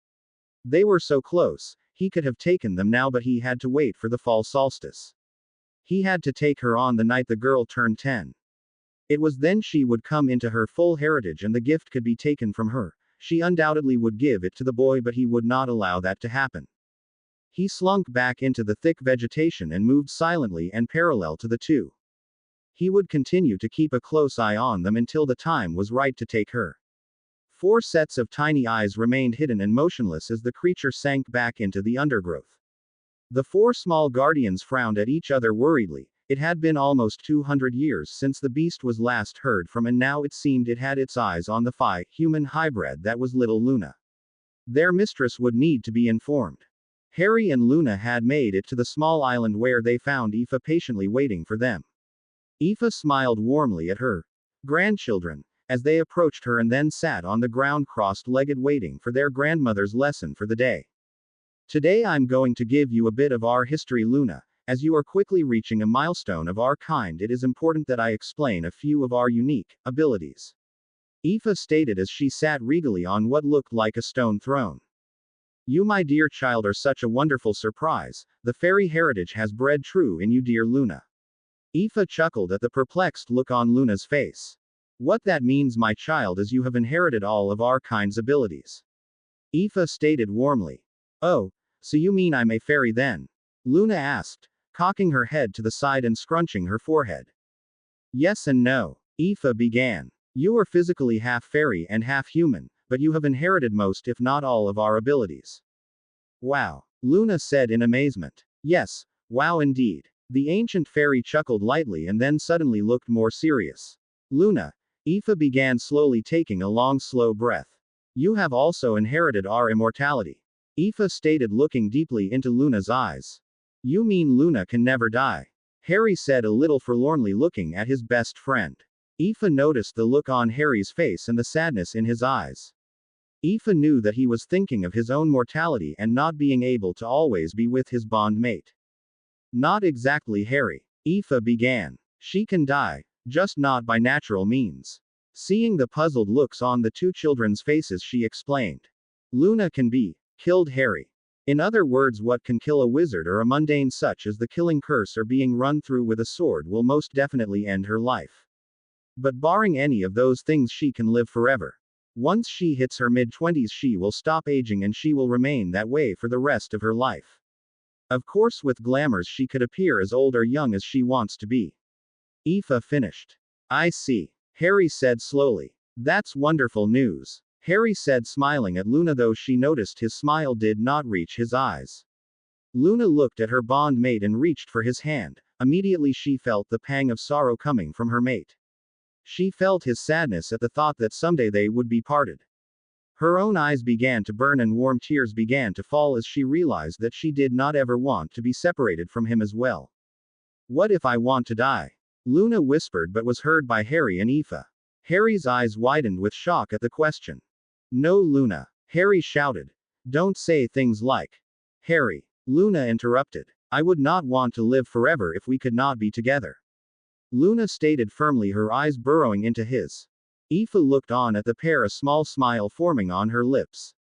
They were so close, he could have taken them now, but he had to wait for the fall solstice. He had to take her on the night the girl turned 10. It was then she would come into her full heritage and the gift could be taken from her. She undoubtedly would give it to the boy, but he would not allow that to happen. He slunk back into the thick vegetation and moved silently and parallel to the two. He would continue to keep a close eye on them until the time was right to take her. 4 sets of tiny eyes remained hidden and motionless as the creature sank back into the undergrowth. The 4 small guardians frowned at each other worriedly. It had been almost 200 years since the beast was last heard from, and now it seemed it had its eyes on the human hybrid that was little Luna. Their mistress would need to be informed. Harry and Luna had made it to the small island where they found Aoife patiently waiting for them. Aoife smiled warmly at her grandchildren as they approached her and then sat on the ground crossed-legged waiting for their grandmother's lesson for the day. Today I'm going to give you a bit of our history, Luna. As you are quickly reaching a milestone of our kind, it is important that I explain a few of our unique abilities. Aoife stated as she sat regally on what looked like a stone throne. You, my dear child, are such a wonderful surprise. The fairy heritage has bred true in you, dear Luna. Aoife chuckled at the perplexed look on Luna's face. What that means, my child, is you have inherited all of our kind's abilities. Aoife stated warmly. Oh, so you mean I'm a fairy then? Luna asked, cocking her head to the side and scrunching her forehead. Yes and no. Aoife began. You are physically half fairy and half human, but you have inherited most if not all of our abilities. Wow. Luna said in amazement. Yes, wow indeed. The ancient fairy chuckled lightly and then suddenly looked more serious. Luna. Aoife began slowly, taking a long slow breath. You have also inherited our immortality. Aoife stated, looking deeply into Luna's eyes. You mean Luna can never die? Harry said, a little forlornly looking at his best friend. Aoife noticed the look on Harry's face and the sadness in his eyes. Aoife knew that he was thinking of his own mortality and not being able to always be with his bondmate. Not exactly, Harry. Aoife began. She can die, just not by natural means. Seeing the puzzled looks on the two children's faces, she explained. Luna can be killed, Harry. In other words, what can kill a wizard or a mundane such as the killing curse or being run through with a sword will most definitely end her life. But barring any of those things, she can live forever. Once she hits her mid-20s, she will stop aging and she will remain that way for the rest of her life. Of course, with glamours, she could appear as old or young as she wants to be. Aoife finished. I see, Harry said slowly. That's wonderful news, Harry said, smiling at Luna, though she noticed his smile did not reach his eyes. Luna looked at her bondmate and reached for his hand. Immediately she felt the pang of sorrow coming from her mate. She felt his sadness at the thought that someday they would be parted. Her own eyes began to burn and warm tears began to fall as she realized that she did not ever want to be separated from him as well. What if I want to die? Luna whispered, but was heard by Harry and Aoife. Harry's eyes widened with shock at the question. No, Luna, Harry shouted. Don't say things like. Harry, Luna interrupted. I would not want to live forever if we could not be together. Luna stated firmly, her eyes burrowing into his. Aoife looked on at the pair, a small smile forming on her lips.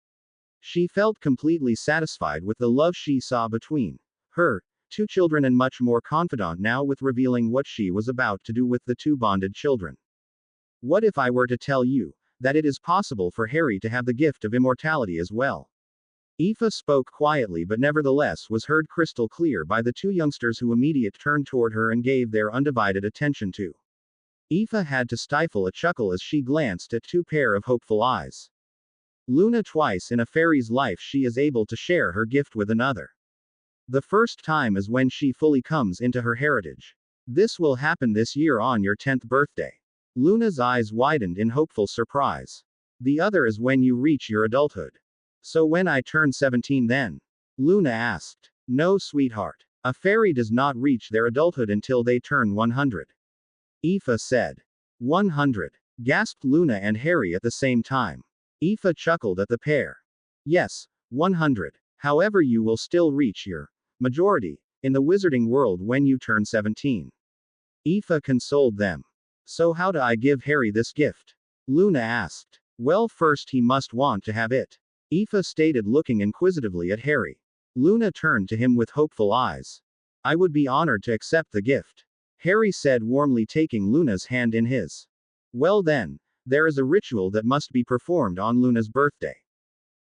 She felt completely satisfied with the love she saw between her two children and much more confident now with revealing what she was about to do with the two bonded children. What if I were to tell you that it is possible for Harry to have the gift of immortality as well? Aoife spoke quietly but nevertheless was heard crystal clear by the two youngsters, who immediately turned toward her and gave their undivided attention to. Aoife had to stifle a chuckle as she glanced at two pair of hopeful eyes. Luna, twice in a fairy's life she is able to share her gift with another. The first time is when she fully comes into her heritage. This will happen this year on your 10th birthday. Luna's eyes widened in hopeful surprise. The other is when you reach your adulthood. So when I turn 17 then? Luna asked. No, sweetheart. A fairy does not reach their adulthood until they turn 100. Aoife said. 100. Gasped Luna and Harry at the same time. Aoife chuckled at the pair. Yes, 100. However, you will still reach your majority in the wizarding world when you turn 17. Aoife consoled them. So how do I give Harry this gift? Luna asked. Well, first he must want to have it, Aoife stated, looking inquisitively at Harry. Luna turned to him with hopeful eyes. I would be honored to accept the gift, Harry said warmly, taking Luna's hand in his. Well then, there is a ritual that must be performed on Luna's birthday.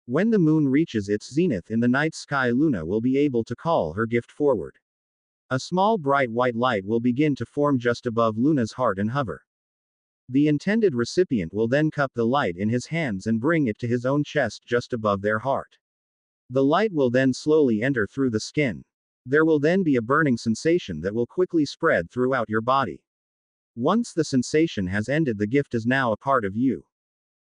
When the moon reaches its zenith in the night sky, Luna will be able to call her gift forward. A small bright white light will begin to form just above Luna's heart and hover. The intended recipient will then cup the light in his hands and bring it to his own chest just above their heart. The light will then slowly enter through the skin. There will then be a burning sensation that will quickly spread throughout your body. Once the sensation has ended, the gift is now a part of you.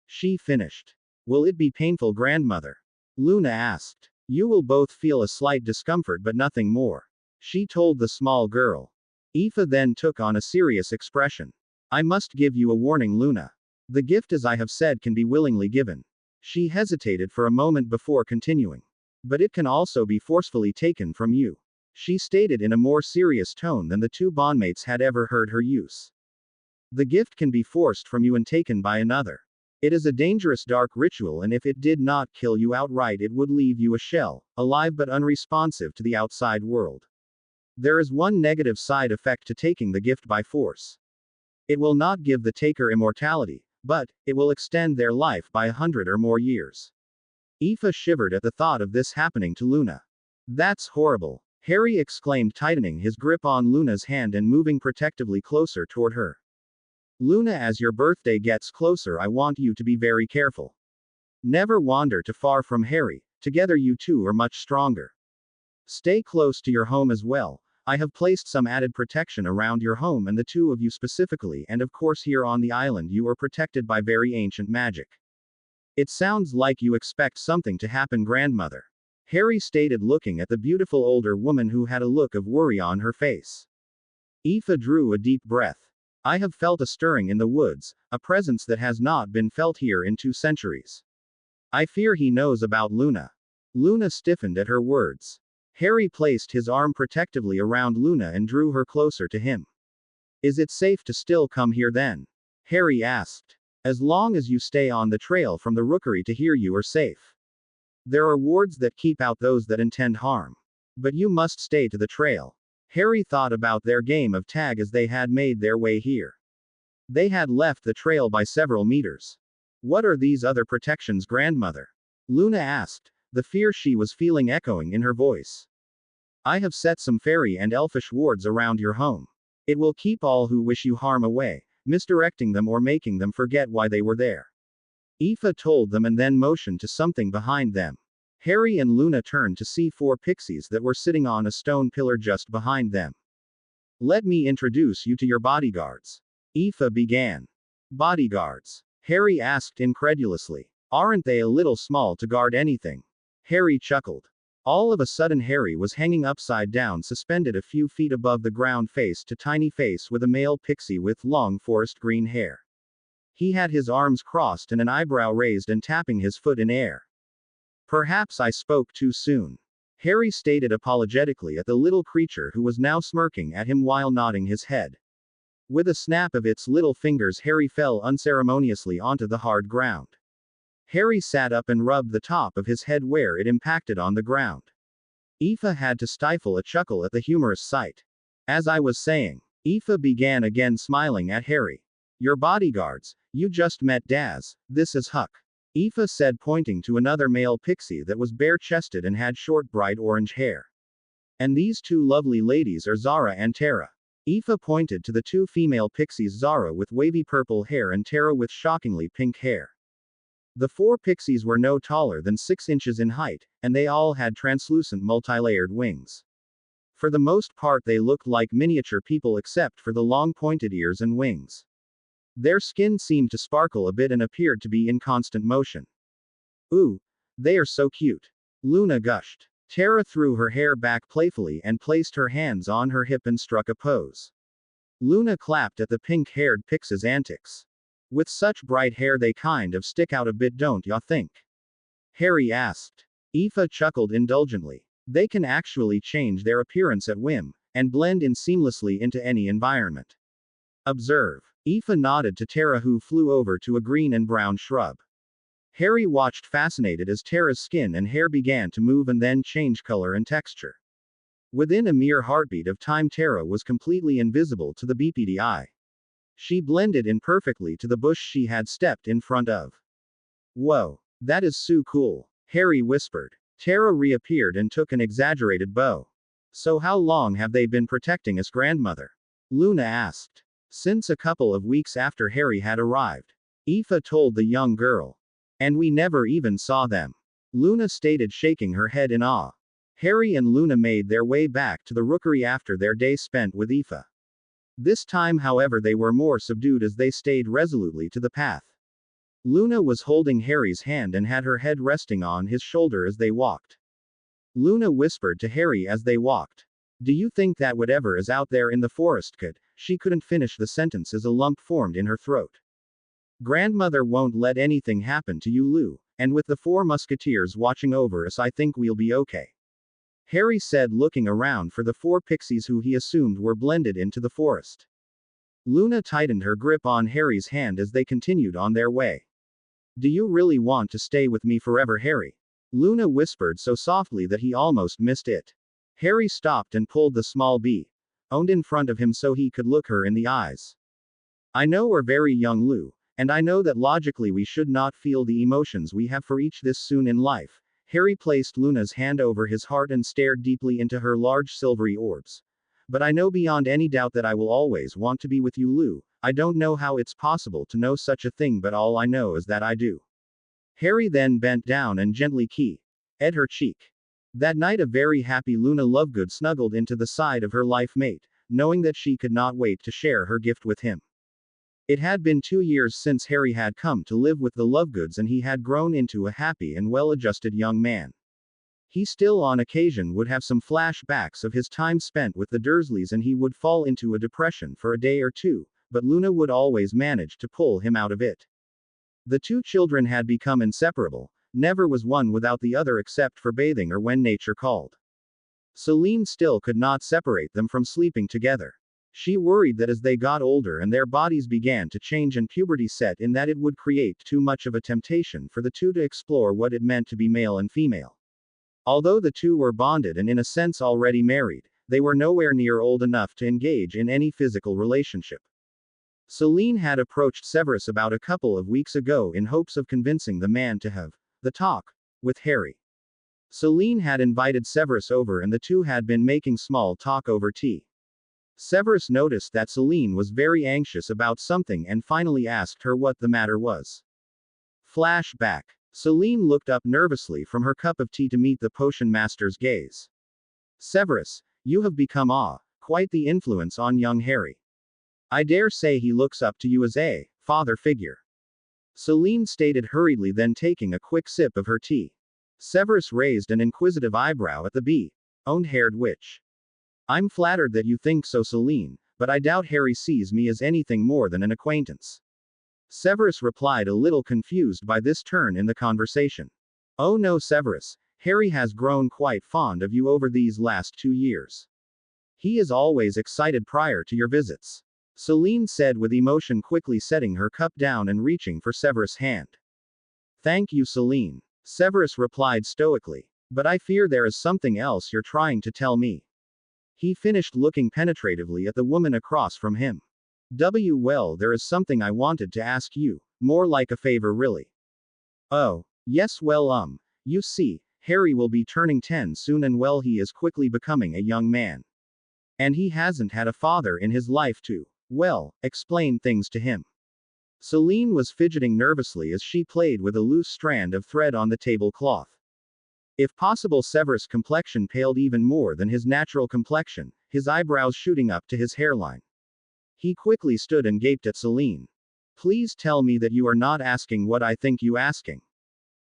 She finished. Will it be painful, grandmother? Luna asked. You will both feel a slight discomfort but nothing more, she told the small girl. Aoife then took on a serious expression. I must give you a warning, Luna. The gift, as I have said, can be willingly given. She hesitated for a moment before continuing. But it can also be forcefully taken from you, she stated in a more serious tone than the two bondmates had ever heard her use. The gift can be forced from you and taken by another. It is a dangerous dark ritual, and if it did not kill you outright, it would leave you a shell, alive but unresponsive to the outside world. There is one negative side effect to taking the gift by force. It will not give the taker immortality, but it will extend their life by 100 or more years. Aoife shivered at the thought of this happening to Luna. That's horrible, Harry exclaimed, tightening his grip on Luna's hand and moving protectively closer toward her. Luna, as your birthday gets closer, I want you to be very careful. Never wander too far from Harry. Together you two are much stronger. Stay close to your home as well. I have placed some added protection around your home and the two of you specifically, and of course here on the island you are protected by very ancient magic. It sounds like you expect something to happen, grandmother, Harry stated, looking at the beautiful older woman who had a look of worry on her face. Aoife drew a deep breath. I have felt a stirring in the woods, a presence that has not been felt here in 2 centuries. I fear he knows about Luna. Luna stiffened at her words. Harry placed his arm protectively around Luna and drew her closer to him. Is it safe to still come here then? Harry asked. As long as you stay on the trail from the rookery to here, you are safe. There are wards that keep out those that intend harm. But you must stay to the trail. Harry thought about their game of tag as they had made their way here. They had left the trail by several meters. What are these other protections, grandmother? Luna asked, the fear she was feeling echoing in her voice. I have set some fairy and elfish wards around your home. It will keep all who wish you harm away, misdirecting them or making them forget why they were there. Aoife told them and then motioned to something behind them. Harry and Luna turned to see 4 pixies that were sitting on a stone pillar just behind them. Let me introduce you to your bodyguards. Aoife began. Bodyguards? Harry asked incredulously. Aren't they a little small to guard anything? Harry chuckled. All of a sudden Harry was hanging upside down, suspended a few feet above the ground, face to tiny face with a male pixie with long forest green hair. He had his arms crossed and an eyebrow raised and tapping his foot in air. Perhaps I spoke too soon. Harry stated apologetically at the little creature who was now smirking at him while nodding his head. With a snap of its little fingers, Harry fell unceremoniously onto the hard ground. Harry sat up and rubbed the top of his head where it impacted on the ground. Aoife had to stifle a chuckle at the humorous sight. As I was saying, Aoife began again, smiling at Harry. Your bodyguards, you just met Daz, this is Huck. Aoife said, pointing to another male pixie that was bare-chested and had short bright orange hair. And these 2 lovely ladies are Zara and Tara. Aoife pointed to the 2 female pixies, Zara with wavy purple hair and Tara with shockingly pink hair. The 4 pixies were no taller than 6 inches in height, and they all had translucent multi-layered wings. For the most part they looked like miniature people except for the long pointed ears and wings. Their skin seemed to sparkle a bit and appeared to be in constant motion. Ooh, they are so cute. Luna gushed. Tara threw her hair back playfully and placed her hands on her hip and struck a pose. Luna clapped at the pink-haired pixie's antics. With such bright hair they kind of stick out a bit, don't ya think? Harry asked. Aoife chuckled indulgently. They can actually change their appearance at whim, and blend in seamlessly into any environment. Observe. Aoife nodded to Tara, who flew over to a green and brown shrub. Harry watched fascinated as Tara's skin and hair began to move and then change color and texture. Within a mere heartbeat of time, Tara was completely invisible to the beady eye. She blended in perfectly to the bush she had stepped in front of. Whoa, that is so cool, Harry whispered. Tara reappeared and took an exaggerated bow. So how long have they been protecting us, grandmother? Luna asked. Since a couple of weeks after Harry had arrived. Aoife told the young girl. And we never even saw them. Luna stated, shaking her head in awe. Harry and Luna made their way back to the rookery after their day spent with Aoife. This time, however, they were more subdued as they stayed resolutely to the path. Luna was holding Harry's hand and had her head resting on his shoulder as they walked. Luna whispered to Harry as they walked. Do you think that whatever is out there in the forest could? She couldn't finish the sentence as a lump formed in her throat. Grandmother won't let anything happen to you, Lou, and with the 4 musketeers watching over us, I think we'll be okay. Harry said, looking around for the 4 pixies who he assumed were blended into the forest. Luna tightened her grip on Harry's hand as they continued on their way. Do you really want to stay with me forever, Harry? Luna whispered so softly that he almost missed it. Harry stopped and pulled the small bee owned in front of him so he could look her in the eyes. I know we're very young, Lou, and I know that logically we should not feel the emotions we have for each this soon in life. Harry placed Luna's hand over his heart and stared deeply into her large silvery orbs. But I know beyond any doubt that I will always want to be with you, Lou. I don't know how it's possible to know such a thing, but all I know is that I do. Harry then bent down and gently kissed her cheek. That night, a very happy Luna Lovegood snuggled into the side of her life mate, knowing that she could not wait to share her gift with him. It had been 2 years since Harry had come to live with the Lovegoods, and he had grown into a happy and well-adjusted young man. He still on occasion would have some flashbacks of his time spent with the Dursleys, and he would fall into a depression for a day or two, but Luna would always manage to pull him out of it. The 2 children had become inseparable. Never was one without the other except for bathing or when nature called. Celine still could not separate them from sleeping together. She worried that as they got older and their bodies began to change and puberty set in, that it would create too much of a temptation for the two to explore what it meant to be male and female. Although the two were bonded and in a sense already married, they were nowhere near old enough to engage in any physical relationship. Celine had approached Severus about a couple of weeks ago in hopes of convincing the man to have the talk with Harry. Celine had invited Severus over and the two had been making small talk over tea. Severus noticed that Celine was very anxious about something and finally asked her what the matter was. Flashback. Celine looked up nervously from her cup of tea to meet the potion master's gaze. Severus, you have become quite the influence on young Harry. I dare say he looks up to you as a father figure. Celine stated hurriedly, then taking a quick sip of her tea. Severus raised an inquisitive eyebrow at the blonde-haired witch. I'm flattered that you think so, Celine, but I doubt Harry sees me as anything more than an acquaintance. Severus replied, a little confused by this turn in the conversation. Oh no, Severus, Harry has grown quite fond of you over these last 2 years. He is always excited prior to your visits. Celine said with emotion, quickly setting her cup down and reaching for Severus' hand. Thank you, Celine. Severus replied stoically. But I fear there is something else you're trying to tell me. He finished, looking penetratively at the woman across from him. Well, there is something I wanted to ask you, more like a favor really. Oh, yes, well, you see, Harry will be turning 10 soon and well, he is quickly becoming a young man. And he hasn't had a father in his life to, well, explain things to him. Celine was fidgeting nervously as she played with a loose strand of thread on the tablecloth. If possible, Severus' complexion paled even more than his natural complexion, his eyebrows shooting up to his hairline. He quickly stood and gaped at Celine. Please tell me that you are not asking what I think you asking.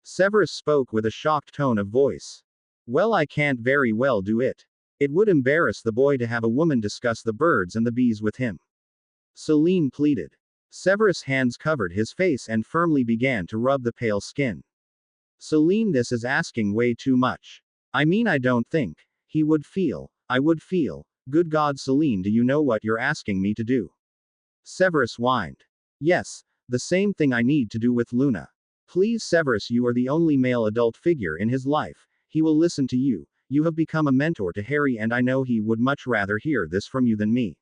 Severus spoke with a shocked tone of voice. Well, I can't very well do it. It would embarrass the boy to have a woman discuss the birds and the bees with him. Celine pleaded. Severus' hands covered his face and firmly began to rub the pale skin. Celine, this is asking way too much. I mean, I don't think I would feel. Good God, Celine, do you know what you're asking me to do? Severus whined. Yes, the same thing I need to do with Luna. Please, Severus, you are the only male adult figure in his life. He will listen to you. You have become a mentor to Harry and I know he would much rather hear this from you than me.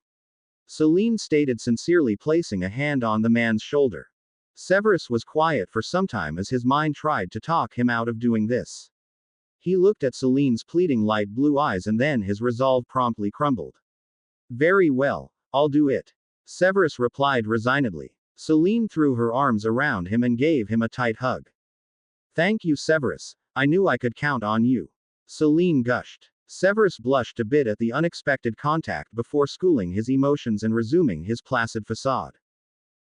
Celine stated sincerely, placing a hand on the man's shoulder. Severus was quiet for some time as his mind tried to talk him out of doing this. He looked at Celine's pleading light blue eyes and then his resolve promptly crumbled. Very well, I'll do it. Severus replied resignedly. Celine threw her arms around him and gave him a tight hug. Thank you, Severus. I knew I could count on you. Celine gushed. Severus blushed a bit at the unexpected contact before schooling his emotions and resuming his placid facade.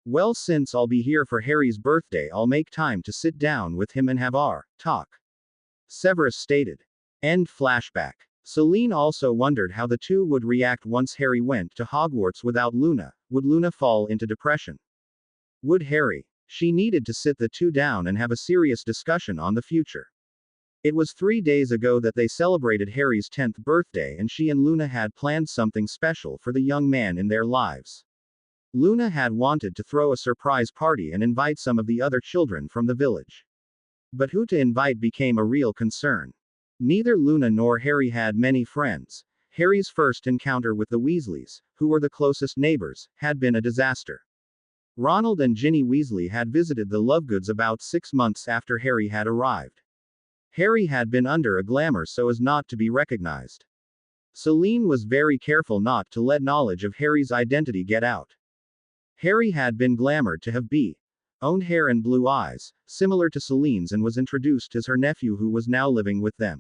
Well, since I'll be here for Harry's birthday, I'll make time to sit down with him and have our talk. Severus stated. End flashback. Celine also wondered how the two would react once Harry went to Hogwarts without Luna. Would Luna fall into depression? Would Harry? She needed to sit the two down and have a serious discussion on the future. It was 3 days ago that they celebrated Harry's 10th birthday and she and Luna had planned something special for the young man in their lives. Luna had wanted to throw a surprise party and invite some of the other children from the village. But who to invite became a real concern. Neither Luna nor Harry had many friends. Harry's first encounter with the Weasleys, who were the closest neighbors, had been a disaster. Ronald and Ginny Weasley had visited the Lovegoods about 6 months after Harry had arrived. Harry had been under a glamour so as not to be recognized. Celine was very careful not to let knowledge of Harry's identity get out. Harry had been glamored to have own hair and blue eyes, similar to Celine's, and was introduced as her nephew who was now living with them.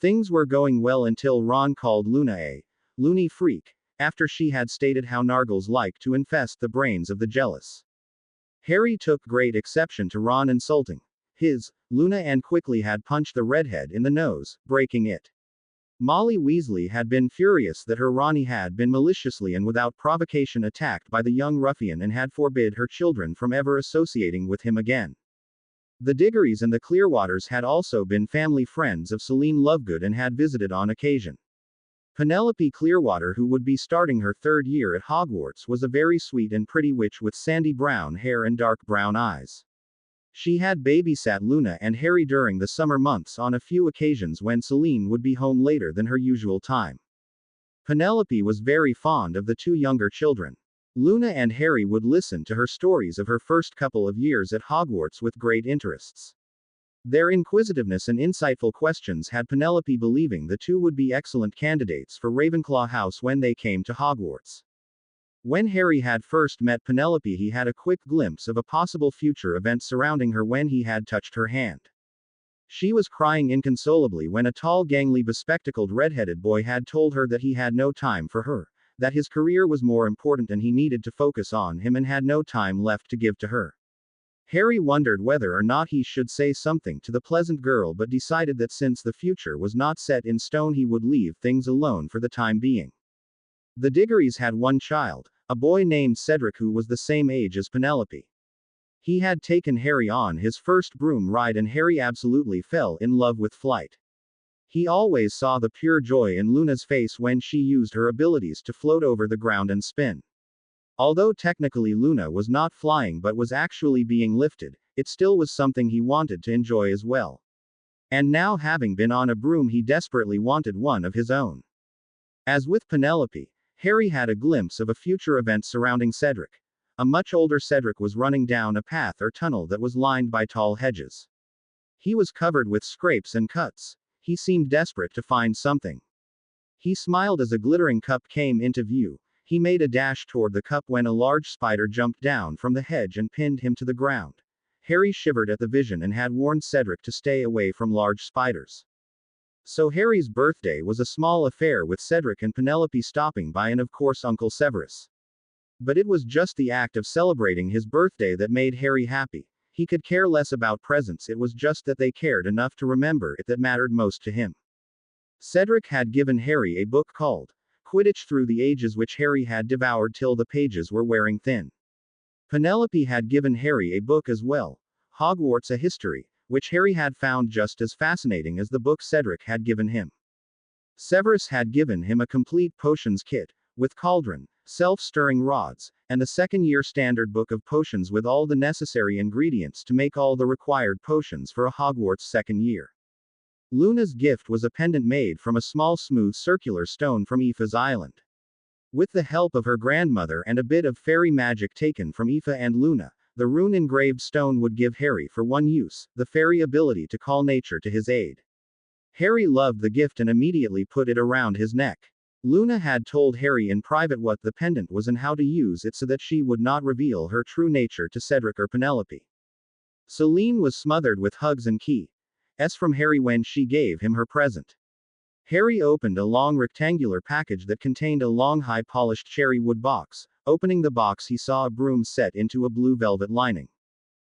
Things were going well until Ron called Luna a loony freak, after she had stated how Nargles like to infest the brains of the jealous. Harry took great exception to Ron insulting Luna and quickly had punched the redhead in the nose, breaking it. Molly Weasley had been furious that her Ronnie had been maliciously and without provocation attacked by the young ruffian and had forbid her children from ever associating with him again. The Diggorys and the Clearwaters had also been family friends of Celine Lovegood and had visited on occasion. Penelope Clearwater, who would be starting her third year at Hogwarts, was a very sweet and pretty witch with sandy brown hair and dark brown eyes. She had babysat Luna and Harry during the summer months on a few occasions when Celine would be home later than her usual time. Penelope was very fond of the two younger children. Luna and Harry would listen to her stories of her first couple of years at Hogwarts with great interests. Their inquisitiveness and insightful questions had Penelope believing the two would be excellent candidates for Ravenclaw House when they came to Hogwarts. When Harry had first met Penelope, he had a quick glimpse of a possible future event surrounding her when he had touched her hand. She was crying inconsolably when a tall, gangly, bespectacled red-headed boy had told her that he had no time for her, that his career was more important and he needed to focus on him and had no time left to give to her. Harry wondered whether or not he should say something to the pleasant girl, but decided that since the future was not set in stone, he would leave things alone for the time being. The Diggorys had one child, a boy named Cedric, who was the same age as Penelope. He had taken Harry on his first broom ride and Harry absolutely fell in love with flight. He always saw the pure joy in Luna's face when she used her abilities to float over the ground and spin. Although technically Luna was not flying but was actually being lifted, it still was something he wanted to enjoy as well. And now, having been on a broom, he desperately wanted one of his own. As with Penelope, Harry had a glimpse of a future event surrounding Cedric. A much older Cedric was running down a path or tunnel that was lined by tall hedges. He was covered with scrapes and cuts. He seemed desperate to find something. He smiled as a glittering cup came into view. He made a dash toward the cup when a large spider jumped down from the hedge and pinned him to the ground. Harry shivered at the vision and had warned Cedric to stay away from large spiders. So Harry's birthday was a small affair with Cedric and Penelope stopping by and of course Uncle Severus. But it was just the act of celebrating his birthday that made Harry happy. He could care less about presents, it was just that they cared enough to remember it that mattered most to him. Cedric had given Harry a book called Quidditch Through the Ages, which Harry had devoured till the pages were wearing thin. Penelope had given Harry a book as well, Hogwarts: A History, which Harry had found just as fascinating as the book Cedric had given him. Severus had given him a complete potions kit, with cauldron, self-stirring rods, and the second-year standard book of potions with all the necessary ingredients to make all the required potions for a Hogwarts second year. Luna's gift was a pendant made from a small smooth circular stone from Aoife's island. With the help of her grandmother and a bit of fairy magic taken from Aoife and Luna, the rune-engraved stone would give Harry for one use, the fairy ability to call nature to his aid. Harry loved the gift and immediately put it around his neck. Luna had told Harry in private what the pendant was and how to use it so that she would not reveal her true nature to Cedric or Penelope. Celine was smothered with hugs and kisses from Harry when she gave him her present. Harry opened a long rectangular package that contained a long high-polished cherry wood box. Opening the box, he saw a broom set into a blue velvet lining.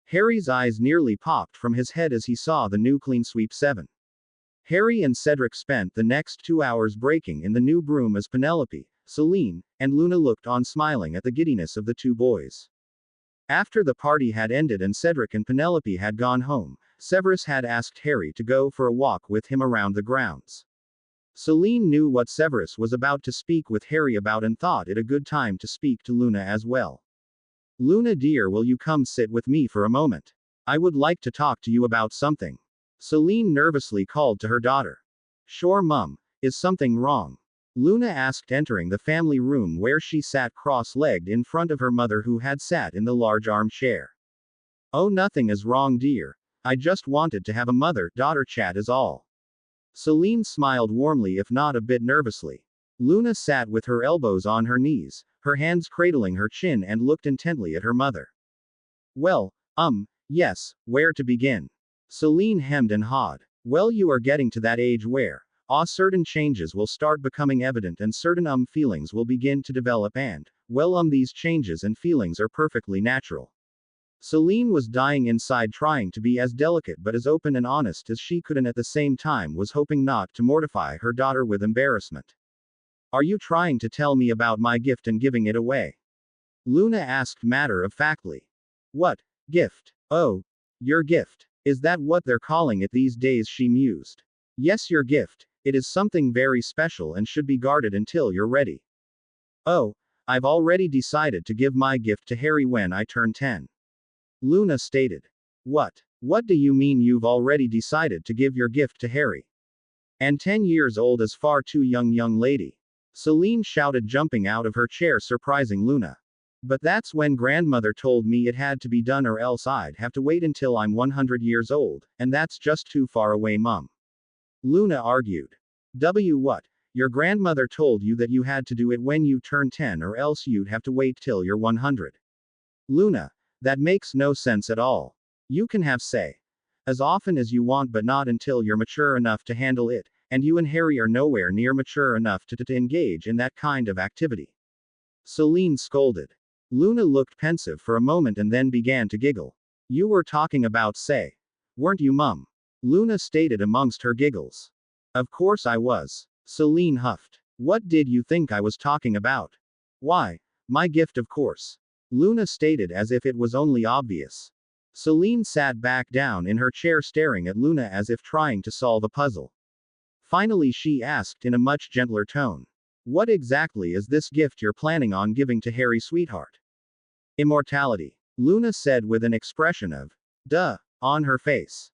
Harry's eyes nearly popped from his head as he saw the new Clean Sweep 7. Harry and Cedric spent the next 2 hours breaking in the new broom as Penelope, Celine, and Luna looked on smiling at the giddiness of the two boys. After the party had ended and Cedric and Penelope had gone home, Severus had asked Harry to go for a walk with him around the grounds. Celine knew what Severus was about to speak with Harry about and thought it a good time to speak to Luna as well. "Luna dear, will you come sit with me for a moment? I would like to talk to you about something." Celine nervously called to her daughter. "Sure, Mum. Is something wrong?" Luna asked, entering the family room where she sat cross-legged in front of her mother, who had sat in the large armchair. "Oh, nothing is wrong, dear. I just wanted to have a mother-daughter chat is all." Celine smiled warmly, if not a bit nervously. Luna sat with her elbows on her knees, her hands cradling her chin, and looked intently at her mother. "Well, yes, where to begin?" Celine hemmed and hawed. "Well, you are getting to that age where, certain changes will start becoming evident and certain feelings will begin to develop and, well, these changes and feelings are perfectly natural." Celine was dying inside, trying to be as delicate but as open and honest as she could, and at the same time was hoping not to mortify her daughter with embarrassment. "Are you trying to tell me about my gift and giving it away?" Luna asked matter-of-factly. "What gift? Oh, your gift. Is that what they're calling it these days?" she mused. "Yes, your gift. It is something very special and should be guarded until you're ready. Oh, I've already decided to give my gift to Harry when I turn 10. Luna stated. What? What do you mean you've already decided to give your gift to Harry? And 10 years old is far too young lady. Celine shouted, jumping out of her chair, surprising Luna. But that's when grandmother told me it had to be done or else I'd have to wait until I'm 100 years old, and that's just too far away, Mum. Luna argued. What? Your grandmother told you that you had to do it when you turn 10 or else you'd have to wait till you're 100. Luna, that makes no sense at all. You can have say as often as you want, but not until you're mature enough to handle it, and you and Harry are nowhere near mature enough to engage in that kind of activity. Celine scolded. Luna looked pensive for a moment and then began to giggle. You were talking about say, weren't you, Mum? Luna stated amongst her giggles. Of course I was. Celine huffed. What did you think I was talking about? Why, my gift, of course. Luna stated as if it was only obvious. Celine sat back down in her chair staring at Luna as if trying to solve a puzzle. Finally she asked in a much gentler tone. What exactly is this gift you're planning on giving to Harry, sweetheart? Immortality. Luna said with an expression of duh on her face.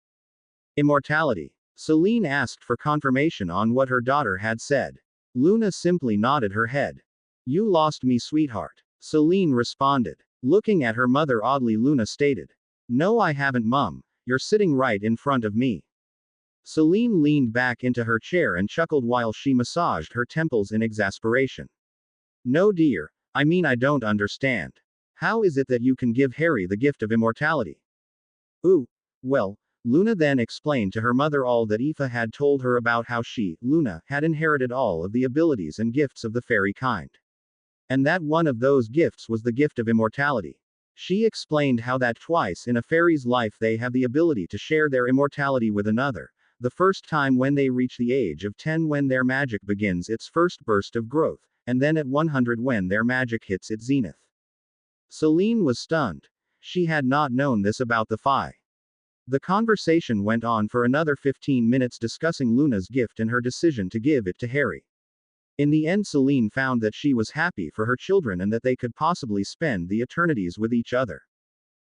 Immortality. Celine asked for confirmation on what her daughter had said. Luna simply nodded her head. You lost me, sweetheart. Celine responded. Looking at her mother oddly, Luna stated. No, I haven't, Mum. You're sitting right in front of me. Celine leaned back into her chair and chuckled while she massaged her temples in exasperation. No, dear. I mean, I don't understand. How is it that you can give Harry the gift of immortality? Ooh. Well, Luna then explained to her mother all that Aoife had told her about how she, Luna, had inherited all of the abilities and gifts of the fairy kind. And that one of those gifts was the gift of immortality. She explained how that twice in a fairy's life they have the ability to share their immortality with another, the first time when they reach the age of 10 when their magic begins its first burst of growth, and then at 100 when their magic hits its zenith. Celine was stunned. She had not known this about the Fae. The conversation went on for another 15 minutes discussing Luna's gift and her decision to give it to Harry. In the end, Celine found that she was happy for her children and that they could possibly spend the eternities with each other.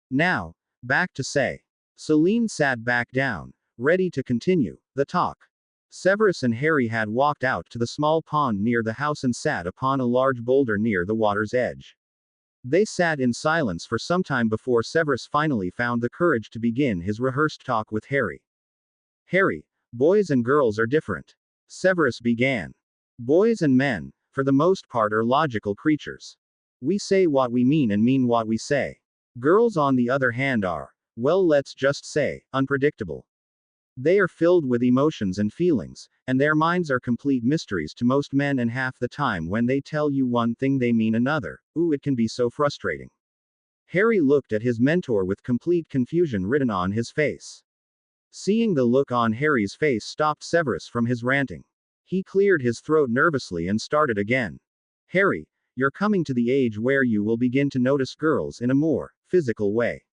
Now, back to say. Celine sat back down, ready to continue the talk. Severus and Harry had walked out to the small pond near the house and sat upon a large boulder near the water's edge. They sat in silence for some time before Severus finally found the courage to begin his rehearsed talk with Harry. Harry, boys and girls are different. Severus began. Boys and men, for the most part, are logical creatures. We say what we mean and mean what we say. Girls, on the other hand, are, well, let's just say, unpredictable. They are filled with emotions and feelings, and their minds are complete mysteries to most men, and half the time when they tell you one thing they mean another. Ooh, it can be so frustrating. Harry looked at his mentor with complete confusion written on his face. Seeing the look on Harry's face stopped Severus from his ranting. He cleared his throat nervously and started again. Harry, you're coming to the age where you will begin to notice girls in a more physical way.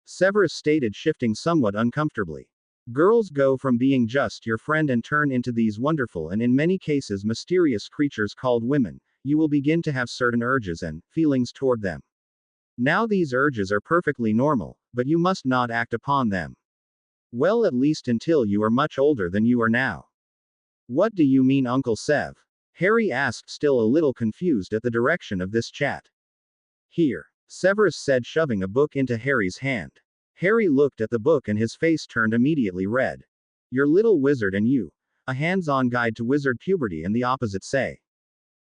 Severus stated, shifting somewhat uncomfortably. Girls go from being just your friend and turn into these wonderful and in many cases mysterious creatures called women. You will begin to have certain urges and feelings toward them. Now these urges are perfectly normal, but you must not act upon them. Well, at least until you are much older than you are now. What do you mean, Uncle Sev? Harry asked, still a little confused at the direction of this chat. Here, Severus said, shoving a book into Harry's hand. Harry looked at the book and his face turned immediately red. Your Little Wizard and You, a hands-on guide to wizard puberty and the opposite say.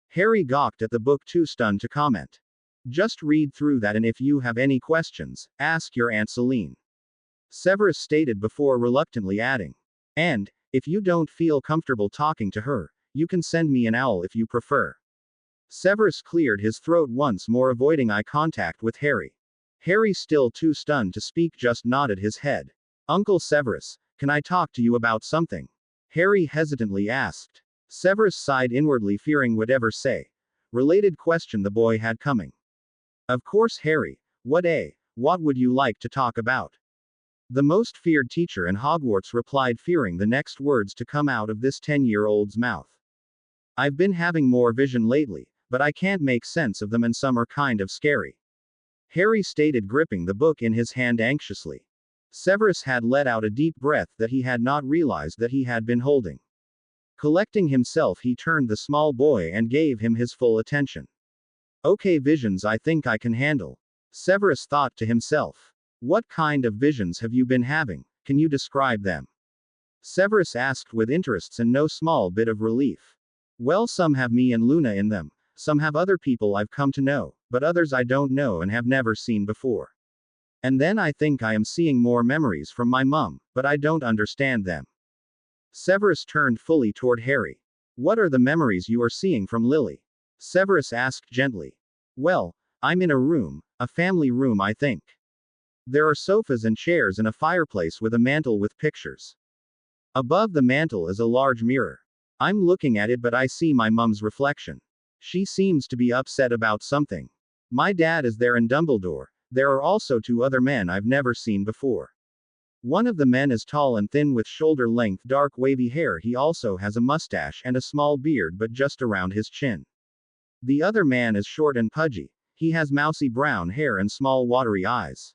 Harry gawked at the book, too stunned to comment. Just read through that, and if you have any questions, ask your Aunt Celine. Severus stated before reluctantly adding. And, if you don't feel comfortable talking to her, you can send me an owl if you prefer. Severus cleared his throat once more, avoiding eye contact with Harry. Harry, still too stunned to speak, just nodded his head. Uncle Severus, can I talk to you about something? Harry hesitantly asked. Severus sighed inwardly, fearing whatever related question the boy had coming. Of course, Harry. What would you like to talk about? The most feared teacher in Hogwarts replied, fearing the next words to come out of this 10-year-old's mouth. I've been having more vision lately, but I can't make sense of them and some are kind of scary. Harry stated, gripping the book in his hand anxiously. Severus had let out a deep breath that he had not realized that he had been holding. Collecting himself, he turned the small boy and gave him his full attention. Okay, visions I think I can handle. Severus thought to himself. What kind of visions have you been having? Can you describe them? Severus asked with interest and no small bit of relief. Well, some have me and Luna in them. Some have other people I've come to know, but others I don't know and have never seen before. And then I think I am seeing more memories from my mum, but I don't understand them. Severus turned fully toward Harry. What are the memories you are seeing from Lily? Severus asked gently. Well, I'm in a room, a family room I think. There are sofas and chairs and a fireplace with a mantel with pictures. Above the mantel is a large mirror. I'm looking at it but I see my mum's reflection. She seems to be upset about something. My dad is there and Dumbledore. There are also 2 other men I've never seen before. One of the men is tall and thin with shoulder-length dark wavy hair. He also has a mustache and a small beard but just around his chin. The other man is short and pudgy. He has mousy brown hair and small watery eyes.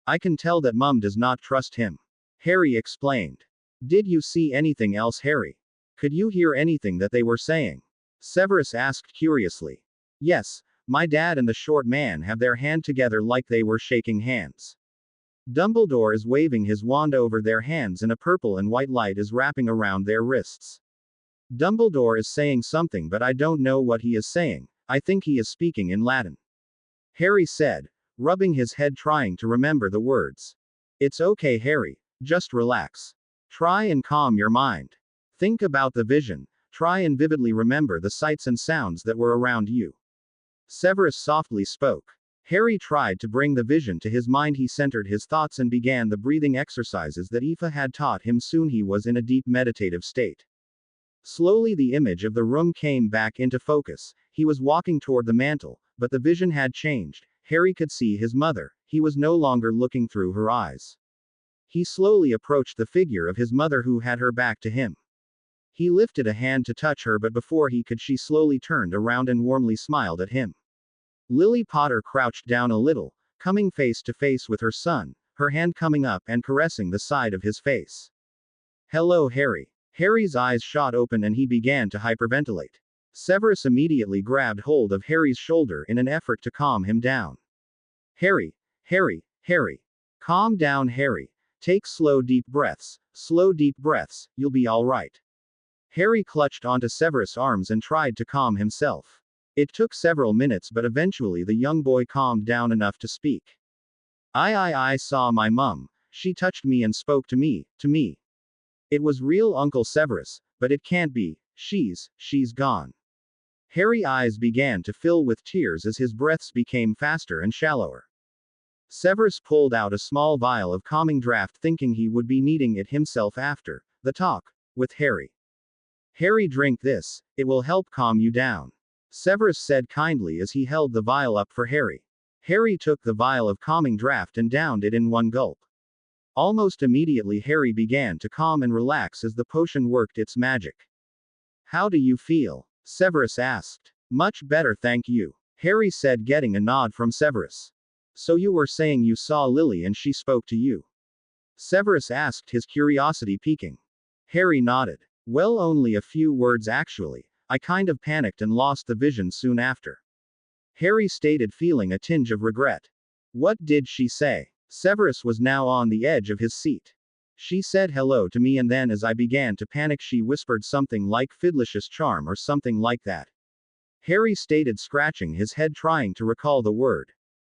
I can tell that Mum does not trust him. Harry explained. Did you see anything else, Harry? Could you hear anything that they were saying? Severus asked curiously. Yes, my dad and the short man have their hand together like they were shaking hands. Dumbledore is waving his wand over their hands and a purple and white light is wrapping around their wrists. Dumbledore is saying something but I don't know what he is saying. I think he is speaking in Latin. Harry said, rubbing his head trying to remember the words. It's okay, Harry, just relax. Try and calm your mind. Think about the vision. Try and vividly remember the sights and sounds that were around you. Severus softly spoke. Harry tried to bring the vision to his mind. He centered his thoughts and began the breathing exercises that Aoife had taught him. Soon he was in a deep meditative state. Slowly the image of the room came back into focus. He was walking toward the mantel, but the vision had changed. Harry could see his mother. He was no longer looking through her eyes. He slowly approached the figure of his mother who had her back to him. He lifted a hand to touch her but before he could she slowly turned around and warmly smiled at him. Lily Potter crouched down a little, coming face to face with her son, her hand coming up and caressing the side of his face. Hello, Harry. Harry's eyes shot open and he began to hyperventilate. Severus immediately grabbed hold of Harry's shoulder in an effort to calm him down. Harry. Calm down, Harry. Take slow deep breaths, you'll be all right. Harry clutched onto Severus' arms and tried to calm himself. It took several minutes but eventually the young boy calmed down enough to speak. I saw my mum. She touched me and spoke to me. It was real, Uncle Severus, but it can't be. She's gone. Harry's eyes began to fill with tears as his breaths became faster and shallower. Severus pulled out a small vial of calming draught thinking he would be needing it himself after the talk with Harry. Harry, drink this, it will help calm you down. Severus said kindly as he held the vial up for Harry. Harry took the vial of calming draught and downed it in one gulp. Almost immediately Harry began to calm and relax as the potion worked its magic. How do you feel? Severus asked. Much better, thank you. Harry said, getting a nod from Severus. So you were saying you saw Lily and she spoke to you? Severus asked, his curiosity piquing. Harry nodded. Well, only a few words actually. I kind of panicked and lost the vision soon after. Harry stated, feeling a tinge of regret. What did she say? Severus was now on the edge of his seat. She said hello to me and then as I began to panic she whispered something like Fidlicious Charm or something like that. Harry stated, scratching his head trying to recall the word.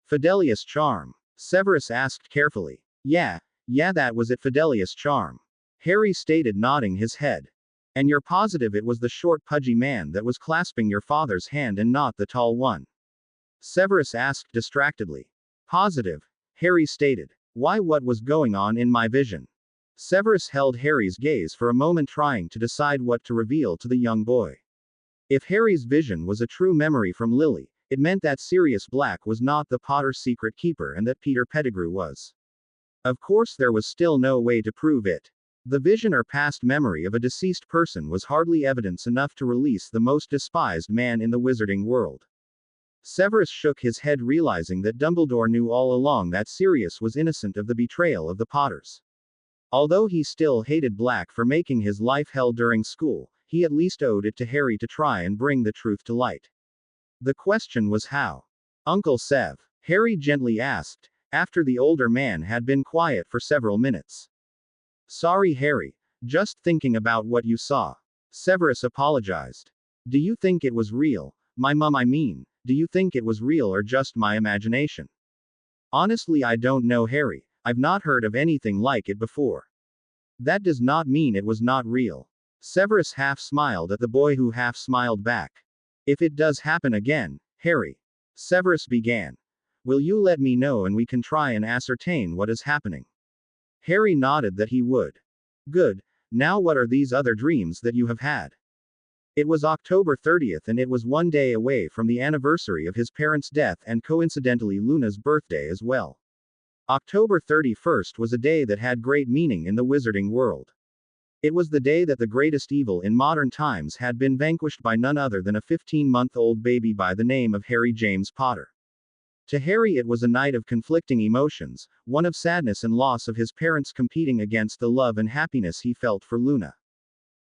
Fidelius Charm. Severus asked carefully. Yeah, that was it, Fidelius Charm. Harry stated, nodding his head. And you're positive it was the short pudgy man that was clasping your father's hand and not the tall one? Severus asked distractedly. Positive, Harry stated. Why, what was going on in my vision? Severus held Harry's gaze for a moment trying to decide what to reveal to the young boy. If Harry's vision was a true memory from Lily, it meant that Sirius Black was not the Potter's secret keeper and that Peter Pettigrew was. Of course, there was still no way to prove it. The vision or past memory of a deceased person was hardly evidence enough to release the most despised man in the wizarding world. Severus shook his head, realizing that Dumbledore knew all along that Sirius was innocent of the betrayal of the Potters. Although he still hated Black for making his life hell during school, he at least owed it to Harry to try and bring the truth to light. The question was how. Uncle Sev, Harry gently asked, after the older man had been quiet for several minutes. Sorry, Harry. Just thinking about what you saw. Severus apologized. Do you think it was real? My mum, I mean. Do you think it was real or just my imagination? Honestly, I don't know, Harry. I've not heard of anything like it before. That does not mean it was not real. Severus half smiled at the boy, who half smiled back. If it does happen again, Harry, Severus began, will you let me know and we can try and ascertain what is happening? Harry nodded that he would. Good. Now, what are these other dreams that you have had? It was October 30th, and it was one day away from the anniversary of his parents' death and coincidentally Luna's birthday as well. October 31st was a day that had great meaning in the wizarding world. It was the day that the greatest evil in modern times had been vanquished by none other than a 15-month-old baby by the name of Harry James Potter. To Harry, it was a night of conflicting emotions, one of sadness and loss of his parents competing against the love and happiness he felt for Luna.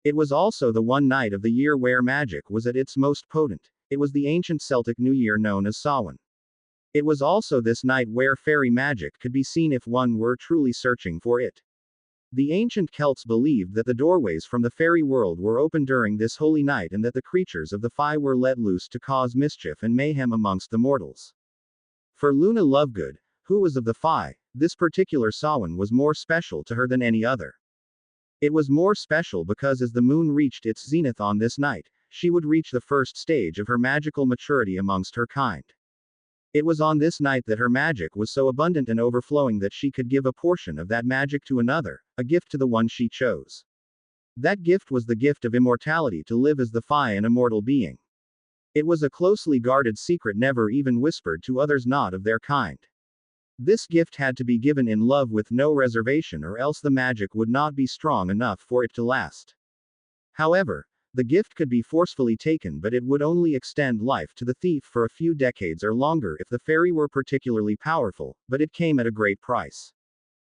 It was also the one night of the year where magic was at its most potent. It was the ancient Celtic New Year known as Samhain. It was also this night where fairy magic could be seen if one were truly searching for it. The ancient Celts believed that the doorways from the fairy world were open during this holy night and that the creatures of the Fae were let loose to cause mischief and mayhem amongst the mortals. For Luna Lovegood, who was of the Fae, this particular Samhain was more special to her than any other. It was more special because as the moon reached its zenith on this night, she would reach the first stage of her magical maturity amongst her kind. It was on this night that her magic was so abundant and overflowing that she could give a portion of that magic to another, a gift to the one she chose. That gift was the gift of immortality, to live as the Fae, an immortal being. It was a closely guarded secret, never even whispered to others not of their kind. This gift had to be given in love with no reservation, or else the magic would not be strong enough for it to last. However, the gift could be forcefully taken, but it would only extend life to the thief for a few decades or longer if the fairy were particularly powerful, but it came at a great price.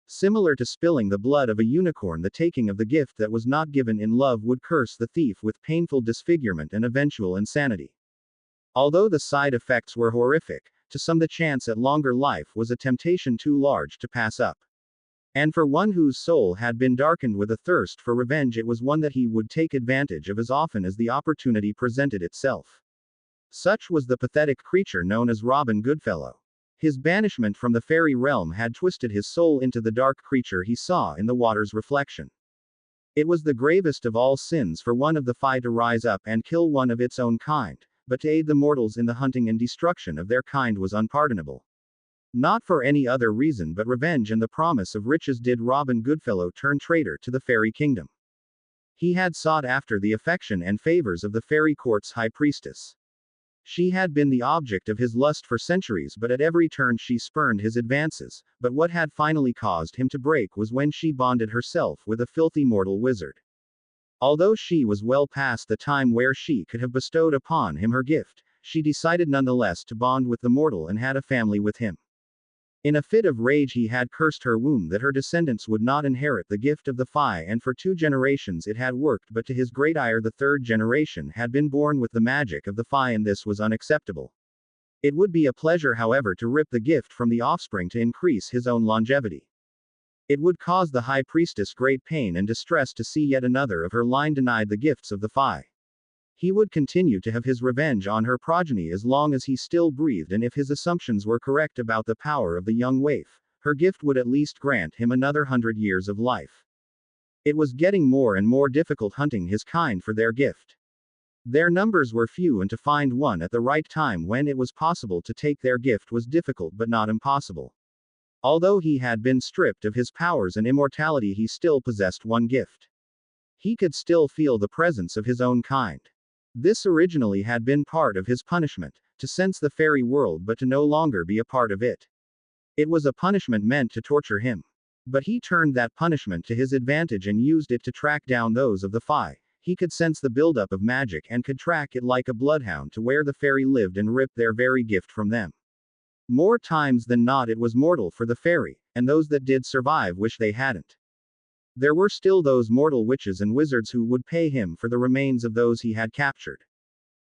Similar to spilling the blood of a unicorn, the taking of the gift that was not given in love would curse the thief with painful disfigurement and eventual insanity. Although the side effects were horrific, to some the chance at longer life was a temptation too large to pass up. And for one whose soul had been darkened with a thirst for revenge, it was one that he would take advantage of as often as the opportunity presented itself. Such was the pathetic creature known as Robin Goodfellow. His banishment from the fairy realm had twisted his soul into the dark creature he saw in the water's reflection. It was the gravest of all sins for one of the Fae to rise up and kill one of its own kind, but to aid the mortals in the hunting and destruction of their kind was unpardonable. Not for any other reason but revenge and the promise of riches did Robin Goodfellow turn traitor to the fairy kingdom. He had sought after the affection and favors of the fairy court's high priestess. She had been the object of his lust for centuries, but at every turn she spurned his advances, but what had finally caused him to break was when she bonded herself with a filthy mortal wizard. Although she was well past the time where she could have bestowed upon him her gift, she decided nonetheless to bond with the mortal and had a family with him. In a fit of rage he had cursed her womb that her descendants would not inherit the gift of the Fae, and for 2 generations it had worked, but to his great ire the 3rd generation had been born with the magic of the Fae, and this was unacceptable. It would be a pleasure, however, to rip the gift from the offspring to increase his own longevity. It would cause the high priestess great pain and distress to see yet another of her line denied the gifts of the Fae. He would continue to have his revenge on her progeny as long as he still breathed, and if his assumptions were correct about the power of the young waif, her gift would at least grant him another 100 years of life. It was getting more and more difficult hunting his kind for their gift. Their numbers were few, and to find one at the right time when it was possible to take their gift was difficult but not impossible. Although he had been stripped of his powers and immortality, he still possessed one gift. He could still feel the presence of his own kind. This originally had been part of his punishment, to sense the fairy world but to no longer be a part of it. It was a punishment meant to torture him. But he turned that punishment to his advantage and used it to track down those of the Fae. He could sense the buildup of magic and could track it like a bloodhound to where the fairy lived and rip their very gift from them. More times than not, it was mortal for the fairy, and those that did survive wish they hadn't. There were still those mortal witches and wizards who would pay him for the remains of those he had captured.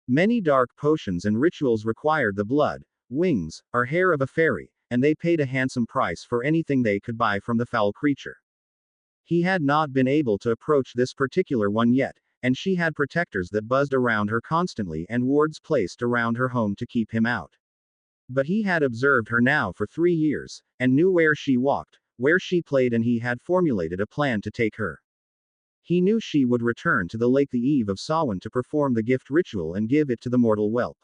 Many dark potions and rituals required the blood, wings, or hair of a fairy, and they paid a handsome price for anything they could buy from the foul creature. He had not been able to approach this particular one yet, and she had protectors that buzzed around her constantly and wards placed around her home to keep him out. But he had observed her now for 3 years, and knew where she walked, where she played, and he had formulated a plan to take her. He knew she would return to the lake the eve of Samhain to perform the gift ritual and give it to the mortal whelp.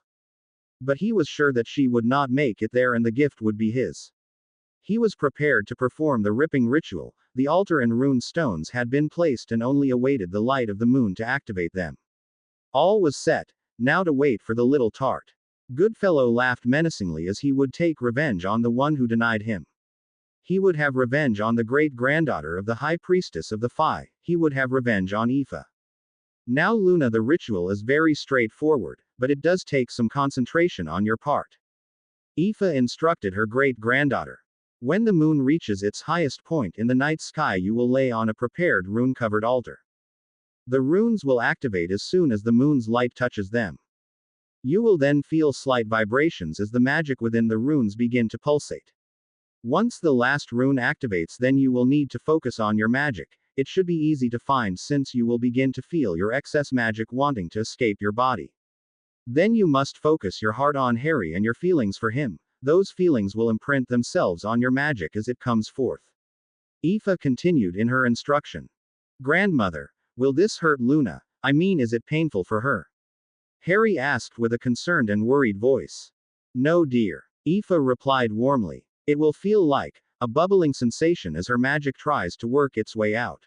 But he was sure that she would not make it there and the gift would be his. He was prepared to perform the ripping ritual. The altar and rune stones had been placed and only awaited the light of the moon to activate them. All was set, now to wait for the little tart. Goodfellow laughed menacingly as he would take revenge on the one who denied him. He would have revenge on the great-granddaughter of the high priestess of the Fae. He would have revenge on Aoife. Now Luna, the ritual is very straightforward, but it does take some concentration on your part. Aoife instructed her great-granddaughter. When the moon reaches its highest point in the night sky, you will lay on a prepared rune-covered altar. The runes will activate as soon as the moon's light touches them. You will then feel slight vibrations as the magic within the runes begin to pulsate. Once the last rune activates, then you will need to focus on your magic. It should be easy to find since you will begin to feel your excess magic wanting to escape your body. Then you must focus your heart on Harry and your feelings for him. Those feelings will imprint themselves on your magic as it comes forth. Aoife continued in her instruction. Grandmother, will this hurt Luna? I mean, is it painful for her? Harry asked with a concerned and worried voice. No, dear. Aoife replied warmly. It will feel like a bubbling sensation as her magic tries to work its way out.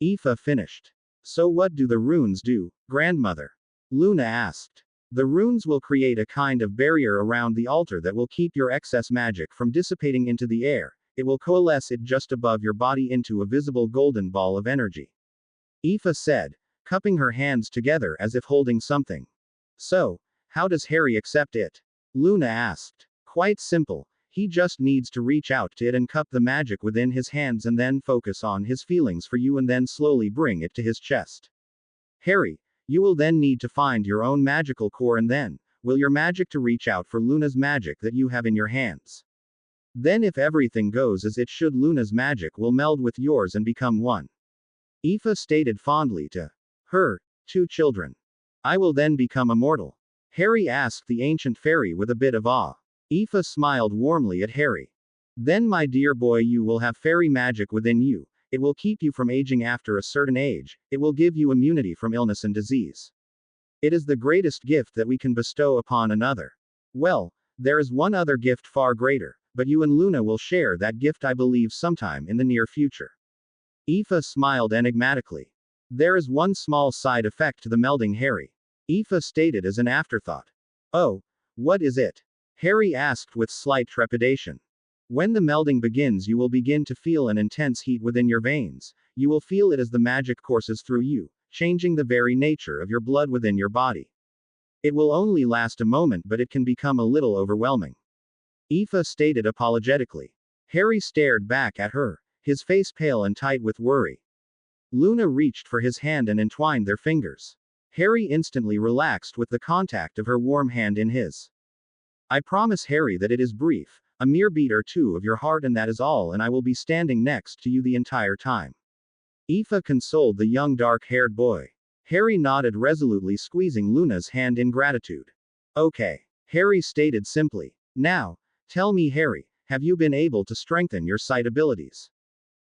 Aoife finished. So what do the runes do, grandmother? Luna asked. The runes will create a kind of barrier around the altar that will keep your excess magic from dissipating into the air. It will coalesce it just above your body into a visible golden ball of energy. Aoife said, cupping her hands together as if holding something. So, how does Harry accept it? Luna asked. Quite simple. He just needs to reach out to it and cup the magic within his hands and then focus on his feelings for you and then slowly bring it to his chest. Harry, you will then need to find your own magical core and then will your magic to reach out for Luna's magic that you have in your hands. Then if everything goes as it should, Luna's magic will meld with yours and become one. Aoife stated fondly to her 2 children. I will then become immortal? Harry asked the ancient fairy with a bit of awe. Aoife smiled warmly at Harry. Then my dear boy, you will have fairy magic within you. It will keep you from aging after a certain age. It will give you immunity from illness and disease. It is the greatest gift that we can bestow upon another. Well, there is one other gift far greater, but you and Luna will share that gift, I believe, sometime in the near future. Aoife smiled enigmatically. There is one small side effect to the melding, Harry. Aoife stated as an afterthought. Oh, what is it? Harry asked with slight trepidation. When the melding begins, you will begin to feel an intense heat within your veins. You will feel it as the magic courses through you, changing the very nature of your blood within your body. It will only last a moment, but it can become a little overwhelming. Aoife stated apologetically. Harry stared back at her, his face pale and tight with worry. Luna reached for his hand and entwined their fingers. Harry instantly relaxed with the contact of her warm hand in his. I promise, Harry, that it is brief, a mere beat or two of your heart, and that is all, and I will be standing next to you the entire time. Aoife consoled the young dark-haired boy. Harry nodded resolutely, squeezing Luna's hand in gratitude. Okay, Harry stated simply. Now, tell me, Harry, have you been able to strengthen your sight abilities?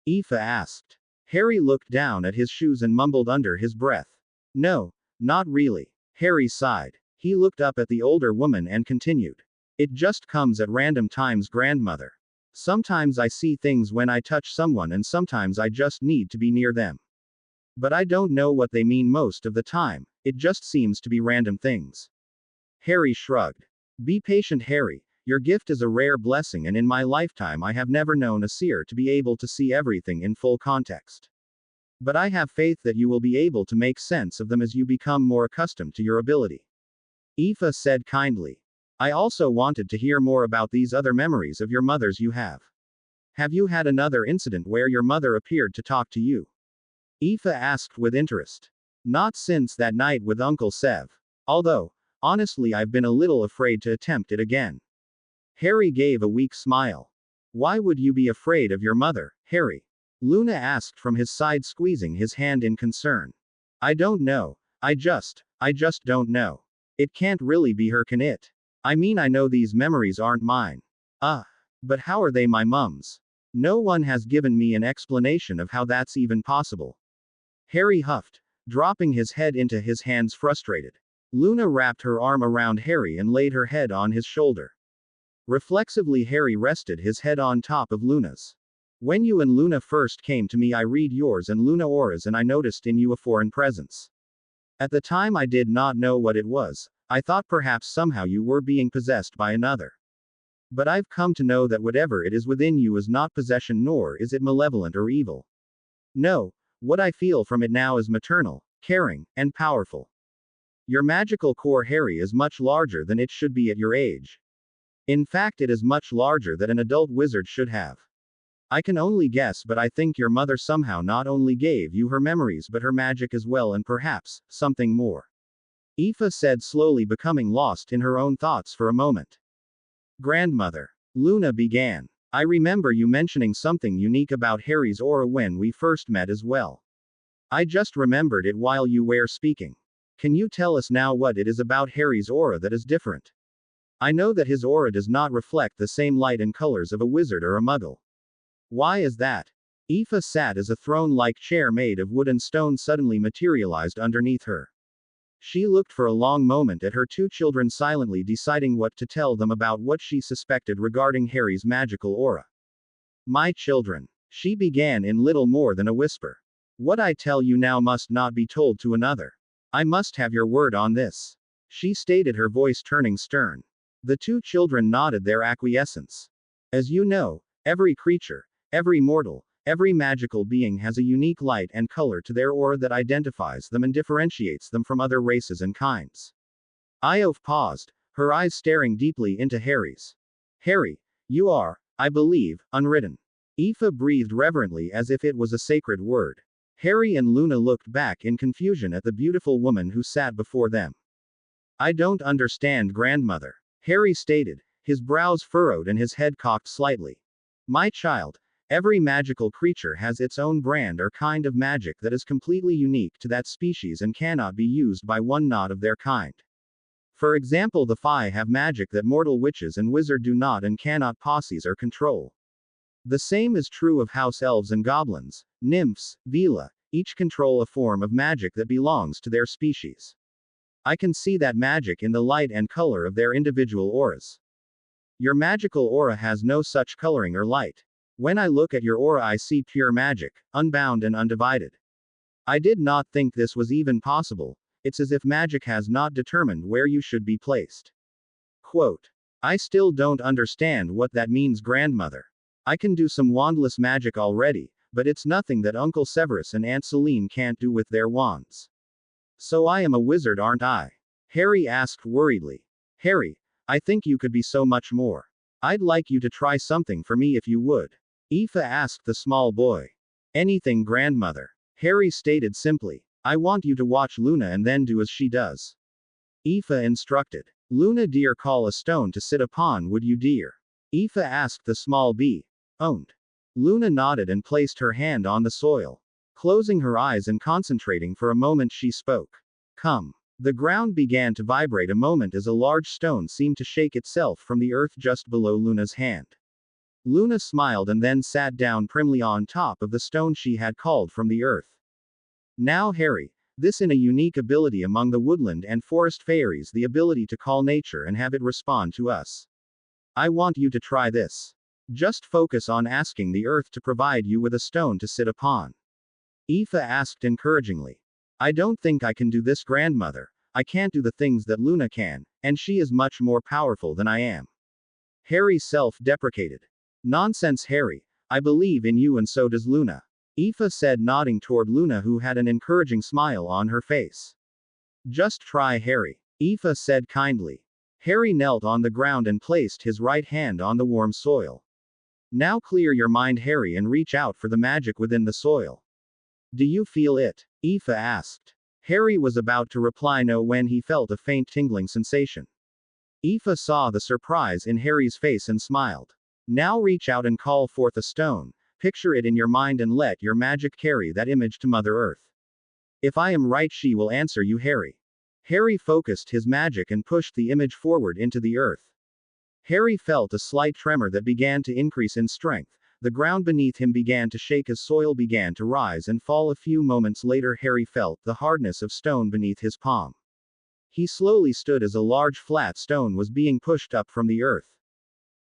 Aoife asked. Harry looked down at his shoes and mumbled under his breath. No, not really. Harry sighed. He looked up at the older woman and continued. It just comes at random times, grandmother. Sometimes I see things when I touch someone, and sometimes I just need to be near them. But I don't know what they mean most of the time. It just seems to be random things. Harry shrugged. Be patient, Harry. Your gift is a rare blessing, and in my lifetime I have never known a seer to be able to see everything in full context. But I have faith that you will be able to make sense of them as you become more accustomed to your ability. Aoife said kindly. I also wanted to hear more about these other memories of your mother's you have. Have you had another incident where your mother appeared to talk to you? Aoife asked with interest. Not since that night with Uncle Sev. Although, honestly, I've been a little afraid to attempt it again. Harry gave a weak smile. Why would you be afraid of your mother, Harry? Luna asked from his side, squeezing his hand in concern. I don't know. I just don't know. It can't really be her, can it? I mean, I know these memories aren't mine. But how are they my mum's? No one has given me an explanation of how that's even possible. Harry huffed, dropping his head into his hands frustrated. Luna wrapped her arm around Harry and laid her head on his shoulder. Reflexively, Harry rested his head on top of Luna's. When you and Luna first came to me, I read yours and Luna auras, and I noticed in you a foreign presence. At the time I did not know what it was. I thought perhaps somehow you were being possessed by another. But I've come to know that whatever it is within you is not possession, nor is it malevolent or evil. No, what I feel from it now is maternal, caring, and powerful. Your magical core, Harry, is much larger than it should be at your age. In fact, it is much larger than an adult wizard should have. I can only guess, but I think your mother somehow not only gave you her memories but her magic as well, and perhaps something more. Aoife said, slowly becoming lost in her own thoughts for a moment. Grandmother. Luna began. I remember you mentioning something unique about Harry's aura when we first met as well. I just remembered it while you were speaking. Can you tell us now what it is about Harry's aura that is different? I know that his aura does not reflect the same light and colors of a wizard or a muggle. Why is that? Aoife sat as a throne-like chair made of wood and stone suddenly materialized underneath her. She looked for a long moment at her two children, silently deciding what to tell them about what she suspected regarding Harry's magical aura. My children, she began in little more than a whisper. What I tell you now must not be told to another. I must have your word on this. She stated, her voice turning stern. The two children nodded their acquiescence. As you know, every creature, every mortal, every magical being has a unique light and color to their aura that identifies them and differentiates them from other races and kinds. Aoife paused, her eyes staring deeply into Harry's. Harry, you are, I believe, unwritten. Aoife breathed reverently as if it was a sacred word. Harry and Luna looked back in confusion at the beautiful woman who sat before them. I don't understand, grandmother. Harry stated, his brows furrowed and his head cocked slightly. My child, every magical creature has its own brand or kind of magic that is completely unique to that species and cannot be used by one not of their kind. For example, the Fae have magic that mortal witches and wizards do not and cannot possess or control. The same is true of house elves and goblins, nymphs, Vila, each control a form of magic that belongs to their species. I can see that magic in the light and color of their individual auras. Your magical aura has no such coloring or light. When I look at your aura, I see pure magic, unbound and undivided. I did not think this was even possible. It's as if magic has not determined where you should be placed. Quote. I still don't understand what that means, grandmother. I can do some wandless magic already, but it's nothing that Uncle Severus and Aunt Celine can't do with their wands. So I am a wizard, aren't I? Harry asked worriedly. Harry, I think you could be so much more. I'd like you to try something for me if you would. Aoife asked the small boy. Anything, grandmother. Harry stated simply. I want you to watch Luna and then do as she does. Aoife instructed. Luna dear, call a stone to sit upon, would you dear? Aoife asked the small bee. Owned. Luna nodded and placed her hand on the soil. Closing her eyes and concentrating for a moment, she spoke. Come. The ground began to vibrate a moment as a large stone seemed to shake itself from the earth just below Luna's hand. Luna smiled and then sat down primly on top of the stone she had called from the earth. Now, Harry, this is a unique ability among the woodland and forest fairies, the ability to call nature and have it respond to us. I want you to try this. Just focus on asking the earth to provide you with a stone to sit upon. Aoife asked encouragingly. I don't think I can do this, grandmother. I can't do the things that Luna can, and she is much more powerful than I am. Harry self-deprecated. Nonsense, Harry. I believe in you and so does Luna. Aoife said, nodding toward Luna, who had an encouraging smile on her face. Just try, Harry. Aoife said kindly. Harry knelt on the ground and placed his right hand on the warm soil. Now clear your mind, Harry, and reach out for the magic within the soil. Do you feel it? Aoife asked. Harry was about to reply no when he felt a faint tingling sensation. Aoife saw the surprise in Harry's face and smiled. Now reach out and call forth a stone. Picture it in your mind and let your magic carry that image to Mother Earth. If I am right, she will answer you, Harry. Harry focused his magic and pushed the image forward into the earth. Harry felt a slight tremor that began to increase in strength. The ground beneath him began to shake as soil began to rise and fall. A few moments later, Harry felt the hardness of stone beneath his palm. He slowly stood as a large flat stone was being pushed up from the earth.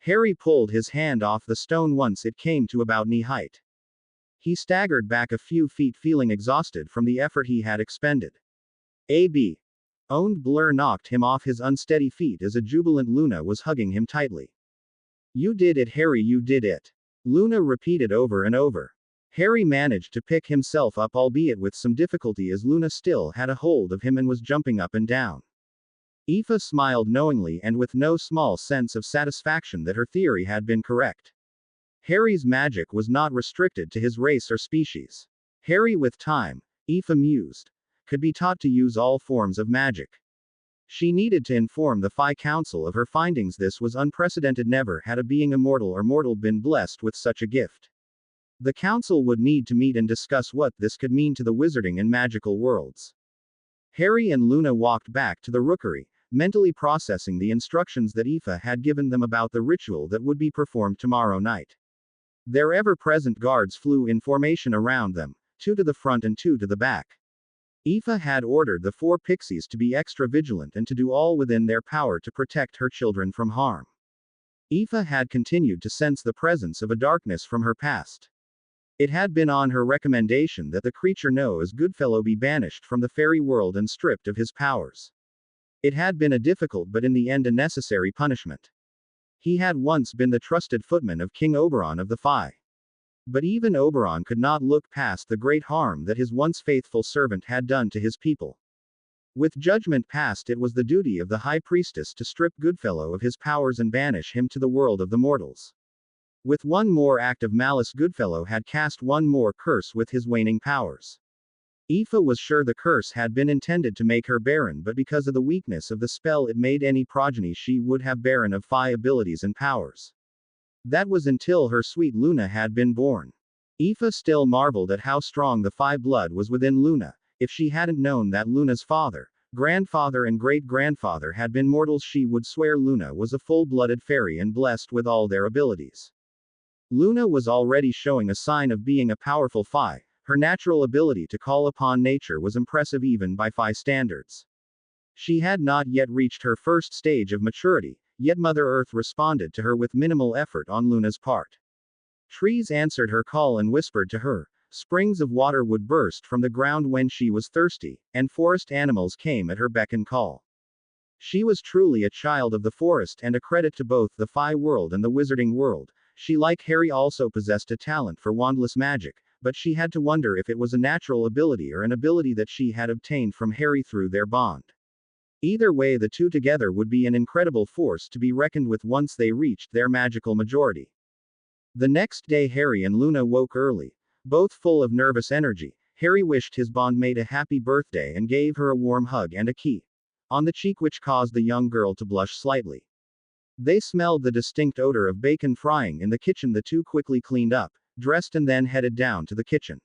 Harry pulled his hand off the stone once it came to about knee height. He staggered back a few feet, feeling exhausted from the effort he had expended. A.B. Owned Blur knocked him off his unsteady feet as a jubilant Luna was hugging him tightly. You did it, Harry, you did it. Luna repeated over and over. Harry managed to pick himself up, albeit with some difficulty, as Luna still had a hold of him and was jumping up and down. Aoife smiled knowingly and with no small sense of satisfaction that her theory had been correct. Harry's magic was not restricted to his race or species. Harry, with time, Aoife mused, could be taught to use all forms of magic. She needed to inform the Phi Council of her findings. This was unprecedented. Never had a being immortal or mortal been blessed with such a gift. The council would need to meet and discuss what this could mean to the wizarding and magical worlds. Harry and Luna walked back to the rookery, mentally processing the instructions that Aoife had given them about the ritual that would be performed tomorrow night. Their ever-present guards flew in formation around them, 2 to the front and 2 to the back. Aoife had ordered the 4 pixies to be extra vigilant and to do all within their power to protect her children from harm. Aoife had continued to sense the presence of a darkness from her past. It had been on her recommendation that the creature known as Goodfellow be banished from the fairy world and stripped of his powers. It had been a difficult but in the end a necessary punishment. He had once been the trusted footman of King Oberon of the Phi. But even Oberon could not look past the great harm that his once faithful servant had done to his people. With judgment passed, it was the duty of the High Priestess to strip Goodfellow of his powers and banish him to the world of the mortals. With one more act of malice, Goodfellow had cast one more curse with his waning powers. Aoife was sure the curse had been intended to make her barren, but because of the weakness of the spell it made any progeny she would have barren of Phi abilities and powers. That was until her sweet Luna had been born. Aoife still marveled at how strong the Phi blood was within Luna. If she hadn't known that Luna's father, grandfather and great-grandfather had been mortals, she would swear Luna was a full-blooded fairy and blessed with all their abilities. Luna was already showing a sign of being a powerful Phi. Her natural ability to call upon nature was impressive even by Phi standards. She had not yet reached her first stage of maturity, yet Mother Earth responded to her with minimal effort on Luna's part. Trees answered her call and whispered to her. Springs of water would burst from the ground when she was thirsty, and forest animals came at her beck and call. She was truly a child of the forest and a credit to both the Phi world and the wizarding world. She, like Harry, also possessed a talent for wandless magic, but she had to wonder if it was a natural ability or an ability that she had obtained from Harry through their bond. Either way, the two together would be an incredible force to be reckoned with once they reached their magical majority. The next day, Harry and Luna woke early, both full of nervous energy. Harry wished his bondmate a happy birthday and gave her a warm hug and a key on the cheek, which caused the young girl to blush slightly. They smelled the distinct odor of bacon frying in the kitchen. The two quickly cleaned up, dressed, and then headed down to the kitchen.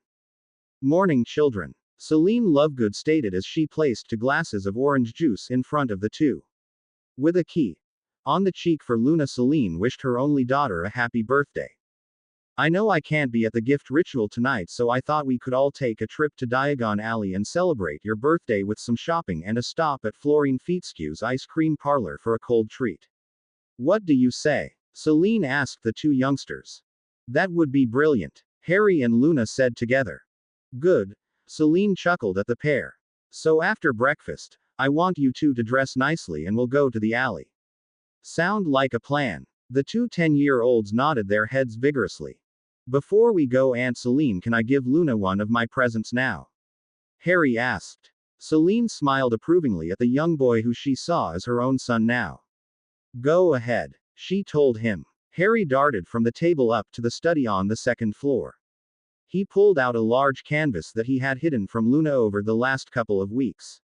Morning, children, Celine Lovegood stated as she placed 2 glasses of orange juice in front of the two. With a key on the cheek for Luna, Celine wished her only daughter a happy birthday. I know I can't be at the gift ritual tonight, so I thought we could all take a trip to Diagon Alley and celebrate your birthday with some shopping and a stop at Florine Fitzhugh's ice cream parlor for a cold treat. What do you say? Celine asked the 2 youngsters. That would be brilliant, Harry and Luna said together. Good. Celine chuckled at the pair. So after breakfast, I want you 2 to dress nicely and we'll go to the alley. Sound like a plan? The two 10-year-olds nodded their heads vigorously. Before we go, Aunt Celine, can I give Luna one of my presents now? Harry asked. Celine smiled approvingly at the young boy who she saw as her own son now. Go ahead, she told him. Harry darted from the table up to the study on the second floor. He pulled out a large canvas that he had hidden from Luna over the last couple of weeks.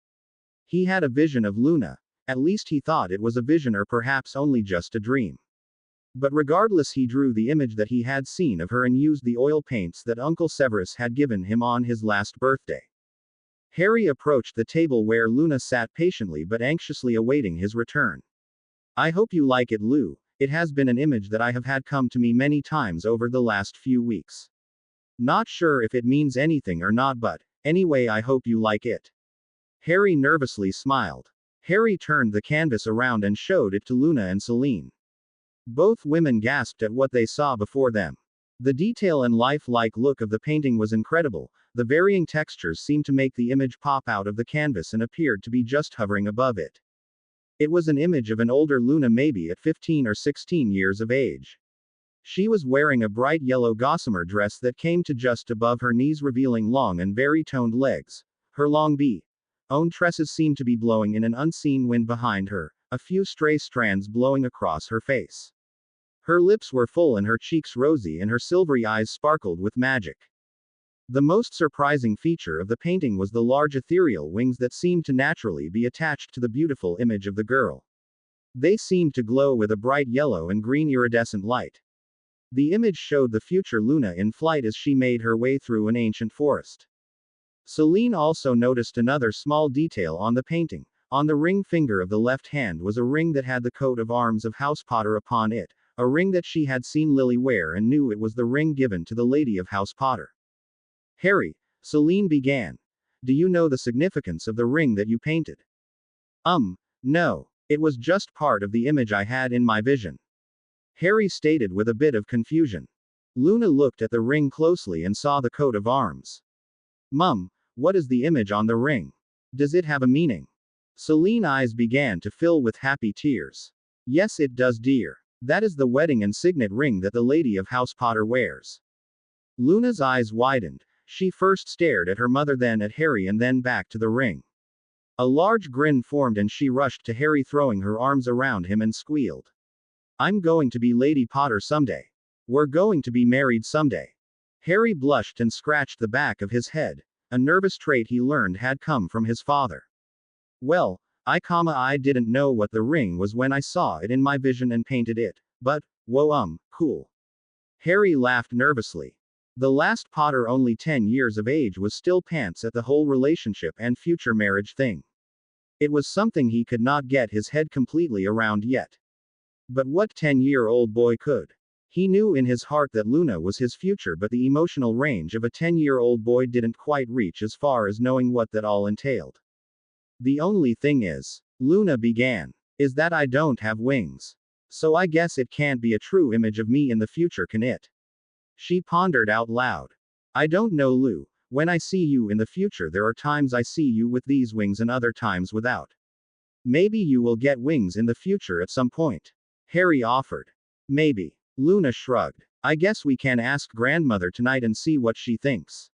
He had a vision of Luna. At least he thought it was a vision, or perhaps only just a dream. But regardless, he drew the image that he had seen of her and used the oil paints that Uncle Severus had given him on his last birthday. Harry approached the table where Luna sat patiently but anxiously awaiting his return. I hope you like it, Lou. It has been an image that I have had come to me many times over the last few weeks. Not sure if it means anything or not, but anyway, I hope you like it. Harry nervously smiled. Harry turned the canvas around and showed it to Luna and Celine. Both women gasped at what they saw before them. The detail and lifelike look of the painting was incredible. The varying textures seemed to make the image pop out of the canvas and appeared to be just hovering above it. It was an image of an older Luna, maybe at 15 or 16 years of age. She was wearing a bright yellow gossamer dress that came to just above her knees, revealing long and very toned legs. Her long own tresses seemed to be blowing in an unseen wind behind her, a few stray strands blowing across her face. Her lips were full and her cheeks rosy, and her silvery eyes sparkled with magic. The most surprising feature of the painting was the large ethereal wings that seemed to naturally be attached to the beautiful image of the girl. They seemed to glow with a bright yellow and green iridescent light. The image showed the future Luna in flight as she made her way through an ancient forest. Celine also noticed another small detail on the painting. On the ring finger of the left hand was a ring that had the coat of arms of House Potter upon it, a ring that she had seen Lily wear and knew it was the ring given to the lady of House Potter. Harry, Celine began. Do you know the significance of the ring that you painted? No. It was just part of the image I had in my vision. Harry stated with a bit of confusion. Luna looked at the ring closely and saw the coat of arms. Mum, what is the image on the ring? Does it have a meaning? Celine's eyes began to fill with happy tears. Yes, it does, dear. That is the wedding and signet ring that the lady of House Potter wears. Luna's eyes widened. She first stared at her mother, then at Harry, and then back to the ring. A large grin formed and she rushed to Harry, throwing her arms around him and squealed. I'm going to be Lady Potter someday. We're going to be married someday. Harry blushed and scratched the back of his head, a nervous trait he learned had come from his father. Well, I didn't know what the ring was when I saw it in my vision and painted it, but, whoa, cool. Harry laughed nervously. The last Potter, only 10 years of age, was still pants at the whole relationship and future marriage thing. It was something he could not get his head completely around yet. But what 10-year-old boy could? He knew in his heart that Luna was his future, but the emotional range of a 10-year-old boy didn't quite reach as far as knowing what that all entailed. The only thing is, Luna began, is that I don't have wings. So I guess it can't be a true image of me in the future, can it? She pondered out loud. I don't know, Lou. When I see you in the future, there are times I see you with these wings and other times without. Maybe you will get wings in the future at some point. Harry offered. Maybe. Luna shrugged. I guess we can ask grandmother tonight and see what she thinks.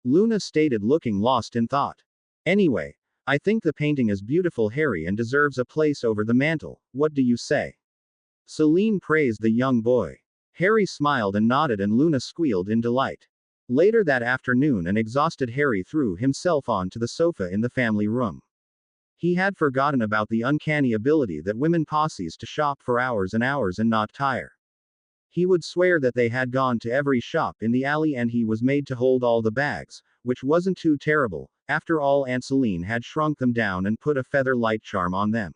Luna stated, looking lost in thought. Anyway, I think the painting is beautiful, Harry, and deserves a place over the mantel. What do you say? Celine praised the young boy. Harry smiled and nodded, and Luna squealed in delight. Later that afternoon, an exhausted Harry threw himself onto the sofa in the family room. He had forgotten about the uncanny ability that women possess to shop for hours and hours and not tire. He would swear that they had gone to every shop in the alley and he was made to hold all the bags, which wasn't too terrible. After all, Aunt Celine had shrunk them down and put a feather light charm on them.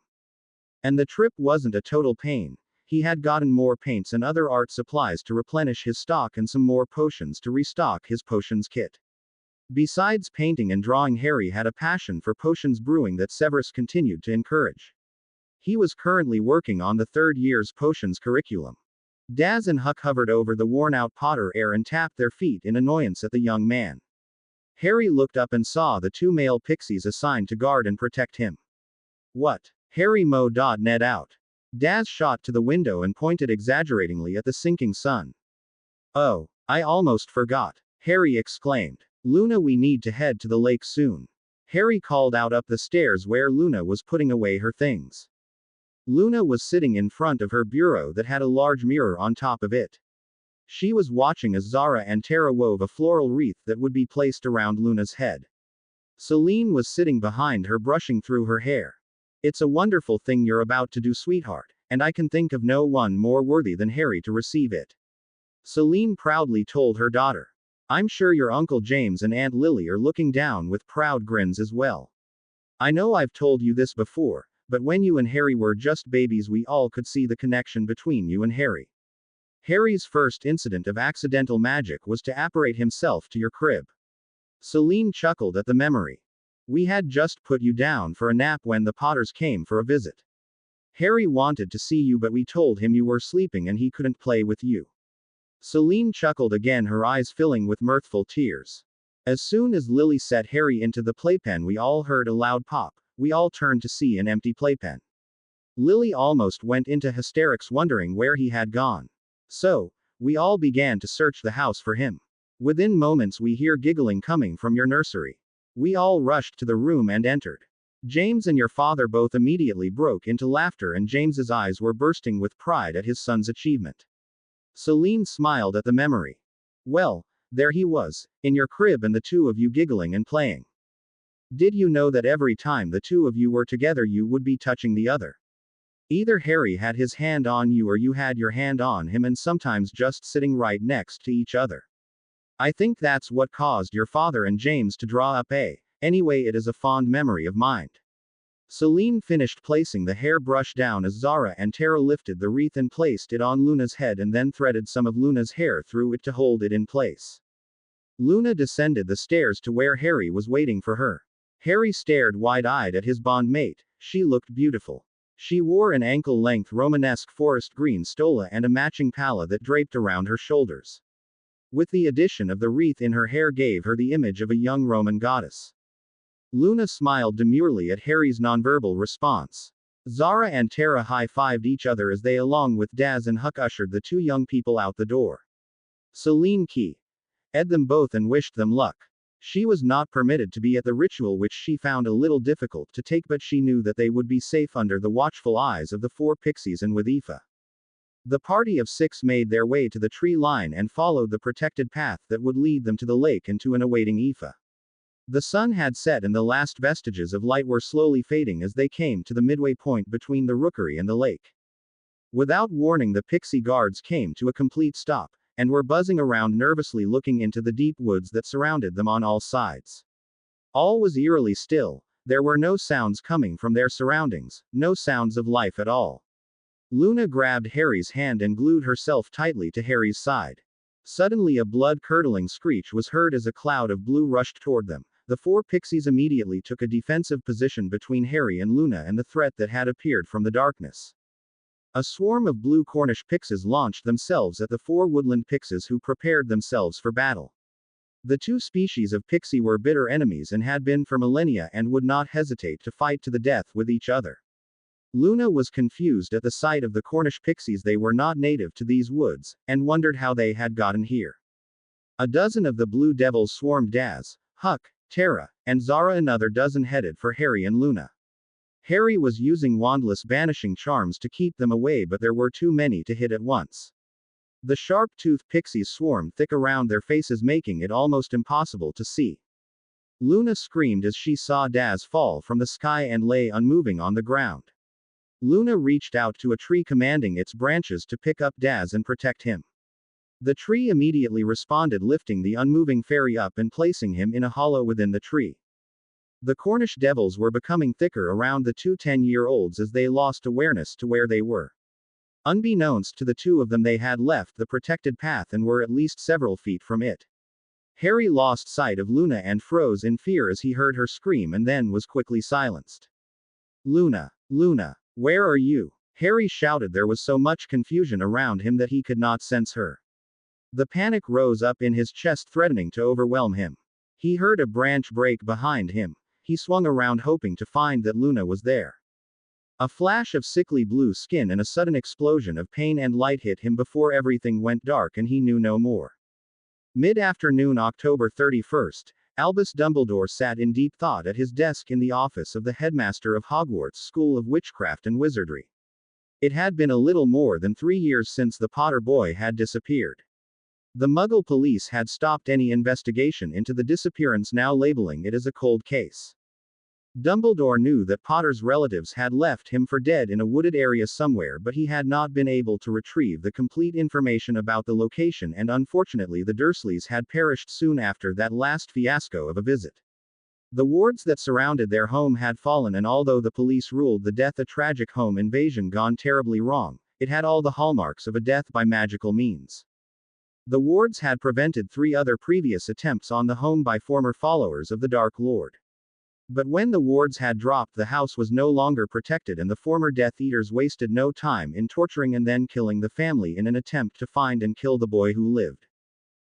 And the trip wasn't a total pain. He had gotten more paints and other art supplies to replenish his stock and some more potions to restock his potions kit. Besides painting and drawing, Harry had a passion for potions brewing that Severus continued to encourage. He was currently working on the third year's potions curriculum. Daz and Huck hovered over the worn-out Potter heir and tapped their feet in annoyance at the young man. Harry looked up and saw the two male pixies assigned to guard and protect him. What? Harry Mo.net out. Daz shot to the window and pointed exaggeratingly at the sinking sun. Oh, I almost forgot, Harry exclaimed. Luna, we need to head to the lake soon. Harry called out up the stairs where Luna was putting away her things. Luna was sitting in front of her bureau that had a large mirror on top of it. She was watching as Zara and Tara wove a floral wreath that would be placed around Luna's head. Celine was sitting behind her brushing through her hair. It's a wonderful thing you're about to do, sweetheart, and I can think of no one more worthy than Harry to receive it. Celine proudly told her daughter. I'm sure your Uncle James and Aunt Lily are looking down with proud grins as well. I know I've told you this before, but when you and Harry were just babies, we all could see the connection between you and Harry. Harry's first incident of accidental magic was to apparate himself to your crib. Celine chuckled at the memory. We had just put you down for a nap when the Potters came for a visit. Harry wanted to see you, but we told him you were sleeping and he couldn't play with you. Celine chuckled again, her eyes filling with mirthful tears. As soon as Lily set Harry into the playpen, we all heard a loud pop. We all turned to see an empty playpen. Lily almost went into hysterics, wondering where he had gone. So, we all began to search the house for him. Within moments, we hear giggling coming from your nursery. We all rushed to the room and entered. James and your father both immediately broke into laughter, and James's eyes were bursting with pride at his son's achievement. Celine smiled at the memory. Well, there he was, in your crib, and the two of you giggling and playing. Did you know that every time the two of you were together, you would be touching the other? Either Harry had his hand on you or you had your hand on him, and sometimes just sitting right next to each other. I think that's what caused your father and James to draw up a. Anyway, it is a fond memory of mine. Celine finished placing the hairbrush down as Zara and Tara lifted the wreath and placed it on Luna's head, and then threaded some of Luna's hair through it to hold it in place. Luna descended the stairs to where Harry was waiting for her. Harry stared wide-eyed at his bondmate. She looked beautiful. She wore an ankle-length Romanesque forest green stola and a matching palla that draped around her shoulders. With the addition of the wreath in her hair gave her the image of a young Roman goddess. Luna smiled demurely at Harry's nonverbal response. Zara and Tara high-fived each other as they, along with Daz and Huck, ushered the two young people out the door. Celine keyed them both and wished them luck. She was not permitted to be at the ritual, which she found a little difficult to take, but she knew that they would be safe under the watchful eyes of the four pixies and with Aoife. The party of 6 made their way to the tree line and followed the protected path that would lead them to the lake and to an awaiting Aoife. The sun had set and the last vestiges of light were slowly fading as they came to the midway point between the rookery and the lake. Without warning, the pixie guards came to a complete stop, and were buzzing around nervously, looking into the deep woods that surrounded them on all sides. All was eerily still. There were no sounds coming from their surroundings, no sounds of life at all. Luna grabbed Harry's hand and glued herself tightly to Harry's side. Suddenly a blood-curdling screech was heard as a cloud of blue rushed toward them. The four pixies immediately took a defensive position between Harry and Luna and the threat that had appeared from the darkness. A swarm of blue Cornish pixies launched themselves at the 4 woodland pixies, who prepared themselves for battle. The two species of pixie were bitter enemies and had been for millennia, and would not hesitate to fight to the death with each other. Luna was confused at the sight of the Cornish pixies. They were not native to these woods, and wondered how they had gotten here. A dozen of the blue devils swarmed Daz, Huck, Tara, and Zara. Another dozen headed for Harry and Luna. Harry was using wandless banishing charms to keep them away, but there were too many to hit at once. The sharp-toothed pixies swarmed thick around their faces, making it almost impossible to see. Luna screamed as she saw Daz fall from the sky and lay unmoving on the ground. Luna reached out to a tree, commanding its branches to pick up Daz and protect him. The tree immediately responded, lifting the unmoving fairy up and placing him in a hollow within the tree. The Cornish devils were becoming thicker around the two 10-year-olds as they lost awareness to where they were. Unbeknownst to the two of them, they had left the protected path and were at least several feet from it. Harry lost sight of Luna and froze in fear as he heard her scream, and then was quickly silenced. Luna! Luna! Where are you? Harry shouted. There was so much confusion around him that he could not sense her. The panic rose up in his chest, threatening to overwhelm him. He heard a branch break behind him. He swung around, hoping to find that Luna was there. A flash of sickly blue skin and a sudden explosion of pain and light hit him before everything went dark and he knew no more. Mid-afternoon, October 31st, Albus Dumbledore sat in deep thought at his desk in the office of the headmaster of Hogwarts School of Witchcraft and Wizardry. It had been a little more than 3 years since the Potter boy had disappeared. The Muggle police had stopped any investigation into the disappearance, now labeling it as a cold case. Dumbledore knew that Potter's relatives had left him for dead in a wooded area somewhere, but he had not been able to retrieve the complete information about the location, and unfortunately the Dursleys had perished soon after that last fiasco of a visit. The wards that surrounded their home had fallen, and although the police ruled the death a tragic home invasion gone terribly wrong, it had all the hallmarks of a death by magical means. The wards had prevented 3 other previous attempts on the home by former followers of the Dark Lord. But when the wards had dropped, the house was no longer protected, and the former Death Eaters wasted no time in torturing and then killing the family in an attempt to find and kill the boy who lived.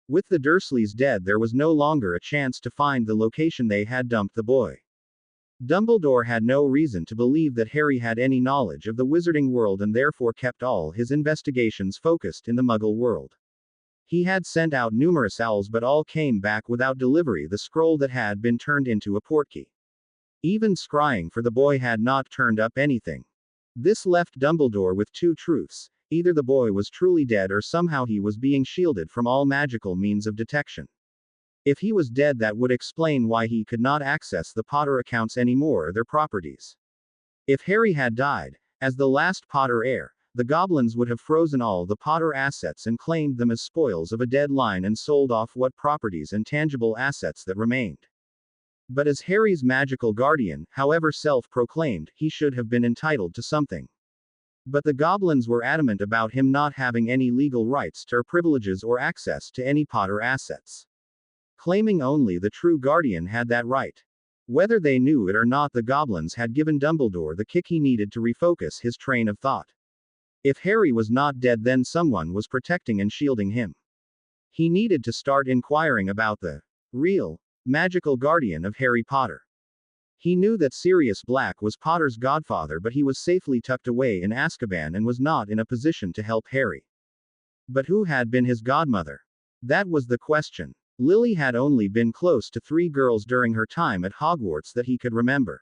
With the Dursleys dead, there was no longer a chance to find the location they had dumped the boy. Dumbledore had no reason to believe that Harry had any knowledge of the wizarding world, and therefore kept all his investigations focused in the Muggle world. He had sent out numerous owls, but all came back without delivery, the scroll that had been turned into a portkey. Even scrying for the boy had not turned up anything. This left Dumbledore with 2 truths: either the boy was truly dead, or somehow he was being shielded from all magical means of detection. If he was dead, that would explain why he could not access the Potter accounts anymore or their properties. If Harry had died, as the last Potter heir, the goblins would have frozen all the Potter assets and claimed them as spoils of a dead line and sold off what properties and tangible assets that remained. But as Harry's magical guardian, however self-proclaimed, he should have been entitled to something. But the goblins were adamant about him not having any legal rights to or privileges or access to any Potter assets. Claiming only the true guardian had that right. Whether they knew it or not, the goblins had given Dumbledore the kick he needed to refocus his train of thought. If Harry was not dead, then someone was protecting and shielding him. He needed to start inquiring about the real magical guardian of Harry Potter. He knew that Sirius Black was Potter's godfather, but he was safely tucked away in Azkaban and was not in a position to help Harry. But who had been his godmother? That was the question. Lily had only been close to 3 girls during her time at Hogwarts that he could remember.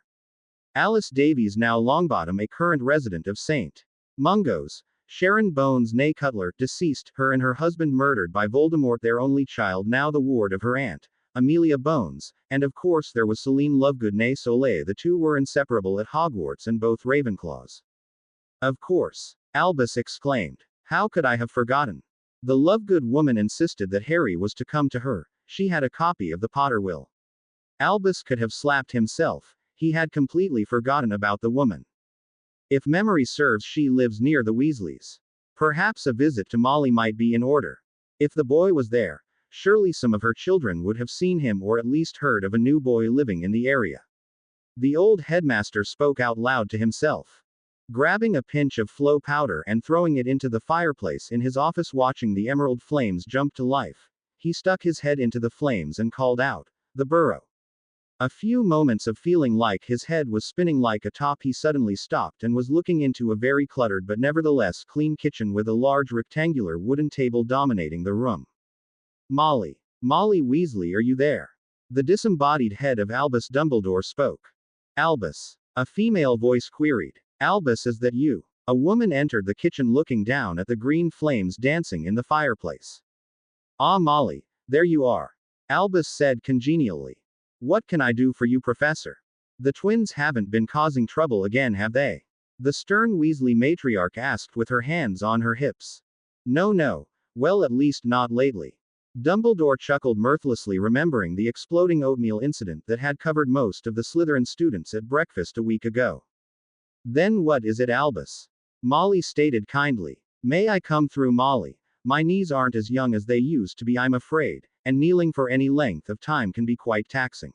Alice Davies, now Longbottom, a current resident of St. Mungo's; Sharon Bones née Cutler, deceased, her and her husband murdered by Voldemort; their only child, now the ward of her aunt, Amelia Bones; and of course there was Celine Lovegood née Soleil. The 2 were inseparable at Hogwarts and both Ravenclaws. Of course, Albus exclaimed. How could I have forgotten? The Lovegood woman insisted that Harry was to come to her. She had a copy of the Potter will. Albus could have slapped himself. He had completely forgotten about the woman. If memory serves, she lives near the Weasleys. Perhaps a visit to Molly might be in order. If the boy was there, surely some of her children would have seen him, or at least heard of a new boy living in the area. The old headmaster spoke out loud to himself. Grabbing a pinch of flow powder and throwing it into the fireplace in his office, watching the emerald flames jump to life, he stuck his head into the flames and called out, "The burrow." A few moments of feeling like his head was spinning like a top, he suddenly stopped and was looking into a very cluttered but nevertheless clean kitchen with a large rectangular wooden table dominating the room. Molly. Molly Weasley, are you there? The disembodied head of Albus Dumbledore spoke. Albus. A female voice queried. Albus, is that you? A woman entered the kitchen looking down at the green flames dancing in the fireplace. Ah, Molly, there you are. Albus said congenially. What can I do for you, Professor? The twins haven't been causing trouble again, have they? The stern Weasley matriarch asked with her hands on her hips. No, no. Well, at least not lately. Dumbledore chuckled mirthlessly, remembering the exploding oatmeal incident that had covered most of the Slytherin students at breakfast a week ago. Then what is it, Albus? Molly stated kindly. May I come through, Molly? My knees aren't as young as they used to be, I'm afraid, and kneeling for any length of time can be quite taxing.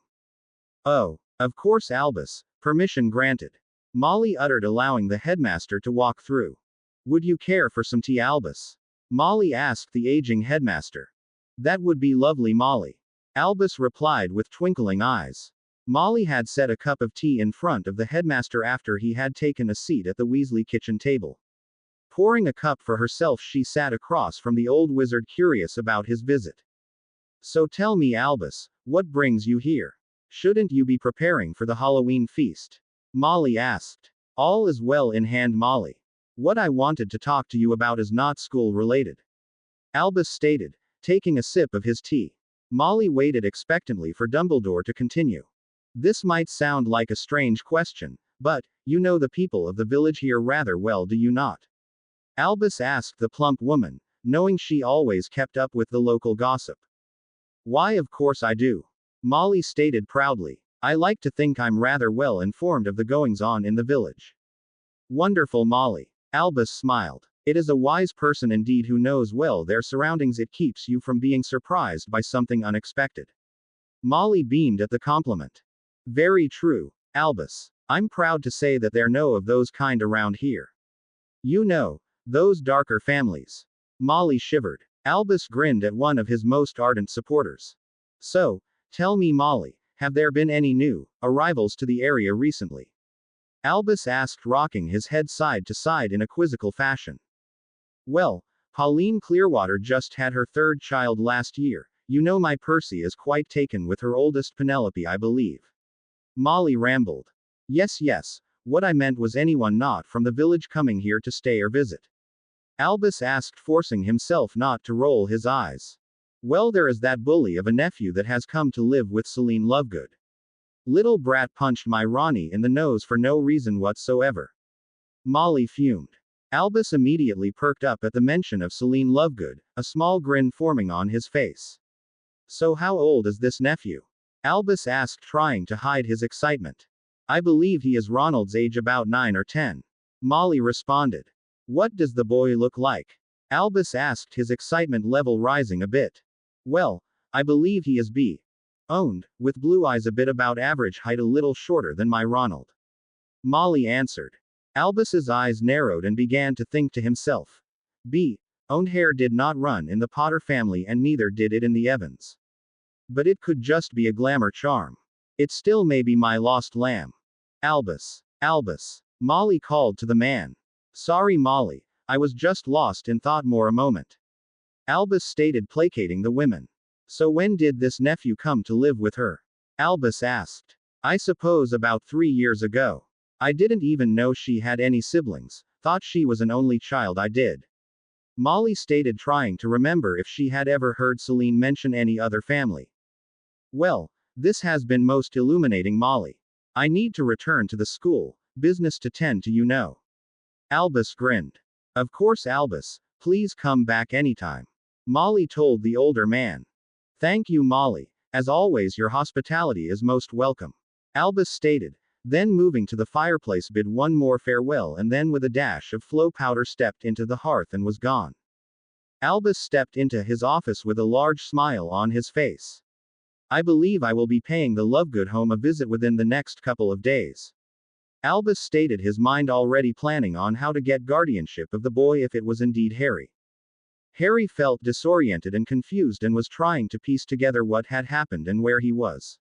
Oh, of course, Albus. Permission granted. Molly uttered, allowing the headmaster to walk through. Would you care for some tea, Albus? Molly asked the aging headmaster. That would be lovely, Molly. Albus replied with twinkling eyes. Molly had set a cup of tea in front of the headmaster after he had taken a seat at the Weasley kitchen table. Pouring a cup for herself, she sat across from the old wizard, curious about his visit. So tell me, Albus, what brings you here? Shouldn't you be preparing for the Halloween feast? Molly asked. All is well in hand, Molly. What I wanted to talk to you about is not school related, Albus stated, taking a sip of his tea. Molly waited expectantly for Dumbledore to continue. This might sound like a strange question, but, you know the people of the village here rather well, do you not? Albus asked the plump woman, knowing she always kept up with the local gossip. Why, of course I do, Molly stated proudly. I like to think I'm rather well informed of the goings-on in the village. Wonderful, Molly. Albus smiled. It is a wise person indeed who knows well their surroundings. It keeps you from being surprised by something unexpected. Molly beamed at the compliment. Very true, Albus. I'm proud to say that there are no of those kind around here. You know, those darker families. Molly shivered. Albus grinned at one of his most ardent supporters. So, tell me, Molly, have there been any new arrivals to the area recently? Albus asked, rocking his head side to side in a quizzical fashion. Well, Pauline Clearwater just had her third child last year. You know my Percy is quite taken with her oldest, Penelope, I believe. Molly rambled. Yes, what I meant was anyone not from the village coming here to stay or visit. Albus asked, forcing himself not to roll his eyes. Well, there is that bully of a nephew that has come to live with Celine Lovegood. Little brat punched my Ronnie in the nose for no reason whatsoever. Molly fumed. Albus immediately perked up at the mention of Celine Lovegood, a small grin forming on his face. So how old is this nephew? Albus asked, trying to hide his excitement. I believe he is Ronald's age, about 9 or 10. Molly responded. What does the boy look like? Albus asked, his excitement level rising a bit. Well, I believe he is owned, with blue eyes, a bit about average height, a little shorter than my Ronald. Molly answered. Albus's eyes narrowed and began to think to himself. Owned hair did not run in the Potter family, and neither did it in the Evans. But it could just be a glamour charm. It still may be my lost lamb. Albus. Molly called to the man. Sorry, Molly, I was just lost in thought for a moment. Albus stated, placating the women. So when did this nephew come to live with her? Albus asked. I suppose about 3 years ago. I didn't even know she had any siblings, thought she was an only child, I did. Molly stated, trying to remember if she had ever heard Celine mention any other family. Well, this has been most illuminating, Molly. I need to return to the school, business to tend to, you know. Albus grinned. Of course, Albus, please come back anytime. Molly told the older man. Thank you, Molly. As always, your hospitality is most welcome. Albus stated, then moving to the fireplace, bid one more farewell, and then with a dash of flow powder stepped into the hearth and was gone. Albus stepped into his office with a large smile on his face. I believe I will be paying the Lovegood home a visit within the next couple of days. Albus stated, his mind already planning on how to get guardianship of the boy if it was indeed Harry. Harry felt disoriented and confused and was trying to piece together what had happened and where he was.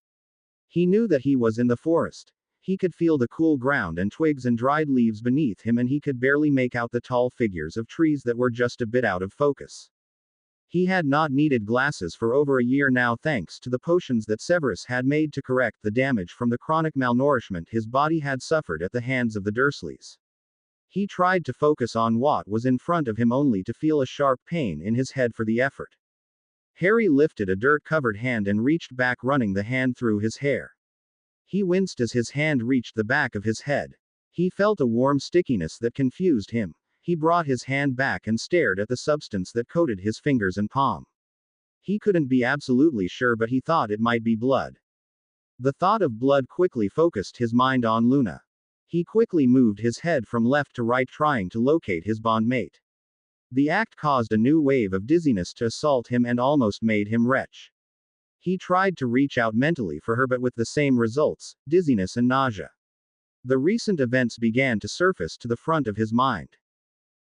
He knew that he was in the forest. He could feel the cool ground and twigs and dried leaves beneath him, and he could barely make out the tall figures of trees that were just a bit out of focus. He had not needed glasses for over a year now, thanks to the potions that Severus had made to correct the damage from the chronic malnourishment his body had suffered at the hands of the Dursleys. He tried to focus on what was in front of him, only to feel a sharp pain in his head for the effort. Harry lifted a dirt-covered hand and reached back, running the hand through his hair. He winced as his hand reached the back of his head. He felt a warm stickiness that confused him. He brought his hand back and stared at the substance that coated his fingers and palm. He couldn't be absolutely sure, but he thought it might be blood. The thought of blood quickly focused his mind on Luna. He quickly moved his head from left to right, trying to locate his bondmate. The act caused a new wave of dizziness to assault him and almost made him retch. He tried to reach out mentally for her, but with the same results, dizziness and nausea. The recent events began to surface to the front of his mind.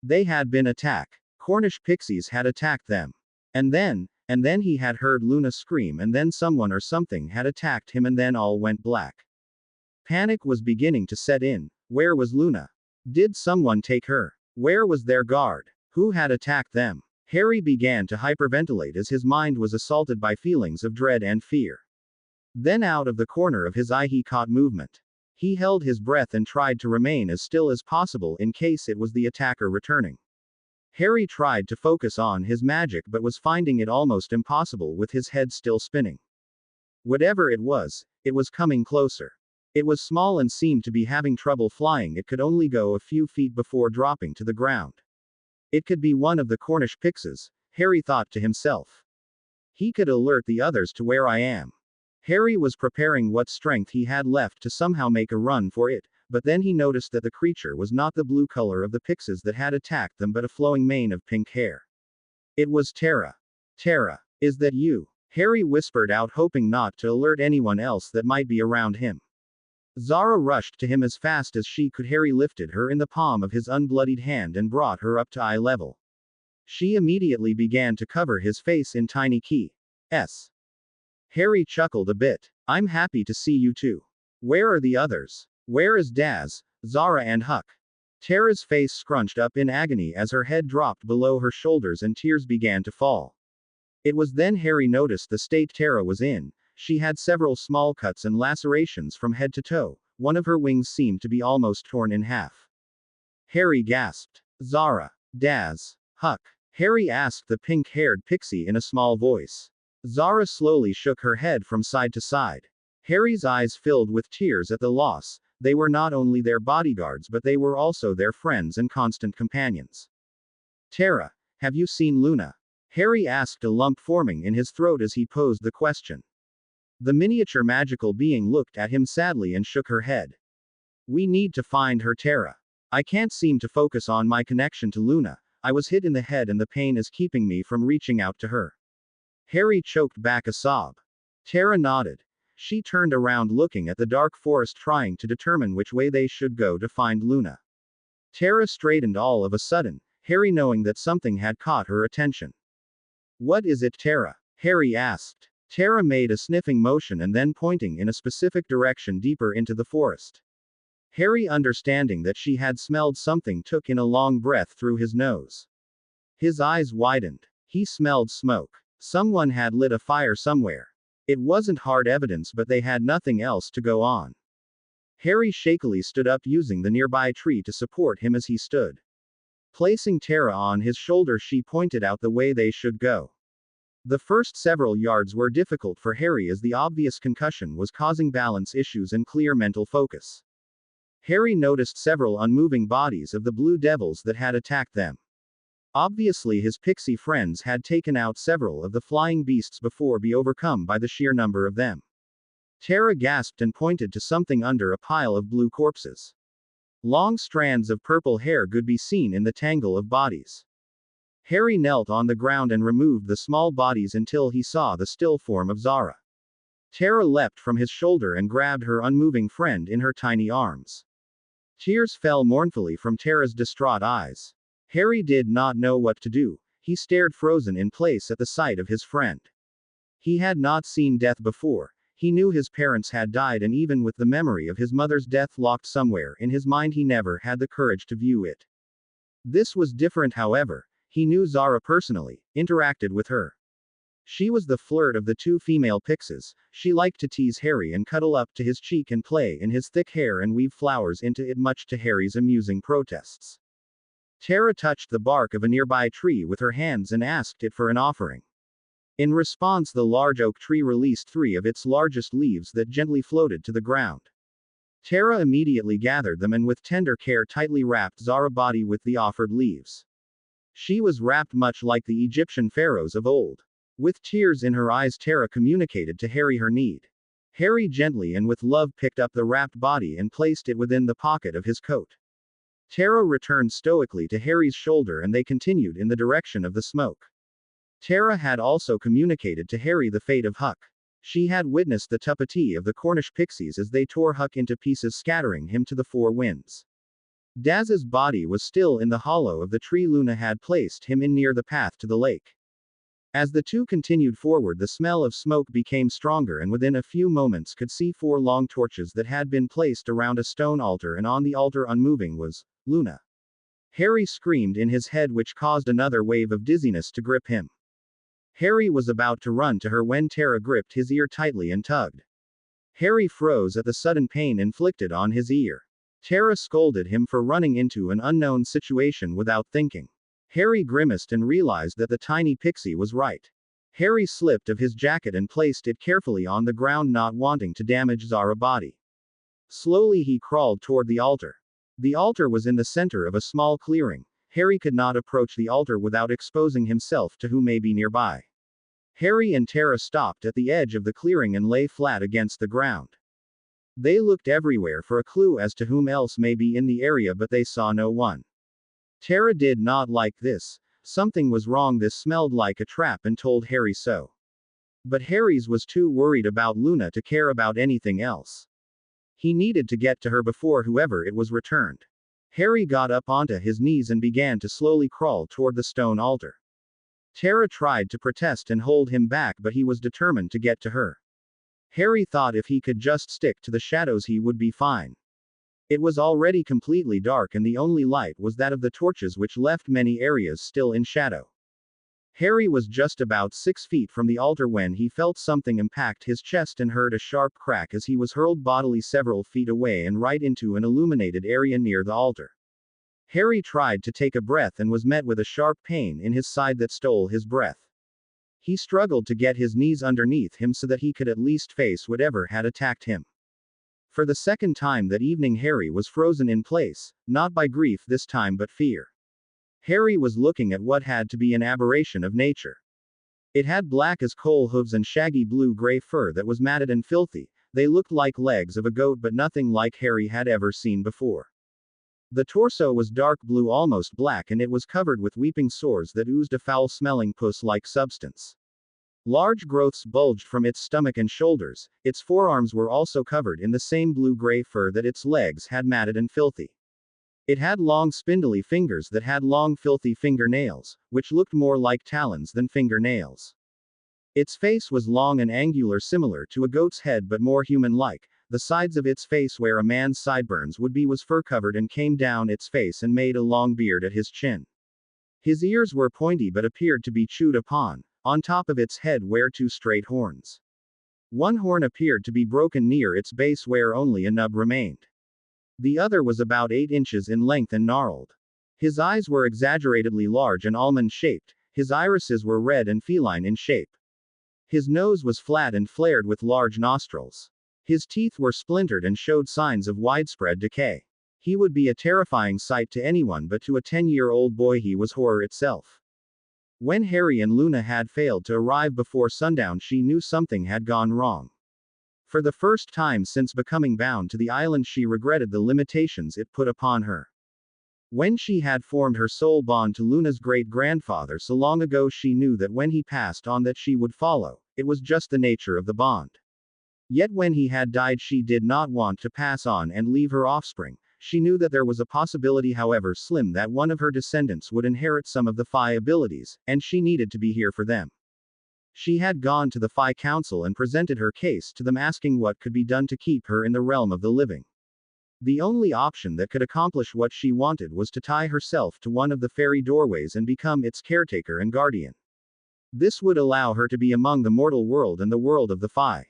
They had been attacked. Cornish pixies had attacked them. And then, And then he had heard Luna scream, and then someone or something had attacked him, and then all went black. Panic was beginning to set in. Where was Luna? Did someone take her? Where was their guard? Who had attacked them? Harry began to hyperventilate as his mind was assaulted by feelings of dread and fear. Then out of the corner of his eye he caught movement. He held his breath and tried to remain as still as possible in case it was the attacker returning. Harry tried to focus on his magic but was finding it almost impossible with his head still spinning. Whatever it was coming closer. It was small and seemed to be having trouble flying. It could only go a few feet before dropping to the ground. It could be one of the Cornish Pixies, Harry thought to himself. He could alert the others to where I am. Harry was preparing what strength he had left to somehow make a run for it, but then he noticed that the creature was not the blue color of the Pixies that had attacked them but a flowing mane of pink hair. It was Tara. Tara, is that you? Harry whispered out, hoping not to alert anyone else that might be around him. Zara rushed to him as fast as she could. Harry lifted her in the palm of his unbloodied hand and brought her up to eye level. She immediately began to cover his face in tiny keys. Harry chuckled a bit. I'm happy to see you too. Where are the others? Where is Daz, Zara and Huck? Tara's face scrunched up in agony as her head dropped below her shoulders and tears began to fall. It was then Harry noticed the state Tara was in. She had several small cuts and lacerations from head to toe. One of her wings seemed to be almost torn in half. Harry gasped. Zara, Daz, Huck? Harry asked the pink-haired pixie in a small voice. Zara slowly shook her head from side to side. Harry's eyes filled with tears at the loss. They were not only their bodyguards but they were also their friends and constant companions. Tara, have you seen Luna? Harry asked, a lump forming in his throat as he posed the question. The miniature magical being looked at him sadly and shook her head. We need to find her, Tara. I can't seem to focus on my connection to Luna. I was hit in the head and the pain is keeping me from reaching out to her. Harry choked back a sob. Tara nodded. She turned around looking at the dark forest trying to determine which way they should go to find Luna. Tara straightened all of a sudden, Harry knowing that something had caught her attention. What is it, Tara? Harry asked. Tara made a sniffing motion and then pointing in a specific direction deeper into the forest. Harry, understanding that she had smelled something, took in a long breath through his nose. His eyes widened. He smelled smoke. Someone had lit a fire somewhere. It wasn't hard evidence but they had nothing else to go on. Harry shakily stood up using the nearby tree to support him as he stood. Placing Tara on his shoulder, she pointed out the way they should go. The first several yards were difficult for Harry as the obvious concussion was causing balance issues and clear mental focus. Harry noticed several unmoving bodies of the blue devils that had attacked them. Obviously his pixie friends had taken out several of the flying beasts before being overcome by the sheer number of them. Tara gasped and pointed to something under a pile of blue corpses. Long strands of purple hair could be seen in the tangle of bodies. Harry knelt on the ground and removed the small bodies until he saw the still form of Zara. Tara leapt from his shoulder and grabbed her unmoving friend in her tiny arms. Tears fell mournfully from Tara's distraught eyes. Harry did not know what to do. He stared frozen in place at the sight of his friend. He had not seen death before. He knew his parents had died, and even with the memory of his mother's death locked somewhere in his mind, he never had the courage to view it. This was different, however. He knew Zara personally, interacted with her. She was the flirt of the two female pixies. She liked to tease Harry and cuddle up to his cheek and play in his thick hair and weave flowers into it, much to Harry's amusing protests. Tara touched the bark of a nearby tree with her hands and asked it for an offering. In response, the large oak tree released 3 of its largest leaves that gently floated to the ground. Tara immediately gathered them and with tender care tightly wrapped Zara's body with the offered leaves. She was wrapped much like the Egyptian pharaohs of old. With tears in her eyes, Tara communicated to Harry her need. Harry gently and with love picked up the wrapped body and placed it within the pocket of his coat. Tara returned stoically to Harry's shoulder and they continued in the direction of the smoke. Tara had also communicated to Harry the fate of Huck. She had witnessed the tuppety of the Cornish pixies as they tore Huck into pieces, scattering him to the 4 winds. Daz's body was still in the hollow of the tree Luna had placed him in near the path to the lake. As the two continued forward, the smell of smoke became stronger, and within a few moments could see 4 long torches that had been placed around a stone altar, and on the altar, unmoving, was Luna. Harry screamed in his head, which caused another wave of dizziness to grip him. Harry was about to run to her when Tara gripped his ear tightly and tugged. Harry froze at the sudden pain inflicted on his ear. Tara scolded him for running into an unknown situation without thinking. Harry grimaced and realized that the tiny pixie was right. Harry slipped of his jacket and placed it carefully on the ground, not wanting to damage Zara's body. Slowly he crawled toward the altar. The altar was in the center of a small clearing. Harry could not approach the altar without exposing himself to who may be nearby. Harry and Tara stopped at the edge of the clearing and lay flat against the ground. They looked everywhere for a clue as to whom else may be in the area, but they saw no one. Tara did not like this. Something was wrong. This smelled like a trap and told Harry so. But Harry's was too worried about Luna to care about anything else. He needed to get to her before whoever it was returned. Harry got up onto his knees and began to slowly crawl toward the stone altar. Tara tried to protest and hold him back, but he was determined to get to her. Harry thought if he could just stick to the shadows he would be fine. It was already completely dark, and the only light was that of the torches, which left many areas still in shadow. Harry was just about 6 feet from the altar when he felt something impact his chest and heard a sharp crack as he was hurled bodily several feet away and right into an illuminated area near the altar. Harry tried to take a breath and was met with a sharp pain in his side that stole his breath. He struggled to get his knees underneath him so that he could at least face whatever had attacked him. For the second time that evening, Harry was frozen in place, not by grief this time but fear. Harry was looking at what had to be an aberration of nature. It had black as coal hooves and shaggy blue-gray fur that was matted and filthy. They looked like legs of a goat, but nothing like Harry had ever seen before. The torso was dark blue, almost black, and it was covered with weeping sores that oozed a foul-smelling pus-like substance. Large growths bulged from its stomach and shoulders. Its forearms were also covered in the same blue-gray fur that its legs had matted and filthy. It had long spindly fingers that had long filthy fingernails, which looked more like talons than fingernails. Its face was long and angular, similar to a goat's head but more human-like. The sides of its face, where a man's sideburns would be, was fur-covered and came down its face and made a long beard at his chin. His ears were pointy but appeared to be chewed upon. On top of its head were 2 straight horns. One horn appeared to be broken near its base, where only a nub remained. The other was about 8 inches in length and gnarled. His eyes were exaggeratedly large and almond-shaped. His irises were red and feline in shape. His nose was flat and flared with large nostrils. His teeth were splintered and showed signs of widespread decay. He would be a terrifying sight to anyone, but to a 10-year-old boy he was horror itself. When Harry and Luna had failed to arrive before sundown, she knew something had gone wrong. For the first time since becoming bound to the island, she regretted the limitations it put upon her. When she had formed her soul bond to Luna's great-grandfather so long ago, she knew that when he passed on that she would follow. It was just the nature of the bond. Yet when he had died, she did not want to pass on and leave her offspring. She knew that there was a possibility, however slim, that one of her descendants would inherit some of the Phi abilities, and she needed to be here for them. She had gone to the Phi Council and presented her case to them, asking what could be done to keep her in the realm of the living. The only option that could accomplish what she wanted was to tie herself to one of the fairy doorways and become its caretaker and guardian. This would allow her to be among the mortal world and the world of the Phi.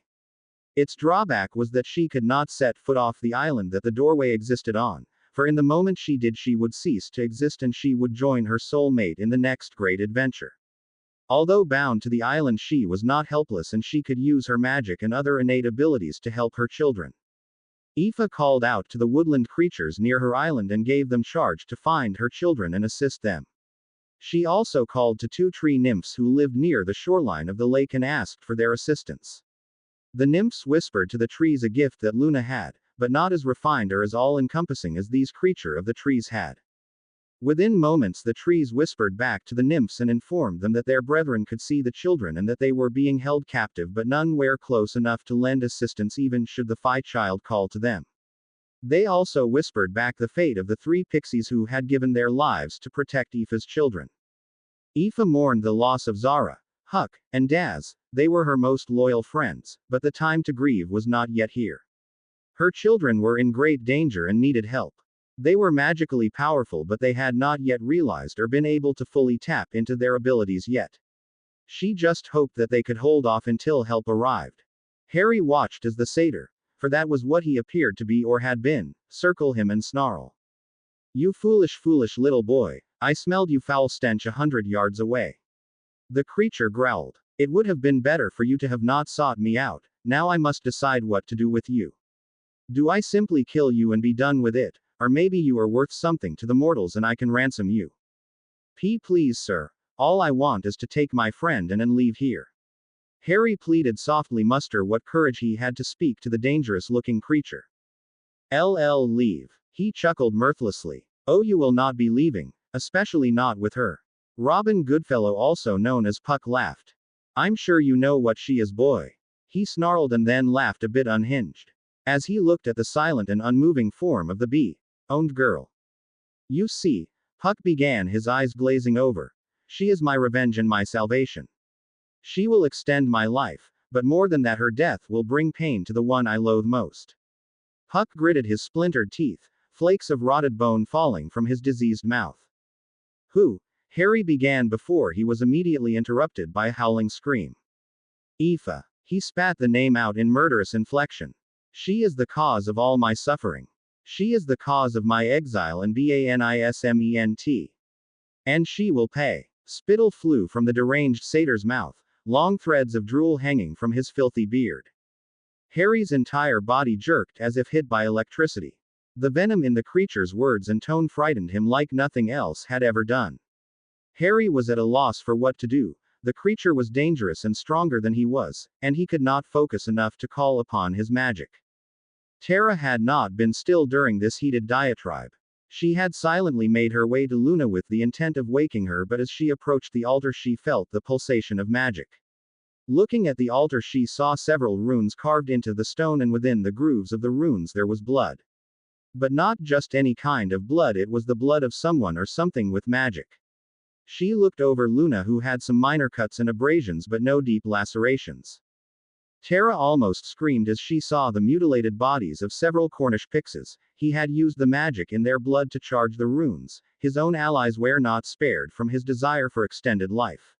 Its drawback was that she could not set foot off the island that the doorway existed on, for in the moment she did, she would cease to exist and she would join her soulmate in the next great adventure. Although bound to the island, she was not helpless, and she could use her magic and other innate abilities to help her children. Aoife called out to the woodland creatures near her island and gave them charge to find her children and assist them. She also called to 2 tree nymphs who lived near the shoreline of the lake and asked for their assistance. The nymphs whispered to the trees a gift that Luna had, but not as refined or as all-encompassing as these creatures of the trees had. Within moments the trees whispered back to the nymphs and informed them that their brethren could see the children and that they were being held captive, but none were close enough to lend assistance even should the Phi child call to them. They also whispered back the fate of the 3 pixies who had given their lives to protect Aoife's children. Aoife mourned the loss of Zara. Huck and Daz, they were her most loyal friends, but the time to grieve was not yet here. Her children were in great danger and needed help. They were magically powerful, but they had not yet realized or been able to fully tap into their abilities yet. She just hoped that they could hold off until help arrived. Harry watched as the satyr, for that was what he appeared to be or had been, circle him and snarl. You foolish, foolish little boy, I smelled you foul stench 100 yards away. The creature growled. It would have been better for you to have not sought me out, now I must decide what to do with you. Do I simply kill you and be done with it, or maybe you are worth something to the mortals and I can ransom you? Please sir, all I want is to take my friend and leave here. Harry pleaded softly, muster what courage he had to speak to the dangerous-looking creature. Leave. He chuckled mirthlessly. Oh, you will not be leaving, especially not with her. Robin Goodfellow, also known as Puck, laughed. I'm sure you know what she is, boy. He snarled and then laughed a bit unhinged. As he looked at the silent and unmoving form of the bee-owned girl. You see, Puck began, his eyes glazing over. She is my revenge and my salvation. She will extend my life, but more than that, her death will bring pain to the one I loathe most. Puck gritted his splintered teeth, flakes of rotted bone falling from his diseased mouth. Who? Harry began before he was immediately interrupted by a howling scream. Aoife. He spat the name out in murderous inflection. She is the cause of all my suffering. She is the cause of my exile and banisment. And she will pay. Spittle flew from the deranged satyr's mouth, long threads of drool hanging from his filthy beard. Harry's entire body jerked as if hit by electricity. The venom in the creature's words and tone frightened him like nothing else had ever done. Harry was at a loss for what to do. The creature was dangerous and stronger than he was, and he could not focus enough to call upon his magic. Tara had not been still during this heated diatribe. She had silently made her way to Luna with the intent of waking her, but as she approached the altar she felt the pulsation of magic. Looking at the altar she saw several runes carved into the stone, and within the grooves of the runes there was blood. But not just any kind of blood, it was the blood of someone or something with magic. She looked over Luna, who had some minor cuts and abrasions but no deep lacerations. Tara almost screamed as she saw the mutilated bodies of several Cornish Pixes. He had used the magic in their blood to charge the runes. His own allies were not spared from his desire for extended life.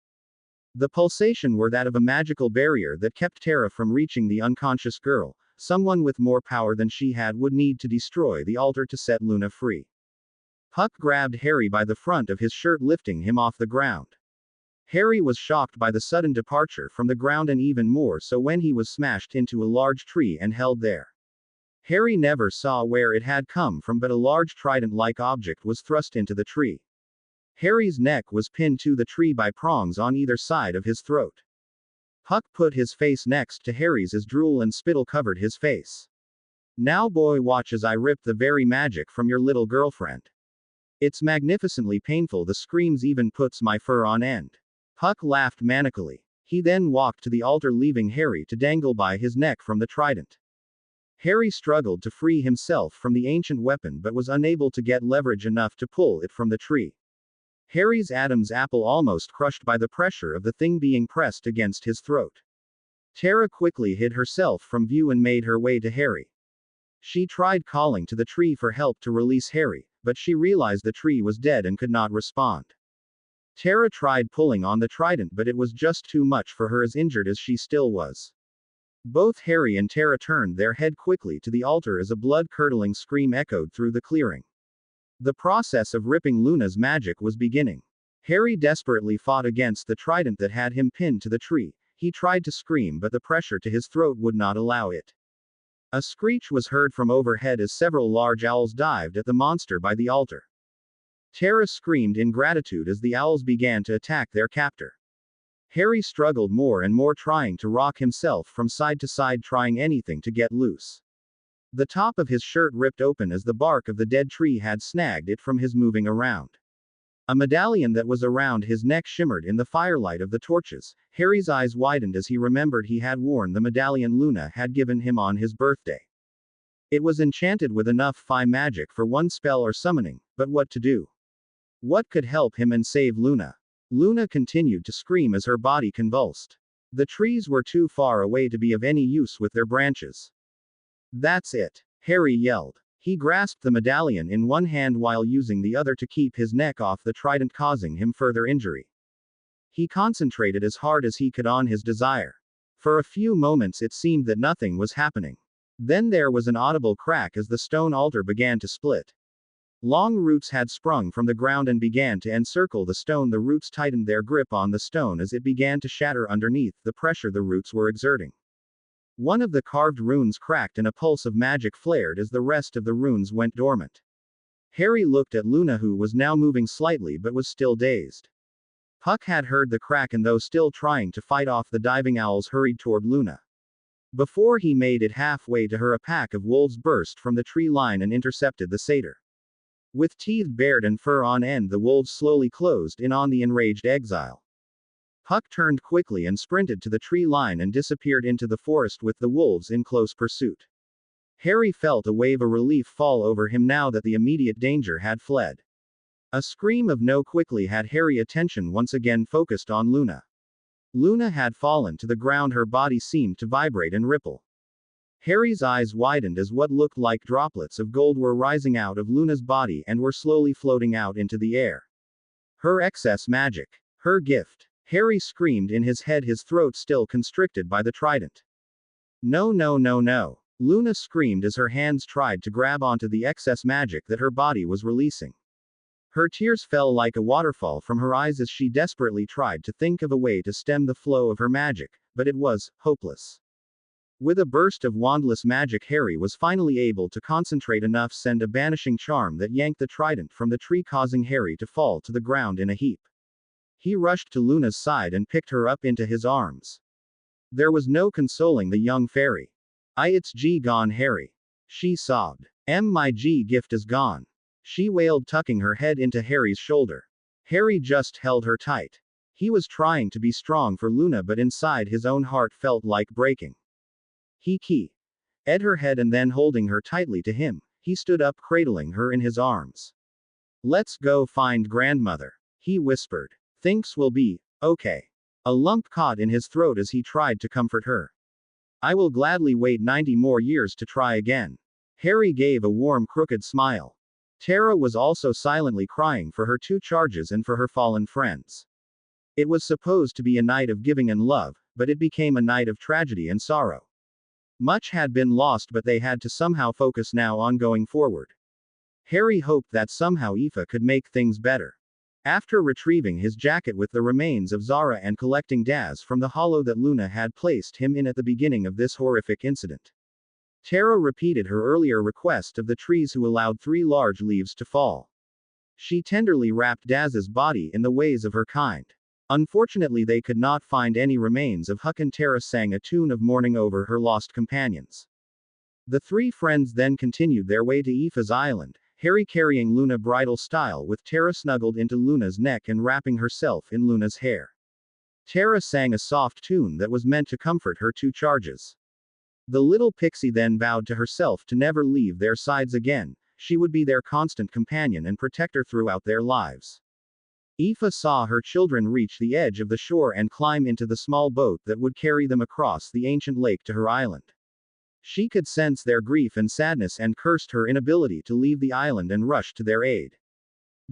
The pulsation were that of a magical barrier that kept Tara from reaching the unconscious girl. Someone with more power than she had would need to destroy the altar to set Luna free. Puck grabbed Harry by the front of his shirt, lifting him off the ground. Harry was shocked by the sudden departure from the ground, and even more so when he was smashed into a large tree and held there. Harry never saw where it had come from, but a large trident-like object was thrust into the tree. Harry's neck was pinned to the tree by prongs on either side of his throat. Puck put his face next to Harry's as drool and spittle covered his face. Now boy, watch as I rip the very magic from your little girlfriend. It's magnificently painful, the screams even puts my fur on end. Puck laughed manically. He then walked to the altar, leaving Harry to dangle by his neck from the trident. Harry struggled to free himself from the ancient weapon but was unable to get leverage enough to pull it from the tree. Harry's Adam's apple almost crushed by the pressure of the thing being pressed against his throat. Tara quickly hid herself from view and made her way to Harry. She tried calling to the tree for help to release Harry, but she realized the tree was dead and could not respond. Tara tried pulling on the trident, but it was just too much for her, as injured as she still was. Both Harry and Tara turned their head quickly to the altar as a blood-curdling scream echoed through the clearing. The process of ripping Luna's magic was beginning. Harry desperately fought against the trident that had him pinned to the tree. He tried to scream, but the pressure to his throat would not allow it. A screech was heard from overhead as several large owls dived at the monster by the altar. Tara screamed in gratitude as the owls began to attack their captor. Harry struggled more and more, trying to rock himself from side to side, trying anything to get loose. The top of his shirt ripped open as the bark of the dead tree had snagged it from his moving around. A medallion that was around his neck shimmered in the firelight of the torches. Harry's eyes widened as he remembered he had worn the medallion Luna had given him on his birthday. It was enchanted with enough phi magic for one spell or summoning, but what to do? What could help him and save Luna? Luna continued to scream as her body convulsed. The trees were too far away to be of any use with their branches. That's it, Harry yelled. He grasped the medallion in one hand while using the other to keep his neck off the trident, causing him further injury. He concentrated as hard as he could on his desire. For a few moments it seemed that nothing was happening. Then there was an audible crack as the stone altar began to split. Long roots had sprung from the ground and began to encircle the stone. The roots tightened their grip on the stone as it began to shatter underneath the pressure the roots were exerting. One of the carved runes cracked and a pulse of magic flared as the rest of the runes went dormant. Harry looked at Luna, who was now moving slightly but was still dazed. Puck had heard the crack and, though still trying to fight off the diving owls, hurried toward Luna. Before he made it halfway to her, a pack of wolves burst from the tree line and intercepted the satyr. With teeth bared and fur on end, the wolves slowly closed in on the enraged exile. Puck turned quickly and sprinted to the tree line and disappeared into the forest with the wolves in close pursuit. Harry felt a wave of relief fall over him now that the immediate danger had fled. A scream of no quickly had Harry's attention once again focused on Luna. Luna had fallen to the ground, her body seemed to vibrate and ripple. Harry's eyes widened as what looked like droplets of gold were rising out of Luna's body and were slowly floating out into the air. Her excess magic. Her gift. Harry screamed in his head, his throat still constricted by the trident. No, no, no, no. Luna screamed as her hands tried to grab onto the excess magic that her body was releasing. Her tears fell like a waterfall from her eyes as she desperately tried to think of a way to stem the flow of her magic, but it was hopeless. With a burst of wandless magic, Harry was finally able to concentrate enough, send a banishing charm that yanked the trident from the tree, causing Harry to fall to the ground in a heap. He rushed to Luna's side and picked her up into his arms. There was no consoling the young fairy. It's gone, Harry. She sobbed. My gift is gone. She wailed, tucking her head into Harry's shoulder. Harry just held her tight. He was trying to be strong for Luna, but inside his own heart felt like breaking. He ed her head, and then holding her tightly to him, he stood up, cradling her in his arms. Let's go find grandmother, he whispered. Thinks we'll be okay. A lump caught in his throat as he tried to comfort her. I will gladly wait 90 more years to try again. Harry gave a warm, crooked smile. Tara was also silently crying for her 2 charges and for her fallen friends. It was supposed to be a night of giving and love, but it became a night of tragedy and sorrow. Much had been lost, but they had to somehow focus now on going forward. Harry hoped that somehow Aoife could make things better. After retrieving his jacket with the remains of Zara and collecting Daz from the hollow that Luna had placed him in at the beginning of this horrific incident, Tara repeated her earlier request of the trees, who allowed 3 large leaves to fall. She tenderly wrapped Daz's body in the ways of her kind. Unfortunately, they could not find any remains of Huck, and Tara sang a tune of mourning over her lost companions. The 3 friends then continued their way to Aoife's island, Harry carrying Luna bridal style, with Tara snuggled into Luna's neck and wrapping herself in Luna's hair. Tara sang a soft tune that was meant to comfort her 2 charges. The little pixie then vowed to herself to never leave their sides again. She would be their constant companion and protector throughout their lives. Aoife saw her children reach the edge of the shore and climb into the small boat that would carry them across the ancient lake to her island. She could sense their grief and sadness and cursed her inability to leave the island and rush to their aid.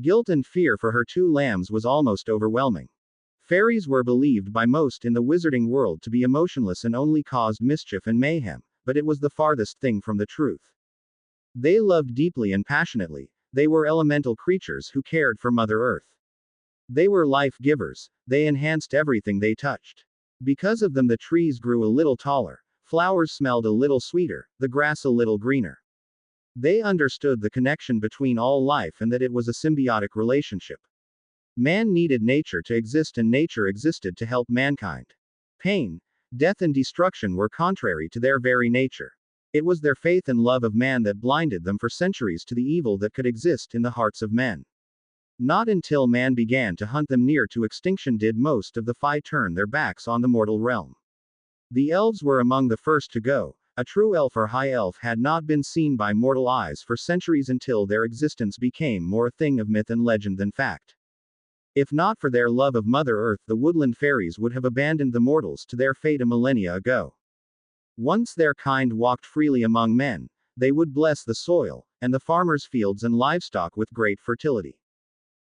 Guilt and fear for her 2 lambs was almost overwhelming. Fairies were believed by most in the wizarding world to be emotionless and only caused mischief and mayhem, but it was the farthest thing from the truth. They loved deeply and passionately. They were elemental creatures who cared for Mother Earth. They were life givers. They enhanced everything they touched. Because of them, the trees grew a little taller, flowers smelled a little sweeter, the grass a little greener. They understood the connection between all life and that it was a symbiotic relationship. Man needed nature to exist, and nature existed to help mankind. Pain, death, and destruction were contrary to their very nature. It was their faith and love of man that blinded them for centuries to the evil that could exist in the hearts of men. Not until man began to hunt them near to extinction did most of the Fae turn their backs on the mortal realm. The elves were among the first to go. A true elf or high elf had not been seen by mortal eyes for centuries until their existence became more a thing of myth and legend than fact. If not for their love of Mother Earth, the woodland fairies would have abandoned the mortals to their fate a millennia ago. Once their kind walked freely among men, they would bless the soil, and the farmers' fields and livestock with great fertility.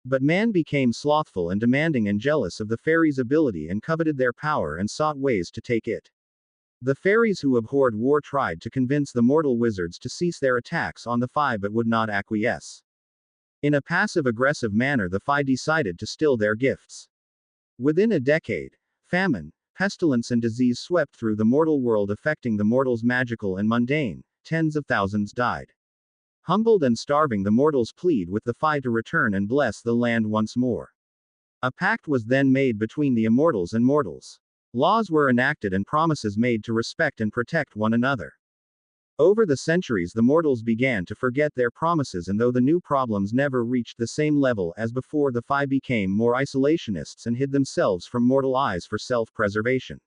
But man became slothful and demanding and jealous of the fairies' ability and coveted their power and sought ways to take it. The fairies who abhorred war tried to convince the mortal wizards to cease their attacks on the Fae but would not acquiesce. In a passive-aggressive manner, the Fae decided to still their gifts. Within a decade, famine, pestilence and disease swept through the mortal world, affecting the mortals magical and mundane. Tens of thousands died. Humbled and starving, the mortals plead with the Fae to return and bless the land once more. A pact was then made between the immortals and mortals. Laws were enacted and promises made to respect and protect one another. Over the centuries, the mortals began to forget their promises, and though the new problems never reached the same level as before, the Fae became more isolationists and hid themselves from mortal eyes for self-preservation.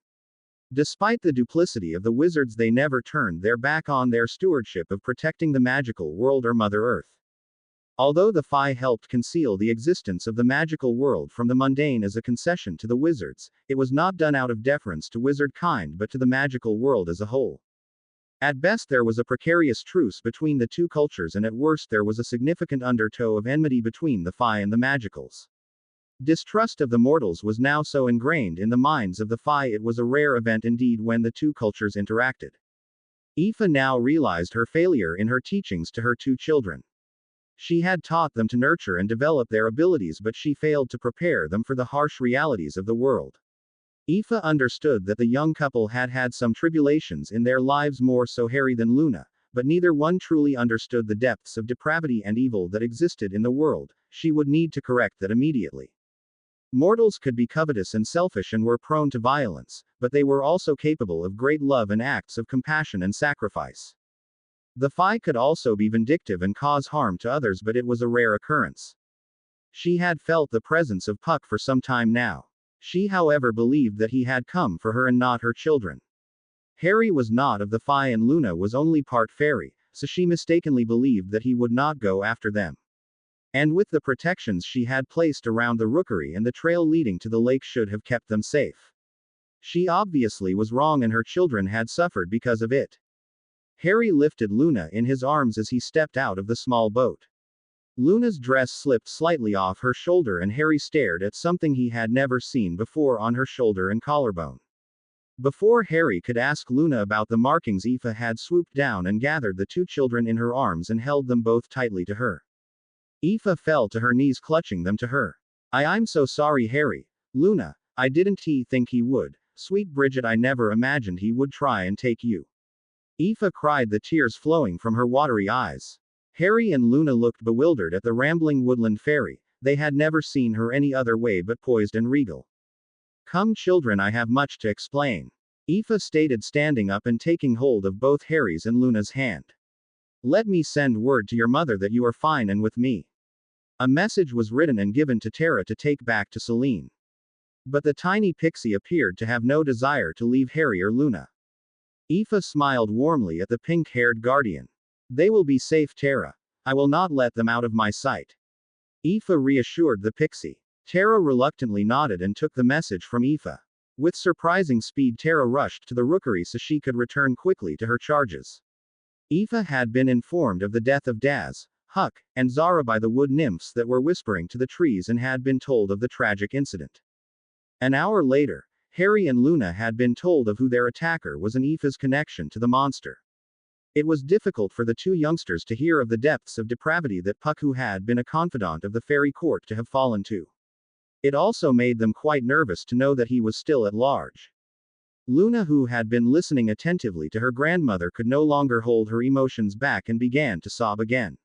Despite the duplicity of the wizards, they never turned their back on their stewardship of protecting the magical world or Mother Earth. Although the Fae helped conceal the existence of the magical world from the mundane as a concession to the wizards, it was not done out of deference to wizard kind but to the magical world as a whole. At best there was a precarious truce between the two cultures, and at worst there was a significant undertow of enmity between the Fae and the magicals. Distrust of the mortals was now so ingrained in the minds of the Fae it was a rare event indeed when the two cultures interacted. Aoife now realized her failure in her teachings to her two children. She had taught them to nurture and develop their abilities, but she failed to prepare them for the harsh realities of the world. Aoife understood that the young couple had had some tribulations in their lives, more so Harry than Luna, but neither one truly understood the depths of depravity and evil that existed in the world. She would need to correct that immediately. Mortals could be covetous and selfish and were prone to violence, but they were also capable of great love and acts of compassion and sacrifice. The Fae could also be vindictive and cause harm to others, but it was a rare occurrence. She had felt the presence of Puck for some time now. She, however, believed that he had come for her and not her children. Harry was not of the Fae and Luna was only part fairy, so she mistakenly believed that he would not go after them. And with the protections she had placed around the rookery and the trail leading to the lake should have kept them safe. She obviously was wrong, and her children had suffered because of it. Harry lifted Luna in his arms as he stepped out of the small boat. Luna's dress slipped slightly off her shoulder, and Harry stared at something he had never seen before on her shoulder and collarbone. Before Harry could ask Luna about the markings, Aoife had swooped down and gathered the two children in her arms and held them both tightly to her. Aoife fell to her knees, clutching them to her. I'm so sorry, Harry. Luna, I didn't think he would. Sweet Bridget, I never imagined he would try and take you. Aoife cried, the tears flowing from her watery eyes. Harry and Luna looked bewildered at the rambling woodland fairy. They had never seen her any other way but poised and regal. Come, children, I have much to explain. Aoife stated, standing up and taking hold of both Harry's and Luna's hand. Let me send word to your mother that you are fine and with me. A message was written and given to Tara to take back to Celine. But the tiny pixie appeared to have no desire to leave Harry or Luna. Aoife smiled warmly at the pink-haired guardian. They will be safe, Tara. I will not let them out of my sight. Aoife reassured the pixie. Tara reluctantly nodded and took the message from Aoife. With surprising speed, Tara rushed to the rookery so she could return quickly to her charges. Aoife had been informed of the death of Daz, Huck, and Zara by the wood nymphs that were whispering to the trees, and had been told of the tragic incident. An hour later, Harry and Luna had been told of who their attacker was and Aoife's connection to the monster. It was difficult for the two youngsters to hear of the depths of depravity that Puck, who had been a confidant of the fairy court, to have fallen to. It also made them quite nervous to know that he was still at large. Luna, who had been listening attentively to her grandmother, could no longer hold her emotions back and began to sob again.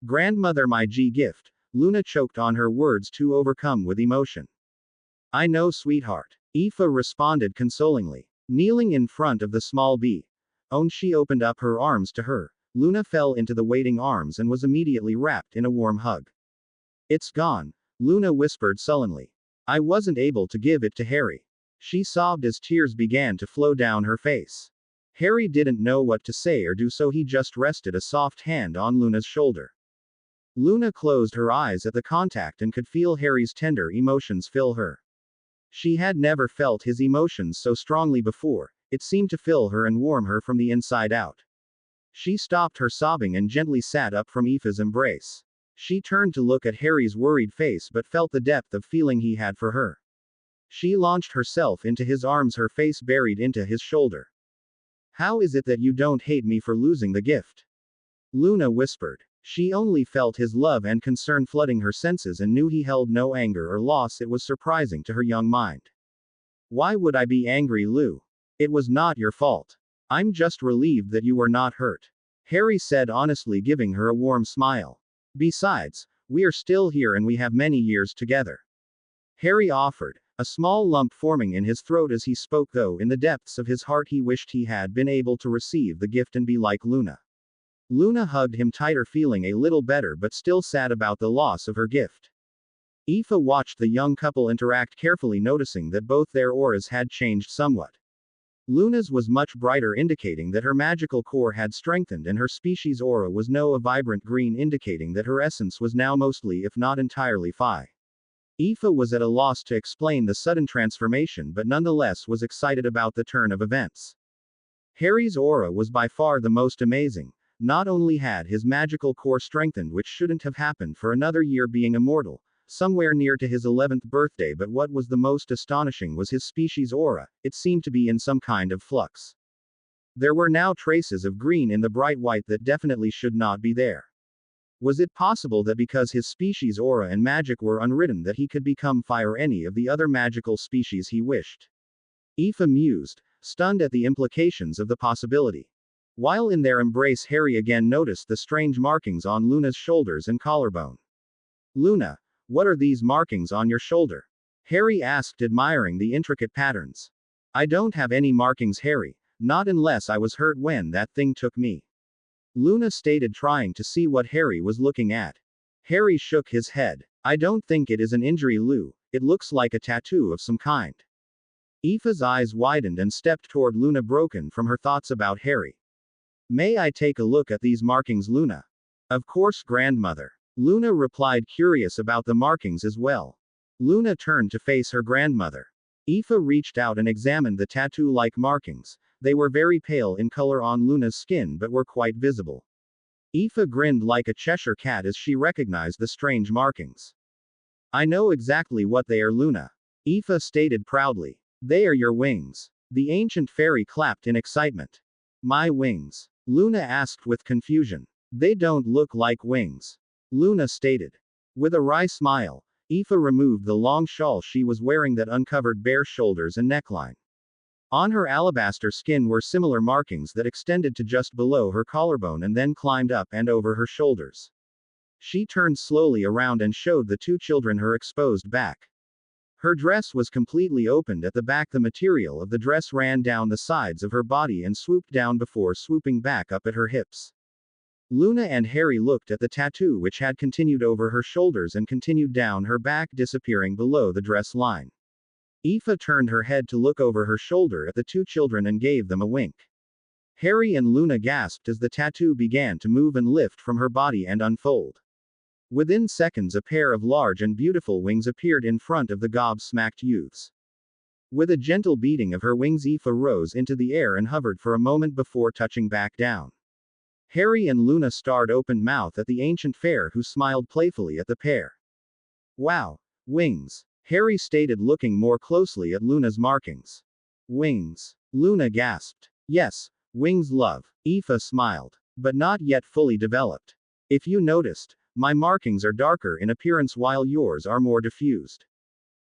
Grandmother, my gift. Luna choked on her words, too overcome with emotion. I know, sweetheart. Aoife responded consolingly. Kneeling in front of the small bee, she opened up her arms to her. Luna fell into the waiting arms and was immediately wrapped in a warm hug. It's gone, Luna whispered sullenly. I wasn't able to give it to Harry. She sobbed as tears began to flow down her face. Harry didn't know what to say or do, so he just rested a soft hand on Luna's shoulder. Luna closed her eyes at the contact and could feel Harry's tender emotions fill her. She had never felt his emotions so strongly before, it seemed to fill her and warm her from the inside out. She stopped her sobbing and gently sat up from Aoife's embrace. She turned to look at Harry's worried face but felt the depth of feeling he had for her. She launched herself into his arms, her face buried into his shoulder. "How is it that you don't hate me for losing the gift?" Luna whispered. She only felt his love and concern flooding her senses and knew he held no anger or loss. It was surprising to her young mind. "Why would I be angry, Lou? It was not your fault. I'm just relieved that you were not hurt," Harry said honestly, giving her a warm smile. "Besides, we are still here and we have many years together," Harry offered, a small lump forming in his throat as he spoke, though in the depths of his heart he wished he had been able to receive the gift and be like Luna. Luna hugged him tighter, feeling a little better but still sad about the loss of her gift. Aoife watched the young couple interact carefully, noticing that both their auras had changed somewhat. Luna's was much brighter, indicating that her magical core had strengthened, and her species aura was now a vibrant green, indicating that her essence was now mostly, if not entirely, Phi. Aoife was at a loss to explain the sudden transformation but nonetheless was excited about the turn of events. Harry's aura was by far the most amazing. Not only had his magical core strengthened, which shouldn't have happened for another year being immortal, somewhere near to his 11th birthday, but what was the most astonishing was his species aura. It seemed to be in some kind of flux. There were now traces of green in the bright white that definitely should not be there. Was it possible that because his species aura and magic were unwritten that he could become Phi or any of the other magical species he wished? Aoife mused, stunned at the implications of the possibility. While in their embrace, Harry again noticed the strange markings on Luna's shoulders and collarbone. "Luna, what are these markings on your shoulder?" Harry asked, admiring the intricate patterns. "I don't have any markings, Harry, not unless I was hurt when that thing took me," Luna stated, trying to see what Harry was looking at. Harry shook his head. "I don't think it is an injury, Lou, it looks like a tattoo of some kind." Aoife's eyes widened and stepped toward Luna, broken from her thoughts about Harry. "May I take a look at these markings, Luna?" "Of course, grandmother." Luna replied, curious about the markings as well. Luna turned to face her grandmother. Aoife reached out and examined the tattoo-like markings. They were very pale in color on Luna's skin but were quite visible. Aoife grinned like a Cheshire cat as she recognized the strange markings. "I know exactly what they are, Luna," Aoife stated proudly. "They are your wings." The ancient fairy clapped in excitement. "My wings?" Luna asked with confusion. "They don't look like wings," Luna stated. With a wry smile, Aoife removed the long shawl she was wearing that uncovered bare shoulders and neckline. On her alabaster skin were similar markings that extended to just below her collarbone and then climbed up and over her shoulders. She turned slowly around and showed the two children her exposed back. Her dress was completely opened at the back. The material of the dress ran down the sides of her body and swooped down before swooping back up at her hips. Luna and Harry looked at the tattoo, which had continued over her shoulders and continued down her back, disappearing below the dress line. Aoife turned her head to look over her shoulder at the two children and gave them a wink. Harry and Luna gasped as the tattoo began to move and lift from her body and unfold. Within seconds, a pair of large and beautiful wings appeared in front of the gobsmacked youths. With a gentle beating of her wings, Aoife rose into the air and hovered for a moment before touching back down. Harry and Luna stared open-mouthed at the ancient fair, who smiled playfully at the pair. "Wow. Wings," Harry stated, looking more closely at Luna's markings. "Wings?" Luna gasped. "Yes, wings, love," Aoife smiled. "But not yet fully developed. If you noticed, my markings are darker in appearance while yours are more diffused.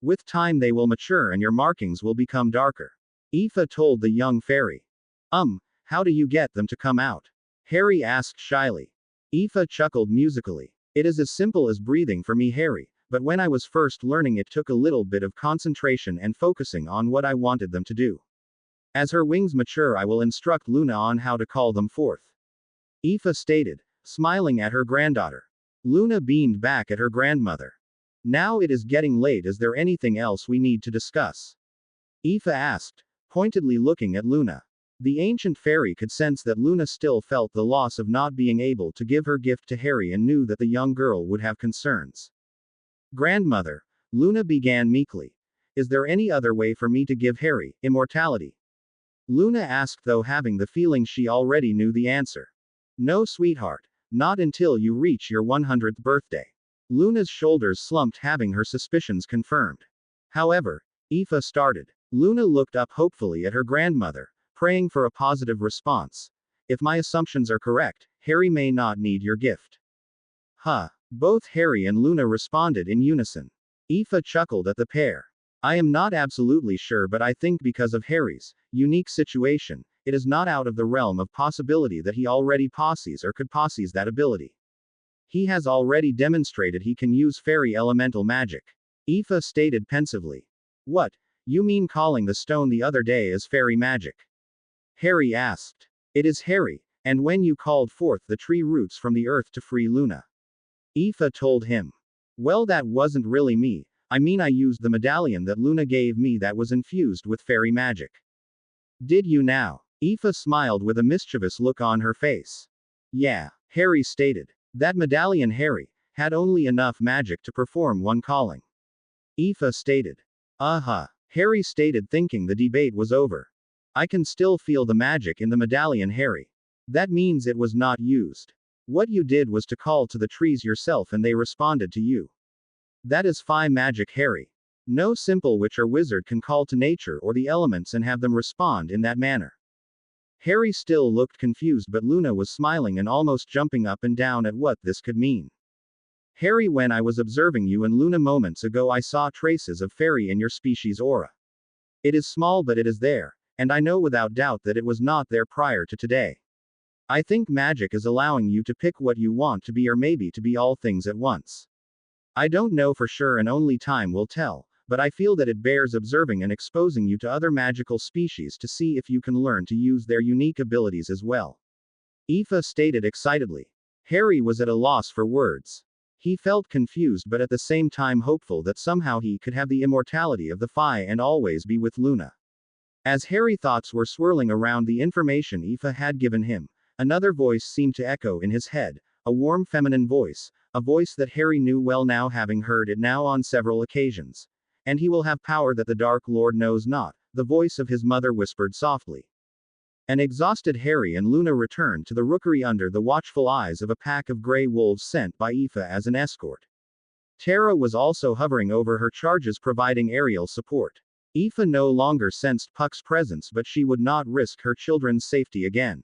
With time they will mature and your markings will become darker," Aoife told the young fairy. How do you get them to come out?" Harry asked shyly. Aoife chuckled musically. "It is as simple as breathing for me, Harry, but when I was first learning it took a little bit of concentration and focusing on what I wanted them to do. As her wings mature I will instruct Luna on how to call them forth," Aoife stated, smiling at her granddaughter. Luna beamed back at her grandmother. "Now it is getting late. Is there anything else we need to discuss?" Aoife asked, pointedly looking at Luna. The ancient fairy could sense that Luna still felt the loss of not being able to give her gift to Harry and knew that the young girl would have concerns. Grandmother, Luna began meekly. Is there any other way for me to give Harry immortality? Luna asked, though having the feeling she already knew the answer. No, sweetheart. Not until you reach your 100th birthday. Luna's shoulders slumped, having her suspicions confirmed. However, Aoife started. Luna looked up hopefully at her grandmother, praying for a positive response. If my assumptions are correct, Harry may not need your gift. Huh. Both Harry and Luna responded in unison. Aoife chuckled at the pair. I am not absolutely sure, but I think because of Harry's unique situation, it is not out of the realm of possibility that he already possesses or could possess that ability. He has already demonstrated he can use fairy elemental magic. Aoife stated pensively. What? You mean calling the stone the other day as fairy magic? Harry asked. It is Harry, and when you called forth the tree roots from the earth to free Luna. Aoife told him. Well, that wasn't really me. I mean, I used the medallion that Luna gave me that was infused with fairy magic. Did you now? Aoife smiled with a mischievous look on her face. Yeah, Harry stated. That medallion, Harry, had only enough magic to perform one calling. Aoife stated. Uh-huh. Harry stated, thinking the debate was over. I can still feel the magic in the medallion, Harry. That means it was not used. What you did was to call to the trees yourself and they responded to you. That is fey magic, Harry. No simple witch or wizard can call to nature or the elements and have them respond in that manner. Harry still looked confused, but Luna was smiling and almost jumping up and down at what this could mean. Harry, when I was observing you and Luna moments ago, I saw traces of fairy in your species' aura. It is small, but it is there, and I know without doubt that it was not there prior to today. I think magic is allowing you to pick what you want to be, or maybe to be all things at once. I don't know for sure and only time will tell, but I feel that it bears observing and exposing you to other magical species to see if you can learn to use their unique abilities as well. Aoife stated excitedly. Harry was at a loss for words. He felt confused but at the same time hopeful that somehow he could have the immortality of the Fae and always be with Luna. As Harry's thoughts were swirling around the information Aoife had given him, another voice seemed to echo in his head, a warm feminine voice, a voice that Harry knew well now, having heard it now on several occasions. And he will have power that the Dark Lord knows not, the voice of his mother whispered softly. An exhausted Harry and Luna returned to the rookery under the watchful eyes of a pack of grey wolves sent by Aoife as an escort. Tara was also hovering over her charges, providing aerial support. Aoife no longer sensed Puck's presence, but she would not risk her children's safety again.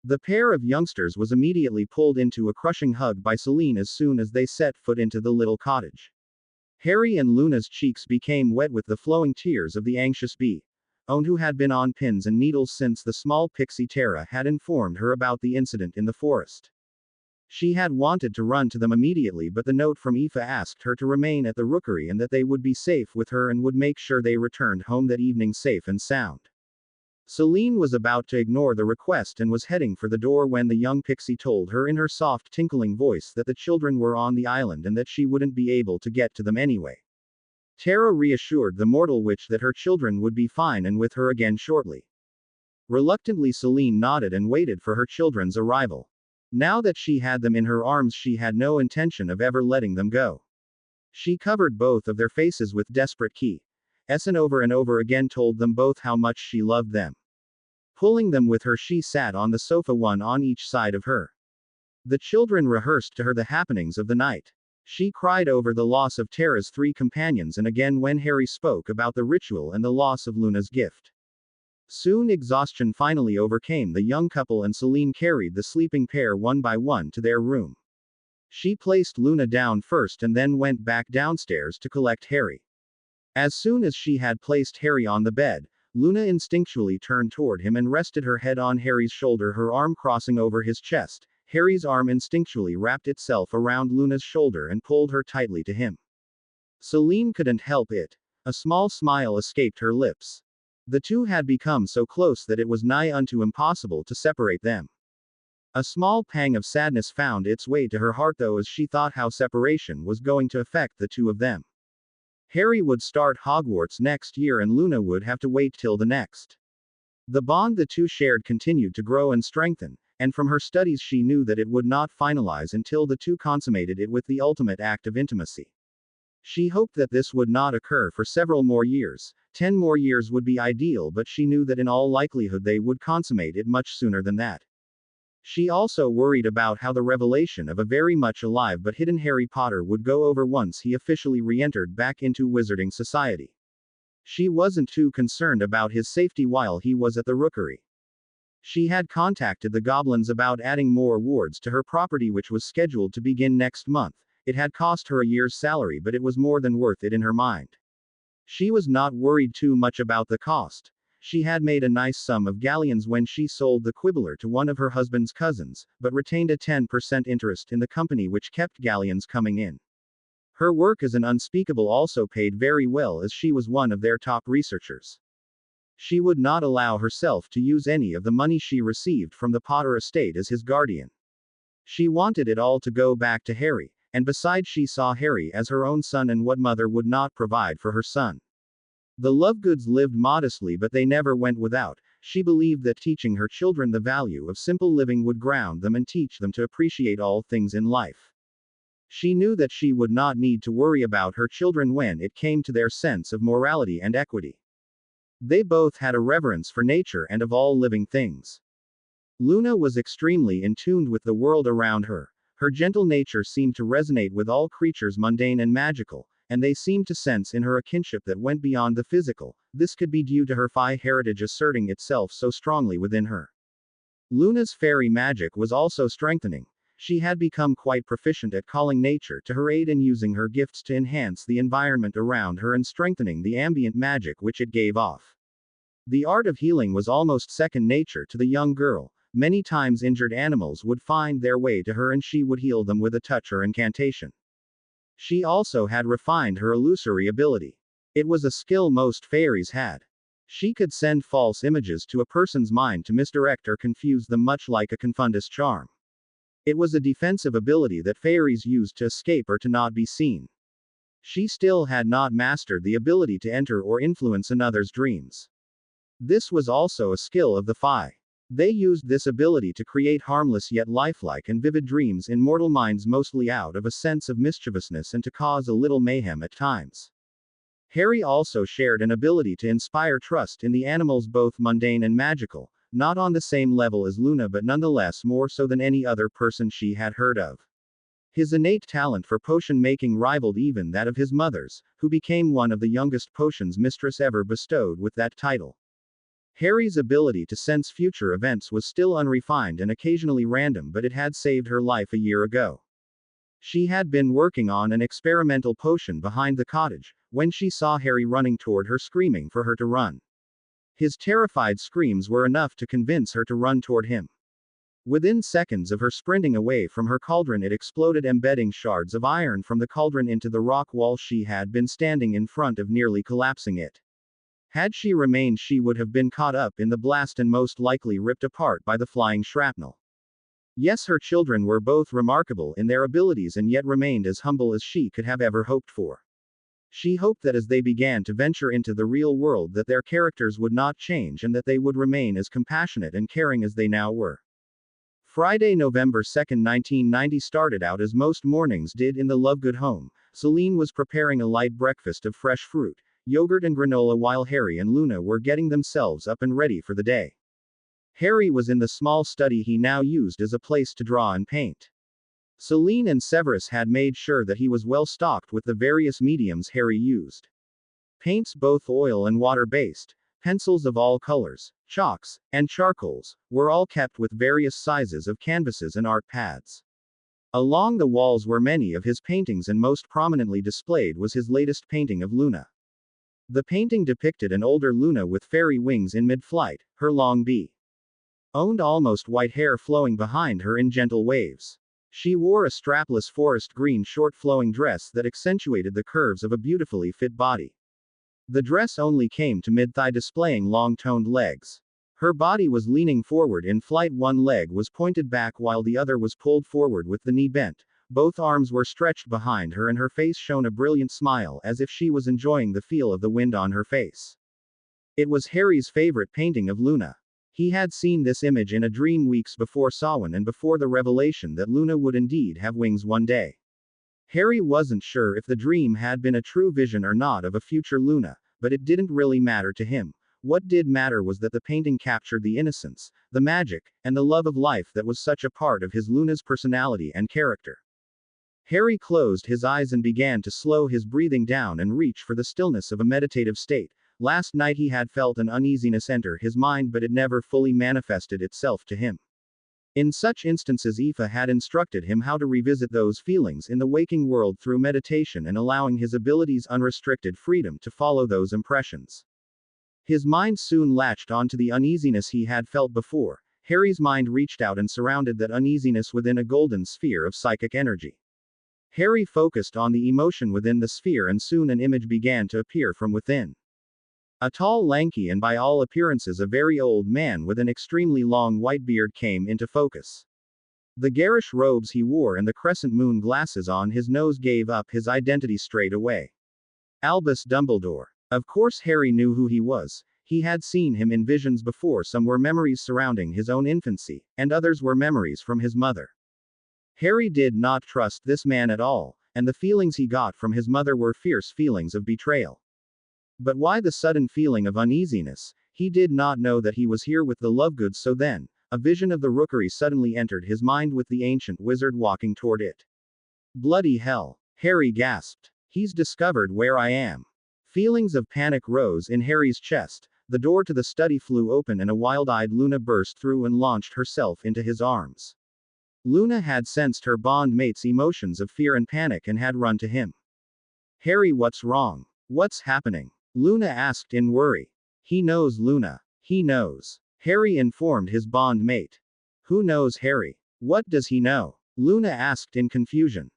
The pair of youngsters was immediately pulled into a crushing hug by Celine as soon as they set foot into the little cottage. Harry and Luna's cheeks became wet with the flowing tears of the anxious bee, who had been on pins and needles since the small pixie Tara had informed her about the incident in the forest. She had wanted to run to them immediately, but the note from Aoife asked her to remain at the rookery and that they would be safe with her and would make sure they returned home that evening safe and sound. Celine was about to ignore the request and was heading for the door when the young pixie told her in her soft tinkling voice that the children were on the island and that she wouldn't be able to get to them anyway. Tara reassured the mortal witch that her children would be fine and with her again shortly. Reluctantly, Celine nodded and waited for her children's arrival. Now that she had them in her arms, she had no intention of ever letting them go. She covered both of their faces with desperate kisses and over again told them both how much she loved them. Pulling them with her, she sat on the sofa, one on each side of her. The children rehearsed to her the happenings of the night. She cried over the loss of Tara's 3 companions and again when Harry spoke about the ritual and the loss of Luna's gift. Soon exhaustion finally overcame the young couple and Celine carried the sleeping pair one by one to their room. She placed Luna down first and then went back downstairs to collect Harry. As soon as she had placed Harry on the bed, Luna instinctually turned toward him and rested her head on Harry's shoulder, her arm crossing over his chest. Harry's arm instinctually wrapped itself around Luna's shoulder and pulled her tightly to him. Celine couldn't help it. A small smile escaped her lips. The two had become so close that it was nigh unto impossible to separate them. A small pang of sadness found its way to her heart though, as she thought how separation was going to affect the two of them. Harry would start Hogwarts next year and Luna would have to wait till the next. The bond the two shared continued to grow and strengthen, and from her studies she knew that it would not finalize until the two consummated it with the ultimate act of intimacy. She hoped that this would not occur for several more years. 10 more years would be ideal, but she knew that in all likelihood they would consummate it much sooner than that. She also worried about how the revelation of a very much alive but hidden Harry Potter would go over once he officially re-entered back into Wizarding Society. She wasn't too concerned about his safety while he was at the Rookery. She had contacted the goblins about adding more wards to her property, which was scheduled to begin next month. It had cost her a year's salary, but it was more than worth it in her mind. She was not worried too much about the cost. She had made a nice sum of galleons when she sold the Quibbler to one of her husband's cousins, but retained a 10% interest in the company which kept galleons coming in. Her work as an unspeakable also paid very well, as she was one of their top researchers. She would not allow herself to use any of the money she received from the Potter estate as his guardian. She wanted it all to go back to Harry, and besides she saw Harry as her own son, and what mother would not provide for her son. The Lovegoods lived modestly, but they never went without. She believed that teaching her children the value of simple living would ground them and teach them to appreciate all things in life. She knew that she would not need to worry about her children when it came to their sense of morality and equity. They both had a reverence for nature and of all living things. Luna was extremely in tune with the world around her. Her gentle nature seemed to resonate with all creatures mundane and magical, and they seemed to sense in her a kinship that went beyond the physical. This could be due to her Phi heritage asserting itself so strongly within her. Luna's fairy magic was also strengthening. She had become quite proficient at calling nature to her aid and using her gifts to enhance the environment around her and strengthening the ambient magic which it gave off. The art of healing was almost second nature to the young girl. Many times injured animals would find their way to her and she would heal them with a touch or incantation. She also had refined her illusory ability. It was a skill most fairies had. She could send false images to a person's mind to misdirect or confuse them, much like a confundus charm. It was a defensive ability that fairies used to escape or to not be seen. She still had not mastered the ability to enter or influence another's dreams. This was also a skill of the Phi. They used this ability to create harmless yet lifelike and vivid dreams in mortal minds, mostly out of a sense of mischievousness and to cause a little mayhem at times. Harry also shared an ability to inspire trust in the animals, both mundane and magical, not on the same level as Luna but nonetheless more so than any other person she had heard of. His innate talent for potion making rivaled even that of his mother's, who became one of the youngest potions mistress ever bestowed with that title. Harry's ability to sense future events was still unrefined and occasionally random, but it had saved her life a year ago. She had been working on an experimental potion behind the cottage, when she saw Harry running toward her, screaming for her to run. His terrified screams were enough to convince her to run toward him. Within seconds of her sprinting away from her cauldron, it exploded, embedding shards of iron from the cauldron into the rock wall she had been standing in front of, nearly collapsing it. Had she remained, she would have been caught up in the blast and most likely ripped apart by the flying shrapnel. Yes, her children were both remarkable in their abilities and yet remained as humble as she could have ever hoped for. She hoped that as they began to venture into the real world that their characters would not change and that they would remain as compassionate and caring as they now were. Friday, November 2, 1990 started out as most mornings did in the Lovegood home. Celine was preparing a light breakfast of fresh fruit, yogurt and granola while Harry and Luna were getting themselves up and ready for the day. Harry was in the small study he now used as a place to draw and paint. Celine and Severus had made sure that he was well stocked with the various mediums Harry used. Paints, both oil and water-based, pencils of all colors, chalks, and charcoals, were all kept with various sizes of canvases and art pads. Along the walls were many of his paintings, and most prominently displayed was his latest painting of Luna. The painting depicted an older Luna with fairy wings in mid-flight, her long owned almost white hair flowing behind her in gentle waves. She wore a strapless forest green short flowing dress that accentuated the curves of a beautifully fit body. The dress only came to mid-thigh, displaying long toned legs. Her body was leaning forward in flight, one leg was pointed back while the other was pulled forward with the knee bent. Both arms were stretched behind her and her face shone a brilliant smile as if she was enjoying the feel of the wind on her face. It was Harry's favorite painting of Luna. He had seen this image in a dream weeks before Samhain and before the revelation that Luna would indeed have wings one day. Harry wasn't sure if the dream had been a true vision or not of a future Luna, but it didn't really matter to him. What did matter was that the painting captured the innocence, the magic, and the love of life that was such a part of his Luna's personality and character. Harry closed his eyes and began to slow his breathing down and reach for the stillness of a meditative state. Last night he had felt an uneasiness enter his mind, but it never fully manifested itself to him. In such instances, Aoife had instructed him how to revisit those feelings in the waking world through meditation and allowing his abilities unrestricted freedom to follow those impressions. His mind soon latched onto the uneasiness he had felt before. Harry's mind reached out and surrounded that uneasiness within a golden sphere of psychic energy. Harry focused on the emotion within the sphere, and soon an image began to appear from within. A tall, lanky, and by all appearances a very old man with an extremely long white beard came into focus. The garish robes he wore and the crescent moon glasses on his nose gave up his identity straight away. Albus Dumbledore. Of course Harry knew who he was. He had seen him in visions before. Some were memories surrounding his own infancy, and others were memories from his mother. Harry did not trust this man at all, and the feelings he got from his mother were fierce feelings of betrayal. But why the sudden feeling of uneasiness? He did not know that he was here with the Lovegoods. So then, a vision of the rookery suddenly entered his mind with the ancient wizard walking toward it. Bloody hell! Harry gasped. He's discovered where I am. Feelings of panic rose in Harry's chest. The door to the study flew open and a wild-eyed Luna burst through and launched herself into his arms. Luna had sensed her bond mate's emotions of fear and panic and had run to him. Harry, what's wrong? What's happening? Luna asked in worry. He knows, Luna. He knows. Harry informed his bond mate. Who knows, Harry? What does he know? Luna asked in confusion.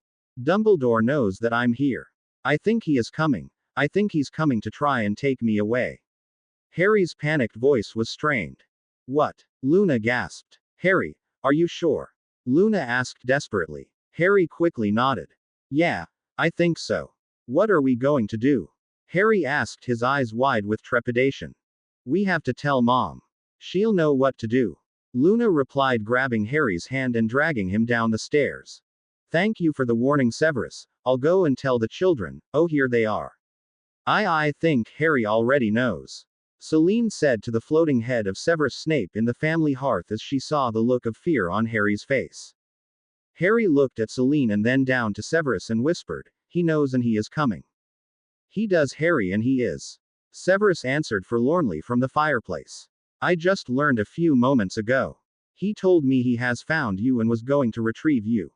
Dumbledore knows that I'm here. I think he is coming. I think he's coming to try and take me away. Harry's panicked voice was strained. What? Luna gasped. Harry, are you sure? Luna asked desperately. Harry quickly nodded. Yeah, I think so. What are we going to do? Harry asked, his eyes wide with trepidation. We have to tell Mom. She'll know what to do. Luna replied, grabbing Harry's hand and dragging him down the stairs. Thank you for the warning, Severus. I'll go and tell the children. Oh, here they are. I think Harry already knows. Celine said to the floating head of Severus Snape in the family hearth as she saw the look of fear on Harry's face. Harry looked at Celine and then down to Severus and whispered, he knows and he is coming. He does, Harry, and he is. Severus answered forlornly from the fireplace. I just learned a few moments ago. He told me he has found you and was going to retrieve you.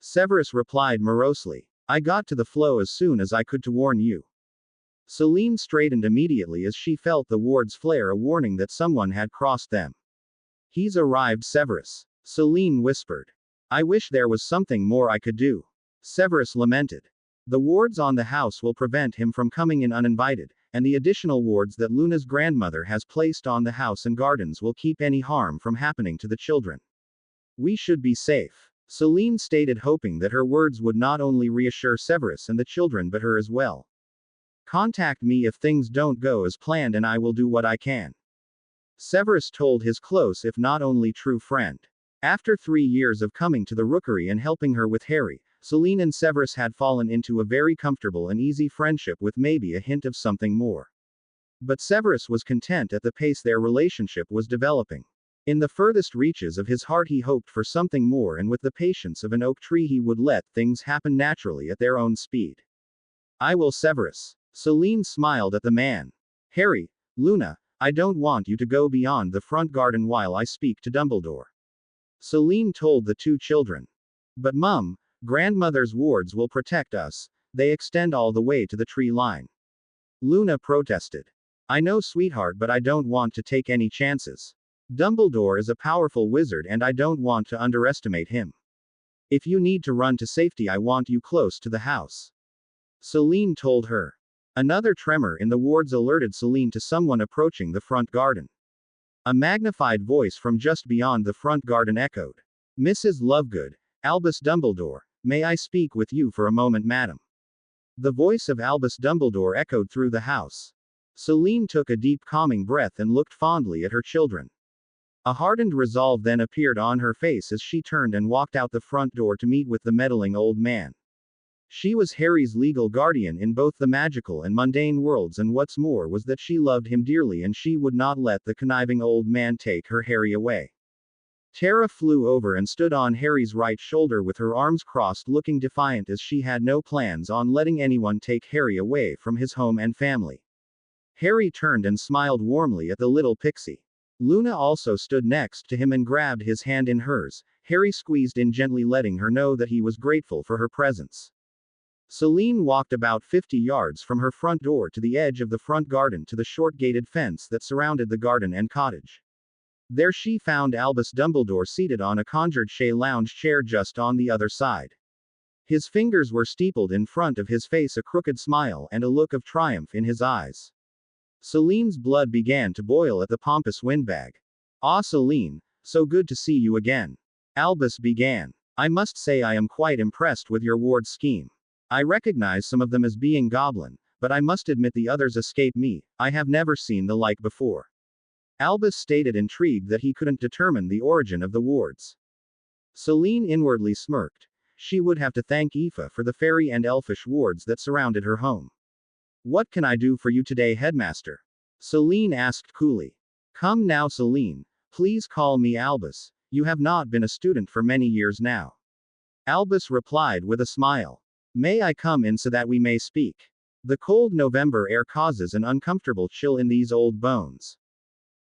Severus replied morosely. I got to the flow as soon as I could to warn you. Celine straightened immediately as she felt the wards flare, a warning that someone had crossed them. He's arrived, Severus. Celine whispered. I wish there was something more I could do. Severus lamented. The wards on the house will prevent him from coming in uninvited, and the additional wards that Luna's grandmother has placed on the house and gardens will keep any harm from happening to the children. We should be safe. Celine stated, hoping that her words would not only reassure Severus and the children but her as well. Contact me if things don't go as planned and I will do what I can. Severus told his close, if not only true friend. After 3 years of coming to the rookery and helping her with Harry, Celine and Severus had fallen into a very comfortable and easy friendship with maybe a hint of something more. But Severus was content at the pace their relationship was developing. In the furthest reaches of his heart he hoped for something more, and with the patience of an oak tree he would let things happen naturally at their own speed. I will, Severus. Celine smiled at the man. Harry, Luna, I don't want you to go beyond the front garden while I speak to Dumbledore. Celine told the two children. But Mum, Grandmother's wards will protect us. They extend all the way to the tree line. Luna protested. I know, sweetheart, but I don't want to take any chances. Dumbledore is a powerful wizard and I don't want to underestimate him. If you need to run to safety, I want you close to the house. Celine told her. Another tremor in the wards alerted Celine to someone approaching the front garden. A magnified voice from just beyond the front garden echoed. Mrs. Lovegood, Albus Dumbledore, may I speak with you for a moment, madam? The voice of Albus Dumbledore echoed through the house. Celine took a deep calming breath and looked fondly at her children. A hardened resolve then appeared on her face as she turned and walked out the front door to meet with the meddling old man. She was Harry's legal guardian in both the magical and mundane worlds, and what's more was that she loved him dearly and she would not let the conniving old man take her Harry away. Tara flew over and stood on Harry's right shoulder with her arms crossed, looking defiant, as she had no plans on letting anyone take Harry away from his home and family. Harry turned and smiled warmly at the little pixie. Luna also stood next to him and grabbed his hand in hers. Harry squeezed in gently, letting her know that he was grateful for her presence. Celine walked about 50 yards from her front door to the edge of the front garden to the short gated fence that surrounded the garden and cottage. There she found Albus Dumbledore seated on a conjured chaise lounge chair just on the other side. His fingers were steepled in front of his face, a crooked smile and a look of triumph in his eyes. Celine's blood began to boil at the pompous windbag. "Ah, Celine, so good to see you again." Albus began. "I must say I am quite impressed with your ward's scheme. I recognize some of them as being goblin, but I must admit the others escape me. I have never seen the like before." Albus stated, intrigued that he couldn't determine the origin of the wards. Celine inwardly smirked. She would have to thank Aoife for the fairy and elfish wards that surrounded her home. "What can I do for you today, headmaster?" Celine asked coolly. "Come now, Celine. Please call me Albus. You have not been a student for many years now." Albus replied with a smile. "May I come in so that we may speak? The cold November air causes an uncomfortable chill in these old bones."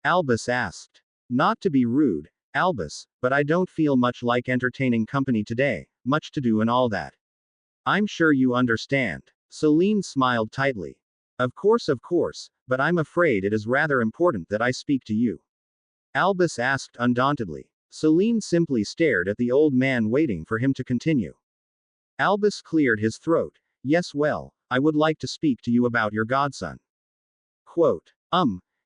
Albus asked. "Not to be rude, Albus, but I don't feel much like entertaining company today, much to do and all that." "I'm sure you understand." Celine smiled tightly. Of course, but I'm afraid it is rather important that I speak to you." Albus asked undauntedly. Celine simply stared at the old man, waiting for him to continue. Albus cleared his throat. "Yes, well, I would like to speak to you about your godson." Quote.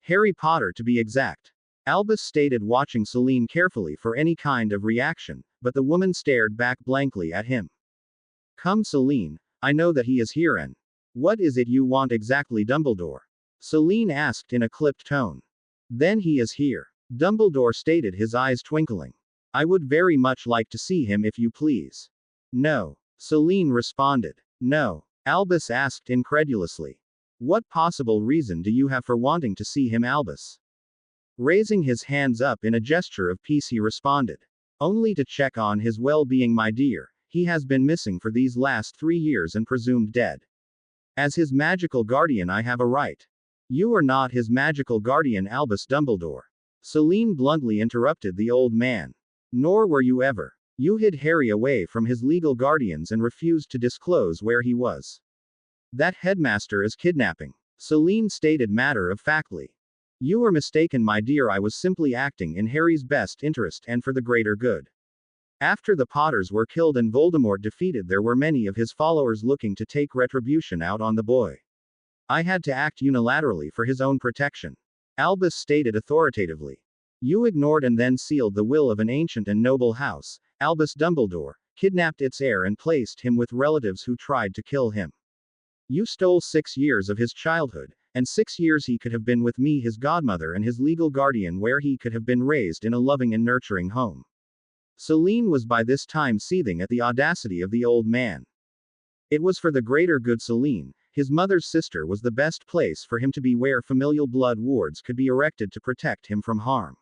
Harry Potter to be exact." Albus stated, watching Celine carefully for any kind of reaction, but the woman stared back blankly at him. "Come, Celine, I know that he is here, and what is it you want exactly, Dumbledore?" Celine asked in a clipped tone. "Then he is here," Dumbledore stated, his eyes twinkling. "I would very much like to see him, if you please." "No," Celine responded. "No?" Albus asked incredulously. "What possible reason do you have for wanting to see him, Albus?" Raising his hands up in a gesture of peace, he responded. "Only to check on his well-being, my dear. He has been missing for these last 3 years and presumed dead. As his magical guardian, I have a right." "You are not his magical guardian, Albus Dumbledore," Celine bluntly interrupted the old man. "Nor were you ever. You hid Harry away from his legal guardians and refused to disclose where he was." "That, headmaster, is kidnapping," Celine stated matter-of-factly. "You are mistaken, my dear. I was simply acting in Harry's best interest and for the greater good. After the Potters were killed and Voldemort defeated, there were many of his followers looking to take retribution out on the boy. I had to act unilaterally for his own protection," Albus stated authoritatively. "You ignored and then sealed the will of an ancient and noble house, Albus Dumbledore, kidnapped its heir and placed him with relatives who tried to kill him. You stole 6 years of his childhood, and 6 years he could have been with me, his godmother and his legal guardian, where he could have been raised in a loving and nurturing home." Celine was by this time seething at the audacity of the old man. It was for the greater good. Celine, his mother's sister, was the best place for him to be, where familial blood wards could be erected to protect him from harm.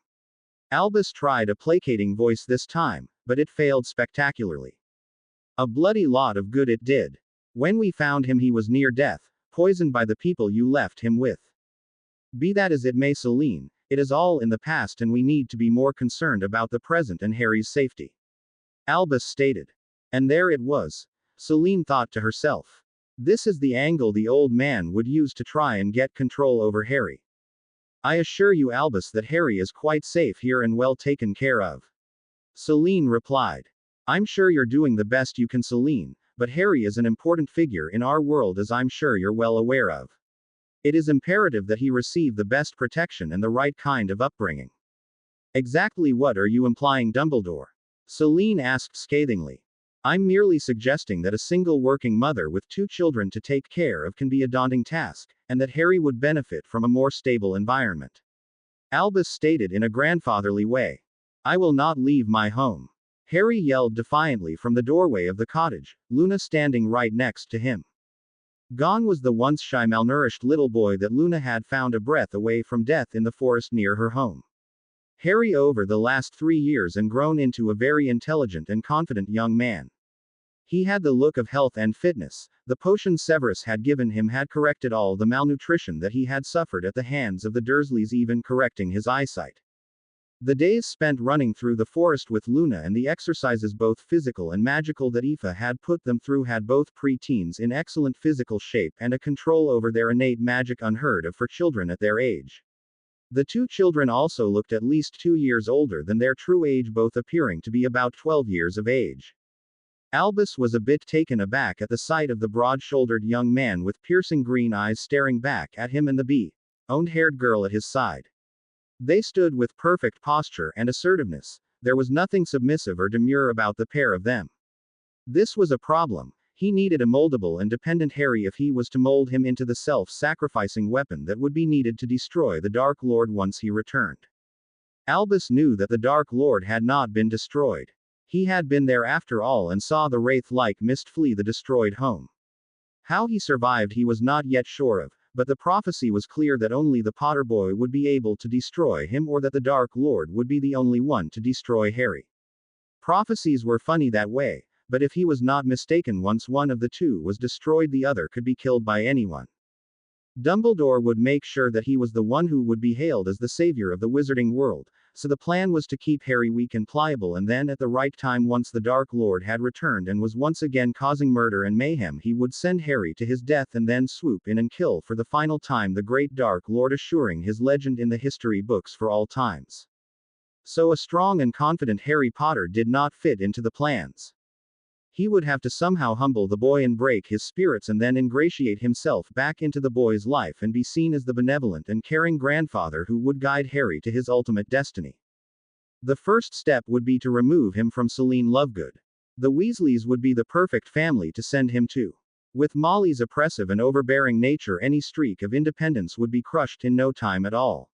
Albus tried a placating voice this time, but it failed spectacularly. "A bloody lot of good it did. When we found him, he was near death, poisoned by the people you left him with. Be that as it may, Celine, it is all in the past and we need to be more concerned about the present and Harry's safety," Albus stated. And there it was. Celine thought to herself. This is the angle the old man would use to try and get control over Harry. "I assure you, Albus, that Harry is quite safe here and well taken care of," Celine replied. "I'm sure you're doing the best you can, Celine, but Harry is an important figure in our world, as I'm sure you're well aware of. It is imperative that he receive the best protection and the right kind of upbringing." "Exactly what are you implying, Dumbledore?" Celine asked scathingly. I'm merely suggesting that a single working mother with 2 children to take care of can be a daunting task, and that Harry would benefit from a more stable environment. Albus stated in a grandfatherly way. I will not leave my home. Harry yelled defiantly from the doorway of the cottage, Luna standing right next to him. Gone was the once shy malnourished little boy that Luna had found a breath away from death in the forest near her home. Harry over the last 3 years and grown into a very intelligent and confident young man. He had the look of health and fitness. The potion Severus had given him had corrected all the malnutrition that he had suffered at the hands of the Dursleys, even correcting his eyesight. The days spent running through the forest with Luna and the exercises both physical and magical that Aoife had put them through had both pre-teens in excellent physical shape and a control over their innate magic unheard of for children at their age. The 2 children also looked at least 2 years older than their true age, both appearing to be about 12 years of age. Albus was a bit taken aback at the sight of the broad-shouldered young man with piercing green eyes staring back at him and the blonde-haired girl at his side. They stood with perfect posture and assertiveness. There was nothing submissive or demure about the pair of them. This was a problem. He needed a moldable and dependent Harry if he was to mold him into the self-sacrificing weapon that would be needed to destroy the Dark Lord once he returned. Albus knew that the Dark Lord had not been destroyed. He had been there after all and saw the wraith-like mist flee the destroyed home. How he survived he was not yet sure of, but the prophecy was clear that only the Potter boy would be able to destroy him, or that the Dark Lord would be the only one to destroy Harry. Prophecies were funny that way, but if he was not mistaken, once one of the two was destroyed, the other could be killed by anyone. Dumbledore would make sure that he was the one who would be hailed as the savior of the wizarding world, so the plan was to keep Harry weak and pliable, and then at the right time, once the Dark Lord had returned and was once again causing murder and mayhem, he would send Harry to his death and then swoop in and kill for the final time the great Dark Lord, assuring his legend in the history books for all times. So a strong and confident Harry Potter did not fit into the plans. He would have to somehow humble the boy and break his spirits and then ingratiate himself back into the boy's life and be seen as the benevolent and caring grandfather who would guide Harry to his ultimate destiny. The first step would be to remove him from Celine Lovegood. The Weasleys would be the perfect family to send him to. With Molly's oppressive and overbearing nature, any streak of independence would be crushed in no time at all.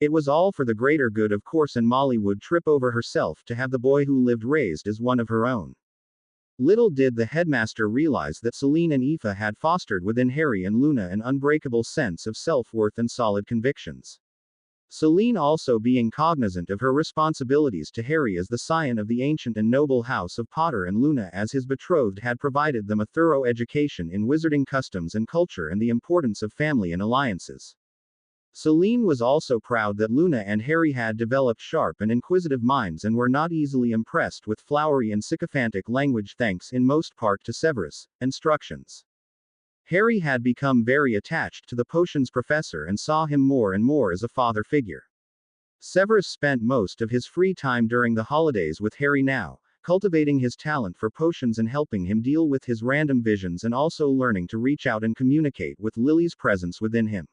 It was all for the greater good, of course, and Molly would trip over herself to have the boy who lived raised as one of her own. Little did the headmaster realize that Celine and Aoife had fostered within Harry and Luna an unbreakable sense of self-worth and solid convictions. Celine also being cognizant of her responsibilities to Harry as the scion of the ancient and noble house of Potter, and Luna as his betrothed had provided them a thorough education in wizarding customs and culture and the importance of family and alliances. Celine was also proud that Luna and Harry had developed sharp and inquisitive minds and were not easily impressed with flowery and sycophantic language, thanks in most part to Severus' instructions. Harry had become very attached to the potions professor and saw him more and more as a father figure. Severus spent most of his free time during the holidays with Harry now, cultivating his talent for potions and helping him deal with his random visions, and also learning to reach out and communicate with Lily's presence within him.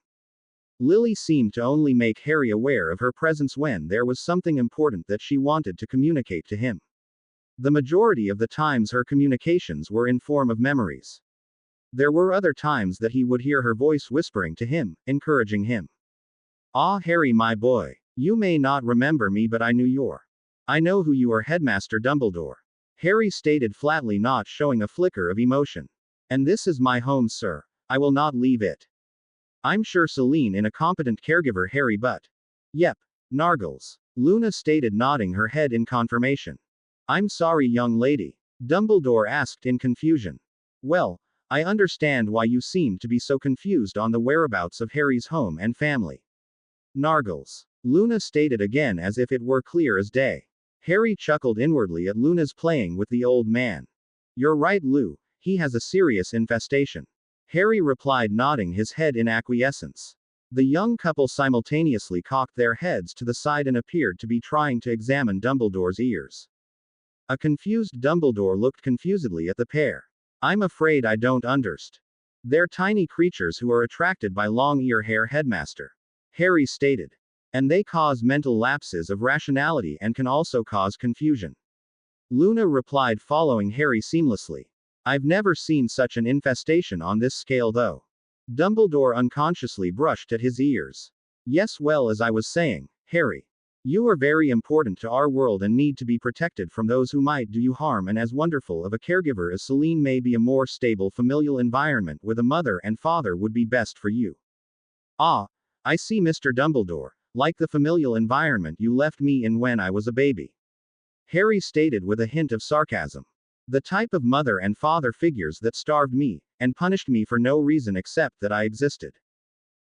Lily seemed to only make Harry aware of her presence when there was something important that she wanted to communicate to him. The majority of the times her communications were in form of memories. There were other times that he would hear her voice whispering to him, encouraging him. "Ah, Harry, my boy. You may not remember me, but I know who you are, Headmaster Dumbledore." Harry stated flatly, not showing a flicker of emotion. "And this is my home, sir. I will not leave it. I'm sure Celine is a competent caregiver, Harry, but..." "Yep. Nargles," Luna stated, nodding her head in confirmation. "I'm sorry, young lady," Dumbledore asked in confusion. "Well, I understand why you seem to be so confused on the whereabouts of Harry's home and family." "Nargles," Luna stated again as if it were clear as day. Harry chuckled inwardly at Luna's playing with the old man. "You're right, Lou. He has a serious infestation," Harry replied, nodding his head in acquiescence. The young couple simultaneously cocked their heads to the side and appeared to be trying to examine Dumbledore's ears. A confused Dumbledore looked confusedly at the pair. "I'm afraid I don't understand. They're tiny creatures who are attracted by long ear hair, Headmaster," Harry stated. "And they cause mental lapses of rationality and can also cause confusion." Luna replied, following Harry seamlessly. I've never seen such an infestation on this scale though. Dumbledore unconsciously brushed at his ears. Yes, well, as I was saying, Harry. You are very important to our world and need to be protected from those who might do you harm, and as wonderful of a caregiver as Celine may be, a more stable familial environment with a mother and father would be best for you. Ah, I see, Mr. Dumbledore, like the familial environment you left me in when I was a baby. Harry stated with a hint of sarcasm. The type of mother and father figures that starved me, and punished me for no reason except that I existed.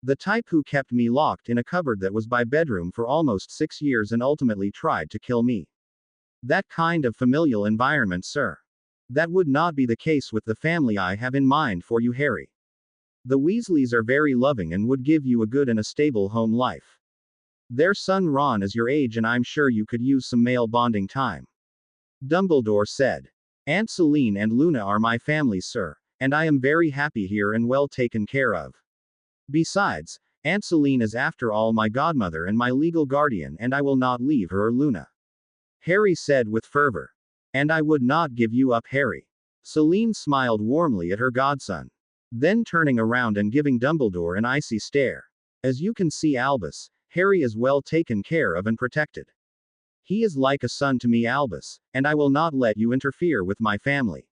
The type who kept me locked in a cupboard that was my bedroom for almost 6 years and ultimately tried to kill me. That kind of familial environment, sir. That would not be the case with the family I have in mind for you, Harry. The Weasleys are very loving and would give you a good and a stable home life. Their son Ron is your age and I'm sure you could use some male bonding time. Dumbledore said. Aunt Celine and Luna are my family, sir, and I am very happy here and well taken care of. Besides, Aunt Celine is after all my godmother and my legal guardian, and I will not leave her or Luna. Harry said with fervor. And I would not give you up, Harry. Celine smiled warmly at her godson. Then turning around and giving Dumbledore an icy stare. As you can see, Albus, Harry is well taken care of and protected. He is like a son to me, Albus, and I will not let you interfere with my family.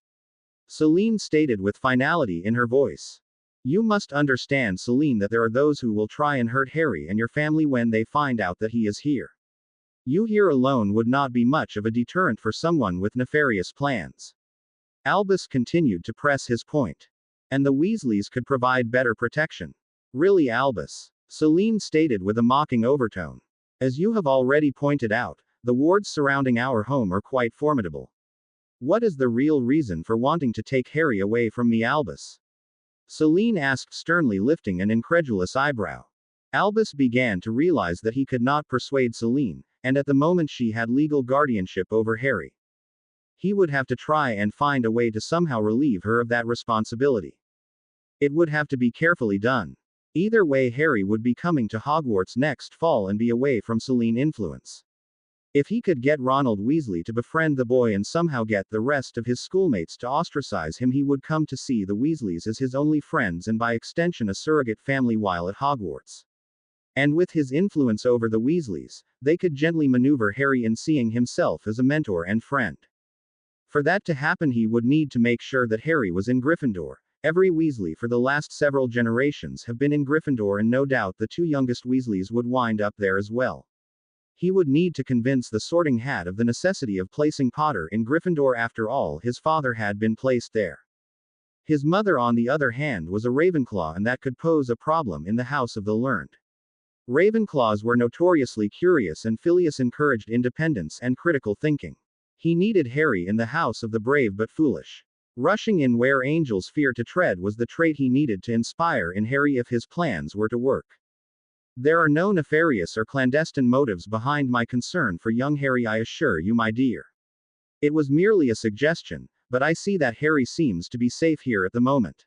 Celine stated with finality in her voice. You must understand, Celine, that there are those who will try and hurt Harry and your family when they find out that he is here. You here alone would not be much of a deterrent for someone with nefarious plans. Albus continued to press his point. And the Weasleys could provide better protection. Really, Albus? Celine stated with a mocking overtone. As you have already pointed out, the wards surrounding our home are quite formidable. What is the real reason for wanting to take Harry away from me, Albus? Celine asked sternly, lifting an incredulous eyebrow. Albus began to realize that he could not persuade Celine, and at the moment she had legal guardianship over Harry. He would have to try and find a way to somehow relieve her of that responsibility. It would have to be carefully done. Either way, Harry would be coming to Hogwarts next fall and be away from Celine influence. If he could get Ronald Weasley to befriend the boy and somehow get the rest of his schoolmates to ostracize him, he would come to see the Weasleys as his only friends and by extension a surrogate family while at Hogwarts. And with his influence over the Weasleys, they could gently maneuver Harry in seeing himself as a mentor and friend. For that to happen, he would need to make sure that Harry was in Gryffindor. Every Weasley for the last several generations have been in Gryffindor, and no doubt the 2 youngest Weasleys would wind up there as well. He would need to convince the Sorting Hat of the necessity of placing Potter in Gryffindor. After all, his father had been placed there. His mother, on the other hand, was a Ravenclaw, and that could pose a problem in the House of the Learned. Ravenclaws were notoriously curious, and Filius encouraged independence and critical thinking. He needed Harry in the House of the Brave but Foolish. Rushing in where angels fear to tread was the trait he needed to inspire in Harry if his plans were to work. There are no nefarious or clandestine motives behind my concern for young Harry, I assure you, my dear. It was merely a suggestion, but I see that Harry seems to be safe here at the moment.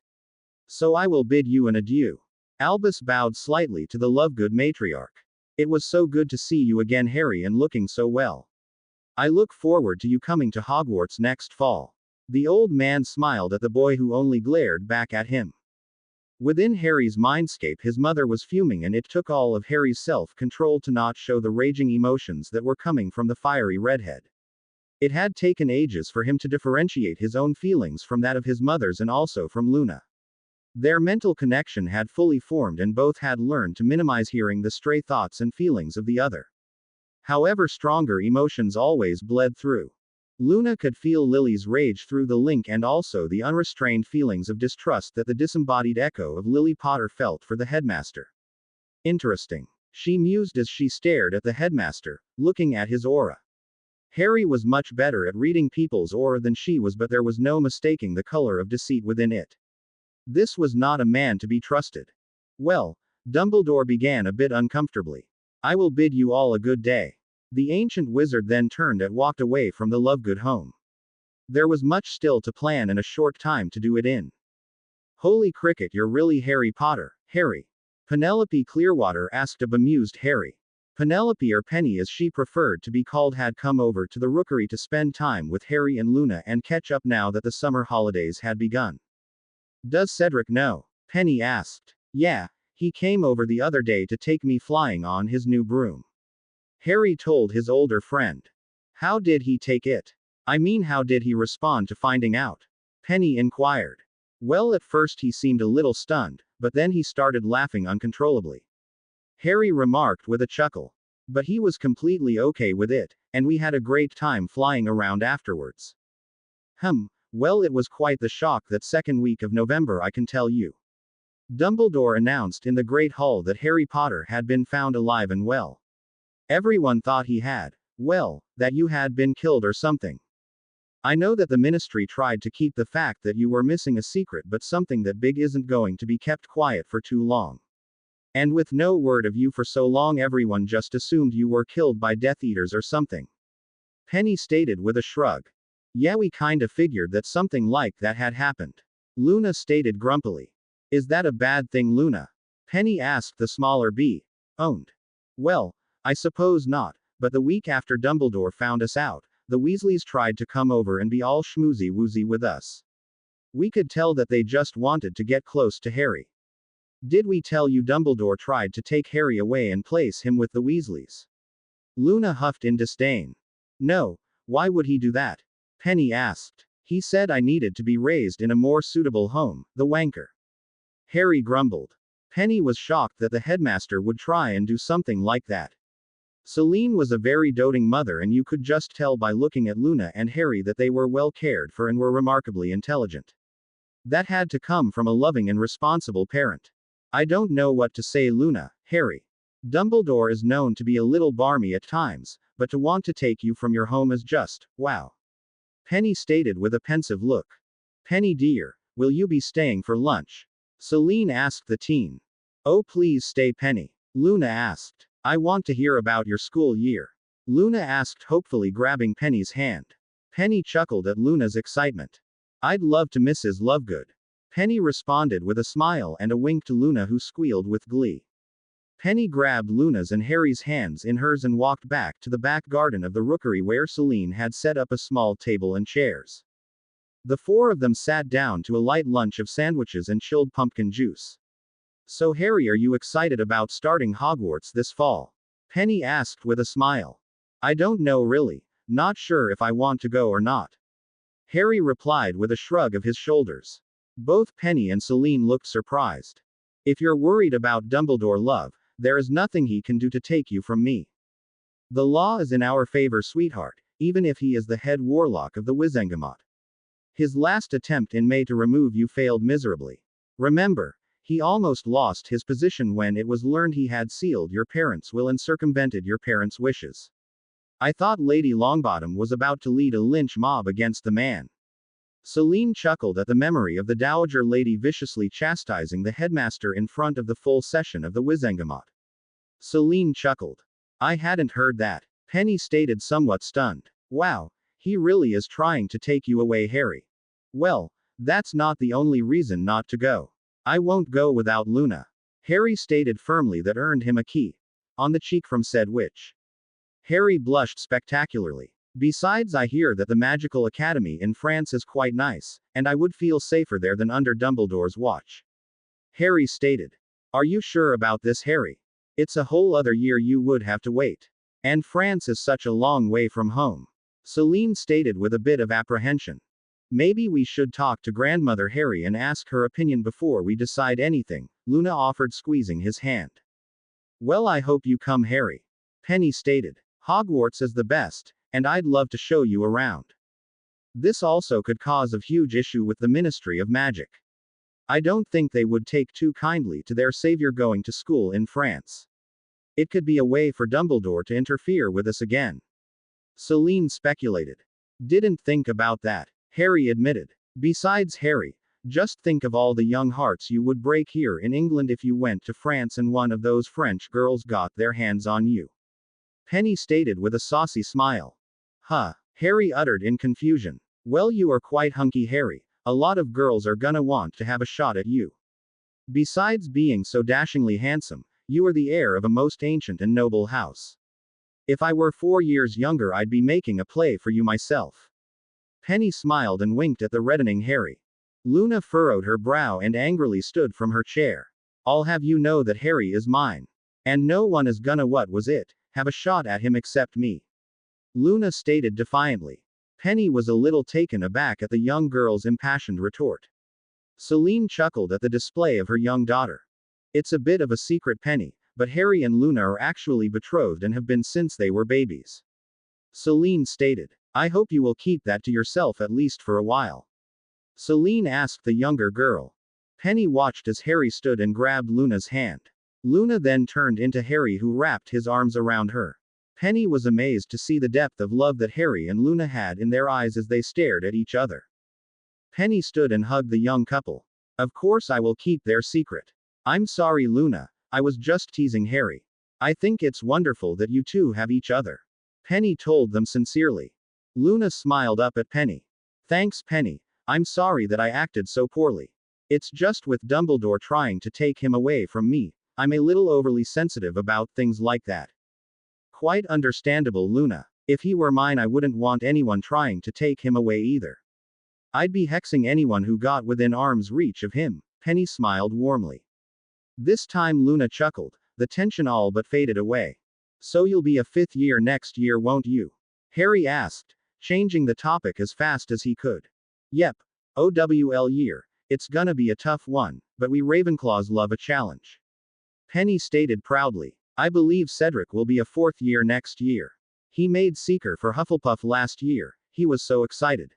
So I will bid you an adieu. Albus bowed slightly to the Lovegood matriarch. It was so good to see you again, Harry, and looking so well. I look forward to you coming to Hogwarts next fall. The old man smiled at the boy, who only glared back at him. Within Harry's mindscape, his mother was fuming, and it took all of Harry's self-control to not show the raging emotions that were coming from the fiery redhead. It had taken ages for him to differentiate his own feelings from that of his mother's and also from Luna. Their mental connection had fully formed, and both had learned to minimize hearing the stray thoughts and feelings of the other. However, stronger emotions always bled through. Luna could feel Lily's rage through the link, and also the unrestrained feelings of distrust that the disembodied echo of Lily Potter felt for the headmaster. Interesting. She mused as she stared at the headmaster, looking at his aura. Harry was much better at reading people's aura than she was, but there was no mistaking the color of deceit within it. This was not a man to be trusted. Well, Dumbledore began a bit uncomfortably. I will bid you all a good day. The ancient wizard then turned and walked away from the Lovegood home. There was much still to plan and a short time to do it in. Holy cricket, you're really Harry Potter, Harry? Penelope Clearwater asked a bemused Harry. Penelope, or Penny as she preferred to be called, had come over to the rookery to spend time with Harry and Luna and catch up now that the summer holidays had begun. Does Cedric know? Penny asked. Yeah, he came over the other day to take me flying on his new broom. Harry told his older friend. How did he take it? I mean, how did he respond to finding out? Penny inquired. Well, at first he seemed a little stunned, but then he started laughing uncontrollably. Harry remarked with a chuckle. But he was completely okay with it, and we had a great time flying around afterwards. Well, it was quite the shock that second week of November, I can tell you. Dumbledore announced in the Great Hall that Harry Potter had been found alive and well. Everyone thought he had, well, that you had been killed or something. I know that the Ministry tried to keep the fact that you were missing a secret, but something that big isn't going to be kept quiet for too long. And with no word of you for so long, everyone just assumed you were killed by Death Eaters or something. Penny stated with a shrug. Yeah, we kinda figured that something like that had happened. Luna stated grumpily. Is that a bad thing, Luna? Penny asked the smaller bee. Owned. Well, I suppose not, but the week after Dumbledore found us out, the Weasleys tried to come over and be all schmoozy woozy with us. We could tell that they just wanted to get close to Harry. Did we tell you Dumbledore tried to take Harry away and place him with the Weasleys? Luna huffed in disdain. No, why would he do that? Penny asked. He said I needed to be raised in a more suitable home, the wanker. Harry grumbled. Penny was shocked that the headmaster would try and do something like that. Celine was a very doting mother, and you could just tell by looking at Luna and Harry that they were well cared for and were remarkably intelligent. That had to come from a loving and responsible parent. I don't know what to say, Luna, Harry. Dumbledore is known to be a little barmy at times, but to want to take you from your home is just, wow. Penny stated with a pensive look. Penny dear, will you be staying for lunch? Celine asked the teen. Oh, please stay, Penny. Luna asked. I want to hear about your school year. Luna asked hopefully, grabbing Penny's hand. Penny chuckled at Luna's excitement. I'd love to, Mrs. Lovegood. Penny responded with a smile and a wink to Luna, who squealed with glee. Penny grabbed Luna's and Harry's hands in hers and walked back to the back garden of the rookery, where Celine had set up a small table and chairs. The four of them sat down to a light lunch of sandwiches and chilled pumpkin juice. So Harry, are you excited about starting Hogwarts this fall? Penny asked with a smile. I don't know really, not sure if I want to go or not. Harry replied with a shrug of his shoulders. Both Penny and Celine looked surprised. If you're worried about Dumbledore, love, there is nothing he can do to take you from me. The law is in our favor, sweetheart, even if he is the head warlock of the Wizengamot. His last attempt in May to remove you failed miserably. Remember, he almost lost his position when it was learned he had sealed your parents' will and circumvented your parents' wishes. I thought Lady Longbottom was about to lead a lynch mob against the man. Celine chuckled at the memory of the Dowager Lady viciously chastising the headmaster in front of the full session of the Wizengamot. Celine chuckled. I hadn't heard that. Penny stated, somewhat stunned. Wow, he really is trying to take you away, Harry. Well, that's not the only reason not to go. I won't go without Luna. Harry stated firmly, that earned him a key on the cheek from said witch. Harry blushed spectacularly. Besides, I hear that the Magical Academy in France is quite nice, and I would feel safer there than under Dumbledore's watch. Harry stated. Are you sure about this, Harry? It's a whole other year you would have to wait. And France is such a long way from home. Celine stated with a bit of apprehension. Maybe we should talk to Grandmother, Harry, and ask her opinion before we decide anything, Luna offered, squeezing his hand. Well, I hope you come, Harry. Penny stated. Hogwarts is the best, and I'd love to show you around. This also could cause a huge issue with the Ministry of Magic. I don't think they would take too kindly to their savior going to school in France. It could be a way for Dumbledore to interfere with us again. Celine speculated. Didn't think about that, Harry admitted. Besides, Harry, just think of all the young hearts you would break here in England if you went to France and one of those French girls got their hands on you. Penny stated with a saucy smile. Huh, Harry uttered in confusion. Well, you are quite hunky, Harry. A lot of girls are gonna want to have a shot at you. Besides being so dashingly handsome, You are the heir of a most ancient and noble house. If I were 4 years younger, I'd be making a play for you myself. Penny smiled and winked at the reddening Harry. Luna furrowed her brow and angrily stood from her chair. I'll have you know that Harry is mine. And no one is gonna have a shot at him except me. Luna stated defiantly. Penny was a little taken aback at the young girl's impassioned retort. Celine chuckled at the display of her young daughter. It's a bit of a secret, Penny, but Harry and Luna are actually betrothed and have been since they were babies. Celine stated. I hope you will keep that to yourself at least for a while. Celine asked the younger girl. Penny watched as Harry stood and grabbed Luna's hand. Luna then turned into Harry, who wrapped his arms around her. Penny was amazed to see the depth of love that Harry and Luna had in their eyes as they stared at each other. Penny stood and hugged the young couple. Of course I will keep their secret. I'm sorry, Luna, I was just teasing Harry. I think it's wonderful that you two have each other. Penny told them sincerely. Luna smiled up at Penny. Thanks, Penny. I'm sorry that I acted so poorly. It's just with Dumbledore trying to take him away from me, I'm a little overly sensitive about things like that. Quite understandable, Luna. If he were mine, I wouldn't want anyone trying to take him away either. I'd be hexing anyone who got within arm's reach of him. Penny smiled warmly. This time Luna chuckled, the tension all but faded away. So you'll be a 5th year next year, won't you? Harry asked, changing the topic as fast as he could. Yep. OWL year. It's gonna be a tough one, but we Ravenclaws love a challenge. Penny stated proudly. I believe Cedric will be a 4th year next year. He made Seeker for Hufflepuff last year, he was so excited.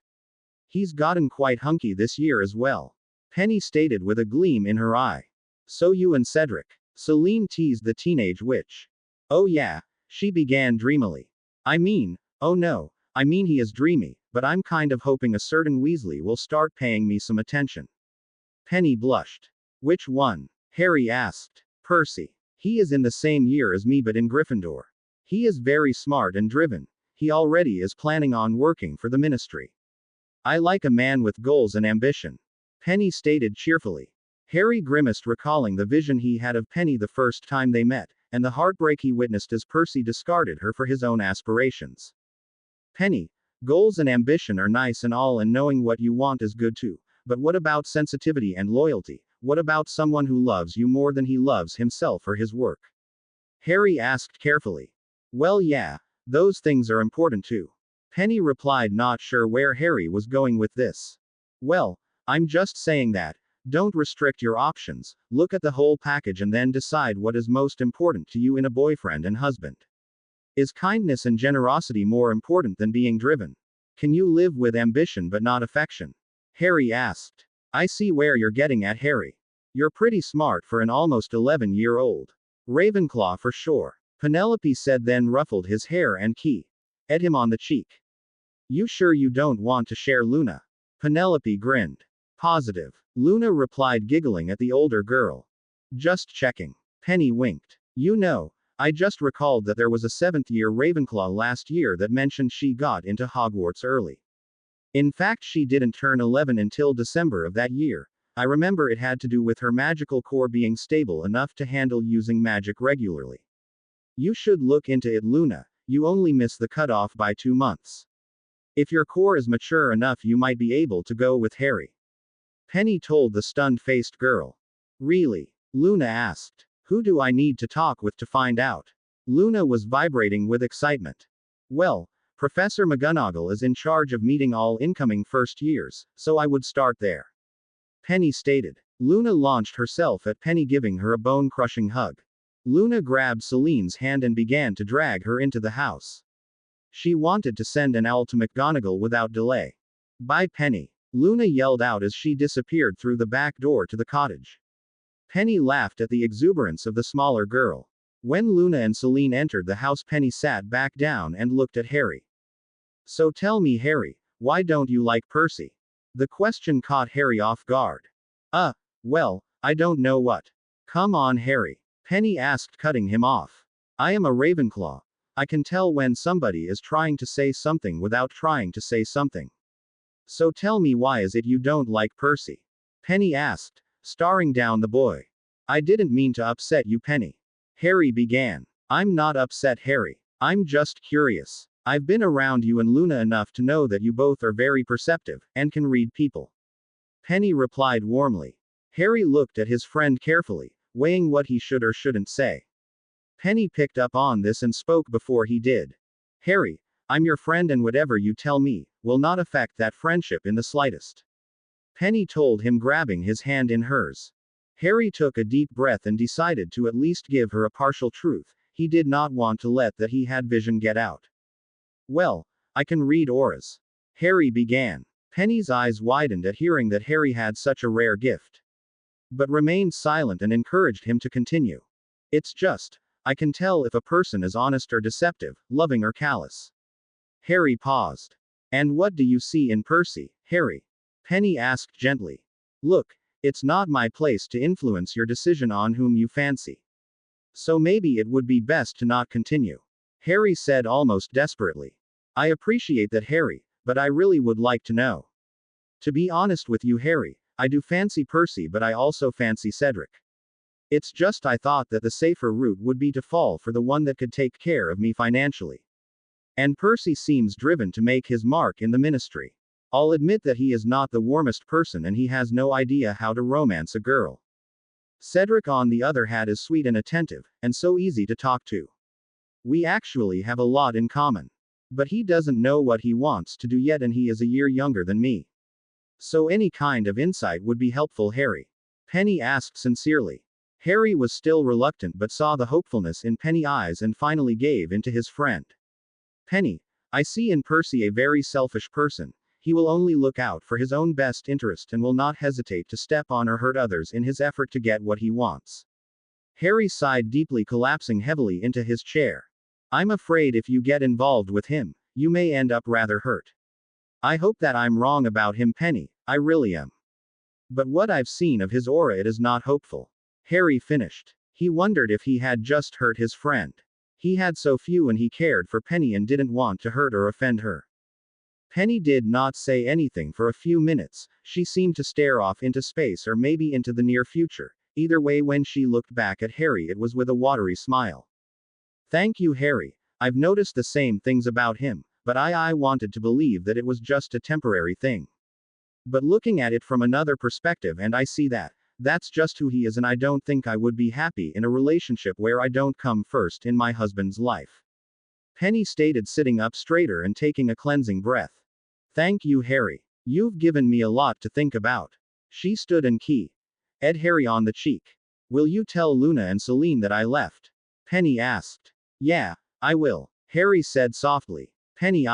He's gotten quite hunky this year as well. Penny stated with a gleam in her eye. So you and Cedric. Celine teased the teenage witch. Oh yeah, she began dreamily. Oh no, he is dreamy, but I'm kind of hoping a certain Weasley will start paying me some attention. Penny blushed. Which one? Harry asked. Percy. He is in the same year as me but in Gryffindor. He is very smart and driven. He already is planning on working for the ministry. I like a man with goals and ambition. Penny stated cheerfully. Harry grimaced, recalling the vision he had of Penny the first time they met, and the heartbreak he witnessed as Percy discarded her for his own aspirations. Penny, goals and ambition are nice and all, and knowing what you want is good too, but what about sensitivity and loyalty? What about someone who loves you more than he loves himself or his work? Harry asked carefully. Well, yeah, those things are important too. Penny replied, not sure where Harry was going with this. Well, I'm just saying that. Don't restrict your options, look at the whole package and then decide what is most important to you in a boyfriend and husband. Is kindness and generosity more important than being driven? Can you live with ambition but not affection? Harry asked. I see where you're getting at, Harry. You're pretty smart for an almost 11-year-old. Ravenclaw for sure. Penelope said, then ruffled his hair and kissed him on the cheek. You sure you don't want to share, Luna? Penelope grinned. Positive. Luna replied, giggling at the older girl. Just checking. Penny winked. You know, I just recalled that there was a 7th-year Ravenclaw last year that mentioned she got into Hogwarts early. In fact, she didn't turn 11 until December of that year. I remember it had to do with her magical core being stable enough to handle using magic regularly. You should look into it, Luna. You only miss the cutoff by 2 months. If your core is mature enough, you might be able to go with Harry. Penny told the stunned-faced girl. Really? Luna asked. Who do I need to talk with to find out? Luna was vibrating with excitement. Well, Professor McGonagall is in charge of meeting all incoming first years, so I would start there. Penny stated. Luna launched herself at Penny, giving her a bone-crushing hug. Luna grabbed Celine's hand and began to drag her into the house. She wanted to send an owl to McGonagall without delay. Bye, Penny. Luna yelled out as she disappeared through the back door to the cottage. Penny laughed at the exuberance of the smaller girl. When Luna and Celine entered the house, Penny sat back down and looked at Harry. So tell me, Harry, why don't you like Percy? The question caught Harry off guard. Well, I don't know what. Come on, Harry. Penny asked, cutting him off. I am a Ravenclaw. I can tell when somebody is trying to say something without trying to say something. So tell me, why is it you don't like Percy? Penny asked, staring down the boy. I didn't mean to upset you, Penny. Harry began. I'm not upset, Harry. I'm just curious. I've been around you and Luna enough to know that you both are very perceptive, and can read people. Penny replied warmly. Harry looked at his friend carefully, weighing what he should or shouldn't say. Penny picked up on this and spoke before he did. Harry, I'm your friend and whatever you tell me, will not affect that friendship in the slightest. Penny told him, grabbing his hand in hers. Harry took a deep breath and decided to at least give her a partial truth. He did not want to let that he had vision get out. Well, I can read auras. Harry began. Penny's eyes widened at hearing that Harry had such a rare gift, but remained silent and encouraged him to continue. It's just, I can tell if a person is honest or deceptive, loving or callous. Harry paused. And what do you see in Percy, Harry? Penny asked gently. Look, it's not my place to influence your decision on whom you fancy. So maybe it would be best to not continue. Harry said almost desperately. I appreciate that, Harry, but I really would like to know. To be honest with you, Harry, I do fancy Percy, but I also fancy Cedric. It's just I thought that the safer route would be to fall for the one that could take care of me financially. And Percy seems driven to make his mark in the ministry. I'll admit that he is not the warmest person and he has no idea how to romance a girl. Cedric, on the other hand, is sweet and attentive, and so easy to talk to. We actually have a lot in common. But he doesn't know what he wants to do yet, and he is a year younger than me. So any kind of insight would be helpful, Harry. Penny asked sincerely. Harry was still reluctant but saw the hopefulness in Penny's eyes and finally gave in to his friend. Penny, I see in Percy a very selfish person. He will only look out for his own best interest and will not hesitate to step on or hurt others in his effort to get what he wants. Harry sighed deeply, collapsing heavily into his chair. I'm afraid if you get involved with him, you may end up rather hurt. I hope that I'm wrong about him, Penny, I really am. But what I've seen of his aura, it is not hopeful. Harry finished. He wondered if he had just hurt his friend. He had so few and he cared for Penny and didn't want to hurt or offend her. Penny did not say anything for a few minutes. She seemed to stare off into space or maybe into the near future. Either way, when she looked back at Harry, it was with a watery smile. Thank you, Harry. I've noticed the same things about him, but I wanted to believe that it was just a temporary thing. But looking at it from another perspective, and I see that that's just who he is, and I don't think I would be happy in a relationship where I don't come first in my husband's life. Penny stated, sitting up straighter and taking a cleansing breath. Thank you, Harry. You've given me a lot to think about. She stood and kissed Harry on the cheek. Will you tell Luna and Celine that I left? Penny asked. Yeah, I will, Harry said softly. Penny,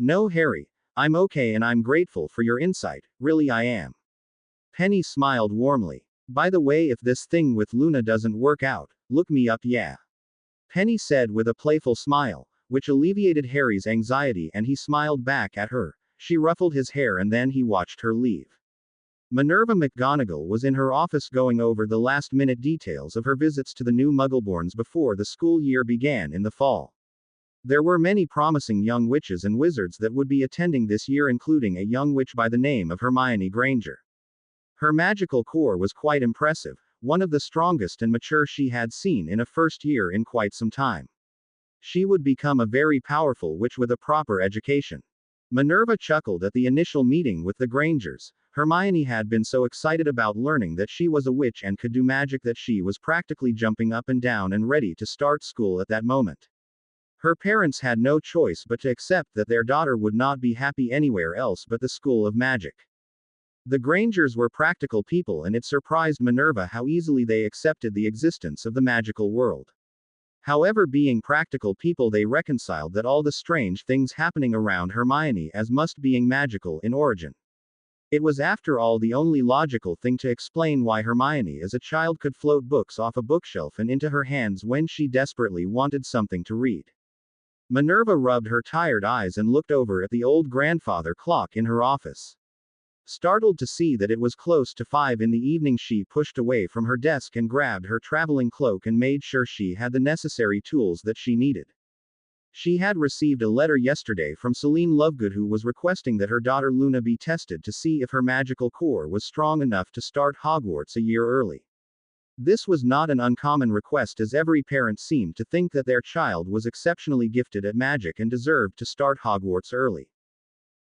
no, Harry. I'm okay and I'm grateful for your insight, really I am. Penny smiled warmly. By the way, if this thing with Luna doesn't work out, look me up, yeah. Penny said with a playful smile, which alleviated Harry's anxiety, and he smiled back at her. She ruffled his hair and then he watched her leave. Minerva McGonagall was in her office going over the last-minute details of her visits to the new Muggleborns before the school year began in the fall. There were many promising young witches and wizards that would be attending this year, including a young witch by the name of Hermione Granger. Her magical core was quite impressive, one of the strongest and mature she had seen in a first year in quite some time. She would become a very powerful witch with a proper education. Minerva chuckled at the initial meeting with the Grangers. Hermione had been so excited about learning that she was a witch and could do magic that she was practically jumping up and down and ready to start school at that moment. Her parents had no choice but to accept that their daughter would not be happy anywhere else but the School of Magic. The Grangers were practical people, and it surprised Minerva how easily they accepted the existence of the magical world. However, being practical people, they reconciled that all the strange things happening around Hermione as must being magical in origin. It was after all the only logical thing to explain why Hermione as a child could float books off a bookshelf and into her hands when she desperately wanted something to read. Minerva rubbed her tired eyes and looked over at the old grandfather clock in her office. Startled to see that it was close to 5 in the evening, she pushed away from her desk and grabbed her traveling cloak and made sure she had the necessary tools that she needed. She had received a letter yesterday from Celine Lovegood, who was requesting that her daughter Luna be tested to see if her magical core was strong enough to start Hogwarts a year early. This was not an uncommon request, as every parent seemed to think that their child was exceptionally gifted at magic and deserved to start Hogwarts early.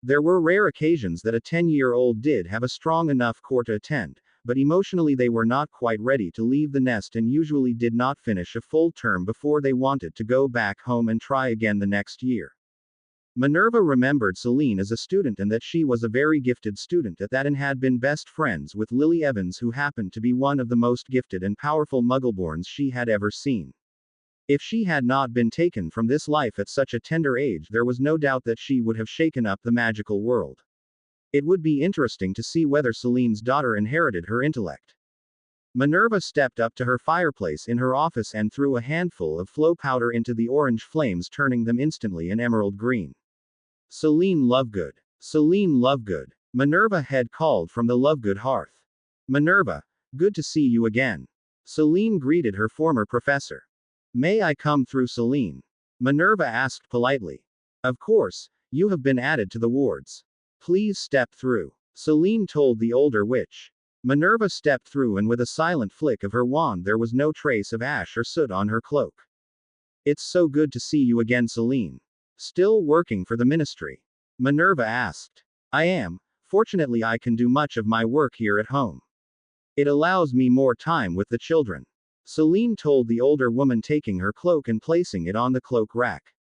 There were rare occasions that a 10-year-old did have a strong enough core to attend, but emotionally they were not quite ready to leave the nest and usually did not finish a full term before they wanted to go back home and try again the next year. Minerva remembered Celine as a student and that she was a very gifted student at that and had been best friends with Lily Evans, who happened to be one of the most gifted and powerful Muggleborns she had ever seen. If she had not been taken from this life at such a tender age, there was no doubt that she would have shaken up the magical world. It would be interesting to see whether Celine's daughter inherited her intellect. Minerva stepped up to her fireplace in her office and threw a handful of flow powder into the orange flames, turning them instantly an emerald green. Celine Lovegood. Celine Lovegood. Minerva had called from the Lovegood hearth. Minerva, good to see you again. Celine greeted her former professor. May I come through, Celine? Minerva asked politely. Of course, you have been added to the wards. Please step through. Celine told the older witch. Minerva stepped through, and with a silent flick of her wand there was no trace of ash or soot on her cloak. It's so good to see you again, Celine. Still working for the ministry? Minerva asked. I am. Fortunately, I can do much of my work here at home. It allows me more time with the children. Celine told the older woman, taking her cloak and placing it on the cloak rack.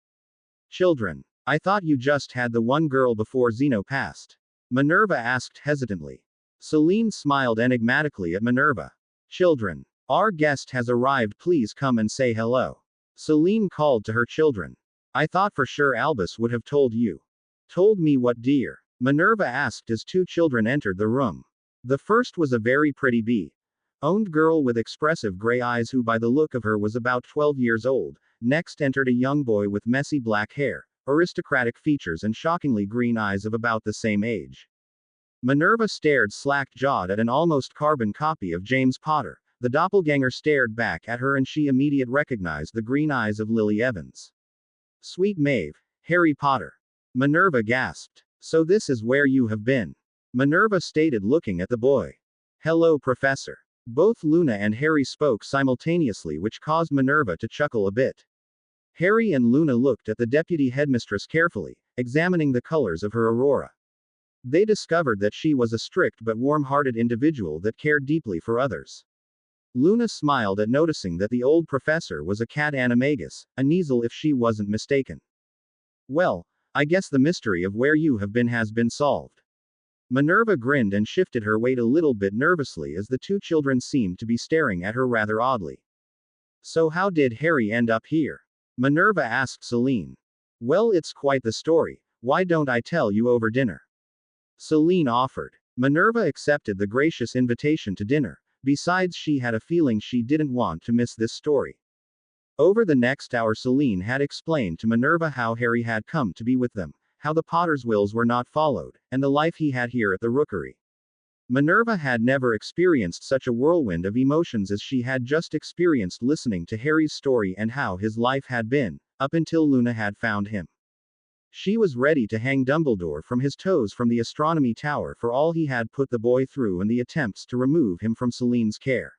Children. I thought you just had the one girl before Zeno passed. Minerva asked hesitantly. Celine smiled enigmatically at Minerva. Children. Our guest has arrived, please come and say hello. Celine called to her children. I thought for sure Albus would have told you. Told me what, dear? Minerva asked as two children entered the room. The first was a very pretty bee-owned girl with expressive gray eyes who by the look of her was about 12 years old. Next entered a young boy with messy black hair, aristocratic features and shockingly green eyes of about the same age. Minerva stared slack-jawed at an almost carbon copy of James Potter. The doppelganger stared back at her and she immediately recognized the green eyes of Lily Evans. Sweet Maeve, Harry Potter. Minerva gasped. So this is where you have been? Minerva stated, looking at the boy. Hello, Professor. Both Luna and Harry spoke simultaneously, which caused Minerva to chuckle a bit. Harry and Luna looked at the deputy headmistress carefully, examining the colors of her aurora. They discovered that she was a strict but warm-hearted individual that cared deeply for others. Luna smiled at noticing that the old professor was a cat animagus, a Kneazle if she wasn't mistaken. Well, I guess the mystery of where you have been has been solved. Minerva grinned and shifted her weight a little bit nervously as the two children seemed to be staring at her rather oddly. So how did Harry end up here? Minerva asked Celine. Well, it's quite the story. Why don't I tell you over dinner? Celine offered. Minerva accepted the gracious invitation to dinner. Besides, she had a feeling she didn't want to miss this story. Over the next hour, Celine had explained to Minerva how Harry had come to be with them, how the Potter's wills were not followed, and the life he had here at the Rookery. Minerva had never experienced such a whirlwind of emotions as she had just experienced listening to Harry's story and how his life had been, up until Luna had found him. She was ready to hang Dumbledore from his toes from the astronomy tower for all he had put the boy through and the attempts to remove him from Celine's care.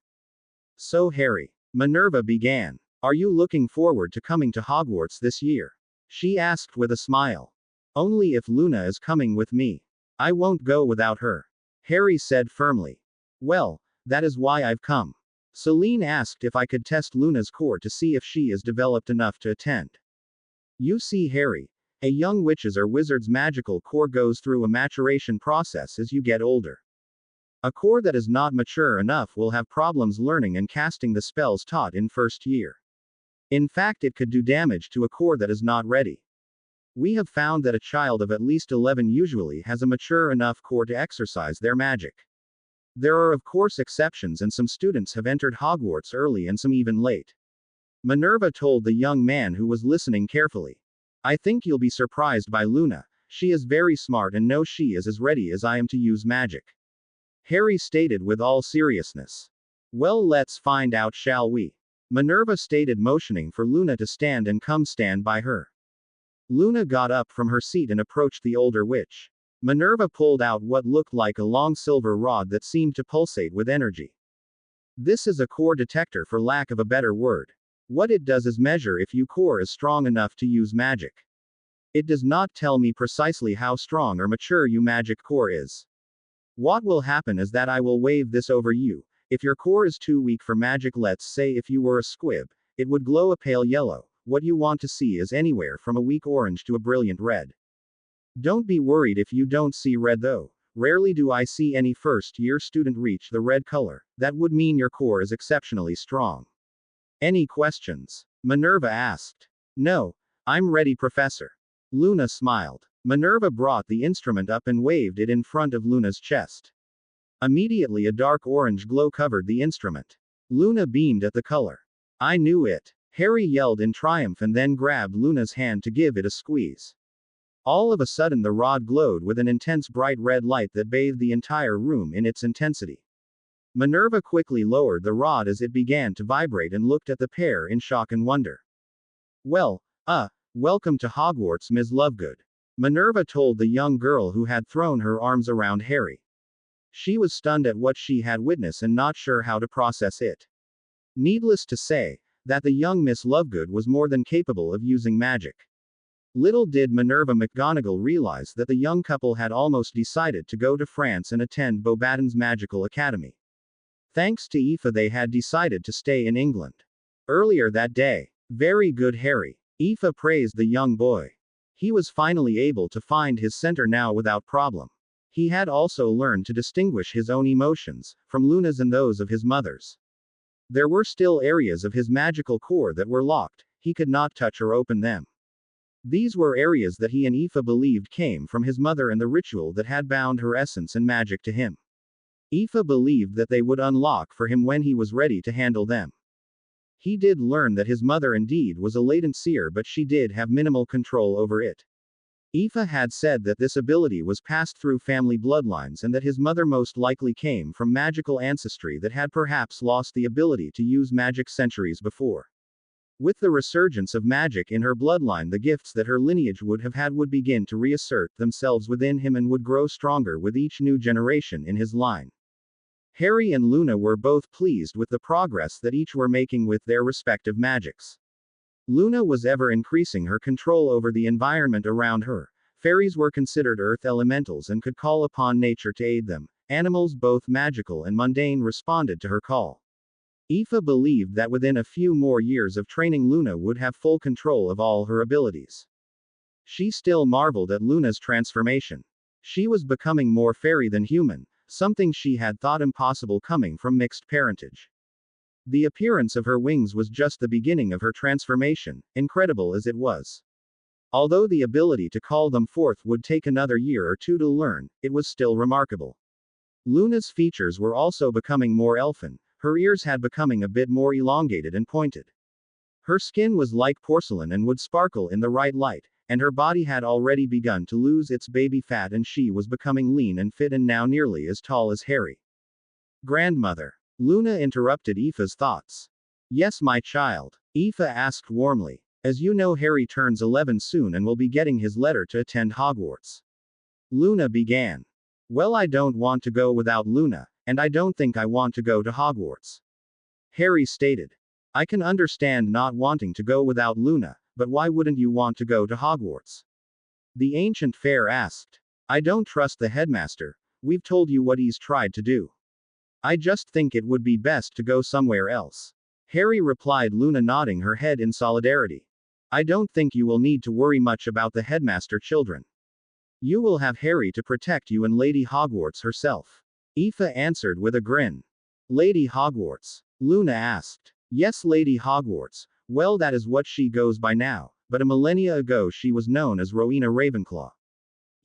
So Harry, Minerva began. Are you looking forward to coming to Hogwarts this year? She asked with a smile. Only if Luna is coming with me. I won't go without her. Harry said firmly. Well, that is why I've come. Celine asked if I could test Luna's core to see if she is developed enough to attend. You see, Harry, a young witch's or wizard's magical core goes through a maturation process as you get older. A core that is not mature enough will have problems learning and casting the spells taught in first year. In fact, it could do damage to a core that is not ready. We have found that a child of at least 11 usually has a mature enough core to exercise their magic. There are of course exceptions, and some students have entered Hogwarts early and some even late. Minerva told the young man who was listening carefully. I think you'll be surprised by Luna. She is very smart and knows she is as ready as I am to use magic. Harry stated with all seriousness. Well, let's find out, shall we? Minerva stated, motioning for Luna to stand and come stand by her. Luna got up from her seat and approached the older witch. Minerva pulled out what looked like a long silver rod that seemed to pulsate with energy. This is a core detector for lack of a better word. What it does is measure if your core is strong enough to use magic. It does not tell me precisely how strong or mature your magic core is. What will happen is that I will wave this over you. If your core is too weak for magic, let's say if you were a squib, it would glow a pale yellow. What you want to see is anywhere from a weak orange to a brilliant red. Don't be worried if you don't see red though. Rarely do I see any first-year student reach the red color. That would mean your core is exceptionally strong. Any questions? Minerva asked. No. I'm ready, Professor. Luna smiled. Minerva brought the instrument up and waved it in front of Luna's chest. Immediately a dark orange glow covered the instrument. Luna beamed at the color. I knew it. Harry yelled in triumph and then grabbed Luna's hand to give it a squeeze. All of a sudden the rod glowed with an intense bright red light that bathed the entire room in its intensity. Minerva quickly lowered the rod as it began to vibrate and looked at the pair in shock and wonder. Well, welcome to Hogwarts, Ms. Lovegood. Minerva told the young girl who had thrown her arms around Harry. She was stunned at what she had witnessed and not sure how to process it. Needless to say, that the young Miss Lovegood was more than capable of using magic. Little did Minerva McGonagall realize that the young couple had almost decided to go to France and attend Beauxbaton's Magical Academy. Thanks to Aoife, they had decided to stay in England. Earlier that day, very good Harry. Aoife praised the young boy. He was finally able to find his center now without problem. He had also learned to distinguish his own emotions from Luna's and those of his mother's. There were still areas of his magical core that were locked. He could not touch or open them. These were areas that he and Aoife believed came from his mother and the ritual that had bound her essence and magic to him. Aoife believed that they would unlock for him when he was ready to handle them. He did learn that his mother indeed was a latent seer, but she did have minimal control over it. Aoife had said that this ability was passed through family bloodlines and that his mother most likely came from magical ancestry that had perhaps lost the ability to use magic centuries before. With the resurgence of magic in her bloodline, the gifts that her lineage would have had would begin to reassert themselves within him and would grow stronger with each new generation in his line. Harry and Luna were both pleased with the progress that each were making with their respective magics. Luna was ever increasing her control over the environment around her. Fairies were considered earth elementals and could call upon nature to aid them. Animals, both magical and mundane, responded to her call. Aoife believed that within a few more years of training, Luna would have full control of all her abilities. She still marveled at Luna's transformation. She was becoming more fairy than human, something she had thought impossible coming from mixed parentage. The appearance of her wings was just the beginning of her transformation, incredible as it was. Although the ability to call them forth would take another year or two to learn, it was still remarkable. Luna's features were also becoming more elfin. Her ears had becoming a bit more elongated and pointed. Her skin was like porcelain and would sparkle in the right light, and her body had already begun to lose its baby fat, and she was becoming lean and fit and now nearly as tall as Harry. Grandmother. Luna interrupted Aoife's thoughts. Yes, my child. Aoife asked warmly. As you know, Harry turns 11 soon and will be getting his letter to attend Hogwarts. Luna began. Well, I don't want to go without Luna, and I don't think I want to go to Hogwarts. Harry stated. I can understand not wanting to go without Luna, but why wouldn't you want to go to Hogwarts? The ancient fair asked. I don't trust the headmaster. We've told you what he's tried to do. I just think it would be best to go somewhere else. Harry replied, Luna nodding her head in solidarity. I don't think you will need to worry much about the headmaster, children. You will have Harry to protect you and Lady Hogwarts herself. Aoife answered with a grin. Lady Hogwarts? Luna asked. Yes, Lady Hogwarts. Well, that is what she goes by now, but a millennia ago she was known as Rowena Ravenclaw.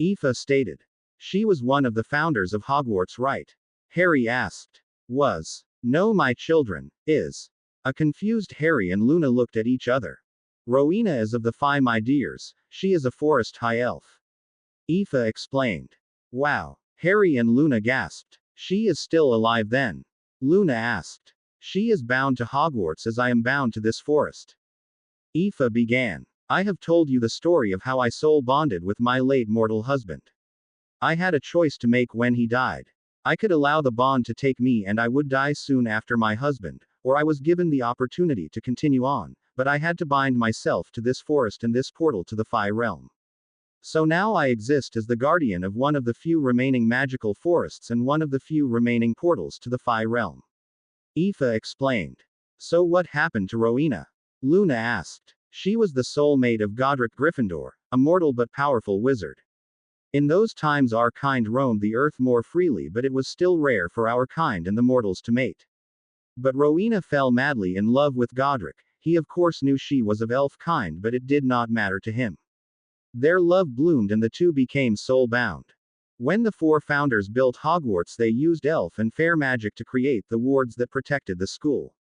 Aoife stated. She was one of the founders of Hogwarts, right? Harry asked. Was. No, my children, is. A confused Harry and Luna looked at each other. Rowena is of the Fae, my dears. She is a forest high elf. Aoife explained. Wow. Harry and Luna gasped. She is still alive then? Luna asked. She is bound to Hogwarts as I am bound to this forest. Aoife began. I have told you the story of how I soul bonded with my late mortal husband. I had a choice to make when he died. I could allow the bond to take me and I would die soon after my husband, or I was given the opportunity to continue on, but I had to bind myself to this forest and this portal to the Phi realm. So now I exist as the guardian of one of the few remaining magical forests and one of the few remaining portals to the Phi realm. Aoife explained. So what happened to Rowena? Luna asked. She was the soulmate of Godric Gryffindor, a mortal but powerful wizard. In those times our kind roamed the earth more freely, but it was still rare for our kind and the mortals to mate. But Rowena fell madly in love with Godric. He of course knew she was of elf kind, but it did not matter to him. Their love bloomed and the two became soul-bound. When the four founders built Hogwarts, they used elf and fair magic to create the wards that protected the school.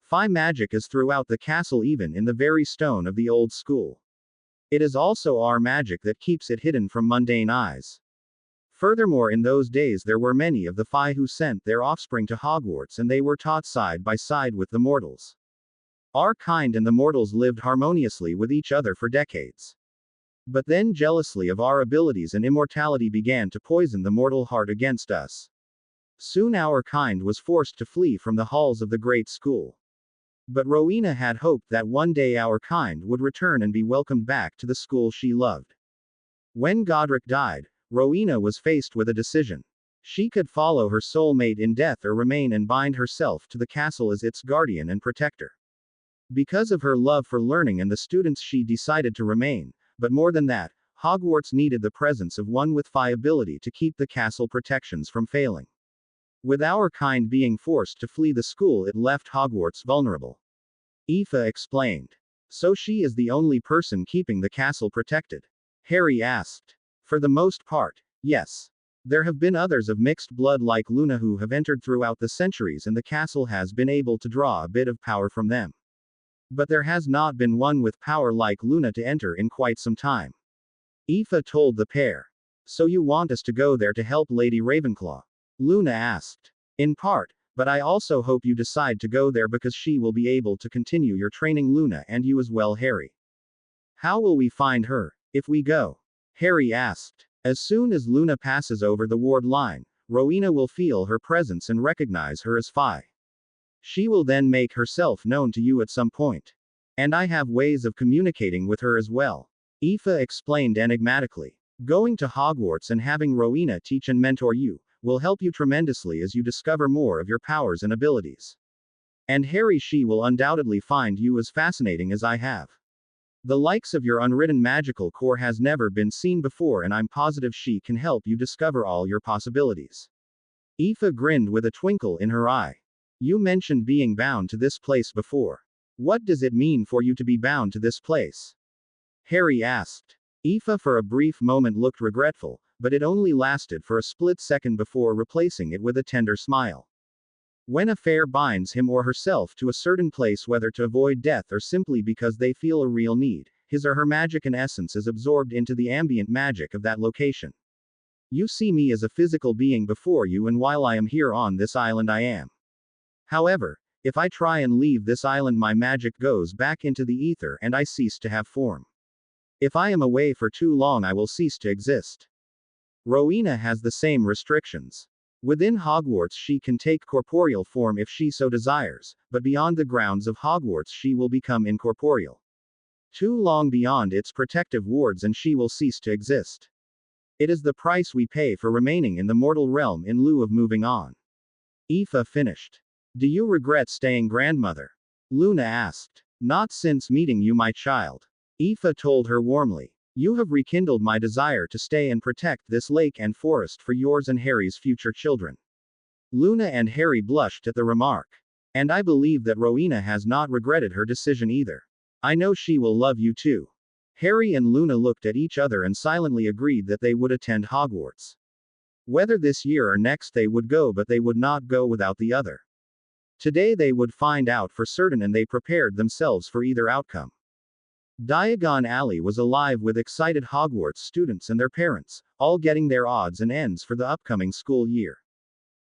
Phi magic is throughout the castle, even in the very stone of the old school. It is also our magic that keeps it hidden from mundane eyes. Furthermore, in those days there were many of the Phi who sent their offspring to Hogwarts, and they were taught side by side with the mortals. Our kind and the mortals lived harmoniously with each other for decades. But then, jealously of our abilities and immortality began to poison the mortal heart against us. Soon our kind was forced to flee from the halls of the great school. But Rowena had hoped that one day our kind would return and be welcomed back to the school she loved. When Godric died, Rowena was faced with a decision. She could follow her soulmate in death or remain and bind herself to the castle as its guardian and protector. Because of her love for learning and the students, she decided to remain. But more than that, Hogwarts needed the presence of one with Phi ability to keep the castle protections from failing. With our kind being forced to flee the school, it left Hogwarts vulnerable. Aoife explained. So she is the only person keeping the castle protected? Harry asked. For the most part, yes. There have been others of mixed blood like Luna who have entered throughout the centuries, and the castle has been able to draw a bit of power from them. But there has not been one with power like Luna to enter in quite some time. Aoife told the pair. So you want us to go there to help Lady Ravenclaw? Luna asked. In part, but I also hope you decide to go there because she will be able to continue your training, Luna, and you as well, Harry. How will we find her, if we go? Harry asked. As soon as Luna passes over the ward line, Rowena will feel her presence and recognize her as Phi. She will then make herself known to you at some point. And I have ways of communicating with her as well. Aoife explained enigmatically. Going to Hogwarts and having Rowena teach and mentor you will help you tremendously as you discover more of your powers and abilities. And Harry, she will undoubtedly find you as fascinating as I have. The likes of your unwritten magical core has never been seen before, and I'm positive she can help you discover all your possibilities. Aoife grinned with a twinkle in her eye. You mentioned being bound to this place before. What does it mean for you to be bound to this place? Harry asked. Aoife for a brief moment looked regretful, but it only lasted for a split second before replacing it with a tender smile. When a fair binds him or herself to a certain place, whether to avoid death or simply because they feel a real need, his or her magic and essence is absorbed into the ambient magic of that location. You see me as a physical being before you, and while I am here on this island I am. However, if I try and leave this island, my magic goes back into the ether and I cease to have form. If I am away for too long, I will cease to exist. Rowena has the same restrictions. Within Hogwarts she can take corporeal form if she so desires, but beyond the grounds of Hogwarts she will become incorporeal. Too long beyond its protective wards and she will cease to exist. It is the price we pay for remaining in the mortal realm in lieu of moving on. Aoife finished. Do you regret staying, grandmother? Luna asked. Not since meeting you, my child. Aoife told her warmly. You have rekindled my desire to stay and protect this lake and forest for yours and Harry's future children. Luna and Harry blushed at the remark. And I believe that Rowena has not regretted her decision either. I know she will love you too. Harry and Luna looked at each other and silently agreed that they would attend Hogwarts. Whether this year or next they would go, but they would not go without the other. Today they would find out for certain, and they prepared themselves for either outcome. Diagon Alley was alive with excited Hogwarts students and their parents, all getting their odds and ends for the upcoming school year.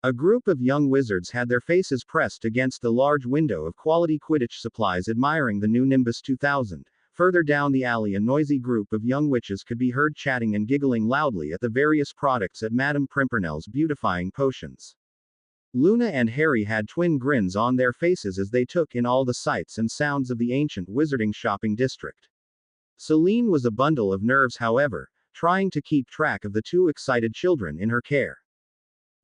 A group of young wizards had their faces pressed against the large window of quality Quidditch supplies, admiring the new Nimbus 2000, Further down the alley, a noisy group of young witches could be heard chatting and giggling loudly at the various products at Madame Pimpernel's beautifying potions. Luna and Harry had twin grins on their faces as they took in all the sights and sounds of the ancient wizarding shopping district. Celine was a bundle of nerves, however, trying to keep track of the two excited children in her care.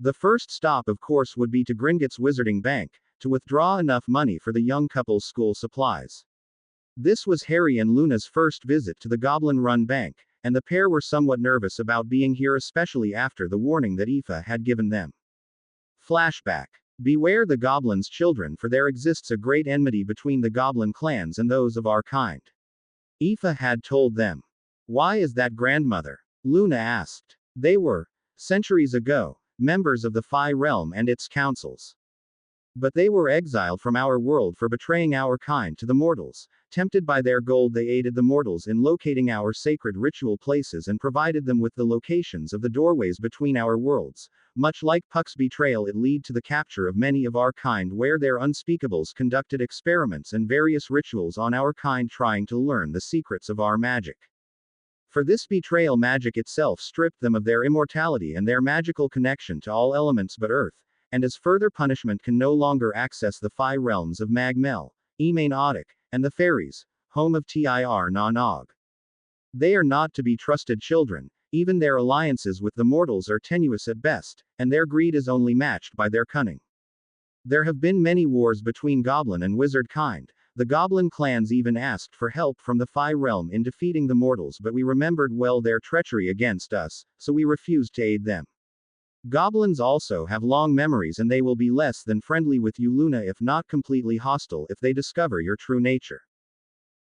The first stop, of course, would be to Gringotts Wizarding Bank, to withdraw enough money for the young couple's school supplies. This was Harry and Luna's first visit to the Goblin-run bank, and the pair were somewhat nervous about being here, especially after the warning that Aoife had given them. Flashback. Beware the goblins, children, for there exists a great enmity between the goblin clans and those of our kind. Aoife had told them. Why is that, grandmother? Luna asked. They were, centuries ago, members of the Fey realm and its councils. But they were exiled from our world for betraying our kind to the mortals. Tempted by their gold, they aided the mortals in locating our sacred ritual places and provided them with the locations of the doorways between our worlds. Much like Puck's betrayal, it led to the capture of many of our kind, where their unspeakables conducted experiments and various rituals on our kind, trying to learn the secrets of our magic. For this betrayal, magic itself stripped them of their immortality and their magical connection to all elements but Earth, and as further punishment can no longer access the Fey realms of Mag Mell, Emain Audic, and the fairies, home of Tir na Nog. They are not to be trusted children, even their alliances with the mortals are tenuous at best, and their greed is only matched by their cunning. There have been many wars between goblin and wizard kind. The goblin clans even asked for help from the Fey realm in defeating the mortals, but we remembered well their treachery against us, so we refused to aid them. Goblins also have long memories, and they will be less than friendly with you, Luna, if not completely hostile if they discover your true nature.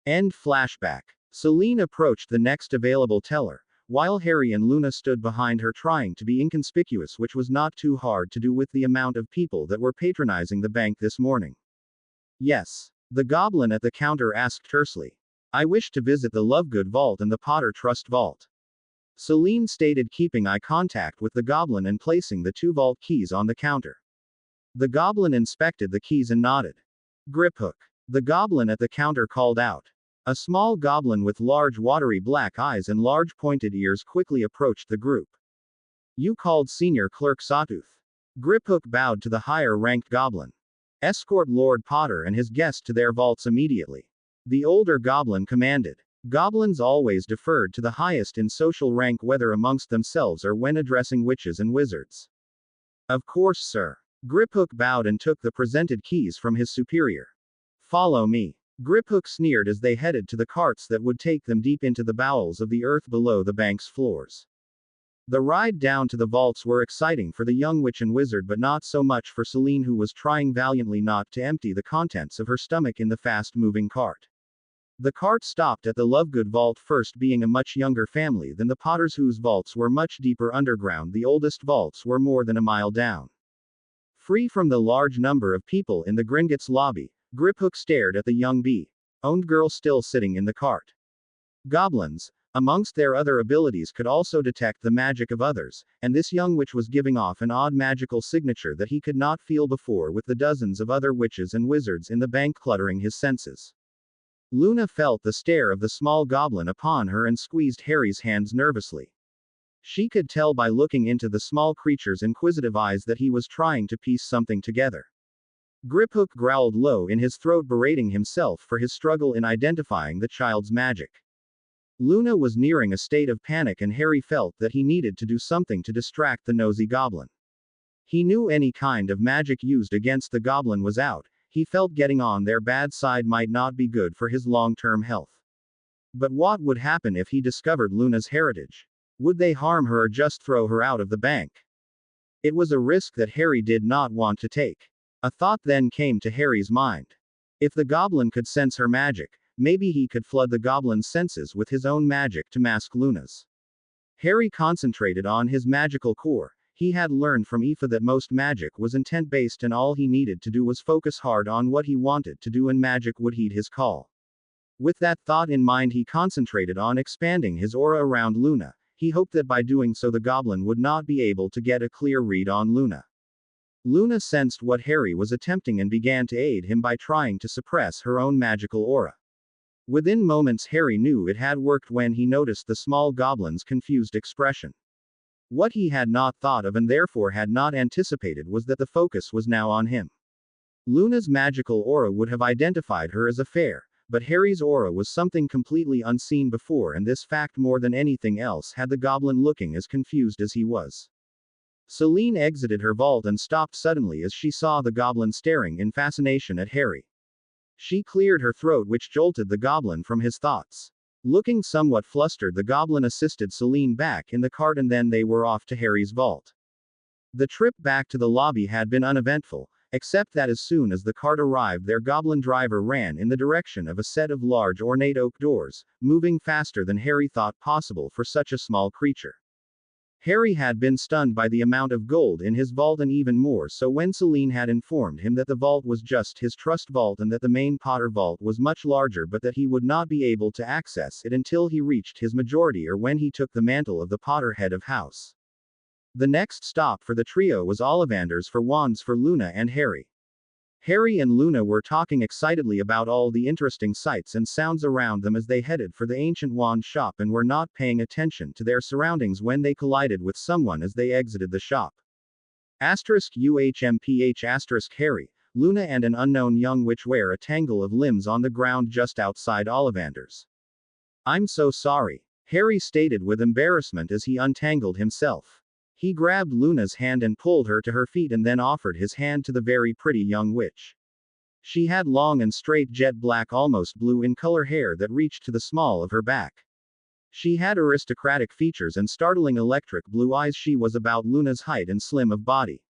End flashback. Celine approached the next available teller, while Harry and Luna stood behind her trying to be inconspicuous, which was not too hard to do with the amount of people that were patronizing the bank this morning. Yes. The goblin at the counter asked tersely. I wish to visit the Lovegood Vault and the Potter Trust Vault. Celine stated, keeping eye contact with the goblin and placing the two vault keys on the counter. The goblin inspected the keys and nodded. Griphook. The goblin at the counter called out. A small goblin with large watery black eyes and large pointed ears quickly approached the group. You called Senior Clerk Sawtooth. Griphook bowed to the higher-ranked goblin. Escort Lord Potter and his guest to their vaults immediately. The older goblin commanded. Goblins always deferred to the highest in social rank, whether amongst themselves or when addressing witches and wizards. Of course, sir. Griphook bowed and took the presented keys from his superior. Follow me. Griphook sneered as they headed to the carts that would take them deep into the bowels of the earth below the bank's floors. The ride down to the vaults were exciting for the young witch and wizard, but not so much for Celine, who was trying valiantly not to empty the contents of her stomach in the fast-moving cart. The cart stopped at the Lovegood Vault first, being a much younger family than the Potters, whose vaults were much deeper underground. The oldest vaults were more than a mile down. Free from the large number of people in the Gringotts lobby, Griphook stared at the young bee-owned girl still sitting in the cart. Goblins, amongst their other abilities, could also detect the magic of others, and this young witch was giving off an odd magical signature that he could not feel before, with the dozens of other witches and wizards in the bank cluttering his senses. Luna felt the stare of the small goblin upon her and squeezed Harry's hands nervously. She could tell by looking into the small creature's inquisitive eyes that he was trying to piece something together. Griphook growled low in his throat, berating himself for his struggle in identifying the child's magic. Luna was nearing a state of panic, and Harry felt that he needed to do something to distract the nosy goblin. He knew any kind of magic used against the goblin was out. He felt getting on their bad side might not be good for his long-term health. But what would happen if he discovered Luna's heritage? Would they harm her or just throw her out of the bank? It was a risk that Harry did not want to take. A thought then came to Harry's mind. If the goblin could sense her magic, maybe he could flood the goblin's senses with his own magic to mask Luna's. Harry concentrated on his magical core. He had learned from Aoife that most magic was intent-based, and all he needed to do was focus hard on what he wanted to do, and magic would heed his call. With that thought in mind, he concentrated on expanding his aura around Luna. He hoped that by doing so the goblin would not be able to get a clear read on Luna. Luna sensed what Harry was attempting and began to aid him by trying to suppress her own magical aura. Within moments, Harry knew it had worked when he noticed the small goblin's confused expression. What he had not thought of and therefore had not anticipated was that the focus was now on him. Luna's magical aura would have identified her as a fair, but Harry's aura was something completely unseen before, and this fact more than anything else had the goblin looking as confused as he was. Celine exited her vault and stopped suddenly as she saw the goblin staring in fascination at Harry. She cleared her throat, which jolted the goblin from his thoughts. Looking somewhat flustered, the goblin assisted Celine back in the cart and then they were off to Harry's vault. The trip back to the lobby had been uneventful, except that as soon as the cart arrived, their goblin driver ran in the direction of a set of large ornate oak doors, moving faster than Harry thought possible for such a small creature. Harry had been stunned by the amount of gold in his vault, and even more so when Celine had informed him that the vault was just his trust vault and that the main Potter vault was much larger, but that he would not be able to access it until he reached his majority or when he took the mantle of the Potter head of house. The next stop for the trio was Ollivanders for wands for Luna and Harry. Harry and Luna were talking excitedly about all the interesting sights and sounds around them as they headed for the ancient wand shop and were not paying attention to their surroundings when they collided with someone as they exited the shop. *UHMPH** Harry, Luna and an unknown young witch were a tangle of limbs on the ground just outside Ollivanders. "I'm so sorry," Harry stated with embarrassment as he untangled himself. He grabbed Luna's hand and pulled her to her feet and then offered his hand to the very pretty young witch. She had long and straight jet black, almost blue in color hair that reached to the small of her back. She had aristocratic features and startling electric blue eyes. She was about Luna's height and slim of body.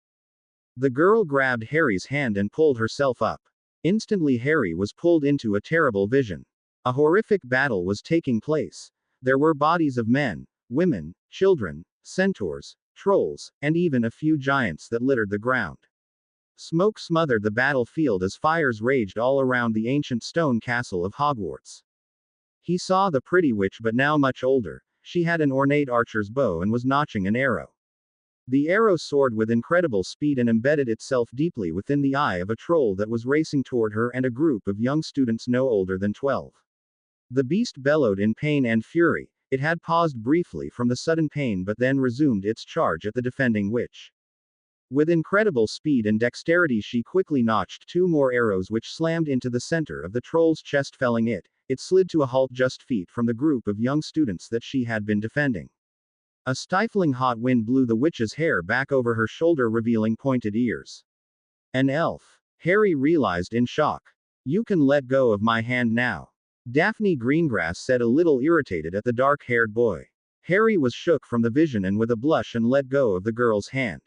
The girl grabbed Harry's hand and pulled herself up. Instantly Harry was pulled into a terrible vision. A horrific battle was taking place. There were bodies of men, women, children, centaurs, trolls, and even a few giants that littered the ground. Smoke smothered the battlefield as fires raged all around the ancient stone castle of Hogwarts. He saw the pretty witch, but now much older. She had an ornate archer's bow and was notching an arrow. The arrow soared with incredible speed and embedded itself deeply within the eye of a troll that was racing toward her and a group of young students no older than 12. The beast bellowed in pain and fury. It had paused briefly from the sudden pain but then resumed its charge at the defending witch. With incredible speed and dexterity she quickly notched 2 more arrows which slammed into the center of the troll's chest, felling it. It slid to a halt just feet from the group of young students that she had been defending. A stifling hot wind blew the witch's hair back over her shoulder, revealing pointed ears. An elf, Harry realized in shock. "You can let go of my hand now," Daphne Greengrass said, a little irritated at the dark-haired boy. Harry was shook from the vision and with a blush and let go of the girl's hand.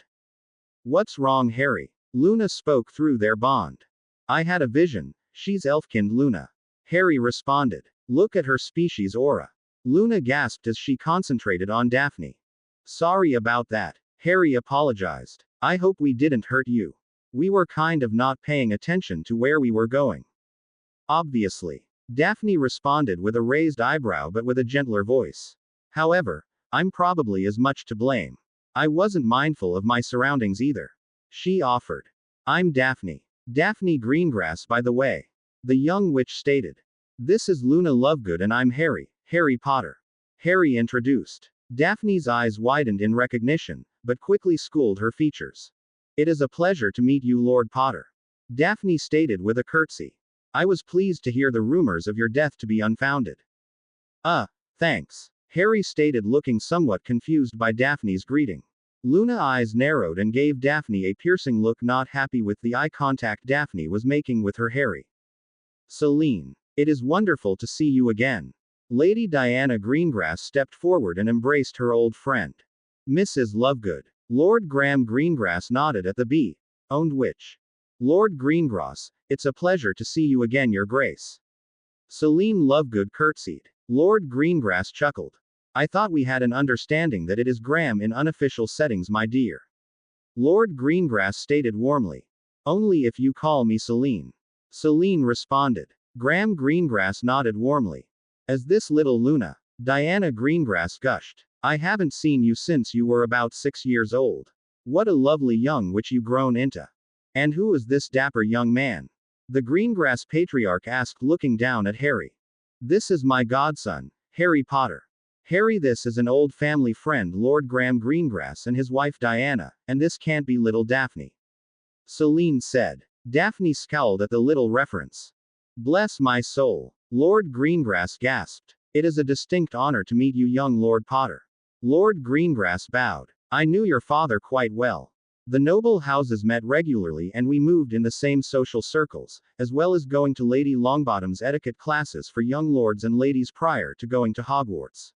"What's wrong, Harry?" Luna spoke through their bond. "I had a vision. She's elfkind Luna," Harry responded. "Look at her species aura." Luna gasped as she concentrated on Daphne. "Sorry about that," Harry apologized. "I hope we didn't hurt you. We were kind of not paying attention to where we were going." "Obviously," Daphne responded with a raised eyebrow but with a gentler voice. "However, I'm probably as much to blame. I wasn't mindful of my surroundings either," she offered. "I'm Daphne. Daphne Greengrass, by the way," the young witch stated. "This is Luna Lovegood and I'm Harry Potter," Harry introduced. Daphne's eyes widened in recognition, but quickly schooled her features. "It is a pleasure to meet you, Lord Potter," Daphne stated with a curtsy. "I was pleased to hear the rumors of your death to be unfounded." Thanks," Harry stated, looking somewhat confused by Daphne's greeting. Luna's eyes narrowed and gave Daphne a piercing look, not happy with the eye contact Daphne was making with her Harry. "Celine, it is wonderful to see you again." Lady Diana Greengrass stepped forward and embraced her old friend. "Mrs. Lovegood." Lord Graham Greengrass nodded at the bee-owned witch. "Lord Greengrass, it's a pleasure to see you again, Your Grace." Celine Lovegood curtsied. Lord Greengrass chuckled. "I thought we had an understanding that it is Graham in unofficial settings, my dear," Lord Greengrass stated warmly. "Only if you call me Celine," Celine responded. Graham Greengrass nodded warmly. "As this little Luna," Diana Greengrass gushed. "I haven't seen you since you were about 6 years old. What a lovely young witch you grown into. And who is this dapper young man?" the Greengrass patriarch asked, looking down at Harry. This is my godson, Harry Potter. Harry, this is an old family friend, Lord Graham Greengrass, and his wife Diana, and this can't be little Daphne. Celine said. Daphne scowled at the little reference. Bless my soul. Lord Greengrass gasped. It is a distinct honor to meet you, young Lord Potter. Lord Greengrass bowed. I knew your father quite well. The noble houses met regularly and we moved in the same social circles, as well as going to Lady Longbottom's etiquette classes for young lords and ladies prior to going to Hogwarts.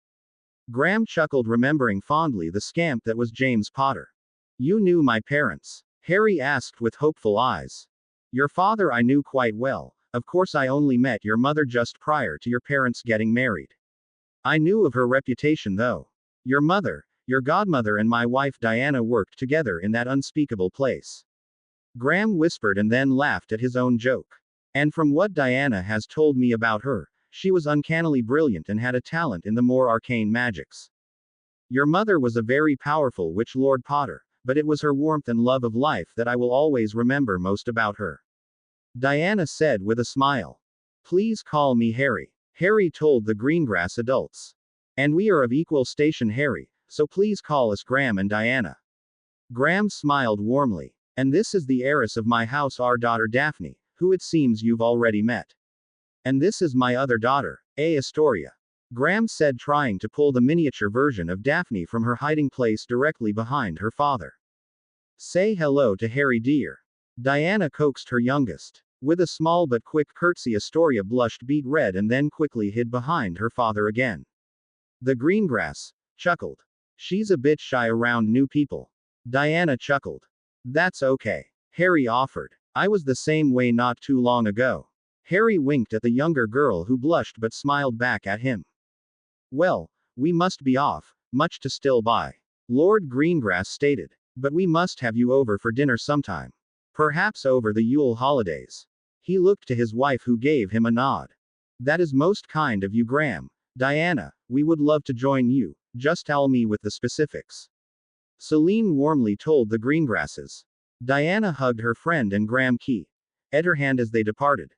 Graham chuckled, remembering fondly the scamp that was James Potter. You knew my parents? Harry asked with hopeful eyes. Your father I knew quite well. Of course I only met your mother just prior to your parents getting married. I knew of her reputation though. Your mother, your godmother and my wife Diana worked together in that unspeakable place. Graham whispered and then laughed at his own joke. And from what Diana has told me about her, she was uncannily brilliant and had a talent in the more arcane magics. Your mother was a very powerful witch, Lord Potter, but it was her warmth and love of life that I will always remember most about her. Diana said with a smile. Please call me Harry. Harry told the Greengrass adults. And we are of equal station, Harry, so please call us Graham and Diana. Graham smiled warmly. And this is the heiress of my house, our daughter Daphne, who it seems you've already met. And this is my other daughter, Astoria. Graham said, trying to pull the miniature version of Daphne from her hiding place directly behind her father. Say hello to Harry, dear. Diana coaxed her youngest. With a small but quick curtsy, Astoria blushed beet red and then quickly hid behind her father again. The Greengrass chuckled. She's a bit shy around new people. Diana chuckled. That's okay. Harry offered. I was the same way not too long ago. Harry winked at the younger girl who blushed but smiled back at him. Well, we must be off, much to still by. Lord Greengrass stated. But we must have you over for dinner sometime. Perhaps over the Yule holidays. He looked to his wife, who gave him a nod. That is most kind of you, Graham. Diana, we would love to join you, just tell me with the specifics. Celine warmly told the Greengrasses. Diana hugged her friend and Graham at her hand as they departed.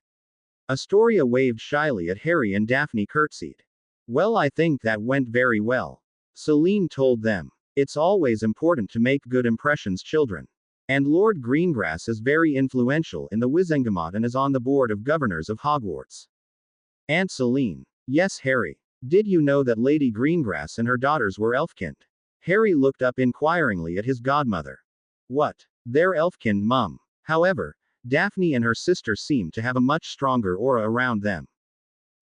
Astoria waved shyly at Harry and Daphne curtsied. Well, I think that went very well. Celine told them. It's always important to make good impressions, children. And Lord Greengrass is very influential in the Wizengamot and is on the board of governors of Hogwarts. Aunt Celine. Yes, Harry. Did you know that Lady Greengrass and her daughters were elfkind? Harry looked up inquiringly at his godmother. What? They're elfkind, Mum. However, Daphne and her sister seem to have a much stronger aura around them.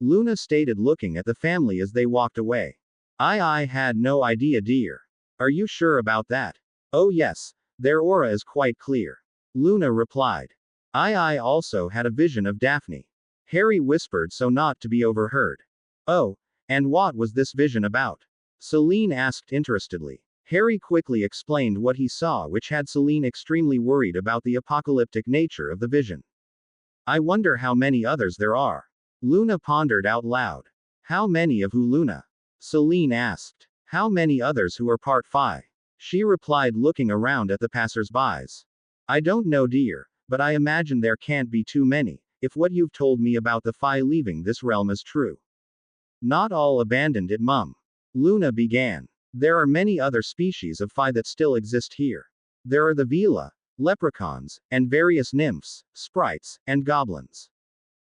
Luna stated, looking at the family as they walked away. I had no idea, dear. Are you sure about that? Oh yes. Their aura is quite clear. Luna replied. I also had a vision of Daphne. Harry whispered so not to be overheard. Oh, and what was this vision about? Celine asked interestedly. Harry quickly explained what he saw, which had Celine extremely worried about the apocalyptic nature of the vision. I wonder how many others there are. Luna pondered out loud. How many of who, Luna? Celine asked. How many others who are part Phi? She replied, looking around at the passers-bys. I don't know, dear, but I imagine there can't be too many, if what you've told me about the Phi leaving this realm is true. Not all abandoned it, Mum. Luna began. There are many other species of Phi that still exist here. There are the Vila, leprechauns, and various nymphs, sprites, and goblins.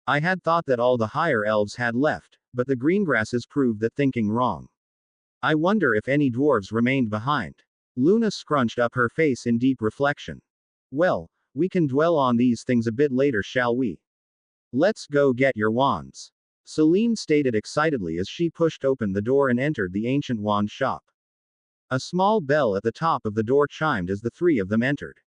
I had thought that all the higher elves had left, but the Greengrasses proved that thinking wrong. I wonder if any dwarves remained behind. Luna scrunched up her face in deep reflection. Well, we can dwell on these things a bit later, shall we? Let's go get your wands. Celine stated excitedly as she pushed open the door and entered the ancient wand shop. A small bell at the top of the door chimed as the three of them entered.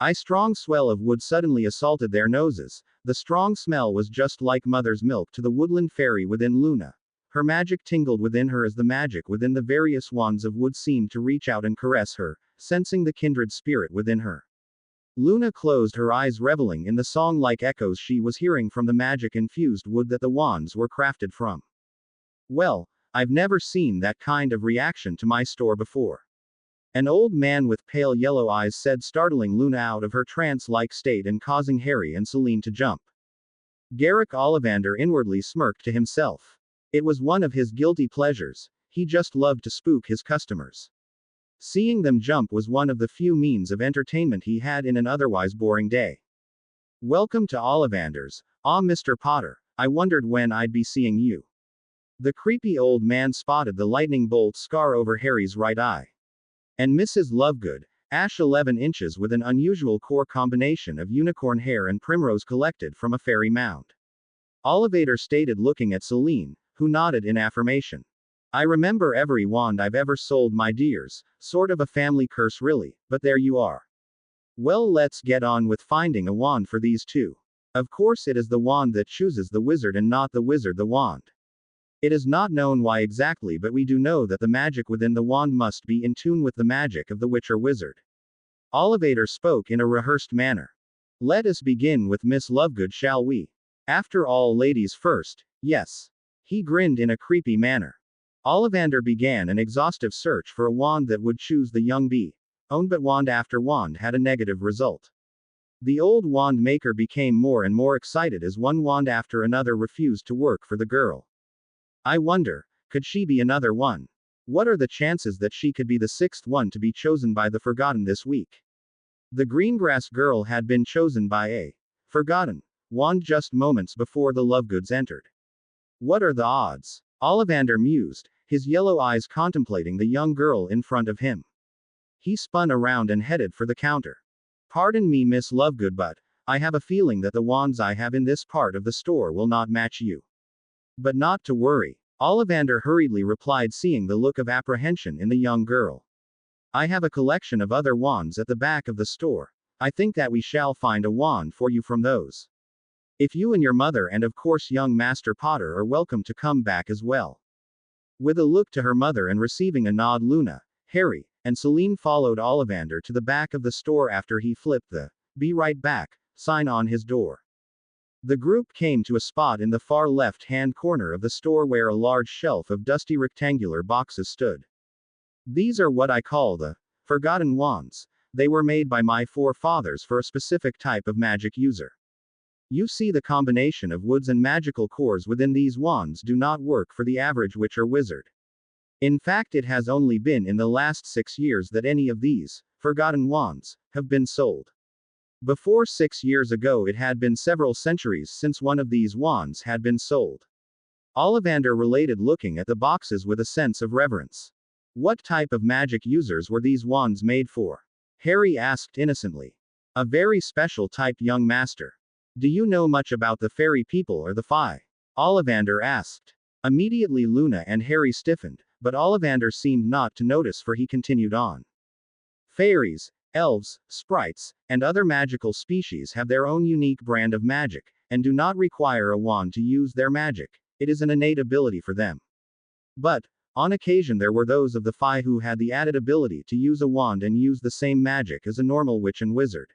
A strong swell of wood suddenly assaulted their noses. The strong smell was just like mother's milk to the woodland fairy within Luna. Her magic tingled within her as the magic within the various wands of wood seemed to reach out and caress her, sensing the kindred spirit within her. Luna closed her eyes, reveling in the song-like echoes she was hearing from the magic-infused wood that the wands were crafted from. Well, I've never seen that kind of reaction to my store before. An old man with pale yellow eyes said, startling Luna out of her trance-like state and causing Harry and Celine to jump. Garrick Ollivander inwardly smirked to himself. It was one of his guilty pleasures. He just loved to spook his customers. Seeing them jump was one of the few means of entertainment he had in an otherwise boring day. Welcome to Ollivander's. Ah, Mr. Potter, I wondered when I'd be seeing you. The creepy old man spotted the lightning bolt scar over Harry's right eye. And Mrs. Lovegood, ash 11 inches with an unusual core combination of unicorn hair and primrose collected from a fairy mound. Ollivander stated, looking at Celine, who nodded in affirmation. I remember every wand I've ever sold, my dears, sort of a family curse really, but there you are. Well, let's get on with finding a wand for these two. Of course, it is the wand that chooses the wizard and not the wizard the wand. It is not known why exactly, but we do know that the magic within the wand must be in tune with the magic of the witch or wizard. Ollivander spoke in a rehearsed manner. Let us begin with Miss Lovegood, shall we? After all, ladies first, yes. He grinned in a creepy manner. Ollivander began an exhaustive search for a wand that would choose the young bee. But wand after wand had a negative result. The old wand maker became more and more excited as one wand after another refused to work for the girl. I wonder, could she be another one? What are the chances that she could be the sixth one to be chosen by the Forgotten this week? The Greengrass girl had been chosen by a Forgotten wand just moments before the Lovegoods entered. What are the odds? Ollivander mused, his yellow eyes contemplating the young girl in front of him. He spun around and headed for the counter. Pardon me, Miss Lovegood, but I have a feeling that the wands I have in this part of the store will not match you. But not to worry, Ollivander hurriedly replied, seeing the look of apprehension in the young girl. I have a collection of other wands at the back of the store. I think that we shall find a wand for you from those. If you and your mother and of course young Master Potter are welcome to come back as well. With a look to her mother and receiving a nod, Luna, Harry, and Celine followed Ollivander to the back of the store after he flipped the "Be right back" sign on his door. The group came to a spot in the far left-hand corner of the store where a large shelf of dusty rectangular boxes stood. These are what I call the Forgotten Wands. They were made by my forefathers for a specific type of magic user. You see, the combination of woods and magical cores within these wands do not work for the average witch or wizard. In fact, it has only been in the last 6 years that any of these Forgotten Wands have been sold. Before 6 years ago, it had been several centuries since one of these wands had been sold. Ollivander related, looking at the boxes with a sense of reverence. What type of magic users were these wands made for? Harry asked innocently. A very special type, young master. Do you know much about the fairy people or the Fae? Ollivander asked. Immediately Luna and Harry stiffened, but Ollivander seemed not to notice, for he continued on. Fairies, elves, sprites, and other magical species have their own unique brand of magic, and do not require a wand to use their magic. It is an innate ability for them. But, on occasion, there were those of the Fae who had the added ability to use a wand and use the same magic as a normal witch and wizard.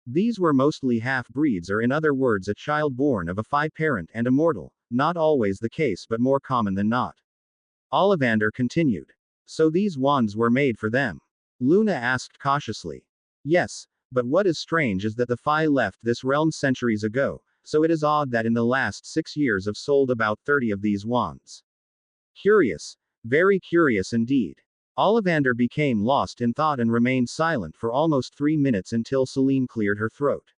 These were mostly half-breeds, or in other words, a child born of a Fae parent and immortal, not always the case but more common than not. Ollivander continued. So these wands were made for them? Luna asked cautiously. Yes, but what is strange is that the Fae left this realm centuries ago, so it is odd that in the last 6 years have sold about 30 of these wands. Curious. Very curious indeed. Ollivander became lost in thought and remained silent for almost 3 minutes until Celine cleared her throat.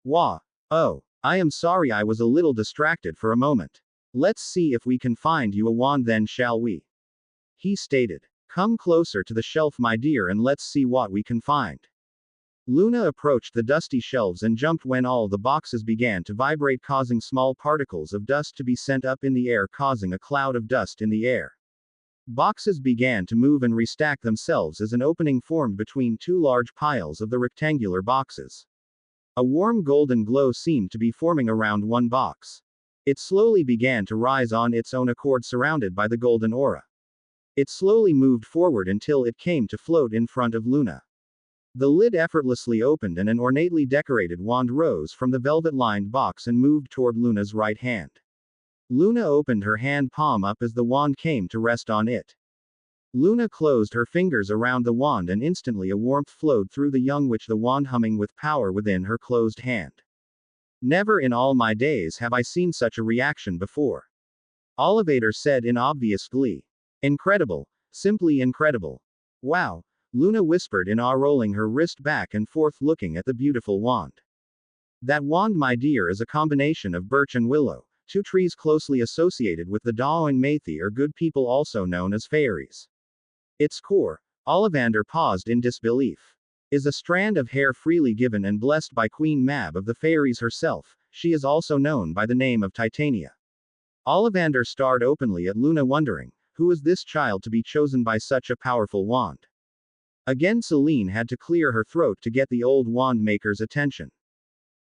Wah. Oh, I am sorry, I was a little distracted for a moment. Let's see if we can find you a wand then, shall we? He stated. Come closer to the shelf, my dear, and let's see what we can find. Luna approached the dusty shelves and jumped when all the boxes began to vibrate, causing small particles of dust to be sent up in the air, causing a cloud of dust in the air. Boxes began to move and restack themselves as an opening formed between 2 large piles of the rectangular boxes. A warm golden glow seemed to be forming around one box. It slowly began to rise on its own accord, surrounded by the golden aura. It slowly moved forward until it came to float in front of Luna. The lid effortlessly opened and an ornately decorated wand rose from the velvet-lined box and moved toward Luna's right hand. Luna opened her hand palm up as the wand came to rest on it. Luna closed her fingers around the wand and instantly a warmth flowed through the young witch, the wand humming with power within her closed hand. Never in all my days have I seen such a reaction before. Ollivander said in obvious glee. Incredible. Simply incredible. Wow. Luna whispered in awe, rolling her wrist back and forth looking at the beautiful wand. That wand, my dear, is a combination of birch and willow, two trees closely associated with the Dao and Maethi, or good people also known as fairies. Its core, Ollivander paused in disbelief, is a strand of hair freely given and blessed by Queen Mab of the fairies herself. She is also known by the name of Titania. Ollivander stared openly at Luna, wondering, who is this child to be chosen by such a powerful wand? Again Celine had to clear her throat to get the old wand maker's attention.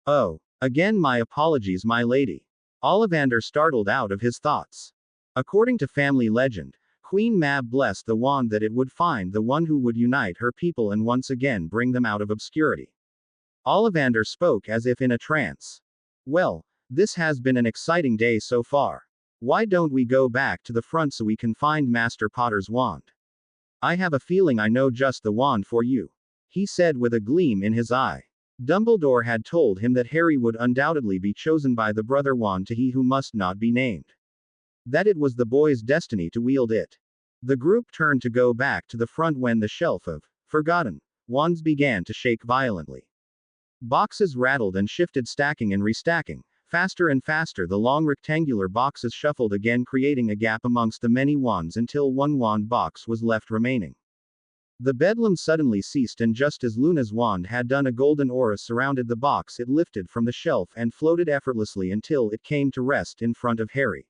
Oh, again my apologies, my lady. Ollivander startled out of his thoughts. According to family legend, Queen Mab blessed the wand that it would find the one who would unite her people and once again bring them out of obscurity. Ollivander spoke as if in a trance. Well, this has been an exciting day so far. Why don't we go back to the front so we can find Master Potter's wand? I have a feeling I know just the wand for you, he said with a gleam in his eye. Dumbledore had told him that Harry would undoubtedly be chosen by the brother wand to he who must not be named. That it was the boy's destiny to wield it. The group turned to go back to the front when the shelf of forgotten wands began to shake violently. Boxes rattled and shifted, stacking and restacking. Faster and faster the long rectangular boxes shuffled again, creating a gap amongst the many wands until one wand box was left remaining. The bedlam suddenly ceased, and just as Luna's wand had done, a golden aura surrounded the box. It lifted from the shelf and floated effortlessly until it came to rest in front of Harry.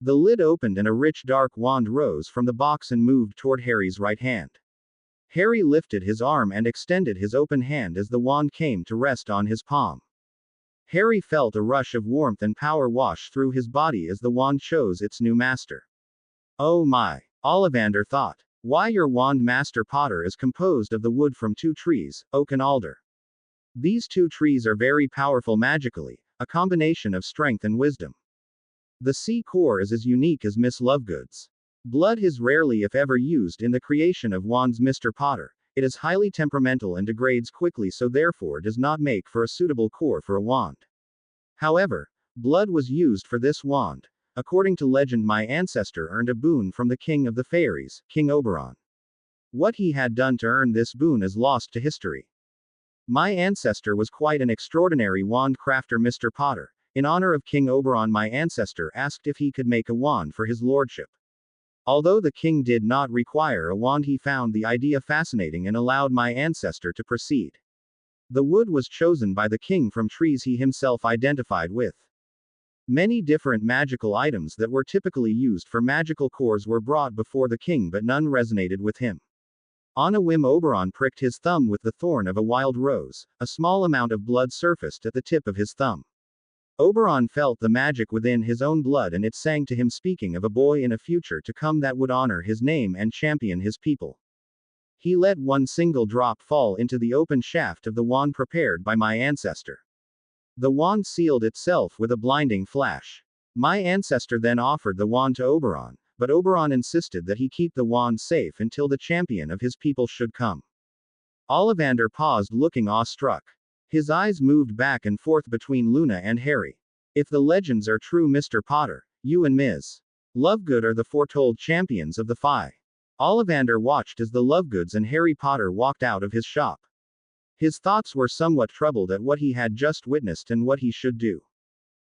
The lid opened and a rich dark wand rose from the box and moved toward Harry's right hand. Harry lifted his arm and extended his open hand as the wand came to rest on his palm. Harry felt a rush of warmth and power wash through his body as the wand chose its new master. Oh my, Ollivander thought. Why, your wand, Master Potter, is composed of the wood from two trees, oak and alder. These two trees are very powerful magically, a combination of strength and wisdom. The sea core is as unique as Miss Lovegood's. Blood is rarely if ever used in the creation of wands, Mr. Potter. It is highly temperamental and degrades quickly, so therefore does not make for a suitable core for a wand. However, blood was used for this wand. According to legend, my ancestor earned a boon from the king of the fairies, King Oberon. What he had done to earn this boon is lost to history. My ancestor was quite an extraordinary wand crafter, Mr. Potter. In honor of King Oberon, my ancestor asked if he could make a wand for his lordship. Although the king did not require a wand, he found the idea fascinating and allowed my ancestor to proceed. The wood was chosen by the king from trees he himself identified with. Many different magical items that were typically used for magical cores were brought before the king, but none resonated with him. On a whim, Oberon pricked his thumb with the thorn of a wild rose. A small amount of blood surfaced at the tip of his thumb. Oberon felt the magic within his own blood, and it sang to him, speaking of a boy in a future to come that would honor his name and champion his people. He let one single drop fall into the open shaft of the wand prepared by my ancestor. The wand sealed itself with a blinding flash. My ancestor then offered the wand to Oberon, but Oberon insisted that he keep the wand safe until the champion of his people should come. Ollivander paused, looking awestruck. His eyes moved back and forth between Luna and Harry. If the legends are true, Mr. Potter, you and Ms. Lovegood are the foretold champions of the Phi. Ollivander watched as the Lovegoods and Harry Potter walked out of his shop. His thoughts were somewhat troubled at what he had just witnessed and what he should do.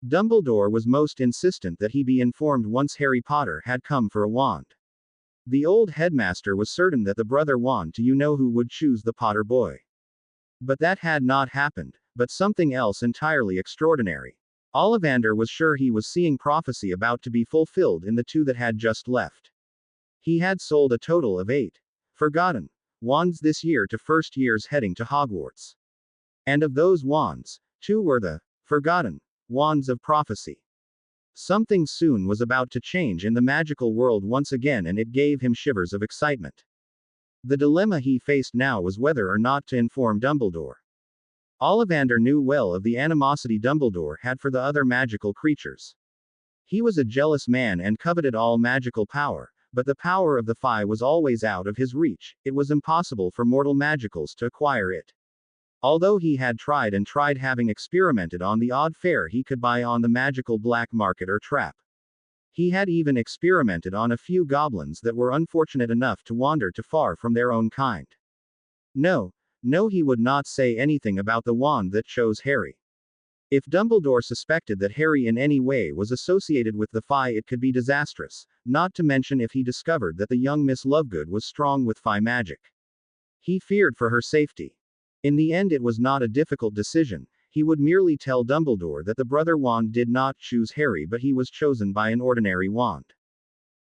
Dumbledore was most insistent that he be informed once Harry Potter had come for a wand. The old headmaster was certain that the brother wand to who would choose the Potter boy. But that had not happened, but something else entirely extraordinary. Ollivander was sure he was seeing prophecy about to be fulfilled in the two that had just left. He had sold a total of 8 forgotten wands this year to first years heading to Hogwarts. And of those wands, 2 were the forgotten wands of prophecy. Something soon was about to change in the magical world once again, and it gave him shivers of excitement. The dilemma he faced now was whether or not to inform Dumbledore. Ollivander knew well of the animosity Dumbledore had for the other magical creatures. He was a jealous man and coveted all magical power, but the power of the Phi was always out of his reach. It was impossible for mortal magicals to acquire it. Although he had tried and tried, having experimented on the odd fare he could buy on the magical black market or trap. He had even experimented on a few goblins that were unfortunate enough to wander too far from their own kind. No, no, he would not say anything about the wand that chose Harry. If Dumbledore suspected that Harry in any way was associated with the Phi, it could be disastrous, not to mention if he discovered that the young Miss Lovegood was strong with Phi magic. He feared for her safety. In the end, it was not a difficult decision. He would merely tell Dumbledore that the Brother Wand did not choose Harry, but he was chosen by an ordinary wand.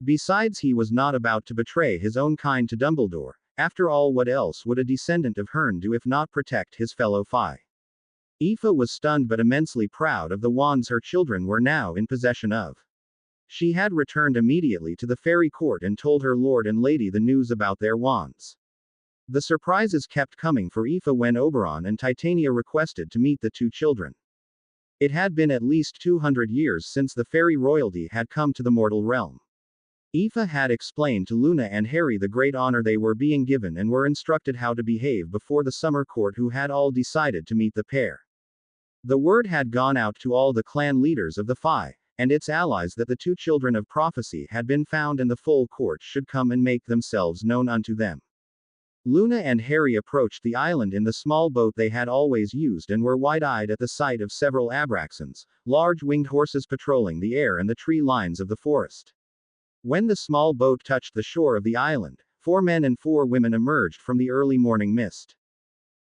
Besides, he was not about to betray his own kind to Dumbledore. After all, what else would a descendant of Herne do if not protect his fellow Phi? Aoife was stunned but immensely proud of the wands her children were now in possession of. She had returned immediately to the fairy court and told her lord and lady the news about their wands. The surprises kept coming for Aoife when Oberon and Titania requested to meet the two children. It had been at least 200 years since the fairy royalty had come to the mortal realm. Aoife had explained to Luna and Harry the great honor they were being given and were instructed how to behave before the summer court, who had all decided to meet the pair. The word had gone out to all the clan leaders of the Phi and its allies that the two children of prophecy had been found, and the full court should come and make themselves known unto them. Luna and Harry approached the island in the small boat they had always used and were wide-eyed at the sight of several Abraxans, large winged horses patrolling the air and the tree lines of the forest. When the small boat touched the shore of the island, 4 men and 4 women emerged from the early morning mist.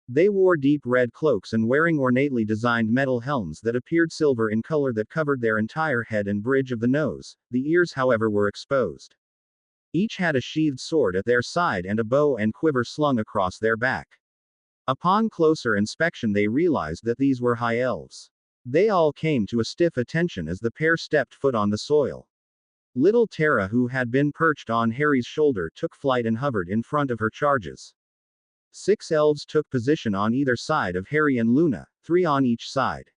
They wore deep red cloaks and wearing ornately designed metal helms that appeared silver in color that covered their entire head and bridge of the nose. The ears, however, were exposed. Each had a sheathed sword at their side and a bow and quiver slung across their back. Upon closer inspection, they realized that these were high elves. They all came to a stiff attention as the pair stepped foot on the soil. Little Tara, who had been perched on Harry's shoulder, took flight and hovered in front of her charges. 6 elves took position on either side of Harry and Luna, 3 on each side.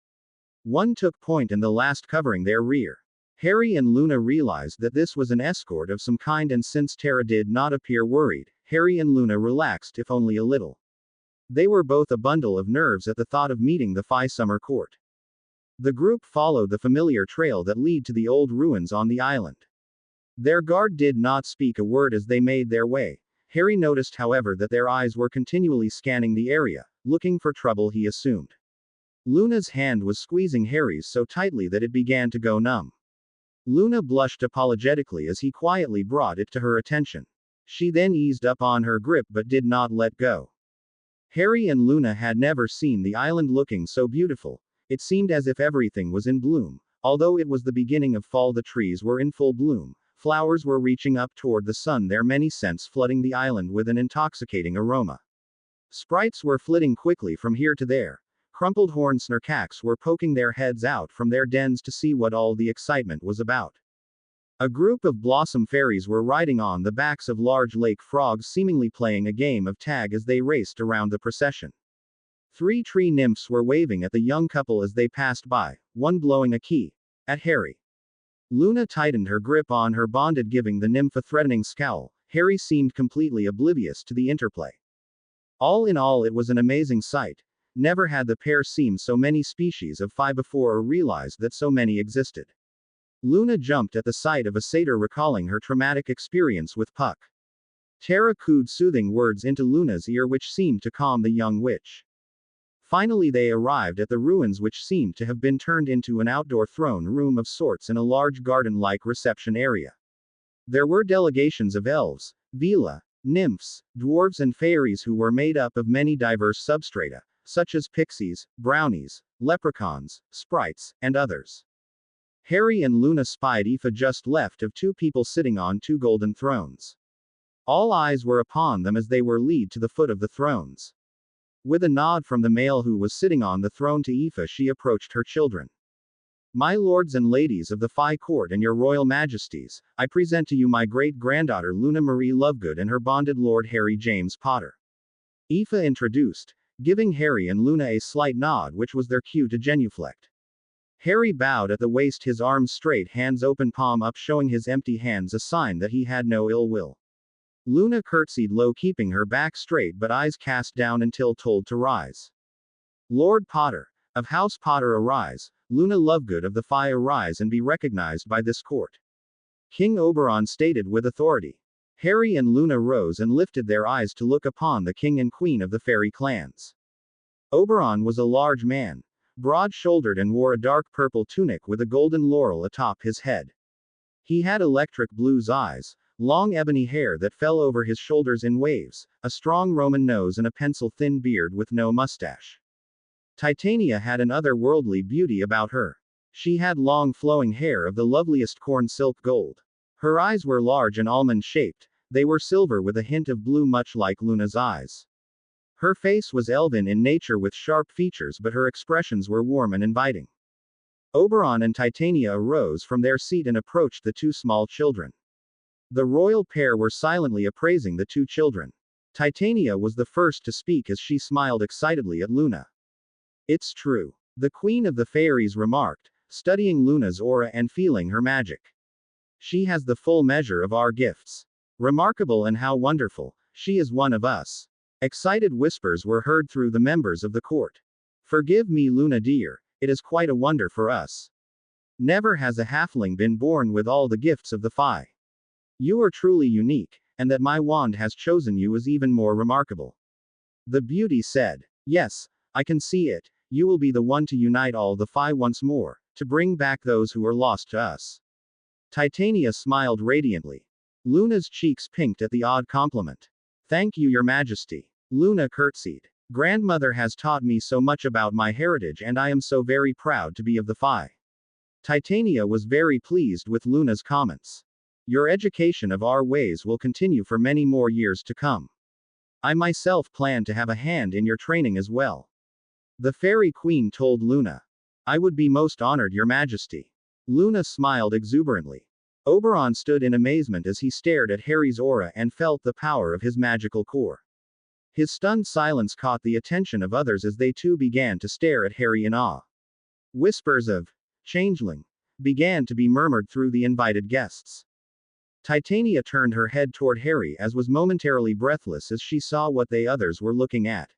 1 took point and the last covering their rear. Harry and Luna realized that this was an escort of some kind, and since Tara did not appear worried, Harry and Luna relaxed, if only a little. They were both a bundle of nerves at the thought of meeting the Phi Summer Court. The group followed the familiar trail that led to the old ruins on the island. Their guard did not speak a word as they made their way. Harry noticed, however, that their eyes were continually scanning the area, looking for trouble, he assumed. Luna's hand was squeezing Harry's so tightly that it began to go numb. Luna blushed apologetically as he quietly brought it to her attention. She then eased up on her grip but did not let go. Harry and Luna had never seen the island looking so beautiful. It seemed as if everything was in bloom. Although it was the beginning of fall, the trees were in full bloom. Flowers were reaching up toward the sun, their many scents flooding the island with an intoxicating aroma. Sprites were flitting quickly from here to there. Crumpled horned snarkaks were poking their heads out from their dens to see what all the excitement was about. A group of blossom fairies were riding on the backs of large lake frogs, seemingly playing a game of tag as they raced around the procession. 3 tree nymphs were waving at the young couple as they passed by, one blowing a key at Harry. Luna tightened her grip on her bonded, giving the nymph a threatening scowl. Harry seemed completely oblivious to the interplay. All in all, it was an amazing sight. Never had the pair seen so many species of Phi before or realized that so many existed. Luna jumped at the sight of a satyr, recalling her traumatic experience with Puck. Tara cooed soothing words into Luna's ear which seemed to calm the young witch. Finally they arrived at the ruins, which seemed to have been turned into an outdoor throne room of sorts in a large garden-like reception area. There were delegations of elves, Veela, nymphs, dwarves and fairies who were made up of many diverse substrata, such as pixies, brownies, leprechauns, sprites, and others. Harry and Luna spied Aoife just left of 2 people sitting on 2 golden thrones. All eyes were upon them as they were led to the foot of the thrones. With a nod from the male who was sitting on the throne to Aoife, she approached her children. My lords and ladies of the Phi Court and your royal majesties, I present to you my great-granddaughter Luna Marie Lovegood and her bonded lord Harry James Potter. Aoife introduced, giving Harry and Luna a slight nod which was their cue to genuflect. Harry bowed at the waist, his arms straight, hands open, palm up, showing his empty hands, a sign that he had no ill will. Luna curtsied low, keeping her back straight but eyes cast down until told to rise. Lord Potter, of House Potter arise, Luna Lovegood of the Fae arise and be recognized by this court. King Oberon stated with authority. Harry and Luna rose and lifted their eyes to look upon the king and queen of the fairy clans. Oberon was a large man, broad-shouldered and wore a dark purple tunic with a golden laurel atop his head. He had electric blue eyes, long ebony hair that fell over his shoulders in waves, a strong Roman nose and a pencil-thin beard with no mustache. Titania had an otherworldly beauty about her. She had long flowing hair of the loveliest corn silk gold. Her eyes were large and almond-shaped, they were silver with a hint of blue much like Luna's eyes. Her face was elven in nature with sharp features but her expressions were warm and inviting. Oberon and Titania arose from their seat and approached the two small children. The royal pair were silently appraising the two children. Titania was the first to speak as she smiled excitedly at Luna. It's true. The Queen of the Fairies remarked, studying Luna's aura and feeling her magic. She has the full measure of our gifts. Remarkable and how wonderful, she is one of us. Excited whispers were heard through the members of the court. Forgive me, Luna dear, it is quite a wonder for us. Never has a halfling been born with all the gifts of the Fae. You are truly unique, and that my wand has chosen you is even more remarkable. The beauty said. Yes, I can see it, you will be the one to unite all the Fae once more, to bring back those who are lost to us. Titania smiled radiantly. Luna's cheeks pinked at the odd compliment. Thank you, Your Majesty. Luna curtsied. Grandmother has taught me so much about my heritage and I am so very proud to be of the Fae. Titania was very pleased with Luna's comments. Your education of our ways will continue for many more years to come. I myself plan to have a hand in your training as well. The Fairy Queen told Luna. I would be most honored, Your Majesty. Luna smiled exuberantly. Oberon stood in amazement as he stared at Harry's aura and felt the power of his magical core. His stunned silence caught the attention of others as they too began to stare at Harry in awe. Whispers of changeling began to be murmured through the invited guests. Titania turned her head toward Harry as was momentarily breathless as she saw what they others were looking at.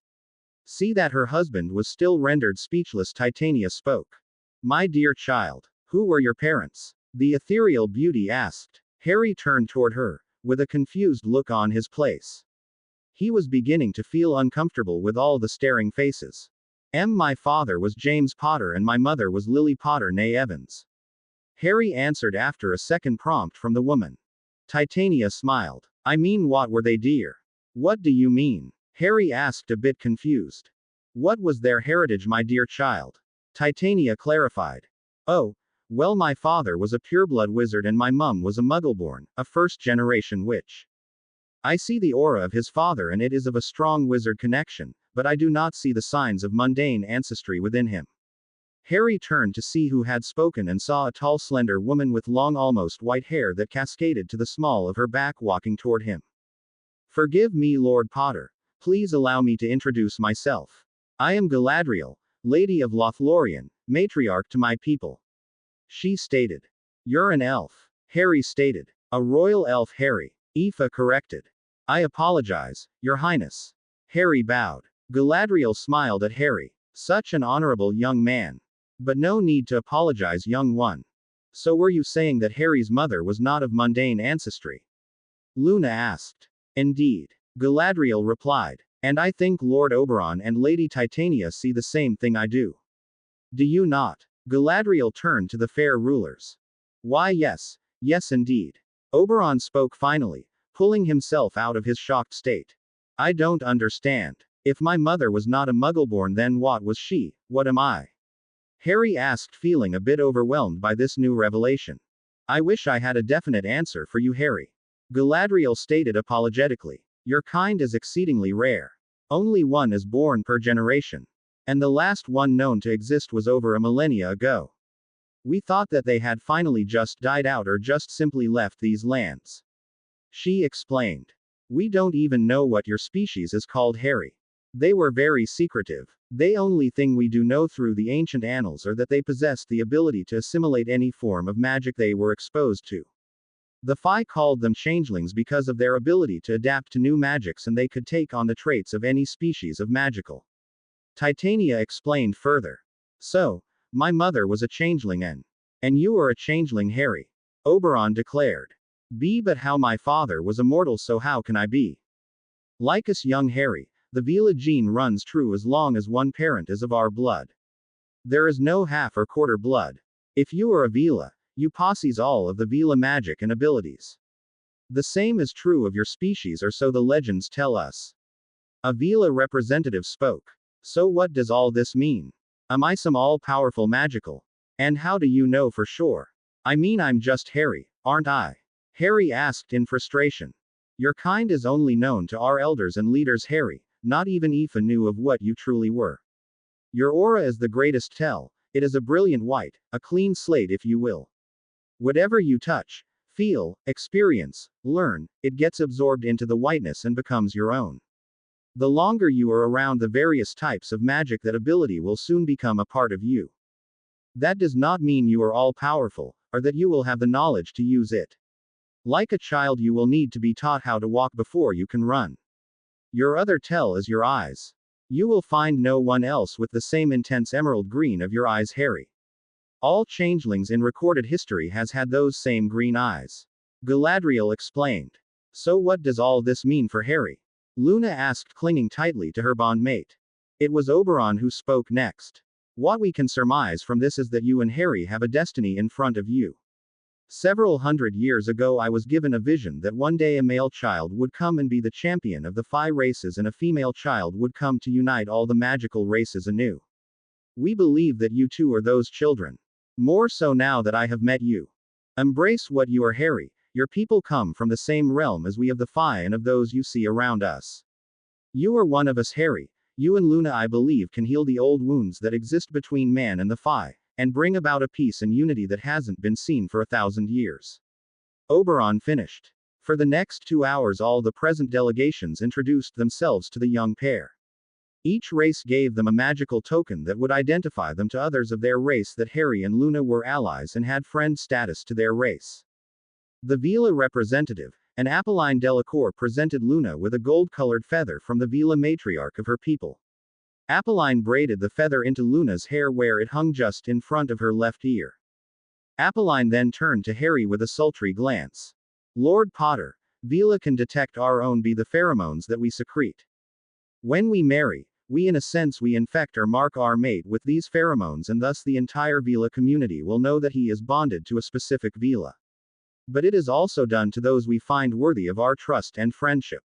See that her husband was still rendered speechless. Titania spoke. My dear child, who were your parents? The ethereal beauty asked. Harry turned toward her, with a confused look on his face. He was beginning to feel uncomfortable with all the staring faces. My father was James Potter and my mother was Lily Potter née Evans. Harry answered after a second prompt from the woman. Titania smiled. I mean, what were they, dear? What do you mean? Harry asked, a bit confused. What was their heritage, my dear child? Titania clarified. Oh, well, my father was a pureblood wizard and my mum was a muggleborn, a first-generation witch. I see the aura of his father and it is of a strong wizard connection, but I do not see the signs of mundane ancestry within him. Harry turned to see who had spoken and saw a tall slender woman with long almost white hair that cascaded to the small of her back walking toward him. Forgive me, Lord Potter. Please allow me to introduce myself. I am Galadriel, Lady of Lothlorien, matriarch to my people. She stated. You're an elf. Harry stated. A royal elf, Harry. Aoife corrected. I apologize, Your Highness. Harry bowed. Galadriel smiled at Harry. Such an honorable young man. But no need to apologize, young one. So were you saying that Harry's mother was not of mundane ancestry? Luna asked. Indeed. Galadriel replied. And I think Lord Oberon and Lady Titania see the same thing I do. Do you not? Galadriel turned to the fair rulers. Why, yes. Yes, indeed. Oberon spoke finally, pulling himself out of his shocked state. I don't understand. If my mother was not a muggleborn, then what was she? What am I? Harry asked, feeling a bit overwhelmed by this new revelation. I wish I had a definite answer for you, Harry. Galadriel stated apologetically. Your kind is exceedingly rare. Only one is born per generation. And the last one known to exist was over a millennia ago. We thought that they had finally just died out or just simply left these lands. She explained. We don't even know what your species is called, Harry. They were very secretive. The only thing we do know through the ancient annals are that they possessed the ability to assimilate any form of magic they were exposed to. The Fae called them changelings because of their ability to adapt to new magics and they could take on the traits of any species of magical Titania explained further. So, my mother was a changeling and you are a changeling, Harry. Oberon declared. But how my father was immortal, so how can I be? Like us, young Harry, the Vila gene runs true as long as one parent is of our blood. There is no half or quarter blood. If you are a Vila, you possess all of the Vila magic and abilities. The same is true of your species, or so the legends tell us. A Vila representative spoke. So what does all this mean? Am I some all-powerful magical? And how do you know for sure? I mean, I'm just Harry, aren't I? Harry asked in frustration. Your kind is only known to our elders and leaders, Harry. Not even Aoife knew of what you truly were. Your aura is the greatest tell. It is a brilliant white, a clean slate, if you will. Whatever you touch, feel, experience, learn, it gets absorbed into the whiteness and becomes your own. The longer you are around the various types of magic, that ability will soon become a part of you. That does not mean you are all powerful, or that you will have the knowledge to use it. Like a child, you will need to be taught how to walk before you can run. Your other tell is your eyes. You will find no one else with the same intense emerald green of your eyes, Harry. All changelings in recorded history has had those same green eyes. Galadriel explained. So what does all this mean for Harry? Luna asked, clinging tightly to her bondmate. It was Oberon who spoke next. What we can surmise from this is that you and Harry have a destiny in front of you. Several hundred years ago, I was given a vision that one day a male child would come and be the champion of the 5 races, and a female child would come to unite all the magical races anew. We believe that you two are those children. More so now that I have met you. Embrace what you are, Harry. Your people come from the same realm as we of the Fae and of those you see around us. You are one of us, Harry. You and Luna, I believe, can heal the old wounds that exist between man and the Fae, and bring about a peace and unity that hasn't been seen for 1,000 years. Oberon finished. For the next 2 hours, all the present delegations introduced themselves to the young pair. Each race gave them a magical token that would identify them to others of their race that Harry and Luna were allies and had friend status to their race. The Vila representative, an Apolline Delacour, presented Luna with a gold-colored feather from the Vila matriarch of her people. Apolline braided the feather into Luna's hair where it hung just in front of her left ear. Apolline then turned to Harry with a sultry glance. Lord Potter, Vila can detect our own be the pheromones that we secrete. When we marry, we in a sense we infect or mark our mate with these pheromones, and thus the entire Vila community will know that he is bonded to a specific Vila. But it is also done to those we find worthy of our trust and friendship.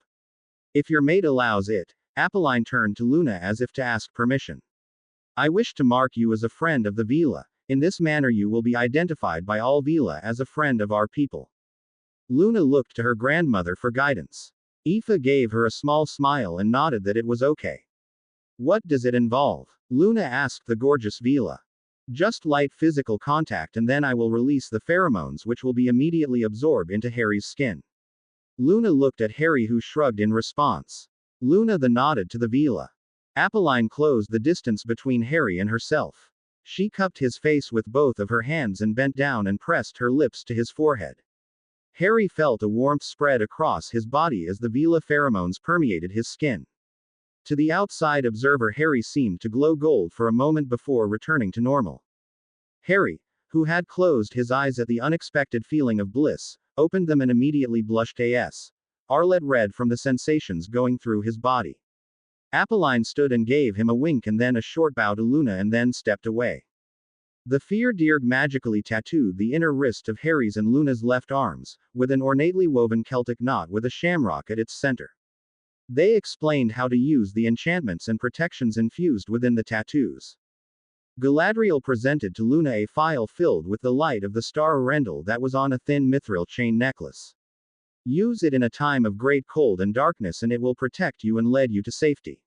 If your mate allows it, Apolline turned to Luna as if to ask permission. I wish to mark you as a friend of the Vila. In this manner you will be identified by all Vila as a friend of our people. Luna looked to her grandmother for guidance. Aoife gave her a small smile and nodded that it was okay. What does it involve? Luna asked the gorgeous Vila. Just light physical contact, and then I will release the pheromones, which will be immediately absorbed into Harry's skin. Luna looked at Harry, who shrugged in response. Luna then nodded to the Vila. Apolline closed the distance between Harry and herself. She cupped his face with both of her hands and bent down and pressed her lips to his forehead. Harry felt a warmth spread across his body as the Vila pheromones permeated his skin. To the outside observer, Harry seemed to glow gold for a moment before returning to normal. Harry, who had closed his eyes at the unexpected feeling of bliss, opened them and immediately blushed as Arlette read from the sensations going through his body. Apolline stood and gave him a wink and then a short bow to Luna and then stepped away. The Fear Dirg magically tattooed the inner wrist of Harry's and Luna's left arms, with an ornately woven Celtic knot with a shamrock at its center. They explained how to use the enchantments and protections infused within the tattoos. Galadriel presented to Luna a phial filled with the light of the star Arendelle that was on a thin mithril chain necklace. Use it in a time of great cold and darkness and it will protect you and lead you to safety.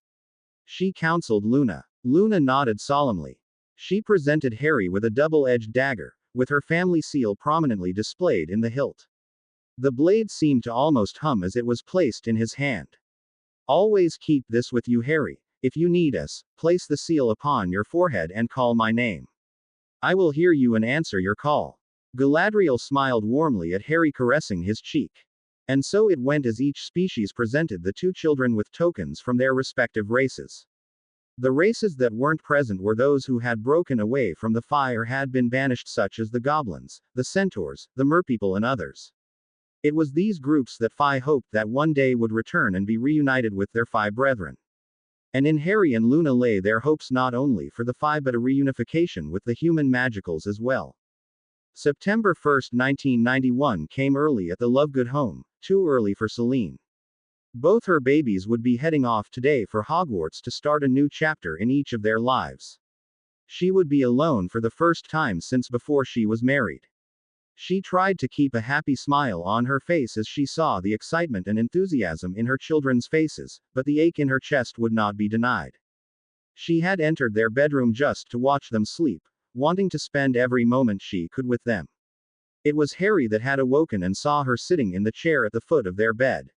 She counseled Luna. Luna nodded solemnly. She presented Harry with a double-edged dagger, with her family seal prominently displayed in the hilt. The blade seemed to almost hum as it was placed in his hand. Always keep this with you, Harry. If you need us, place the seal upon your forehead and call my name. I will hear you and answer your call. Galadriel smiled warmly at Harry, caressing his cheek. And so it went as each species presented the 2 children with tokens from their respective races. The races that weren't present were those who had broken away from the Fae or had been banished, such as the goblins, the centaurs, the merpeople, and others. It was these groups that Fae hoped that one day would return and be reunited with their Fae brethren. And in Harry and Luna lay their hopes not only for the Fae but a reunification with the human magicals as well. September 1, 1991 came early at the Lovegood home, too early for Celine. Both her babies would be heading off today for Hogwarts to start a new chapter in each of their lives. She would be alone for the first time since before she was married. She tried to keep a happy smile on her face as she saw the excitement and enthusiasm in her children's faces, but the ache in her chest would not be denied. She had entered their bedroom just to watch them sleep, wanting to spend every moment she could with them. It was Harry that had awoken and saw her sitting in the chair at the foot of their bed.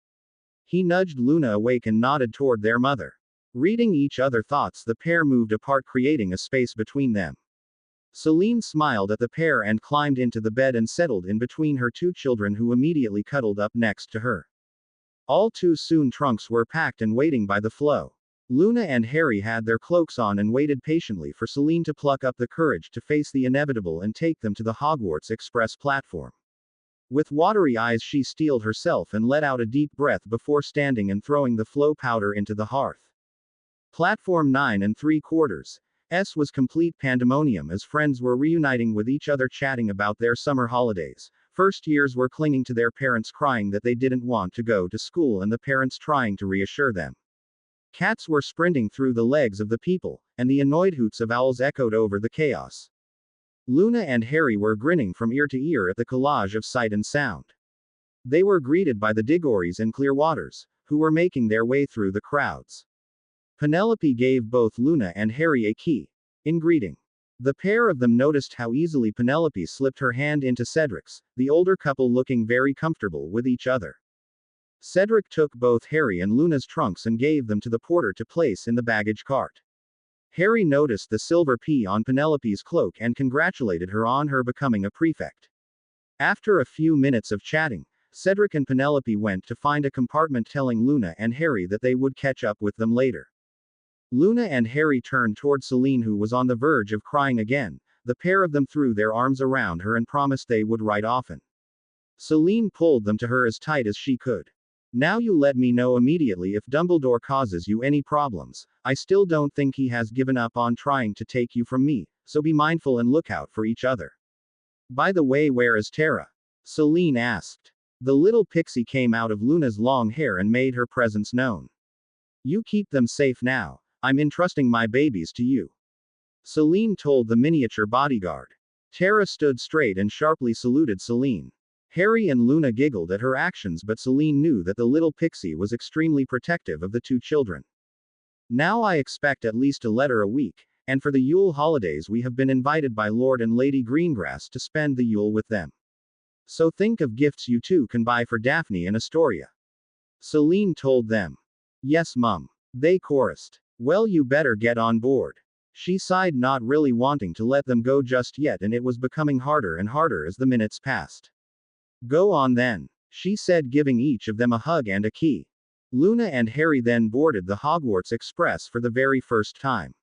He nudged Luna awake and nodded toward their mother. Reading each other thoughts, the pair moved apart, creating a space between them. Celine smiled at the pair and climbed into the bed and settled in between her two children, who immediately cuddled up next to her. All too soon trunks were packed and waiting by the flow. Luna and Harry had their cloaks on and waited patiently for Celine to pluck up the courage to face the inevitable and take them to the Hogwarts Express platform. With watery eyes she steeled herself and let out a deep breath before standing and throwing the flow powder into the hearth. Platform 9 3/4. S was complete pandemonium as friends were reuniting with each other, chatting about their summer holidays. First years were clinging to their parents, crying that they didn't want to go to school, and the parents trying to reassure them. Cats were sprinting through the legs of the people, and the annoyed hoots of owls echoed over the chaos. Luna and Harry were grinning from ear to ear at the collage of sight and sound. They were greeted by the Digories and Clearwaters, who were making their way through the crowds. Penelope gave both Luna and Harry a key. In greeting, the pair of them noticed how easily Penelope slipped her hand into Cedric's, the older couple looking very comfortable with each other. Cedric took both Harry and Luna's trunks and gave them to the porter to place in the baggage cart. Harry noticed the silver P on Penelope's cloak and congratulated her on her becoming a prefect. After a few minutes of chatting, Cedric and Penelope went to find a compartment, telling Luna and Harry that they would catch up with them later. Luna and Harry turned toward Celine, who was on the verge of crying again. The pair of them threw their arms around her and promised they would write often. Celine pulled them to her as tight as she could. Now you let me know immediately if Dumbledore causes you any problems. I still don't think he has given up on trying to take you from me, so be mindful and look out for each other. By the way, where is Tara? Celine asked. The little pixie came out of Luna's long hair and made her presence known. You keep them safe now. I'm entrusting my babies to you. Celine told the miniature bodyguard. Tara stood straight and sharply saluted Celine. Harry and Luna giggled at her actions, but Celine knew that the little pixie was extremely protective of the two children. Now I expect at least a letter a week, and for the Yule holidays we have been invited by Lord and Lady Greengrass to spend the Yule with them. So think of gifts you two can buy for Daphne and Astoria. Celine told them. Yes, Mum. They chorused. Well, you better get on board. She sighed, not really wanting to let them go just yet, and it was becoming harder and harder as the minutes passed. Go on then, she said, giving each of them a hug and a key. Luna and Harry then boarded the Hogwarts Express for the very first time.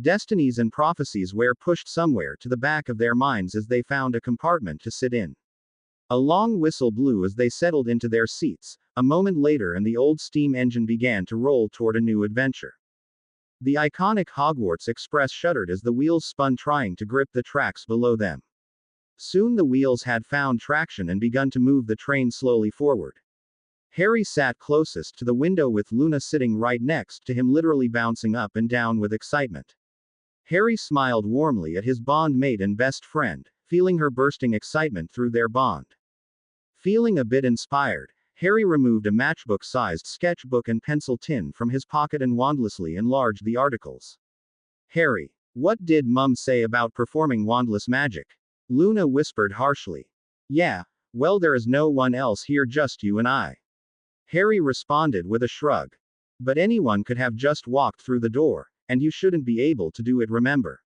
Destinies and prophecies were pushed somewhere to the back of their minds as they found a compartment to sit in. A long whistle blew as they settled into their seats. A moment later, and the old steam engine began to roll toward a new adventure. The iconic Hogwarts Express shuddered as the wheels spun, trying to grip the tracks below them. Soon the wheels had found traction and begun to move the train slowly forward. Harry sat closest to the window with Luna sitting right next to him, literally bouncing up and down with excitement. Harry smiled warmly at his bond mate and best friend, feeling her bursting excitement through their bond. Feeling a bit inspired, Harry removed a matchbook-sized sketchbook and pencil tin from his pocket and wandlessly enlarged the articles. Harry, what did Mum say about performing wandless magic? Luna whispered harshly. Yeah, well, there is no one else here, just you and I. Harry responded with a shrug. But anyone could have just walked through the door, and you shouldn't be able to do it, remember?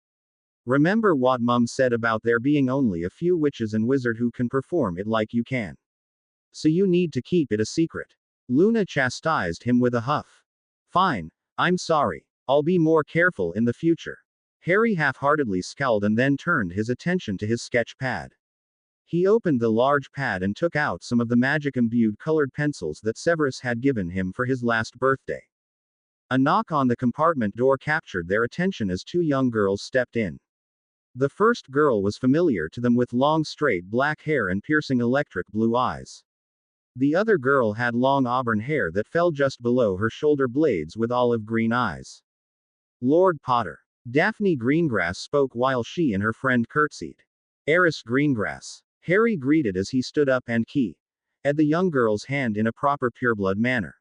Remember what Mum said about there being only a few witches and wizards who can perform it like you can. So you need to keep it a secret. Luna chastised him with a huff. Fine, I'm sorry. I'll be more careful in the future. Harry half-heartedly scowled and then turned his attention to his sketch pad. He opened the large pad and took out some of the magic-imbued colored pencils that Severus had given him for his last birthday. A knock on the compartment door captured their attention as two young girls stepped in. The first girl was familiar to them with long straight black hair and piercing electric blue eyes. The other girl had long auburn hair that fell just below her shoulder blades with olive green eyes. Lord Potter. Daphne Greengrass spoke while she and her friend curtsied. Eris Greengrass. Harry greeted as he stood up and keyed the young girl's hand in a proper pureblood manner.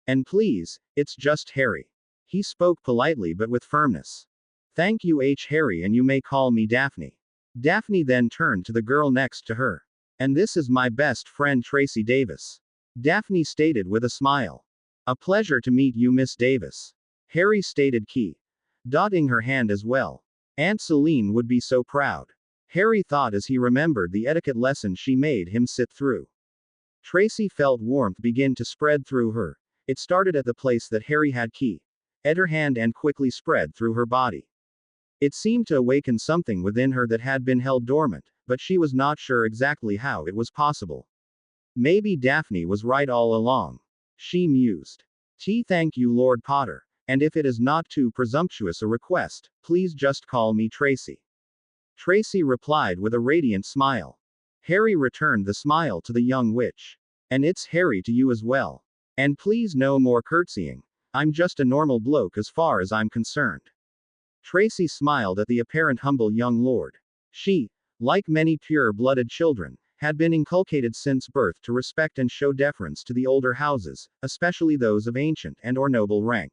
And please, it's just Harry. He spoke politely but with firmness. Thank you, Harry, and you may call me Daphne. Daphne then turned to the girl next to her. And this is my best friend Tracy Davis. Daphne stated with a smile. A pleasure to meet you, Miss Davis. Harry stated dotting her hand as well. Aunt Celine would be so proud. Harry thought as he remembered the etiquette lesson she made him sit through. Tracy felt warmth begin to spread through her. It started at the place that Harry had at her hand and quickly spread through her body. It seemed to awaken something within her that had been held dormant, but she was not sure exactly how it was possible. Maybe Daphne was right all along. She mused. Thank you, Lord Potter. And if it is not too presumptuous a request, please just call me Tracy. Tracy replied with a radiant smile. Harry returned the smile to the young witch. And it's Harry to you as well. And please no more curtsying. I'm just a normal bloke as far as I'm concerned. Tracy smiled at the apparent humble young lord. She, like many pure-blooded children, had been inculcated since birth to respect and show deference to the older houses, especially those of ancient and or noble rank.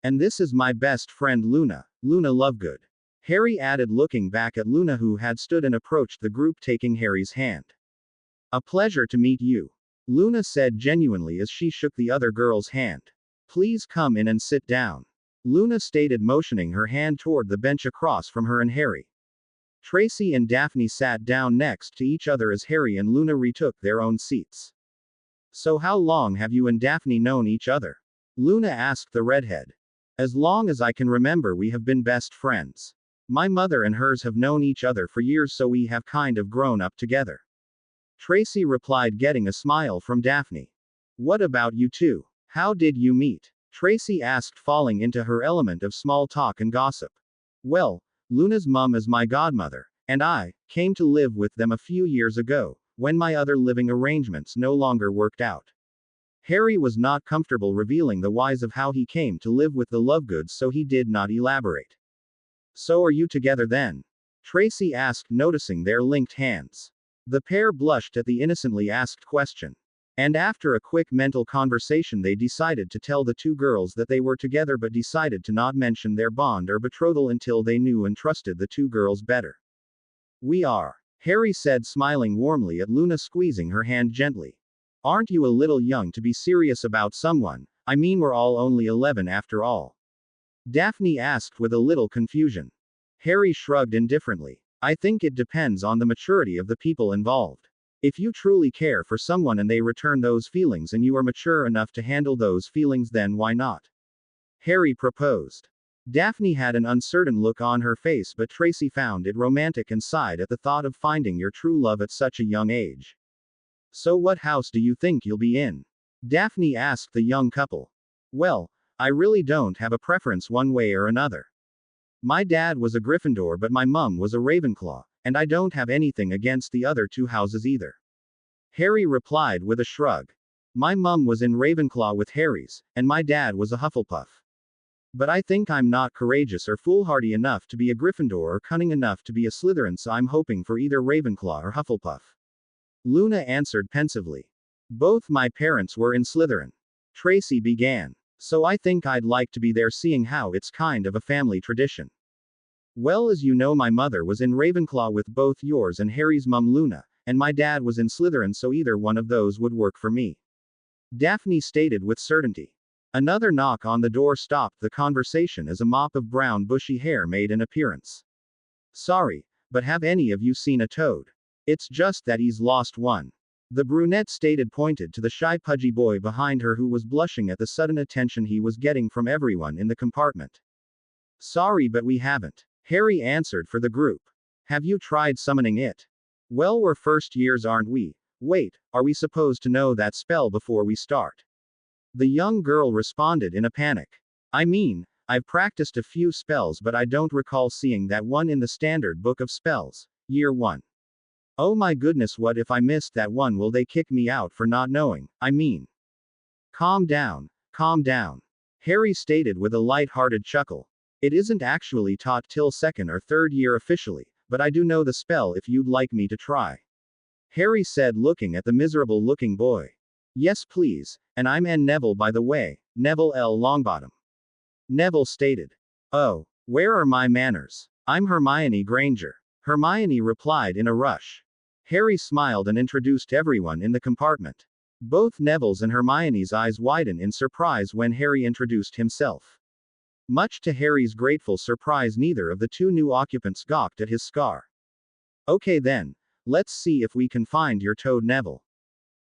And this is my best friend Luna Lovegood. Harry added, looking back at Luna, who had stood and approached the group taking Harry's hand. A pleasure to meet you. Luna said genuinely as she shook the other girl's hand. Please come in and sit down. Luna stated, motioning her hand toward the bench across from her and Harry. Tracy and Daphne sat down next to each other as Harry and Luna retook their own seats. So how long have you and Daphne known each other? Luna asked the redhead. As long as I can remember, we have been best friends. My mother and hers have known each other for years, so we have kind of grown up together. Tracy replied, getting a smile from Daphne. What about you two? How did you meet? Tracy asked, falling into her element of small talk and gossip. Well, Luna's mum is my godmother, and I came to live with them a few years ago, when my other living arrangements no longer worked out. Harry was not comfortable revealing the whys of how he came to live with the Lovegoods, so he did not elaborate. So are you together then? Tracy asked, noticing their linked hands. The pair blushed at the innocently asked question. And after a quick mental conversation, they decided to tell the two girls that they were together, but decided to not mention their bond or betrothal until they knew and trusted the two girls better. We are, Harry said, smiling warmly at Luna, squeezing her hand gently. Aren't you a little young to be serious about someone? I mean, we're all only 11 after all. Daphne asked with a little confusion. Harry shrugged indifferently. I think it depends on the maturity of the people involved. If you truly care for someone and they return those feelings and you are mature enough to handle those feelings, then why not? Harry proposed. Daphne had an uncertain look on her face, but Tracy found it romantic and sighed at the thought of finding your true love at such a young age. So what house do you think you'll be in? Daphne asked the young couple. Well, I really don't have a preference one way or another. My dad was a Gryffindor, but my mum was a Ravenclaw, and I don't have anything against the other two houses either. Harry replied with a shrug. My mum was in Ravenclaw with Harry's, and my dad was a Hufflepuff. But I think I'm not courageous or foolhardy enough to be a Gryffindor or cunning enough to be a Slytherin, so I'm hoping for either Ravenclaw or Hufflepuff. Luna answered pensively. Both my parents were in Slytherin. Tracy began. So I think I'd like to be there, seeing how it's kind of a family tradition. Well, as you know, my mother was in Ravenclaw with both yours and Harry's mum Luna, and my dad was in Slytherin, so either one of those would work for me. Daphne stated with certainty. Another knock on the door stopped the conversation as a mop of brown bushy hair made an appearance. Sorry, but have any of you seen a toad? It's just that he's lost one. The brunette stated, pointed to the shy pudgy boy behind her who was blushing at the sudden attention he was getting from everyone in the compartment. Sorry, but we haven't. Harry answered for the group. Have you tried summoning it? Well, we're first years, aren't we? Wait, are we supposed to know that spell before we start? The young girl responded in a panic. I mean, I've practiced a few spells, but I don't recall seeing that one in the standard book of spells, year 1. Oh my goodness, what if I missed that one? Will they kick me out for not knowing? I mean. Calm down, calm down. Harry stated with a light-hearted chuckle. It isn't actually taught till second or third year officially, but I do know the spell if you'd like me to try. Harry said, looking at the miserable-looking boy. Yes, please, and I'm N. Neville, by the way, Neville L. Longbottom. Neville stated. Oh, where are my manners? I'm Hermione Granger. Hermione replied in a rush. Harry smiled and introduced everyone in the compartment. Both Neville's and Hermione's eyes widened in surprise when Harry introduced himself. Much to Harry's grateful surprise, neither of the two new occupants gawked at his scar. Okay then, let's see if we can find your toad, Neville.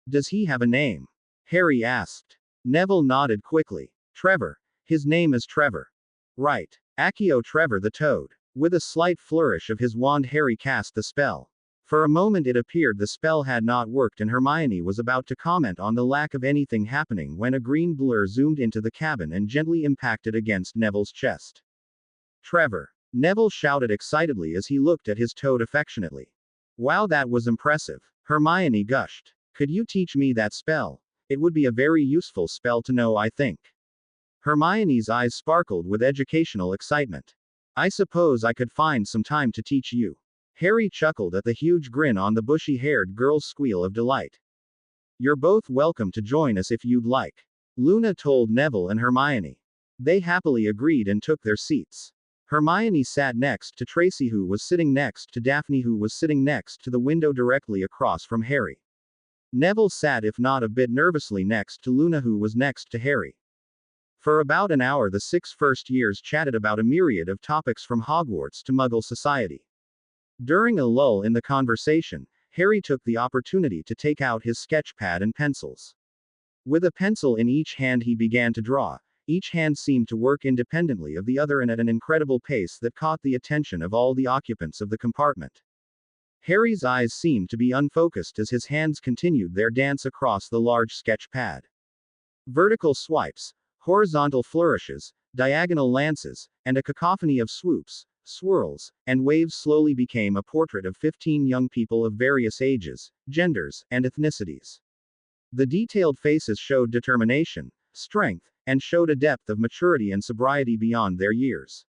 Does he have a name? Harry asked. Neville nodded quickly. Trevor. His name is Trevor. Right. Accio Trevor the toad. With a slight flourish of his wand, Harry cast the spell. For a moment it appeared the spell had not worked, and Hermione was about to comment on the lack of anything happening when a green blur zoomed into the cabin and gently impacted against Neville's chest. Trevor. Neville shouted excitedly as he looked at his toad affectionately. Wow, that was impressive. Hermione gushed. Could you teach me that spell? It would be a very useful spell to know, I think. Hermione's eyes sparkled with educational excitement. I suppose I could find some time to teach you. Harry chuckled at the huge grin on the bushy-haired girl's squeal of delight. You're both welcome to join us if you'd like, Luna told Neville and Hermione. They happily agreed and took their seats. Hermione sat next to Tracy, who was sitting next to Daphne, who was sitting next to the window directly across from Harry. Neville sat, if not a bit nervously, next to Luna, who was next to Harry. For about an hour the 6 first years chatted about a myriad of topics from Hogwarts to Muggle society. During a lull in the conversation, Harry took the opportunity to take out his sketch pad and pencils. With a pencil in each hand he began to draw. Each hand seemed to work independently of the other and at an incredible pace that caught the attention of all the occupants of the compartment. Harry's eyes seemed to be unfocused as his hands continued their dance across the large sketch pad. Vertical swipes, horizontal flourishes, diagonal lances, and a cacophony of swoops, swirls, and waves slowly became a portrait of 15 young people of various ages, genders, and ethnicities. The detailed faces showed determination, strength, and showed a depth of maturity and sobriety beyond their years.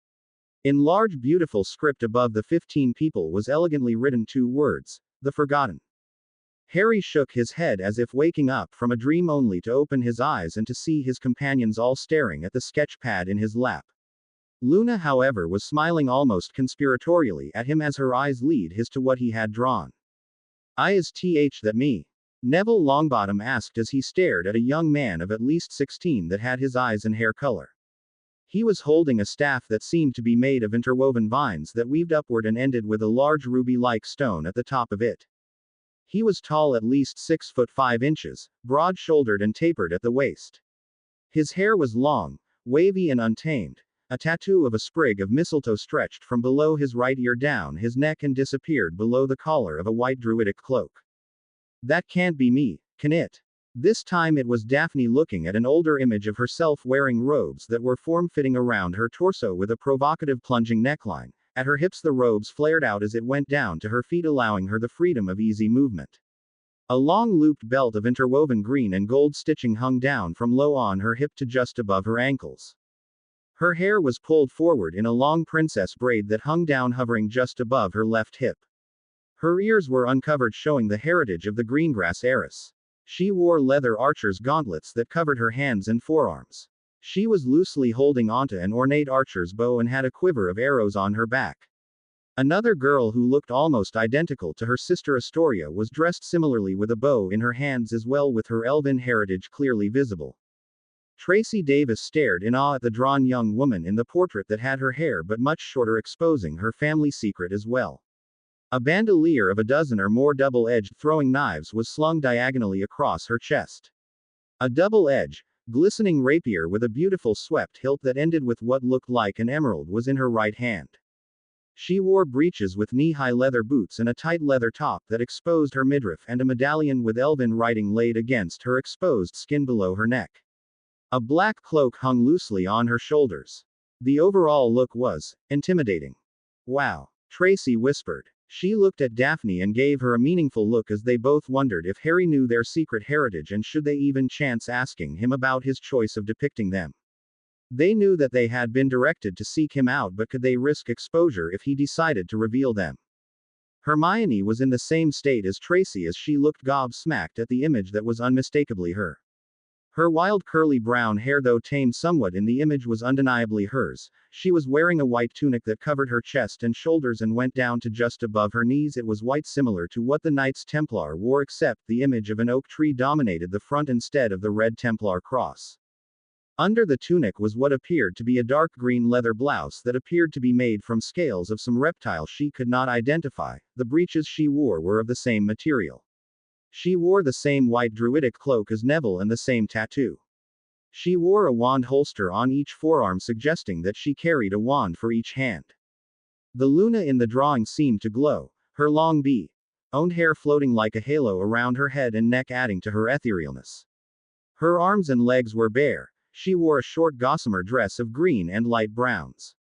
In large beautiful script above the 15 people was elegantly written 2 words, "The Forgotten." Harry shook his head as if waking up from a dream, only to open his eyes and to see his companions all staring at the sketch pad in his lap. Luna, however, was smiling almost conspiratorially at him as her eyes led his to what he had drawn. Is that me? Neville Longbottom asked as he stared at a young man of at least 16 that had his eyes and hair color. He was holding a staff that seemed to be made of interwoven vines that weaved upward and ended with a large ruby-like stone at the top of it. He was tall, at least 6 foot 5 inches, broad-shouldered and tapered at the waist. His hair was long, wavy and untamed. A tattoo of a sprig of mistletoe stretched from below his right ear down his neck and disappeared below the collar of a white druidic cloak. That can't be me, can it? This time it was Daphne, looking at an older image of herself wearing robes that were form-fitting around her torso with a provocative plunging neckline. At her hips the robes flared out as it went down to her feet, allowing her the freedom of easy movement. A long looped belt of interwoven green and gold stitching hung down from low on her hip to just above her ankles. Her hair was pulled forward in a long princess braid that hung down, hovering just above her left hip. Her ears were uncovered, showing the heritage of the Greengrass heiress. She wore leather archer's gauntlets that covered her hands and forearms. She was loosely holding onto an ornate archer's bow and had a quiver of arrows on her back. Another girl who looked almost identical to her sister Astoria was dressed similarly with a bow in her hands as well, with her elven heritage clearly visible. Tracy Davis stared in awe at the drawn young woman in the portrait that had her hair but much shorter, exposing her family secret as well. A bandolier of a dozen or more double-edged throwing knives was slung diagonally across her chest. A double-edged, glistening rapier with a beautiful swept hilt that ended with what looked like an emerald was in her right hand. She wore breeches with knee-high leather boots and a tight leather top that exposed her midriff and a medallion with elven writing laid against her exposed skin below her neck. A black cloak hung loosely on her shoulders. The overall look was intimidating. Wow, Tracy whispered. She looked at Daphne and gave her a meaningful look as they both wondered if Harry knew their secret heritage and should they even chance asking him about his choice of depicting them. They knew that they had been directed to seek him out, but could they risk exposure if he decided to reveal them? Hermione was in the same state as Tracy as she looked gobsmacked at the image that was unmistakably her. Her wild curly brown hair, though tamed somewhat in the image, was undeniably hers. She was wearing a white tunic that covered her chest and shoulders and went down to just above her knees. It was white, similar to what the Knights Templar wore, except the image of an oak tree dominated the front instead of the red Templar cross. Under the tunic was what appeared to be a dark green leather blouse that appeared to be made from scales of some reptile she could not identify. The breeches she wore were of the same material. She wore the same white druidic cloak as Neville and the same tattoo. She wore a wand holster on each forearm, suggesting that she carried a wand for each hand. The Luna in the drawing seemed to glow, her long owned hair floating like a halo around her head and neck, adding to her etherealness. Her arms and legs were bare. She wore a short gossamer dress of green and light browns.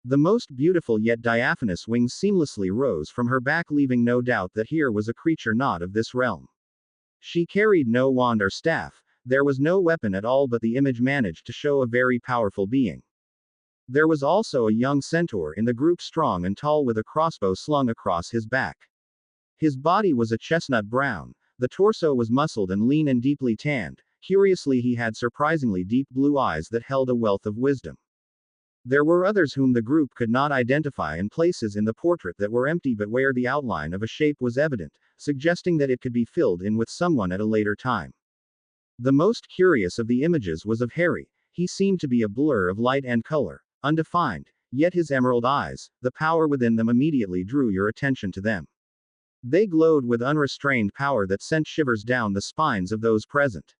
The most beautiful yet diaphanous wings seamlessly rose from her back, leaving no doubt that here was a creature not of this realm. She carried no wand or staff. There was no weapon at all, but the image managed to show a very powerful being. There was also a young centaur in the group, strong and tall, with a crossbow slung across his back. His body was a chestnut brown. The torso was muscled and lean and deeply tanned. Curiously, he had surprisingly deep blue eyes that held a wealth of wisdom. There were others whom the group could not identify, and places in the portrait that were empty but where the outline of a shape was evident, suggesting that it could be filled in with someone at a later time. The most curious of the images was of Harry. He seemed to be a blur of light and color, undefined, yet his emerald eyes, the power within them, immediately drew your attention to them. They glowed with unrestrained power that sent shivers down the spines of those present.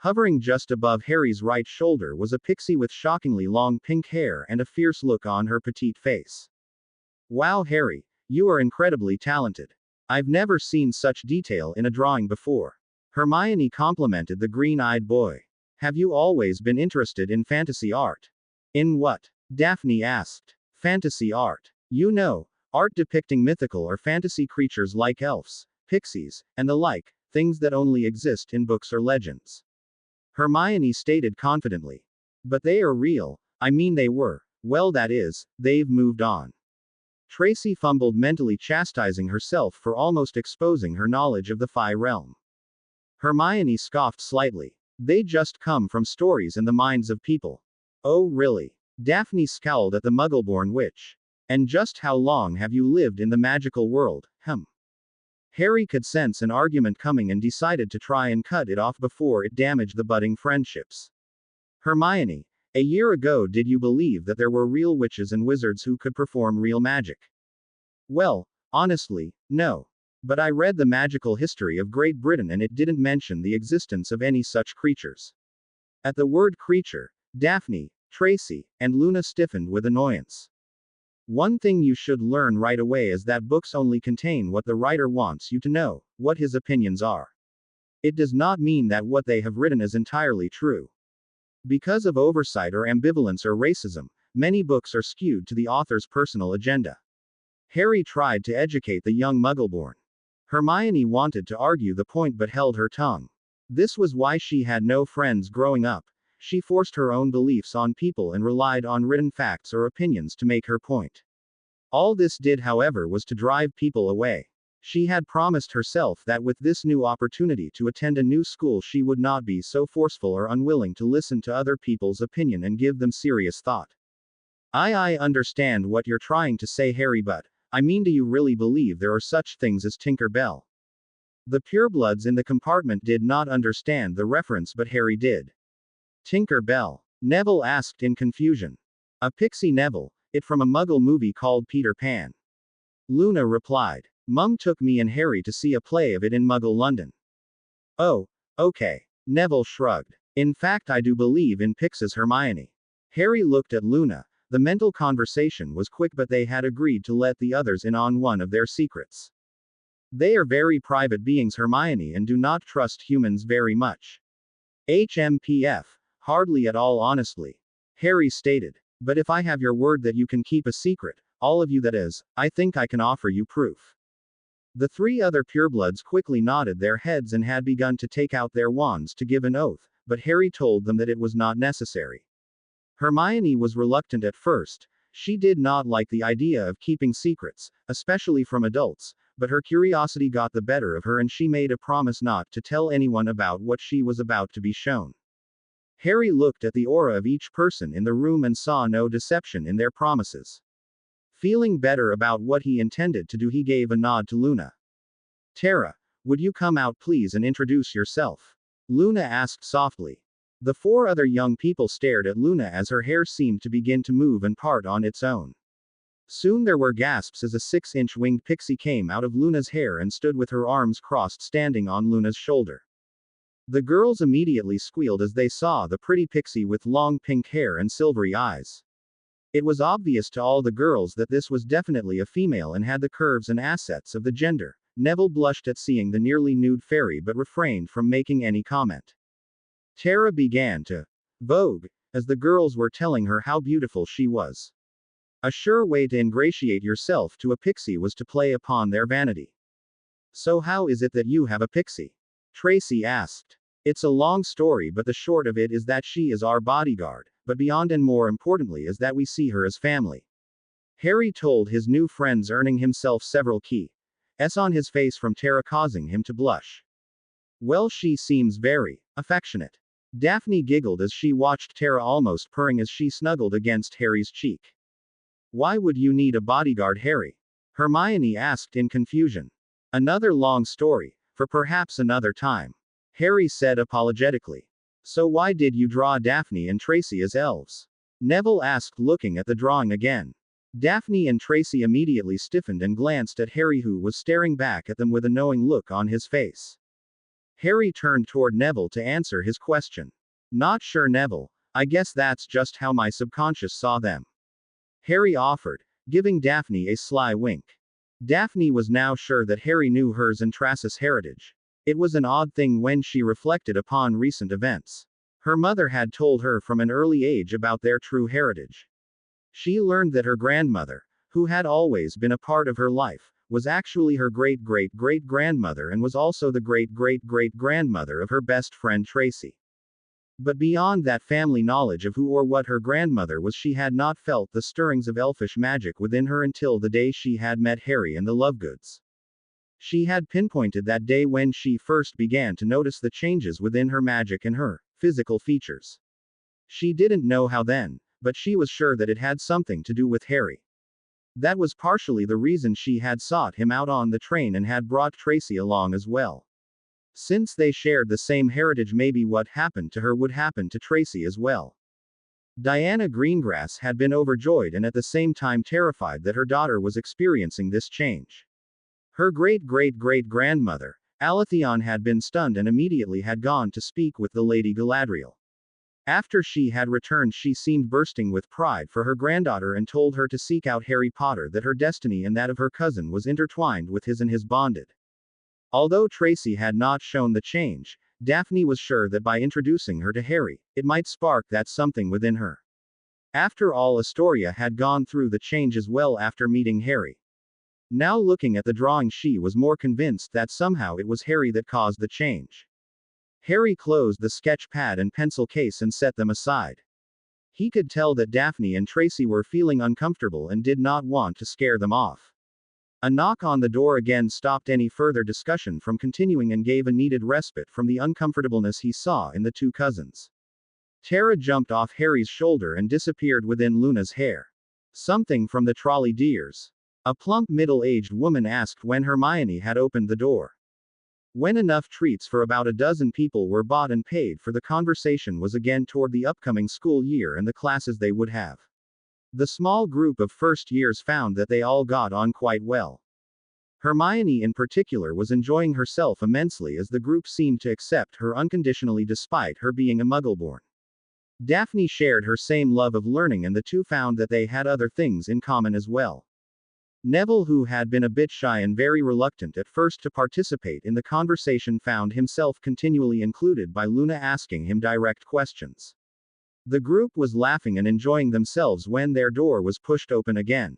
Hovering just above Harry's right shoulder was a pixie with shockingly long pink hair and a fierce look on her petite face. Wow, Harry, you are incredibly talented. I've never seen such detail in a drawing before. Hermione complimented the green-eyed boy. Have you always been interested in fantasy art? In what? Daphne asked. Fantasy art. You know, art depicting mythical or fantasy creatures like elves, pixies, and the like, things that only exist in books or legends. Hermione stated confidently. But they are real. I mean, they were. Well, that is, they've moved on. Tracy fumbled, mentally chastising herself for almost exposing her knowledge of the Phi realm. Hermione scoffed slightly. They just come from stories and the minds of people. Oh, really? Daphne scowled at the Muggleborn witch. And just how long have you lived in the magical world? Harry could sense an argument coming and decided to try and cut it off before it damaged the budding friendships. Hermione, a year ago, did you believe that there were real witches and wizards who could perform real magic? Well, honestly, no. But I read the magical history of Great Britain and it didn't mention the existence of any such creatures. At the word creature, Daphne, Tracy, and Luna stiffened with annoyance. One thing you should learn right away is that books only contain what the writer wants you to know, what his opinions are. It does not mean that what they have written is entirely true. Because of oversight or ambivalence or racism, many books are skewed to the author's personal agenda. Harry tried to educate the young Muggleborn. Hermione wanted to argue the point but held her tongue. This was why she had no friends growing up. She forced her own beliefs on people and relied on written facts or opinions to make her point. All this did, however, was to drive people away. She had promised herself that with this new opportunity to attend a new school, she would not be so forceful or unwilling to listen to other people's opinion and give them serious thought. I understand what you're trying to say, Harry, but I mean, do you really believe there are such things as Tinker Bell? The purebloods in the compartment did not understand the reference, but Harry did. Tinker Bell? Neville asked in confusion. A pixie, Neville. It from a Muggle movie called Peter Pan. Luna replied. Mum took me and Harry to see a play of it in Muggle London. Oh, okay. Neville shrugged. In fact, I do believe in Pix Hermione. Harry looked at Luna. The mental conversation was quick, but they had agreed to let the others in on one of their secrets. They are very private beings, Hermione, and do not trust humans very much. HMPF. Hardly at all, honestly. Harry stated. But if I have your word that you can keep a secret, all of you that is, I think I can offer you proof. The three other purebloods quickly nodded their heads and had begun to take out their wands to give an oath, but Harry told them that it was not necessary. Hermione was reluctant at first. She did not like the idea of keeping secrets, especially from adults, but her curiosity got the better of her and she made a promise not to tell anyone about what she was about to be shown. Harry looked at the aura of each person in the room and saw no deception in their promises. Feeling better about what he intended to do, he gave a nod to Luna. Tara, would you come out please and introduce yourself? Luna asked softly. The four other young people stared at Luna as her hair seemed to begin to move and part on its own. Soon there were gasps as a 6-inch winged pixie came out of Luna's hair and stood with her arms crossed standing on Luna's shoulder. The girls immediately squealed as they saw the pretty pixie with long pink hair and silvery eyes. It was obvious to all the girls that this was definitely a female and had the curves and assets of the gender. Neville blushed at seeing the nearly nude fairy but refrained from making any comment. Tara began to vogue as the girls were telling her how beautiful she was. A sure way to ingratiate yourself to a pixie was to play upon their vanity. So how is it that you have a pixie? Tracy asked. It's a long story, but the short of it is that she is our bodyguard, but beyond and more importantly is that we see her as family. Harry told his new friends, earning himself several keys on his face from Tara, causing him to blush. Well, she seems very affectionate. Daphne giggled as she watched Tara, almost purring as she snuggled against Harry's cheek. Why would you need a bodyguard, Harry? Hermione asked in confusion. Another long story, for perhaps another time. Harry said apologetically. So why did you draw Daphne and Tracy as elves? Neville asked, looking at the drawing again. Daphne and Tracy immediately stiffened and glanced at Harry, who was staring back at them with a knowing look on his face. Harry turned toward Neville to answer his question. Not sure, Neville. I guess that's just how my subconscious saw them. Harry offered, giving Daphne a sly wink. Daphne was now sure that Harry knew hers and Tracy's heritage. It was an odd thing when she reflected upon recent events. Her mother had told her from an early age about their true heritage. She learned that her grandmother, who had always been a part of her life, was actually her great-great-great-grandmother and was also the great-great-great-grandmother of her best friend Tracy. But beyond that family knowledge of who or what her grandmother was, she had not felt the stirrings of elfish magic within her until the day she had met Harry and the Lovegoods. She had pinpointed that day when she first began to notice the changes within her magic and her physical features. She didn't know how then, but she was sure that it had something to do with Harry. That was partially the reason she had sought him out on the train and had brought Tracy along as well. Since they shared the same heritage, maybe what happened to her would happen to Tracy as well. Diana Greengrass had been overjoyed and at the same time terrified that her daughter was experiencing this change. Her great-great-great-grandmother, Alethea, had been stunned and immediately had gone to speak with the Lady Galadriel. After she had returned, she seemed bursting with pride for her granddaughter and told her to seek out Harry Potter, that her destiny and that of her cousin was intertwined with his and his bonded. Although Tracy had not shown the change, Daphne was sure that by introducing her to Harry, it might spark that something within her. After all, Astoria had gone through the change as well after meeting Harry. Now looking at the drawing, she was more convinced that somehow it was Harry that caused the change. Harry closed the sketch pad and pencil case and set them aside. He could tell that Daphne and Tracy were feeling uncomfortable and did not want to scare them off. A knock on the door again stopped any further discussion from continuing and gave a needed respite from the uncomfortableness he saw in the two cousins. Tara jumped off Harry's shoulder and disappeared within Luna's hair. Something from the Trolley Dears? A plump middle-aged woman asked when Hermione had opened the door. When enough treats for about a dozen people were bought and paid for, the conversation was again toward the upcoming school year and the classes they would have. The small group of first years found that they all got on quite well. Hermione in particular was enjoying herself immensely as the group seemed to accept her unconditionally despite her being a Muggleborn. Daphne shared her same love of learning and the two found that they had other things in common as well. Neville, who had been a bit shy and very reluctant at first to participate in the conversation, found himself continually included by Luna asking him direct questions. The group was laughing and enjoying themselves when their door was pushed open again.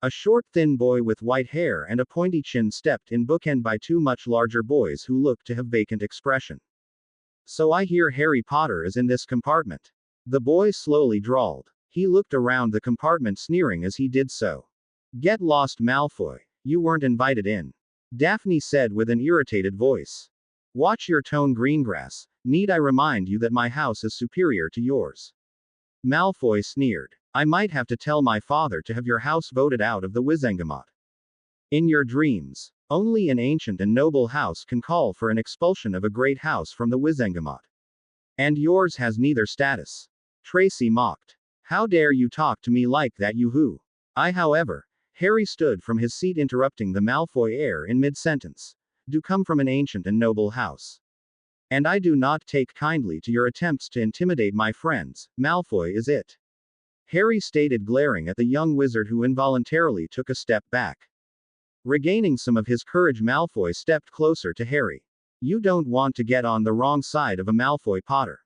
A short thin boy with white hair and a pointy chin stepped in, bookend by two much larger boys who looked to have vacant expression. "So I hear Harry Potter is in this compartment," the boy slowly drawled. He looked around the compartment sneering as he did so. "Get lost, Malfoy. You weren't invited in," Daphne said with an irritated voice. "Watch your tone, Greengrass. Need I remind you that my house is superior to yours?" Malfoy sneered. "I might have to tell my father to have your house voted out of the Wizengamot." "In your dreams. Only an ancient and noble house can call for an expulsion of a great house from the Wizengamot. And yours has neither status." Tracy mocked. "How dare you talk to me like that, you who?" However, Harry stood from his seat, interrupting the Malfoy heir in mid-sentence. "Do come from an ancient and noble house. And I do not take kindly to your attempts to intimidate my friends. Malfoy is it?" Harry stated, glaring at the young wizard who involuntarily took a step back. Regaining some of his courage, Malfoy stepped closer to Harry. "You don't want to get on the wrong side of a Malfoy, Potter.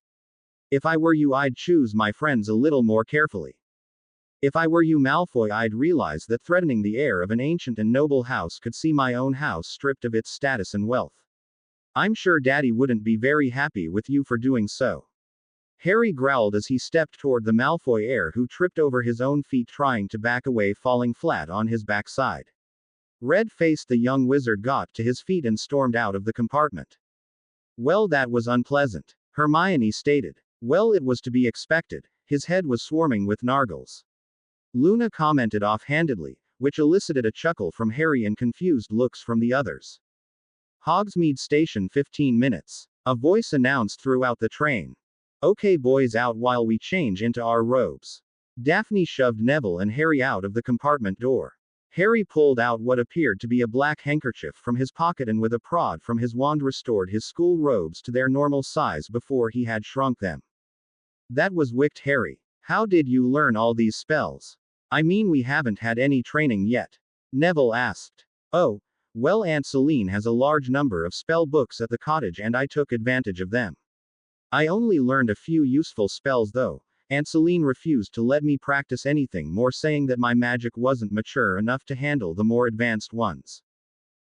If I were you, I'd choose my friends a little more carefully. If I were you, Malfoy, I'd realize that threatening the heir of an ancient and noble house could see my own house stripped of its status and wealth. I'm sure Daddy wouldn't be very happy with you for doing so." Harry growled as he stepped toward the Malfoy heir, who tripped over his own feet trying to back away, falling flat on his backside. Red-faced, the young wizard got to his feet and stormed out of the compartment. "Well, that was unpleasant," Hermione stated. "Well, it was to be expected. His head was swarming with nargles," Luna commented offhandedly, which elicited a chuckle from Harry and confused looks from the others. "Hogsmeade Station, 15 minutes. A voice announced throughout the train. "Okay, boys, out while we change into our robes." Daphne shoved Neville and Harry out of the compartment door. Harry pulled out what appeared to be a black handkerchief from his pocket and with a prod from his wand restored his school robes to their normal size before he had shrunk them. "That was wicked, Harry. How did you learn all these spells?" "I mean, we haven't had any training yet," Neville asked. "Oh, well, Aunt Celine has a large number of spell books at the cottage and I took advantage of them. I only learned a few useful spells though. Aunt Celine refused to let me practice anything more, saying that my magic wasn't mature enough to handle the more advanced ones."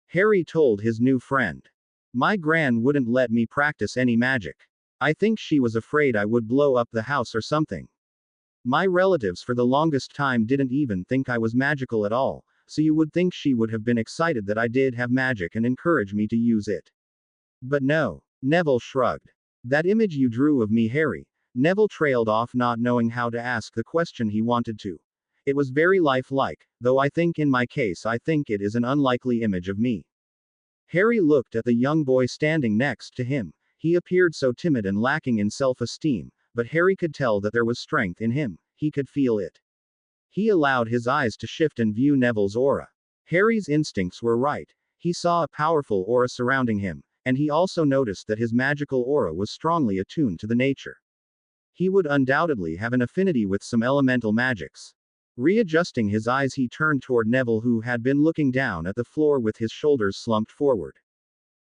Harry told his new friend. "My gran wouldn't let me practice any magic. I think she was afraid I would blow up the house or something. My relatives for the longest time didn't even think I was magical at all, so you would think she would have been excited that I did have magic and encourage me to use it. But no." Neville shrugged. "That image you drew of me, Harry." Neville trailed off, not knowing how to ask the question he wanted to. "It was very lifelike, though I think in my case I think it is an unlikely image of me." Harry looked at the young boy standing next to him. He appeared so timid and lacking in self-esteem, but Harry could tell that there was strength in him. He could feel it. He allowed his eyes to shift and view Neville's aura. Harry's instincts were right. He saw a powerful aura surrounding him, and he also noticed that his magical aura was strongly attuned to the nature. He would undoubtedly have an affinity with some elemental magics. Readjusting his eyes, he turned toward Neville, who had been looking down at the floor with his shoulders slumped forward.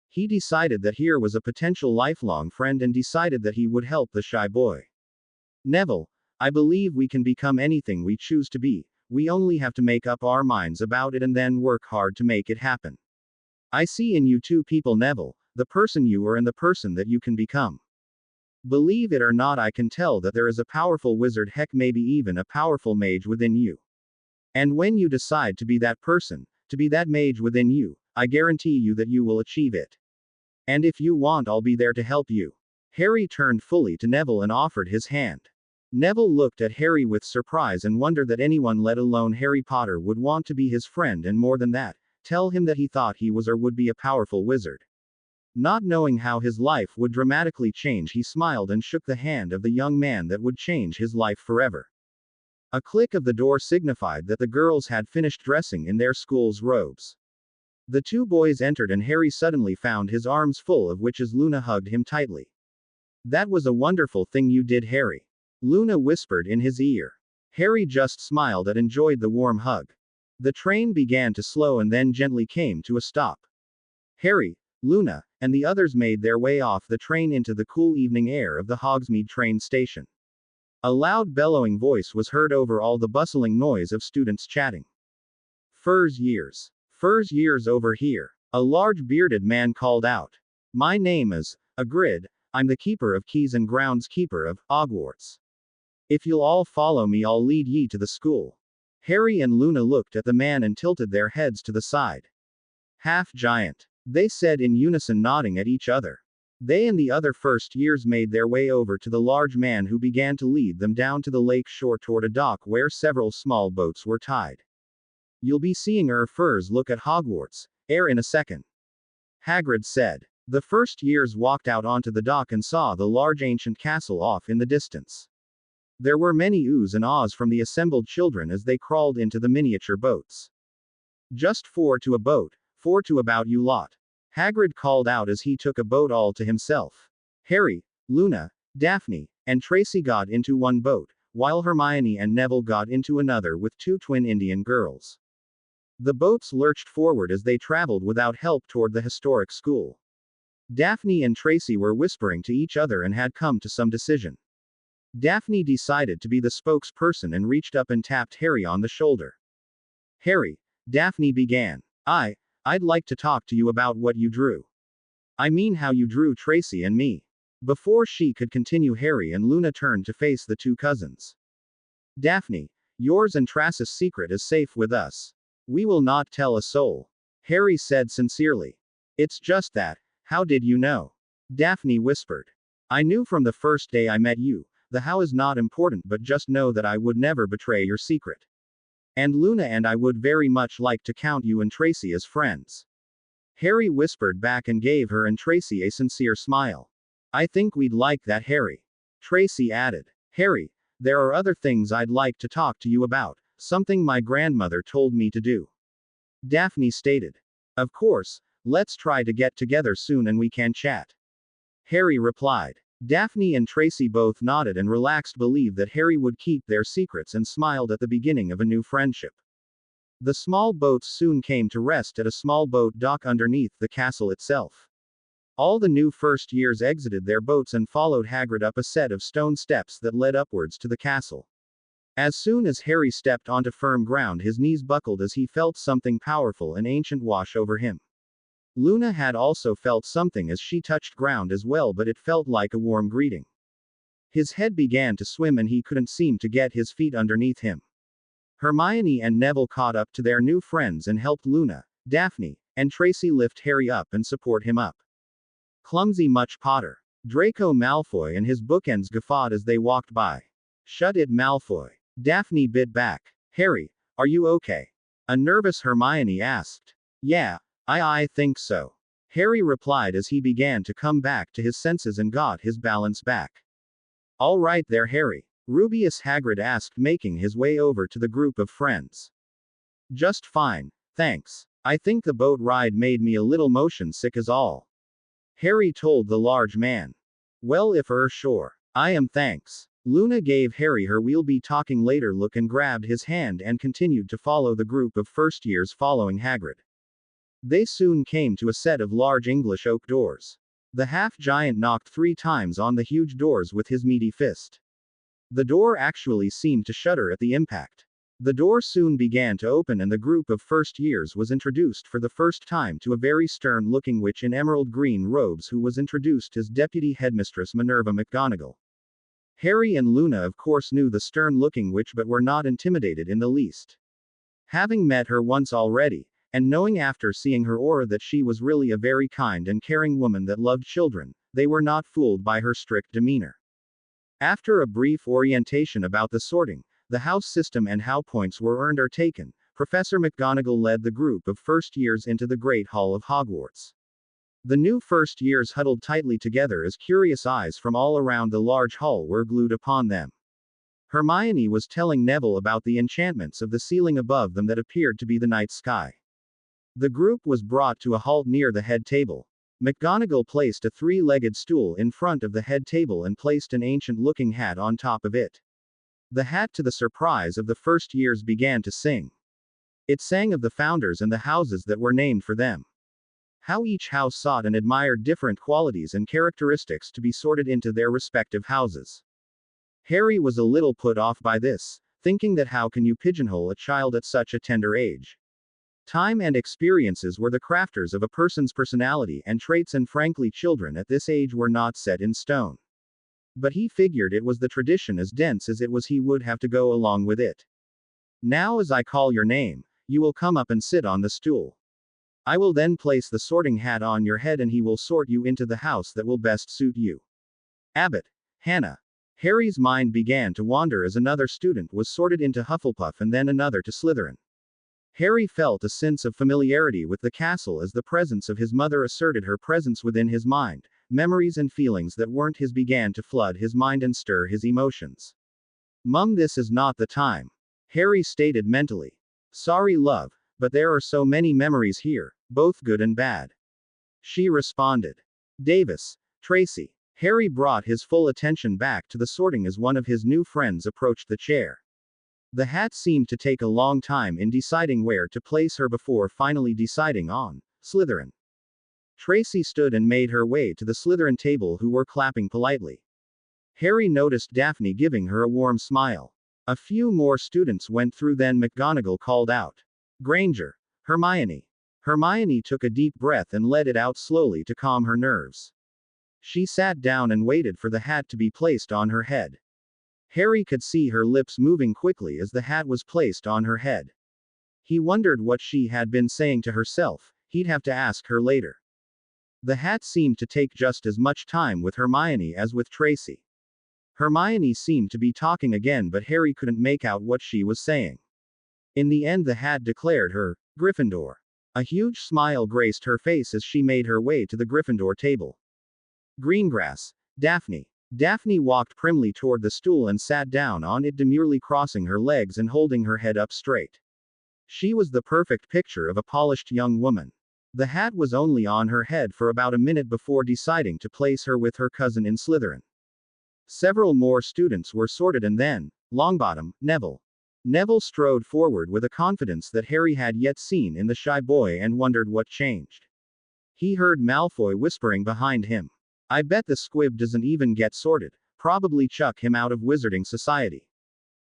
He decided that here was a potential lifelong friend and decided that he would help the shy boy. "Neville, I believe we can become anything we choose to be. We only have to make up our minds about it and then work hard to make it happen. I see in you two people, Neville, the person you are and the person that you can become. Believe it or not, I can tell that there is a powerful wizard, heck maybe even a powerful mage within you. And when you decide to be that person, to be that mage within you, I guarantee you that you will achieve it. And if you want, I'll be there to help you." Harry turned fully to Neville and offered his hand. Neville looked at Harry with surprise and wondered that anyone, let alone Harry Potter, would want to be his friend, and more than that, tell him that he thought he was or would be a powerful wizard. Not knowing how his life would dramatically change, he smiled and shook the hand of the young man that would change his life forever. A click of the door signified that the girls had finished dressing in their school's robes. The two boys entered and Harry suddenly found his arms full of which as Luna hugged him tightly. That was a wonderful thing you did, Harry. Luna whispered in his ear. Harry just smiled and enjoyed the warm hug. The train began to slow and then gently came to a stop. Harry, Luna, and the others made their way off the train into the cool evening air of the Hogsmeade train station. A loud bellowing voice was heard over all the bustling noise of students chatting. Furs years. Furs years over here. A large bearded man called out. My name is Hagrid. I'm the keeper of keys and grounds keeper of Hogwarts. If you'll all follow me, I'll lead ye to the school. Harry and Luna looked at the man and tilted their heads to the side. Half giant, they said in unison, nodding at each other. They and the other first years made their way over to the large man who began to lead them down to the lake shore toward a dock where several small boats were tied. You'll be seeing furs look at Hogwarts, in a second. Hagrid said. The first years walked out onto the dock and saw the large ancient castle off in the distance. There were many oohs and ahs from the assembled children as they crawled into the miniature boats. Just 4 to a boat, 4 to about you lot. Hagrid called out as he took a boat all to himself. Harry, Luna, Daphne, and Tracy got into one boat, while Hermione and Neville got into another with 2 twin Indian girls. The boats lurched forward as they traveled without help toward the historic school. Daphne and Tracy were whispering to each other and had come to some decision. Daphne decided to be the spokesperson and reached up and tapped Harry on the shoulder. Harry, Daphne began. I'd like to talk to you about what you drew. I mean how you drew Tracy and me. Before she could continue, Harry and Luna turned to face the two cousins. Daphne, yours and Tracy's secret is safe with us. We will not tell a soul. Harry said sincerely. It's just that, how did you know? Daphne whispered. I knew from the first day I met you. The how is not important, but just know that I would never betray your secret. And Luna and I would very much like to count you and Tracy as friends. Harry whispered back and gave her and Tracy a sincere smile. I think we'd like that, Harry. Tracy added. Harry, there are other things I'd like to talk to you about, something my grandmother told me to do. Daphne stated. Of course, let's try to get together soon and we can chat. Harry replied. Daphne and Tracy both nodded and relaxed, believed that Harry would keep their secrets, and smiled at the beginning of a new friendship. The small boats soon came to rest at a small boat dock underneath the castle itself. All the new first years exited their boats and followed Hagrid up a set of stone steps that led upwards to the castle. As soon as Harry stepped onto firm ground, his knees buckled as he felt something powerful and ancient wash over him. Luna had also felt something as she touched ground as well, but it felt like a warm greeting. His head began to swim and he couldn't seem to get his feet underneath him. Hermione and Neville caught up to their new friends and helped Luna, Daphne, and Tracy lift Harry up and support him up. Clumsy much Potter. Draco Malfoy and his bookends guffawed as they walked by. Shut it, Malfoy. Daphne bit back. Harry, are you okay? A nervous Hermione asked. Yeah. I think so. Harry replied as he began to come back to his senses and got his balance back. All right there, Harry. Rubeus Hagrid asked, making his way over to the group of friends. Just fine, thanks. I think the boat ride made me a little motion sick is all. Harry told the large man. Well, if sure. I am, thanks. Luna gave Harry her we'll be talking later look and grabbed his hand and continued to follow the group of first years following Hagrid. They soon came to a set of large English oak doors. The half-giant knocked 3 times on the huge doors with his meaty fist. The door actually seemed to shudder at the impact. The door soon began to open and the group of first years was introduced for the first time to a very stern-looking witch in emerald green robes who was introduced as Deputy Headmistress Minerva McGonagall. Harry and Luna of course knew the stern-looking witch but were not intimidated in the least. Having met her once already, and knowing after seeing her aura that she was really a very kind and caring woman that loved children, they were not fooled by her strict demeanor. After a brief orientation about the sorting, the house system and how points were earned or taken, Professor McGonagall led the group of first years into the Great Hall of Hogwarts. The new first years huddled tightly together as curious eyes from all around the large hall were glued upon them. Hermione was telling Neville about the enchantments of the ceiling above them that appeared to be the night sky. The group was brought to a halt near the head table. McGonagall placed a three-legged stool in front of the head table and placed an ancient-looking hat on top of it. The hat, to the surprise of the first years, began to sing. It sang of the founders and the houses that were named for them. How each house sought and admired different qualities and characteristics to be sorted into their respective houses. Harry was a little put off by this, thinking that how can you pigeonhole a child at such a tender age? Time and experiences were the crafters of a person's personality and traits, and frankly, children at this age were not set in stone. But he figured it was the tradition as dense as it was he would have to go along with it. Now, as I call your name, you will come up and sit on the stool. I will then place the sorting hat on your head and he will sort you into the house that will best suit you. Abbott. Hannah. Harry's mind began to wander as another student was sorted into Hufflepuff and then another to Slytherin. Harry felt a sense of familiarity with the castle as the presence of his mother asserted her presence within his mind. Memories and feelings that weren't his began to flood his mind and stir his emotions. Mum, this is not the time. Harry stated mentally. Sorry, love, but there are so many memories here, both good and bad. She responded. Davis. Tracy. Harry brought his full attention back to the sorting as one of his new friends approached the chair. The hat seemed to take a long time in deciding where to place her before finally deciding on Slytherin. Tracy stood and made her way to the Slytherin table, who were clapping politely. Harry noticed Daphne giving her a warm smile. A few more students went through, then McGonagall called out. Granger. Hermione. Hermione took a deep breath and let it out slowly to calm her nerves. She sat down and waited for the hat to be placed on her head. Harry could see her lips moving quickly as the hat was placed on her head. He wondered what she had been saying to herself. He'd have to ask her later. The hat seemed to take just as much time with Hermione as with Tracy. Hermione seemed to be talking again, but Harry couldn't make out what she was saying. In the end, the hat declared her Gryffindor. A huge smile graced her face as she made her way to the Gryffindor table. Greengrass. Daphne. Daphne walked primly toward the stool and sat down on it, demurely crossing her legs and holding her head up straight. She was the perfect picture of a polished young woman. The hat was only on her head for about a minute before deciding to place her with her cousin in Slytherin. Several more students were sorted and then, Longbottom, Neville. Neville strode forward with a confidence that Harry had yet seen in the shy boy and wondered what changed. He heard Malfoy whispering behind him. I bet the squib doesn't even get sorted, probably chuck him out of Wizarding Society.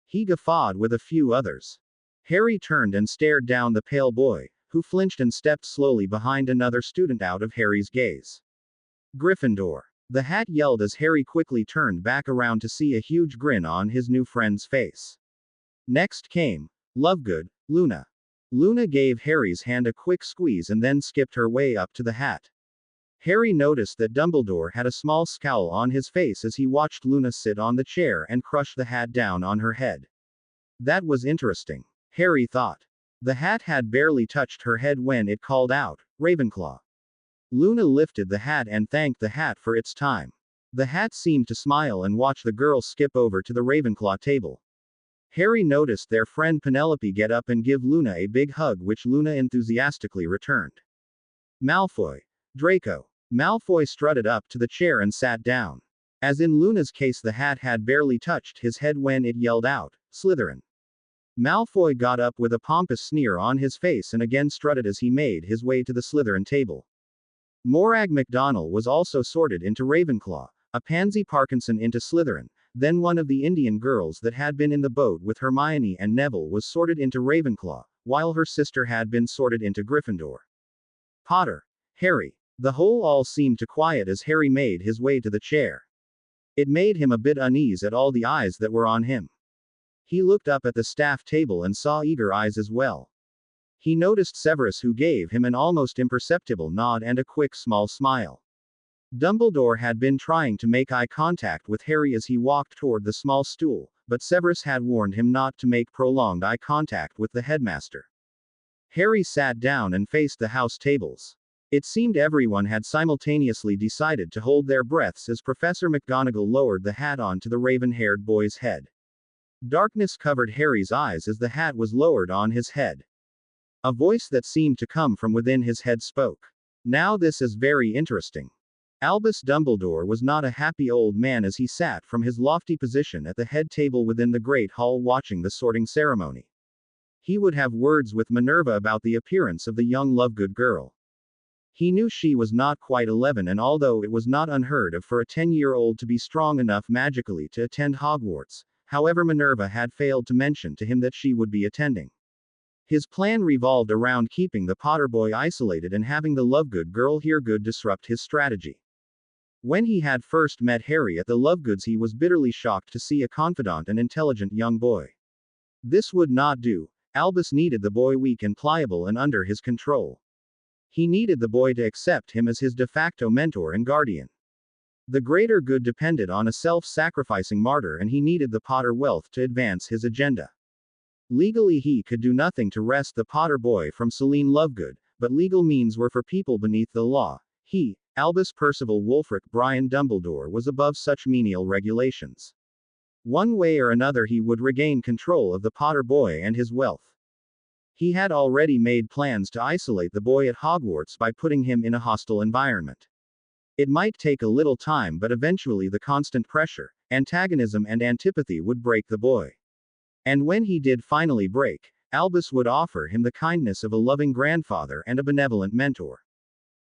He guffawed with a few others. Harry turned and stared down the pale boy, who flinched and stepped slowly behind another student out of Harry's gaze. Gryffindor. The hat yelled as Harry quickly turned back around to see a huge grin on his new friend's face. Next came Lovegood, Luna. Luna gave Harry's hand a quick squeeze and then skipped her way up to the hat. Harry noticed that Dumbledore had a small scowl on his face as he watched Luna sit on the chair and crush the hat down on her head. That was interesting, Harry thought. The hat had barely touched her head when it called out, Ravenclaw. Luna lifted the hat and thanked the hat for its time. The hat seemed to smile and watch the girl skip over to the Ravenclaw table. Harry noticed their friend Penelope get up and give Luna a big hug, which Luna enthusiastically returned. Malfoy. Draco. Malfoy strutted up to the chair and sat down. As in Luna's case, the hat had barely touched his head when it yelled out, Slytherin. Malfoy got up with a pompous sneer on his face and again strutted as he made his way to the Slytherin table. Morag McDonald was also sorted into Ravenclaw, a Pansy Parkinson into Slytherin, then one of the Indian girls that had been in the boat with Hermione and Neville was sorted into Ravenclaw, while her sister had been sorted into Gryffindor. Potter. Harry. The whole all seemed to quiet as Harry made his way to the chair. It made him a bit uneasy at all the eyes that were on him. He looked up at the staff table and saw eager eyes as well. He noticed Severus, who gave him an almost imperceptible nod and a quick small smile. Dumbledore had been trying to make eye contact with Harry as he walked toward the small stool, but Severus had warned him not to make prolonged eye contact with the headmaster. Harry sat down and faced the house tables. It seemed everyone had simultaneously decided to hold their breaths as Professor McGonagall lowered the hat onto the raven-haired boy's head. Darkness covered Harry's eyes as the hat was lowered on his head. A voice that seemed to come from within his head spoke. Now this is very interesting. Albus Dumbledore was not a happy old man as he sat from his lofty position at the head table within the great hall watching the sorting ceremony. He would have words with Minerva about the appearance of the young Lovegood girl. He knew she was not quite 11, and although it was not unheard of for a 10-year-old to be strong enough magically to attend Hogwarts, however Minerva had failed to mention to him that she would be attending. His plan revolved around keeping the Potter boy isolated and having the Lovegood girl Heregood disrupt his strategy. When he had first met Harry at the Lovegoods, he was bitterly shocked to see a confidant and intelligent young boy. This would not do. Albus needed the boy weak and pliable and under his control. He needed the boy to accept him as his de facto mentor and guardian. The greater good depended on a self-sacrificing martyr, and he needed the Potter wealth to advance his agenda. Legally he could do nothing to wrest the Potter boy from Celine Lovegood, but legal means were for people beneath the law. He, Albus Percival Wulfric Brian Dumbledore, was above such menial regulations. One way or another he would regain control of the Potter boy and his wealth. He had already made plans to isolate the boy at Hogwarts by putting him in a hostile environment. It might take a little time, but eventually the constant pressure, antagonism and antipathy would break the boy. And when he did finally break, Albus would offer him the kindness of a loving grandfather and a benevolent mentor.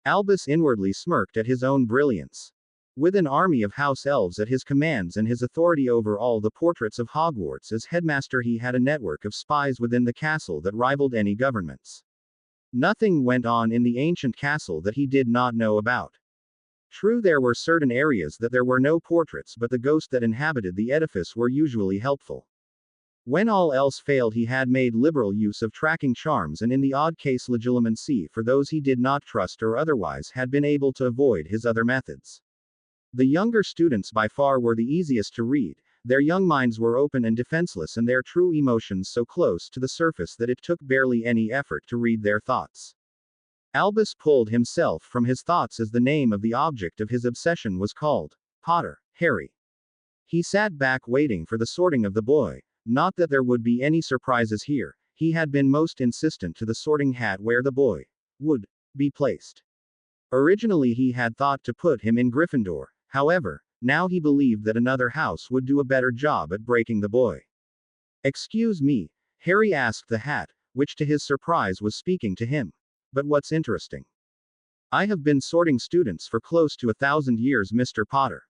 Albus inwardly smirked at his own brilliance. With an army of house elves at his commands and his authority over all the portraits of Hogwarts as headmaster, he had a network of spies within the castle that rivaled any government's. Nothing went on in the ancient castle that he did not know about. True, there were certain areas that there were no portraits, but the ghosts that inhabited the edifice were usually helpful. When all else failed, he had made liberal use of tracking charms and in the odd case legilimency for those he did not trust or otherwise had been able to avoid his other methods. The younger students by far were the easiest to read. Their young minds were open and defenseless, and their true emotions so close to the surface that it took barely any effort to read their thoughts. Albus pulled himself from his thoughts as the name of the object of his obsession was called. Potter, Harry. He sat back waiting for the sorting of the boy. Not that there would be any surprises here. He had been most insistent to the sorting hat where the boy would be placed. Originally he had thought to put him in Gryffindor. However, now he believed that another house would do a better job at breaking the boy. "Excuse me," Harry asked the hat, which to his surprise was speaking to him. "But what's interesting?" "I have been sorting students for close to 1,000 years, Mr. Potter.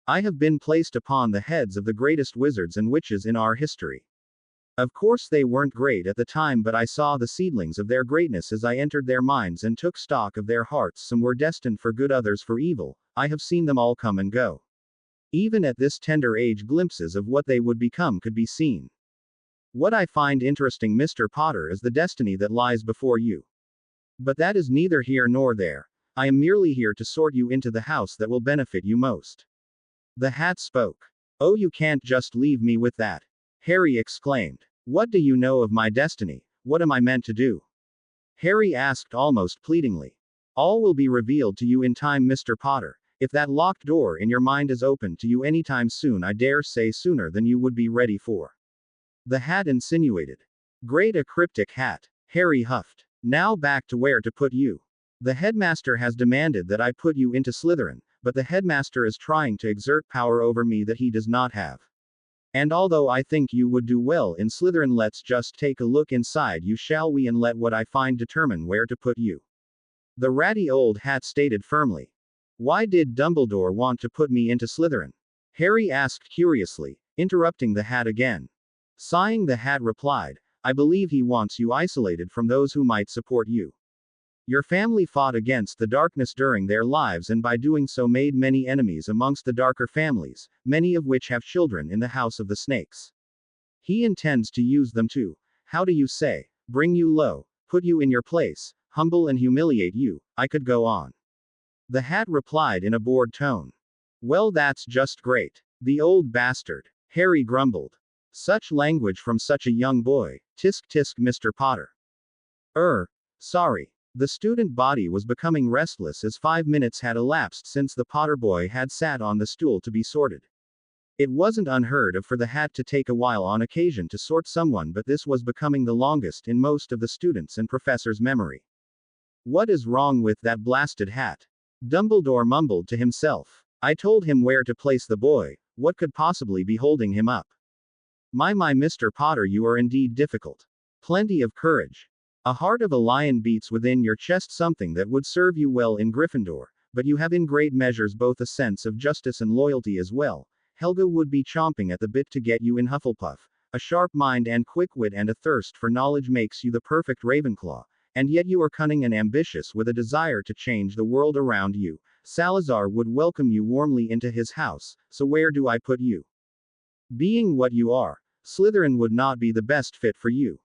I have been placed upon the heads of the greatest wizards and witches in our history. Of course they weren't great at the time, but I saw the seedlings of their greatness as I entered their minds and took stock of their hearts. Some were destined for good, others for evil. I have seen them all come and go. Even at this tender age, glimpses of what they would become could be seen. What I find interesting, Mr. Potter, is the destiny that lies before you. But that is neither here nor there. I am merely here to sort you into the house that will benefit you most." The hat spoke. "Oh, you can't just leave me with that," Harry exclaimed. "What do you know of my destiny? What am I meant to do?" Harry asked almost pleadingly. "All will be revealed to you in time, Mr. Potter. If that locked door in your mind is open to you anytime soon, I dare say sooner than you would be ready for," the hat insinuated. "Great, a cryptic hat," Harry huffed. "Now back to where to put you. The headmaster has demanded that I put you into Slytherin, but the headmaster is trying to exert power over me that he does not have. And although I think you would do well in Slytherin, let's just take a look inside you, shall we, and let what I find determine where to put you," the ratty old hat stated firmly. "Why did Dumbledore want to put me into Slytherin?" Harry asked curiously, interrupting the hat again. Sighing, the hat replied, "I believe he wants you isolated from those who might support you. Your family fought against the darkness during their lives, and by doing so made many enemies amongst the darker families, many of which have children in the House of the Snakes. He intends to use them to, how do you say, bring you low, put you in your place, humble and humiliate you." I could go on. The hat replied in a bored tone. "Well, that's just great. The old bastard," Harry grumbled. "Such language from such a young boy. Tisk tisk, Mr. Potter." Sorry." The student body was becoming restless as 5 minutes had elapsed since the Potter boy had sat on the stool to be sorted. It wasn't unheard of for the hat to take a while on occasion to sort someone, but this was becoming the longest in most of the students' and professors' memory. What is wrong with that blasted hat? Dumbledore mumbled to himself. I told him where to place the boy. What could possibly be holding him up? My, Mr. Potter, you are indeed difficult. Plenty of courage. A heart of a lion beats within your chest, something that would serve you well in Gryffindor, but you have in great measures both a sense of justice and loyalty as well. Helga would be chomping at the bit to get you in Hufflepuff. A sharp mind and quick wit and a thirst for knowledge makes you the perfect Ravenclaw, and yet you are cunning and ambitious with a desire to change the world around you. Salazar would welcome you warmly into his house, so where do I put you? Being what you are, Slytherin would not be the best fit for you.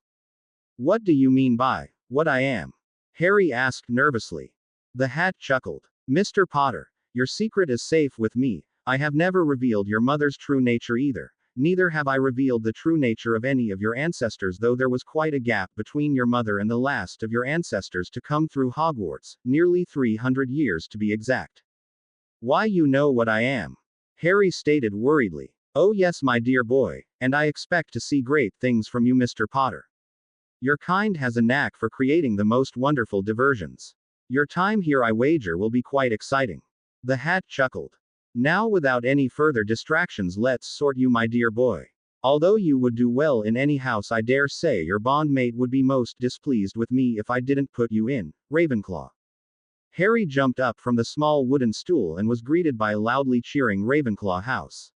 What do you mean by what I am? Harry asked nervously. The hat chuckled. Mr. Potter, your secret is safe with me. I have never revealed your mother's true nature either. Neither have I revealed the true nature of any of your ancestors, though there was quite a gap between your mother and the last of your ancestors to come through Hogwarts, nearly 300 years to be exact. Why, you know what I am? Harry stated worriedly. Oh yes, my dear boy, and I expect to see great things from you, Mr. Potter. Your kind has a knack for creating the most wonderful diversions. Your time here, I wager, will be quite exciting. The hat chuckled. Now, without any further distractions, let's sort you, my dear boy. Although you would do well in any house, I dare say your bondmate would be most displeased with me if I didn't put you in Ravenclaw. Harry jumped up from the small wooden stool and was greeted by a loudly cheering Ravenclaw house.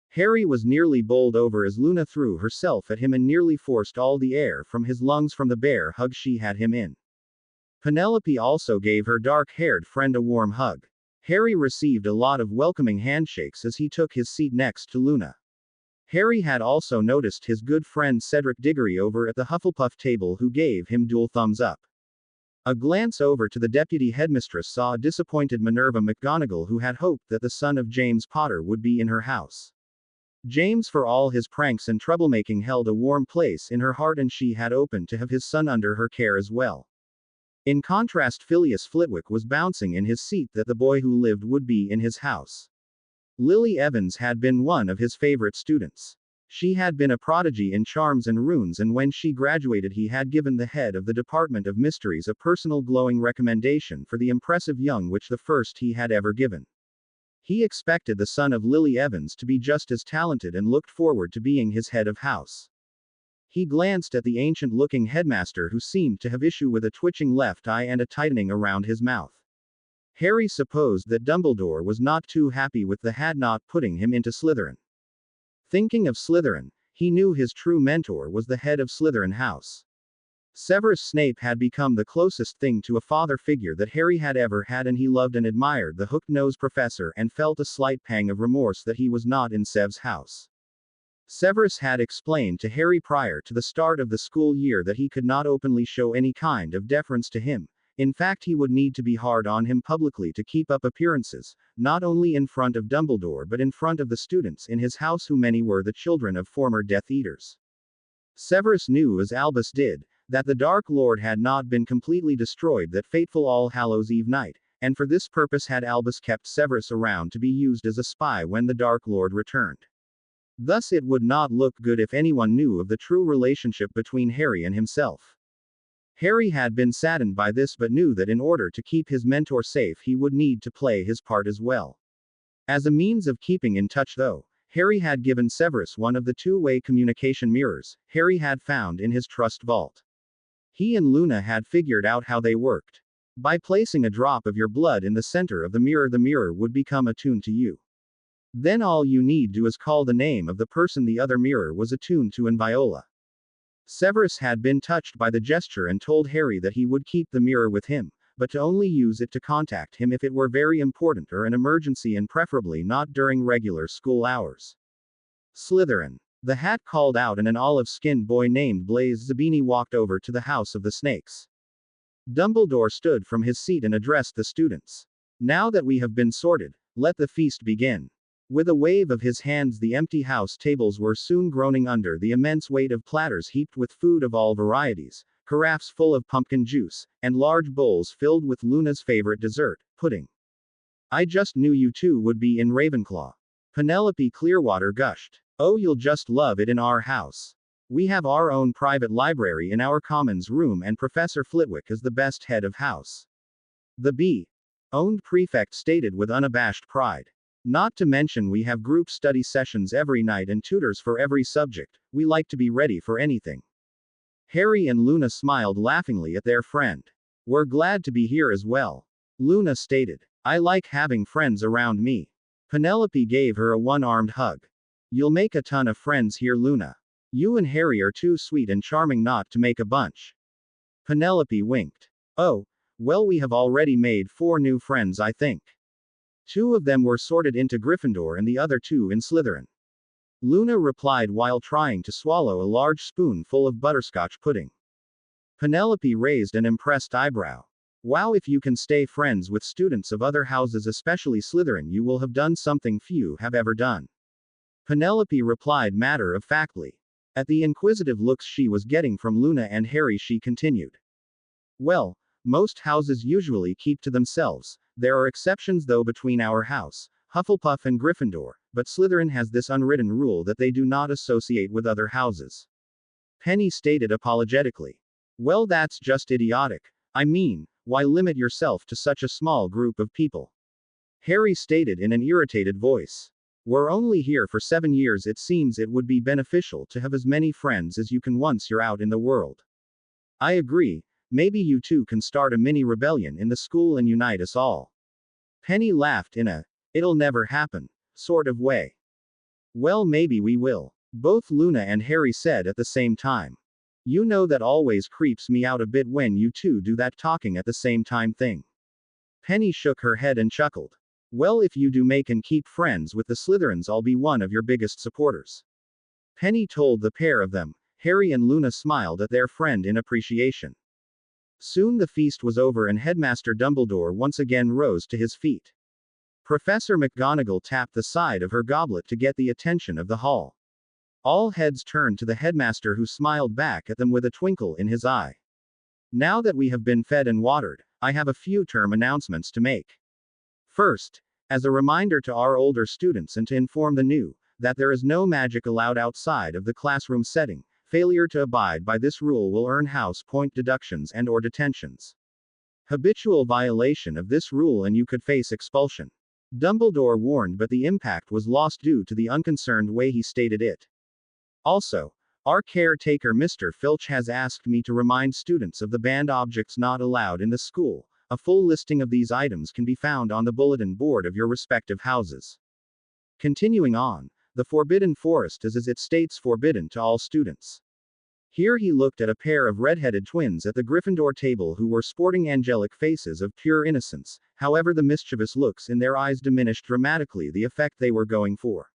Harry was nearly bowled over as Luna threw herself at him and nearly forced all the air from his lungs from the bear hug she had him in. Penelope also gave her dark-haired friend a warm hug. Harry received a lot of welcoming handshakes as he took his seat next to Luna. Harry had also noticed his good friend Cedric Diggory over at the Hufflepuff table, who gave him dual thumbs up. A glance over to the deputy headmistress saw a disappointed Minerva McGonagall, who had hoped that the son of James Potter would be in her house. James, for all his pranks and troublemaking, held a warm place in her heart, and she had hoped to have his son under her care as well. In contrast, Phileas Flitwick was bouncing in his seat that the boy who lived would be in his house. Lily Evans had been one of his favorite students. She had been a prodigy in charms and runes, and when she graduated he had given the head of the Department of Mysteries a personal glowing recommendation for the impressive young witch, the first he had ever given. He expected the son of Lily Evans to be just as talented and looked forward to being his head of house. He glanced at the ancient-looking headmaster, who seemed to have issue with a twitching left eye and a tightening around his mouth. Harry supposed that Dumbledore was not too happy with the hat not putting him into Slytherin. Thinking of Slytherin, he knew his true mentor was the head of Slytherin House. Severus Snape had become the closest thing to a father figure that Harry had ever had, and he loved and admired the hooked-nosed professor and felt a slight pang of remorse that he was not in Sev's house. Severus had explained to Harry prior to the start of the school year that he could not openly show any kind of deference to him. In fact, he would need to be hard on him publicly to keep up appearances, not only in front of Dumbledore but in front of the students in his house, who many were the children of former Death Eaters. Severus knew, as Albus did, that the Dark Lord had not been completely destroyed that fateful All Hallows Eve night, and for this purpose had Albus kept Severus around to be used as a spy when the Dark Lord returned. Thus it would not look good if anyone knew of the true relationship between Harry and himself. Harry had been saddened by this, but knew that in order to keep his mentor safe he would need to play his part as well. As a means of keeping in touch, though, Harry had given Severus one of the two-way communication mirrors Harry had found in his trust vault. He and Luna had figured out how they worked. By placing a drop of your blood in the center of the mirror would become attuned to you. Then all you need do is call the name of the person the other mirror was attuned to, and Viola. Severus had been touched by the gesture and told Harry that he would keep the mirror with him, but to only use it to contact him if it were very important or an emergency, and preferably not during regular school hours. Slytherin. The hat called out, and an olive-skinned boy named Blaise Zabini walked over to the House of the Snakes. Dumbledore stood from his seat and addressed the students. Now that we have been sorted, let the feast begin. With a wave of his hands, the empty house tables were soon groaning under the immense weight of platters heaped with food of all varieties, carafes full of pumpkin juice, and large bowls filled with Luna's favorite dessert, pudding. I just knew you two would be in Ravenclaw. Penelope Clearwater gushed. Oh, you'll just love it in our house. We have our own private library in our commons room, and Professor Flitwick is the best head of house. The B-owned prefect stated with unabashed pride. Not to mention we have group study sessions every night and tutors for every subject. We like to be ready for anything. Harry and Luna smiled laughingly at their friend. We're glad to be here as well. Luna stated. I like having friends around me. Penelope gave her a one-armed hug. You'll make a ton of friends here, Luna. You and Harry are too sweet and charming not to make a bunch. Penelope winked. Oh, well, we have already made 4 new friends, I think. 2 of them were sorted into Gryffindor and the other 2 in Slytherin. Luna replied while trying to swallow a large spoonful of butterscotch pudding. Penelope raised an impressed eyebrow. Wow, if you can stay friends with students of other houses, especially Slytherin, you will have done something few have ever done. Penelope replied matter-of-factly. At the inquisitive looks she was getting from Luna and Harry, she continued. Well, most houses usually keep to themselves. There are exceptions though between our house, Hufflepuff, and Gryffindor, but Slytherin has this unwritten rule that they do not associate with other houses. Penny stated apologetically. Well, that's just idiotic. I mean, why limit yourself to such a small group of people? Harry stated in an irritated voice. We're only here for 7 years. It seems it would be beneficial to have as many friends as you can once you're out in the world. I agree. Maybe you two can start a mini rebellion in the school and unite us all. Penny laughed in a, it'll never happen, sort of way. Well, maybe we will. Both Luna and Harry said at the same time. You know that always creeps me out a bit when you two do that talking at the same time thing. Penny shook her head and chuckled. Well, if you do make and keep friends with the Slytherins, I'll be one of your biggest supporters. Penny told the pair of them. Harry and Luna smiled at their friend in appreciation. Soon the feast was over and Headmaster Dumbledore once again rose to his feet. Professor McGonagall tapped the side of her goblet to get the attention of the hall. All heads turned to the headmaster, who smiled back at them with a twinkle in his eye. Now that we have been fed and watered, I have a few term announcements to make. First, as a reminder to our older students and to inform the new, that there is no magic allowed outside of the classroom setting. Failure to abide by this rule will earn house point deductions and/or detentions. Habitual violation of this rule and you could face expulsion. Dumbledore warned, but the impact was lost due to the unconcerned way he stated it. Also, our caretaker Mr. Filch has asked me to remind students of the banned objects not allowed in the school. A full listing of these items can be found on the bulletin board of your respective houses. Continuing on, the Forbidden Forest is, as it states, forbidden to all students. Here he looked at a pair of red-headed twins at the Gryffindor table who were sporting angelic faces of pure innocence. However, the mischievous looks in their eyes diminished dramatically the effect they were going for.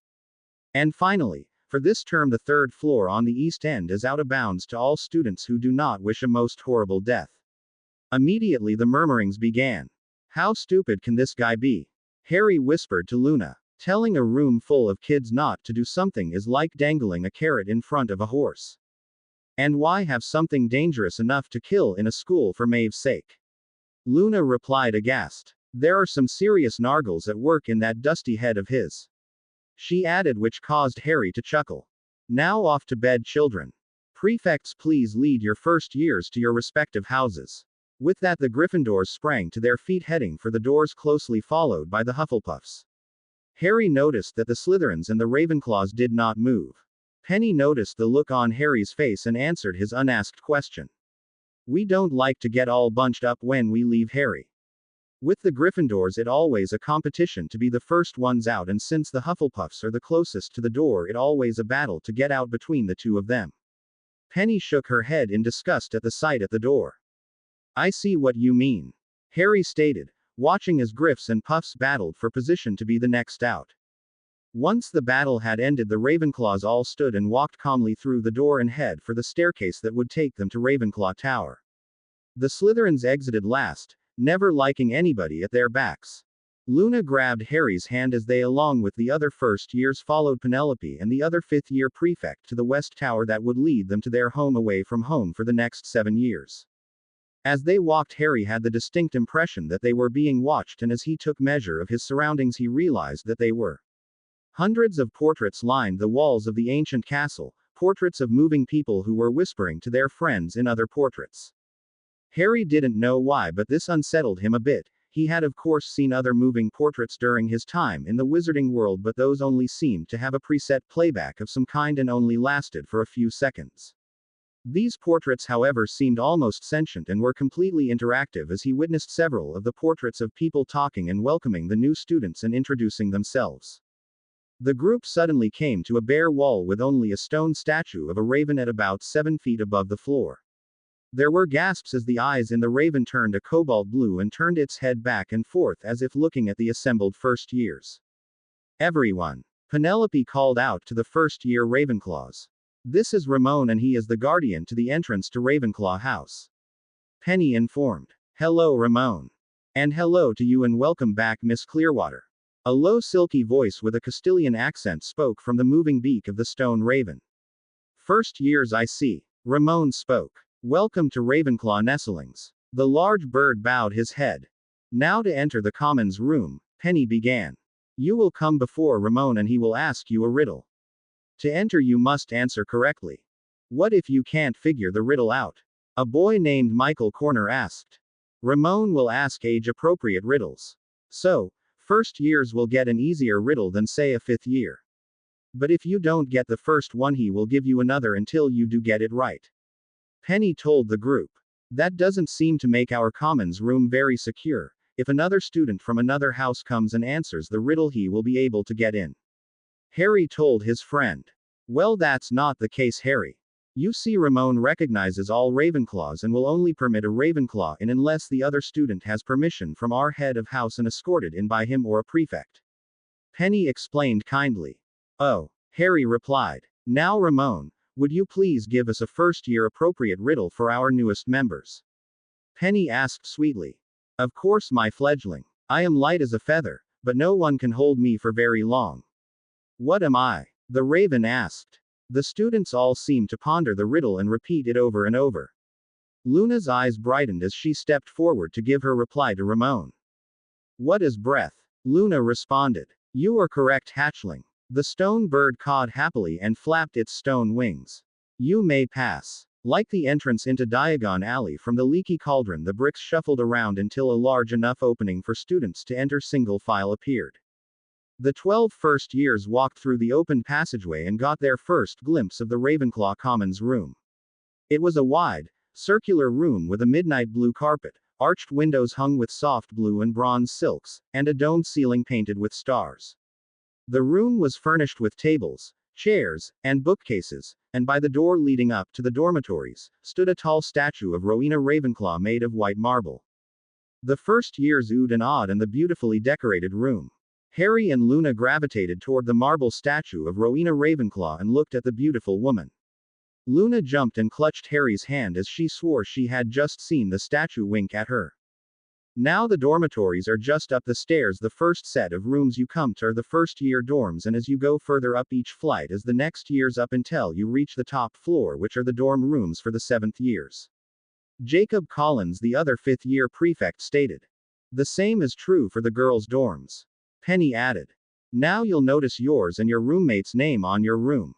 And finally, for this term, the 3rd floor on the East End is out of bounds to all students who do not wish a most horrible death. Immediately the murmurings began. How stupid can this guy be? Harry whispered to Luna. Telling a room full of kids not to do something is like dangling a carrot in front of a horse. And why have something dangerous enough to kill in a school for Maeve's sake? Luna replied aghast. There are some serious nargles at work in that dusty head of his. She added, which caused Harry to chuckle. Now off to bed, children. Prefects, please lead your first years to your respective houses. With that, the Gryffindors sprang to their feet, heading for the doors, closely followed by the Hufflepuffs. Harry noticed that the Slytherins and the Ravenclaws did not move. Penny noticed the look on Harry's face and answered his unasked question. We don't like to get all bunched up when we leave, Harry. With the Gryffindors, it always a competition to be the first ones out, and since the Hufflepuffs are the closest to the door, it always a battle to get out between the two of them. Penny shook her head in disgust at the sight at the door. I see what you mean, Harry stated, watching as Griffs and Puffs battled for position to be the next out. Once the battle had ended, the Ravenclaws all stood and walked calmly through the door and head for the staircase that would take them to Ravenclaw Tower. The Slytherins exited last, never liking anybody at their backs. Luna grabbed Harry's hand as they, along with the other first years, followed Penelope and the other 5th-year prefect to the West Tower that would lead them to their home away from home for the next 7 years. As they walked, Harry had the distinct impression that they were being watched, and as he took measure of his surroundings, he realized that they were. Hundreds of portraits lined the walls of the ancient castle, portraits of moving people who were whispering to their friends in other portraits. Harry didn't know why, but this unsettled him a bit. He had of course seen other moving portraits during his time in the wizarding world, but those only seemed to have a preset playback of some kind and only lasted for a few seconds. These portraits, however, seemed almost sentient and were completely interactive as he witnessed several of the portraits of people talking and welcoming the new students and introducing themselves. The group suddenly came to a bare wall with only a stone statue of a raven at about 7 feet above the floor. There were gasps as the eyes in the raven turned a cobalt blue and turned its head back and forth as if looking at the assembled first years. Everyone! Penelope called out to the first-year Ravenclaws. This is Ramon and he is the guardian to the entrance to Ravenclaw House. Penny informed. Hello Ramon. And hello to you and welcome back Miss Clearwater. A low silky voice with a Castilian accent spoke from the moving beak of the stone raven. First years I see. Ramon spoke. Welcome to Ravenclaw Nestlings. The large bird bowed his head. Now to enter the commons room, Penny began. You will come before Ramon and he will ask you a riddle. To enter you must answer correctly. What if you can't figure the riddle out? A boy named Michael Corner asked. Ramon will ask age-appropriate riddles. So, first years will get an easier riddle than say a fifth year. But if you don't get the first one he will give you another until you do get it right. Penny told the group. That doesn't seem to make our commons room very secure. If another student from another house comes and answers the riddle he will be able to get in. Harry told his friend. Well, that's not the case, Harry. You see, Ramon recognizes all Ravenclaws and will only permit a Ravenclaw in unless the other student has permission from our head of house and escorted in by him or a prefect. Penny explained kindly. Oh, Harry replied. Now Ramon, would you please give us a first-year appropriate riddle for our newest members? Penny asked sweetly. Of course, my fledgling. I am light as a feather, but no one can hold me for very long. What am I? The raven asked. The students all seemed to ponder the riddle and repeat it over and over. Luna's eyes brightened as she stepped forward to give her reply to Ramon. What is breath? Luna responded. You are correct, hatchling. The stone bird cawed happily and flapped its stone wings. You may pass. Like the entrance into Diagon Alley from the leaky cauldron, the bricks shuffled around until a large enough opening for students to enter single file appeared. The 12 first years walked through the open passageway and got their first glimpse of the Ravenclaw Commons room. It was a wide, circular room with a midnight blue carpet, arched windows hung with soft blue and bronze silks, and a domed ceiling painted with stars. The room was furnished with tables, chairs, and bookcases, and by the door leading up to the dormitories, stood a tall statue of Rowena Ravenclaw made of white marble. The first years oohed and awed in the beautifully decorated room. Harry and Luna gravitated toward the marble statue of Rowena Ravenclaw and looked at the beautiful woman. Luna jumped and clutched Harry's hand as she swore she had just seen the statue wink at her. Now the dormitories are just up the stairs. The first set of rooms you come to are the first year dorms, and as you go further up each flight as the next years up until you reach the top floor, which are the dorm rooms for the 7th years. Jacob Collins, the other 5th year prefect, stated. The same is true for the girls' dorms. Penny added. Now you'll notice yours and your roommate's name on your room.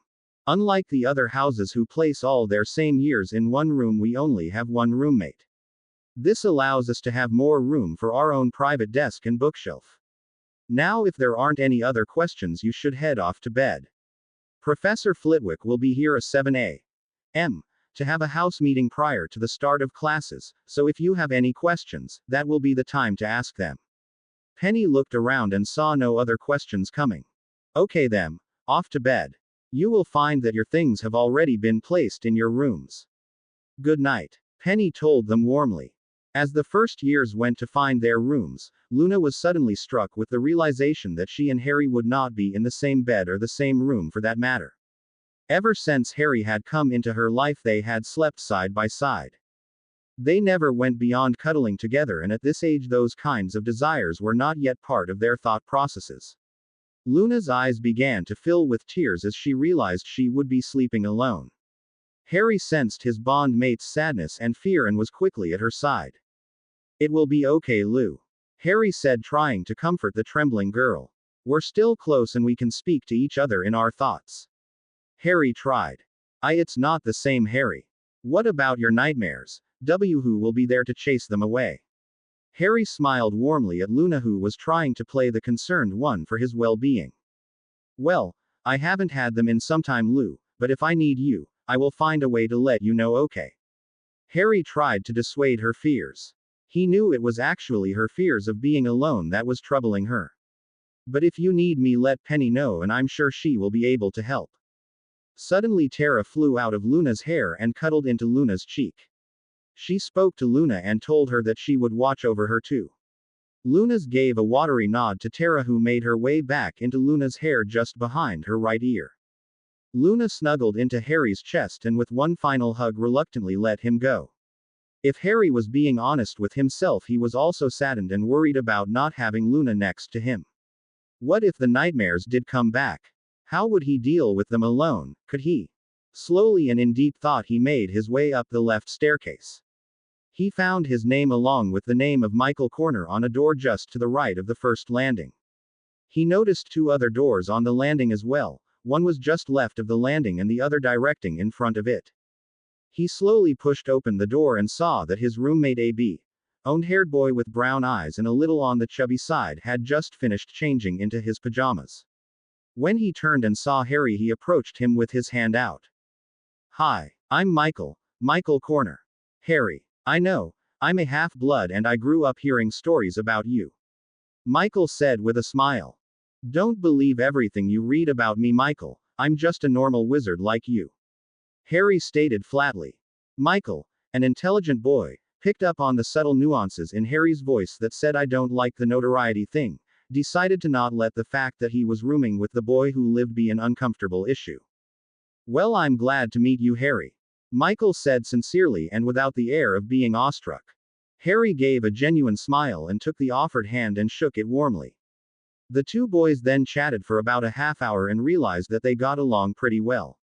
Unlike the other houses who place all their same years in one room, we only have one roommate. This allows us to have more room for our own private desk and bookshelf. Now, if there aren't any other questions, you should head off to bed. Professor Flitwick will be here at 7 a.m. to have a house meeting prior to the start of classes, so if you have any questions, that will be the time to ask them. Penny looked around and saw no other questions coming. Okay then, off to bed. You will find that your things have already been placed in your rooms. Good night. Penny told them warmly. As the first years went to find their rooms, Luna was suddenly struck with the realization that she and Harry would not be in the same bed or the same room for that matter. Ever since Harry had come into her life, they had slept side by side. They never went beyond cuddling together, and at this age those kinds of desires were not yet part of their thought processes. Luna's eyes began to fill with tears as she realized she would be sleeping alone. Harry sensed his bond mate's sadness and fear and was quickly at her side. It will be okay, Lou. Harry said, trying to comfort the trembling girl. We're still close and we can speak to each other in our thoughts. Harry tried. It's not the same, Harry. What about your nightmares? Who will be there to chase them away? Harry smiled warmly at Luna, who was trying to play the concerned one for his well-being. Well, I haven't had them in some time, Lou, but if I need you, I will find a way to let you know, okay? Harry tried to dissuade her fears. He knew it was actually her fears of being alone that was troubling her. But if you need me, let Penny know and I'm sure she will be able to help. Suddenly Tara flew out of Luna's hair and cuddled into Luna's cheek. She spoke to Luna and told her that she would watch over her too. Luna's gave a watery nod to Tara, who made her way back into Luna's hair just behind her right ear. Luna snuggled into Harry's chest and with one final hug reluctantly let him go. If Harry was being honest with himself, he was also saddened and worried about not having Luna next to him. What if the nightmares did come back? How would he deal with them alone? Could he? Slowly and in deep thought he made his way up the left staircase. He found his name along with the name of Michael Corner on a door just to the right of the first landing. He noticed two other doors on the landing as well. One was just left of the landing and the other directing in front of it. He slowly pushed open the door and saw that his roommate A.B., owned-haired boy with brown eyes and a little on the chubby side, had just finished changing into his pajamas. When he turned and saw Harry, he approached him with his hand out. Hi, I'm Michael Corner. Harry, I know, I'm a half-blood and I grew up hearing stories about you. Michael said with a smile. Don't believe everything you read about me, Michael. I'm just a normal wizard like you. Harry stated flatly. Michael, an intelligent boy, picked up on the subtle nuances in Harry's voice that said I don't like the notoriety thing, decided to not let the fact that he was rooming with the boy who lived be an uncomfortable issue. Well, I'm glad to meet you, Harry. Michael said sincerely and without the air of being awestruck. Harry gave a genuine smile and took the offered hand and shook it warmly. The two boys then chatted for about a half hour and realized that they got along pretty well.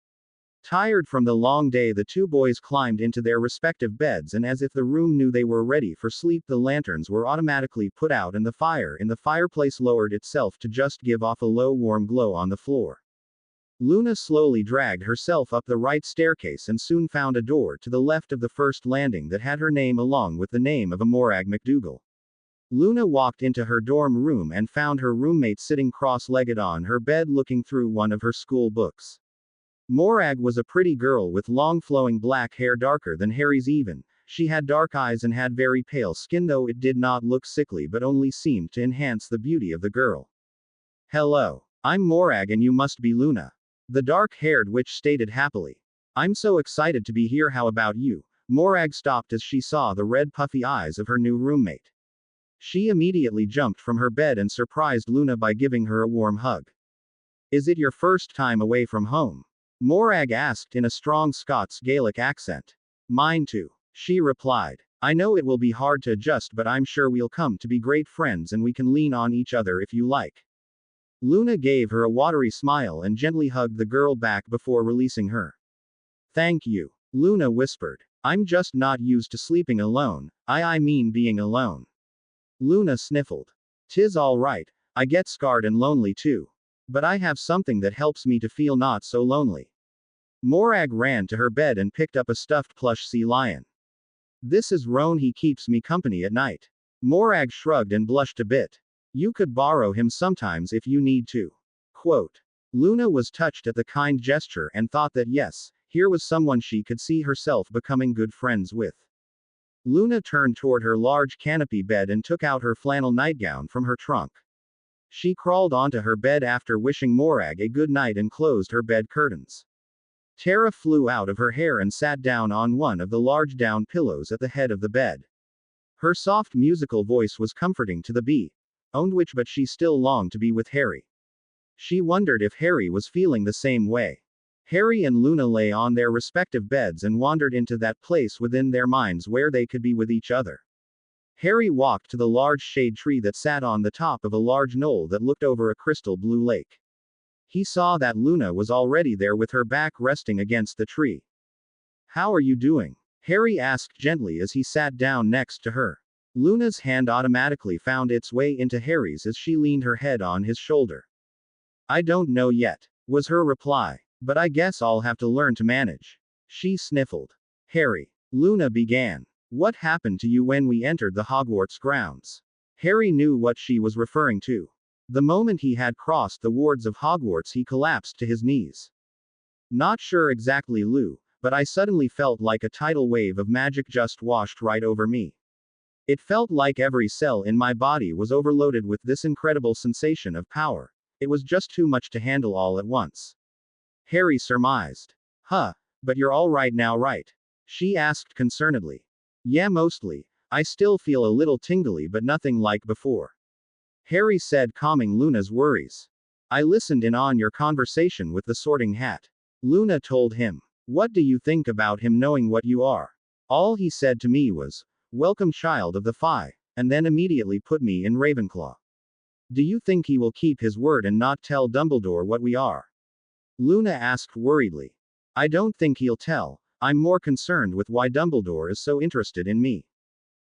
Tired from the long day, the two boys climbed into their respective beds, and as if the room knew they were ready for sleep, the lanterns were automatically put out and the fire in the fireplace lowered itself to just give off a low warm glow on the floor. Luna slowly dragged herself up the right staircase and soon found a door to the left of the first landing that had her name along with the name of a Morag McDougal. Luna walked into her dorm room and found her roommate sitting cross-legged on her bed looking through one of her school books. Morag was a pretty girl with long flowing black hair, darker than Harry's even. She had dark eyes and had very pale skin, though it did not look sickly but only seemed to enhance the beauty of the girl. Hello. I'm Morag and you must be Luna. The dark-haired witch stated happily. I'm so excited to be here, how about you? Morag stopped as she saw the red puffy eyes of her new roommate. She immediately jumped from her bed and surprised Luna by giving her a warm hug. Is it your first time away from home? Morag asked in a strong Scots Gaelic accent. Mine too, she replied. I know it will be hard to adjust, but I'm sure we'll come to be great friends and we can lean on each other if you like. Luna gave her a watery smile and gently hugged the girl back before releasing her. Thank you, Luna whispered. I'm just not used to sleeping alone. I mean being alone. Luna sniffled. 'Tis all right, I get scared and lonely too. But I have something that helps me to feel not so lonely. Morag ran to her bed and picked up a stuffed plush sea lion. This is Roan, he keeps me company at night. Morag shrugged and blushed a bit. You could borrow him sometimes if you need to. Quote. Luna was touched at the kind gesture and thought that yes, here was someone she could see herself becoming good friends with. Luna turned toward her large canopy bed and took out her flannel nightgown from her trunk. She crawled onto her bed after wishing Morag a good night and closed her bed curtains. Tara flew out of her hair and sat down on one of the large down pillows at the head of the bed. Her soft musical voice was comforting to the owned witch, but she still longed to be with Harry. She wondered if Harry was feeling the same way. Harry and Luna lay on their respective beds and wandered into that place within their minds where they could be with each other. Harry walked to the large shade tree that sat on the top of a large knoll that looked over a crystal blue lake. He saw that Luna was already there with her back resting against the tree. How are you doing? Harry asked gently as he sat down next to her. Luna's hand automatically found its way into Harry's as she leaned her head on his shoulder. I don't know yet, was her reply. But I guess I'll have to learn to manage. She sniffled. Harry. Luna began. What happened to you when we entered the Hogwarts grounds? Harry knew what she was referring to. The moment he had crossed the wards of Hogwarts, he collapsed to his knees. Not sure exactly, Lou, but I suddenly felt like a tidal wave of magic just washed right over me. It felt like every cell in my body was overloaded with this incredible sensation of power. It was just too much to handle all at once. Harry surmised. Huh, but you're all right now, right? She asked concernedly. Yeah, mostly. I still feel a little tingly, but nothing like before. Harry said, calming Luna's worries. I listened in on your conversation with the Sorting Hat. Luna told him. What do you think about him knowing what you are? All he said to me was, welcome, child of the Fae, and then immediately put me in Ravenclaw. Do you think he will keep his word and not tell Dumbledore what we are? Luna asked worriedly. I don't think he'll tell. I'm more concerned with why Dumbledore is so interested in me.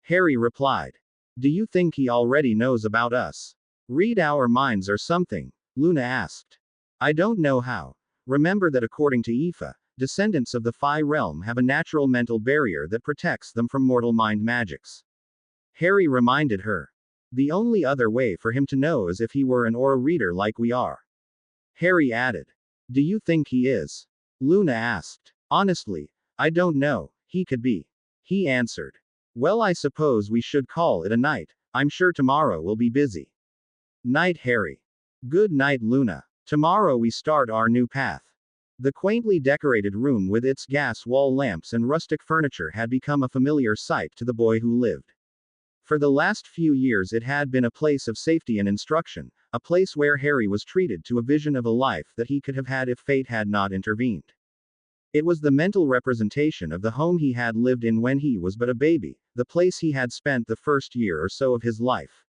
Harry replied. Do you think he already knows about us? Read our minds or something? Luna asked. I don't know how. Remember that according to Aoife, descendants of the Fae realm have a natural mental barrier that protects them from mortal mind magics. Harry reminded her. The only other way for him to know is if he were an aura reader like we are. Harry added. Do you think he is? Luna asked. Honestly, I don't know. He could be. He answered. Well, I suppose we should call it a night. I'm sure tomorrow will be busy. Night, Harry. Good night, Luna. Tomorrow we start our new path. The quaintly decorated room with its gas wall lamps and rustic furniture had become a familiar sight to the boy who lived. For the last few years it had been a place of safety and instruction, a place where Harry was treated to a vision of a life that he could have had if fate had not intervened. It was the mental representation of the home he had lived in when he was but a baby, the place he had spent the first year or so of his life.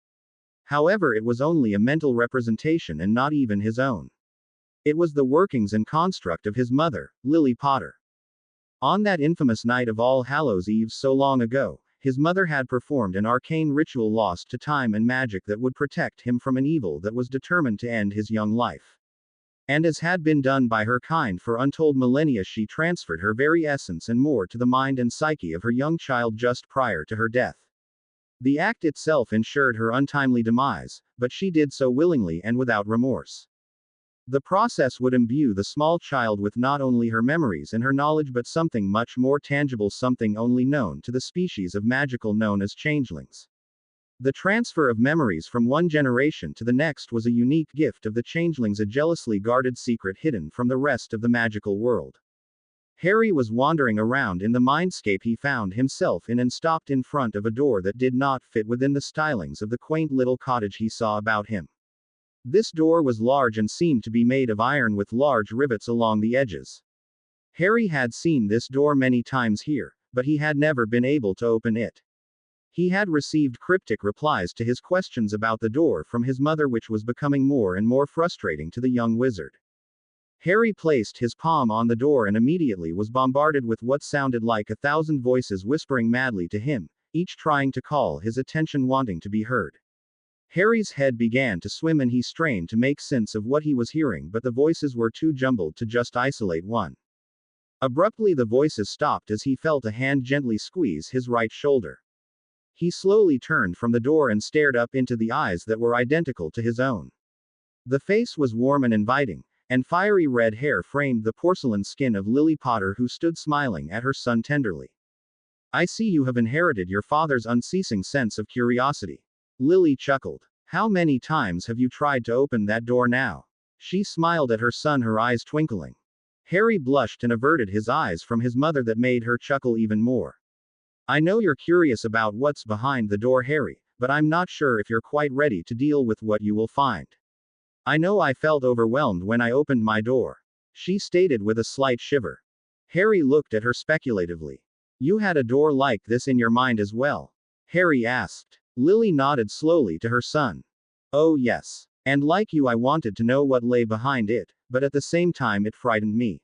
However, it was only a mental representation and not even his own. It was the workings and construct of his mother, Lily Potter. On that infamous night of All Hallows Eve so long ago, his mother had performed an arcane ritual lost to time and magic that would protect him from an evil that was determined to end his young life. And as had been done by her kind for untold millennia, she transferred her very essence and more to the mind and psyche of her young child just prior to her death. The act itself ensured her untimely demise, but she did so willingly and without remorse. The process would imbue the small child with not only her memories and her knowledge but something much more tangible, something only known to the species of magical known as changelings. The transfer of memories from one generation to the next was a unique gift of the changelings, a jealously guarded secret hidden from the rest of the magical world. Harry was wandering around in the mindscape he found himself in and stopped in front of a door that did not fit within the stylings of the quaint little cottage he saw about him. This door was large and seemed to be made of iron with large rivets along the edges. Harry had seen this door many times here, but he had never been able to open it. He had received cryptic replies to his questions about the door from his mother, which was becoming more and more frustrating to the young wizard. Harry placed his palm on the door and immediately was bombarded with what sounded like 1,000 voices whispering madly to him, each trying to call his attention, wanting to be heard. Harry's head began to swim and he strained to make sense of what he was hearing, but the voices were too jumbled to just isolate one. Abruptly the voices stopped as he felt a hand gently squeeze his right shoulder. He slowly turned from the door and stared up into the eyes that were identical to his own. The face was warm and inviting, and fiery red hair framed the porcelain skin of Lily Potter, who stood smiling at her son tenderly. I see you have inherited your father's unceasing sense of curiosity. Lily chuckled. How many times have you tried to open that door now? She smiled at her son, her eyes twinkling. Harry blushed and averted his eyes from his mother, that made her chuckle even more. I know you're curious about what's behind the door, Harry, but I'm not sure if you're quite ready to deal with what you will find. I know I felt overwhelmed when I opened my door, she stated with a slight shiver. Harry looked at her speculatively. You had a door like this in your mind as well? Harry asked. Lily nodded slowly to her son. Oh yes. And like you, I wanted to know what lay behind it, but at the same time it frightened me.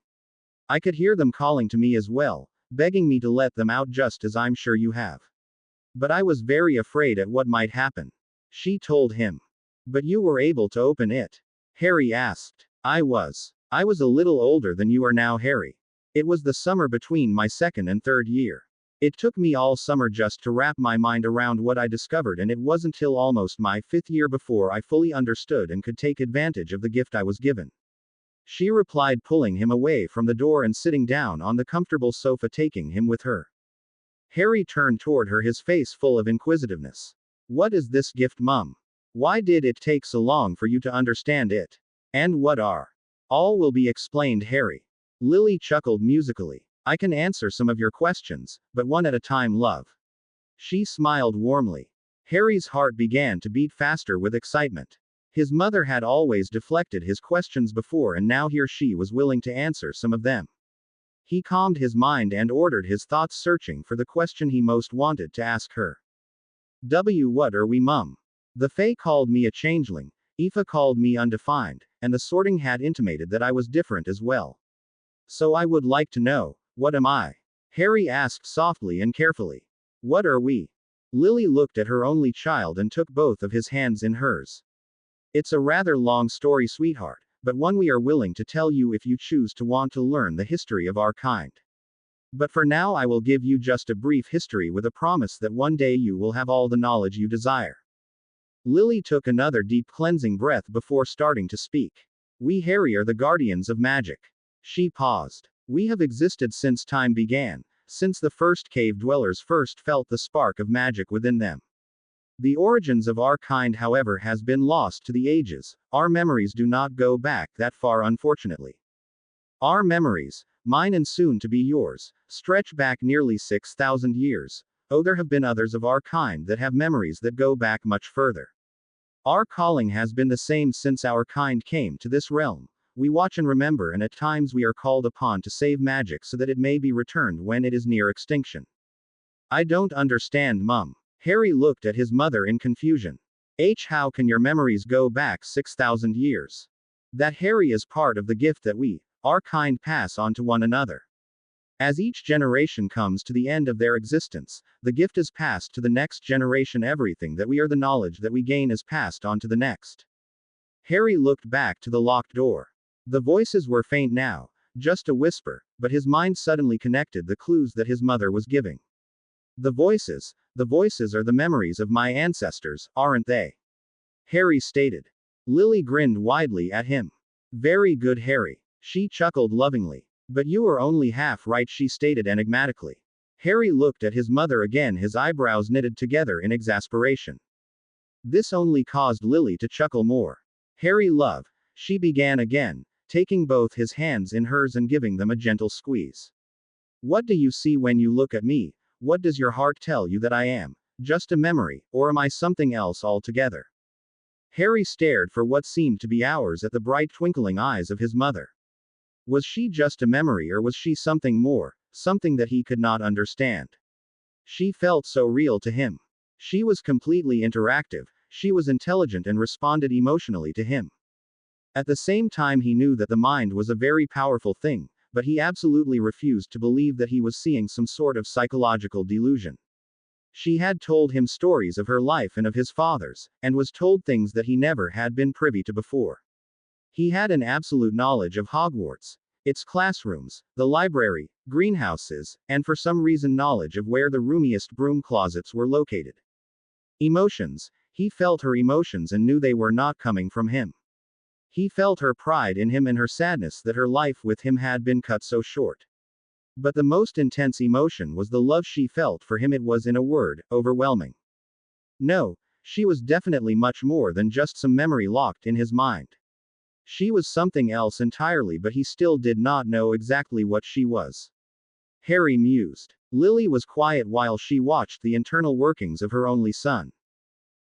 I could hear them calling to me as well, begging me to let them out, just as I'm sure you have. But I was very afraid at what might happen. She told him. But you were able to open it. Harry asked. I was. I was a little older than you are now, Harry. It was the summer between my second and third year. It took me all summer just to wrap my mind around what I discovered, and it wasn't till almost my fifth year before I fully understood and could take advantage of the gift I was given. She replied, pulling him away from the door and sitting down on the comfortable sofa, taking him with her. Harry turned toward her, his face full of inquisitiveness. What is this gift, Mum? Why did it take so long for you to understand it? And what are? All will be explained, Harry. Lily chuckled musically. I can answer some of your questions, but one at a time, love. She smiled warmly. Harry's heart began to beat faster with excitement. His mother had always deflected his questions before, and now here she was willing to answer some of them. He calmed his mind and ordered his thoughts, searching for the question he most wanted to ask her. What are we, Mum? The Fae called me a changeling, Aoife called me undefined, and the Sorting Hat intimated that I was different as well. So I would like to know, what am I? Harry asked softly and carefully. What are we? Lily looked at her only child and took both of his hands in hers. It's a rather long story, sweetheart, but one we are willing to tell you if you choose to want to learn the history of our kind. But for now, I will give you just a brief history with a promise that one day you will have all the knowledge you desire. Lily took another deep cleansing breath before starting to speak. We, Harry, are the guardians of magic. She paused. We have existed since time began, since the first cave dwellers first felt the spark of magic within them. The origins of our kind, however, has been lost to the ages. Our memories do not go back that far, unfortunately. Our memories, mine and soon to be yours, stretch back nearly 6,000 years. Oh, there have been others of our kind that have memories that go back much further. Our calling has been the same since our kind came to this realm. We watch and remember, and at times we are called upon to save magic so that it may be returned when it is near extinction. I don't understand, Mum. Harry looked at his mother in confusion. How can your memories go back 6,000 years? That, Harry, is part of the gift that we, our kind, pass on to one another. As each generation comes to the end of their existence, the gift is passed to the next generation. Everything that we are, the knowledge that we gain, is passed on to the next. Harry looked back to the locked door. The voices were faint now, just a whisper, but his mind suddenly connected the clues that his mother was giving. The voices are the memories of my ancestors, aren't they? Harry stated. Lily grinned widely at him. Very good, Harry. She chuckled lovingly. But you are only half right, she stated enigmatically. Harry looked at his mother again, his eyebrows knitted together in exasperation. This only caused Lily to chuckle more. Harry, love, she began again, taking both his hands in hers and giving them a gentle squeeze. What do you see when you look at me? What does your heart tell you that I am? Just a memory, or am I something else altogether? Harry stared for what seemed to be hours at the bright twinkling eyes of his mother. Was she just a memory, or was she something more, something that he could not understand? She felt so real to him. She was completely interactive, she was intelligent and responded emotionally to him. At the same time, he knew that the mind was a very powerful thing, but he absolutely refused to believe that he was seeing some sort of psychological delusion. She had told him stories of her life and of his father's, and was told things that he never had been privy to before. He had an absolute knowledge of Hogwarts, its classrooms, the library, greenhouses, and for some reason knowledge of where the roomiest broom closets were located. Emotions, he felt her emotions and knew they were not coming from him. He felt her pride in him and her sadness that her life with him had been cut so short. But the most intense emotion was the love she felt for him. It was, in a word, overwhelming. No, she was definitely much more than just some memory locked in his mind. She was something else entirely, but he still did not know exactly what she was. Harry mused. Lily was quiet while she watched the internal workings of her only son.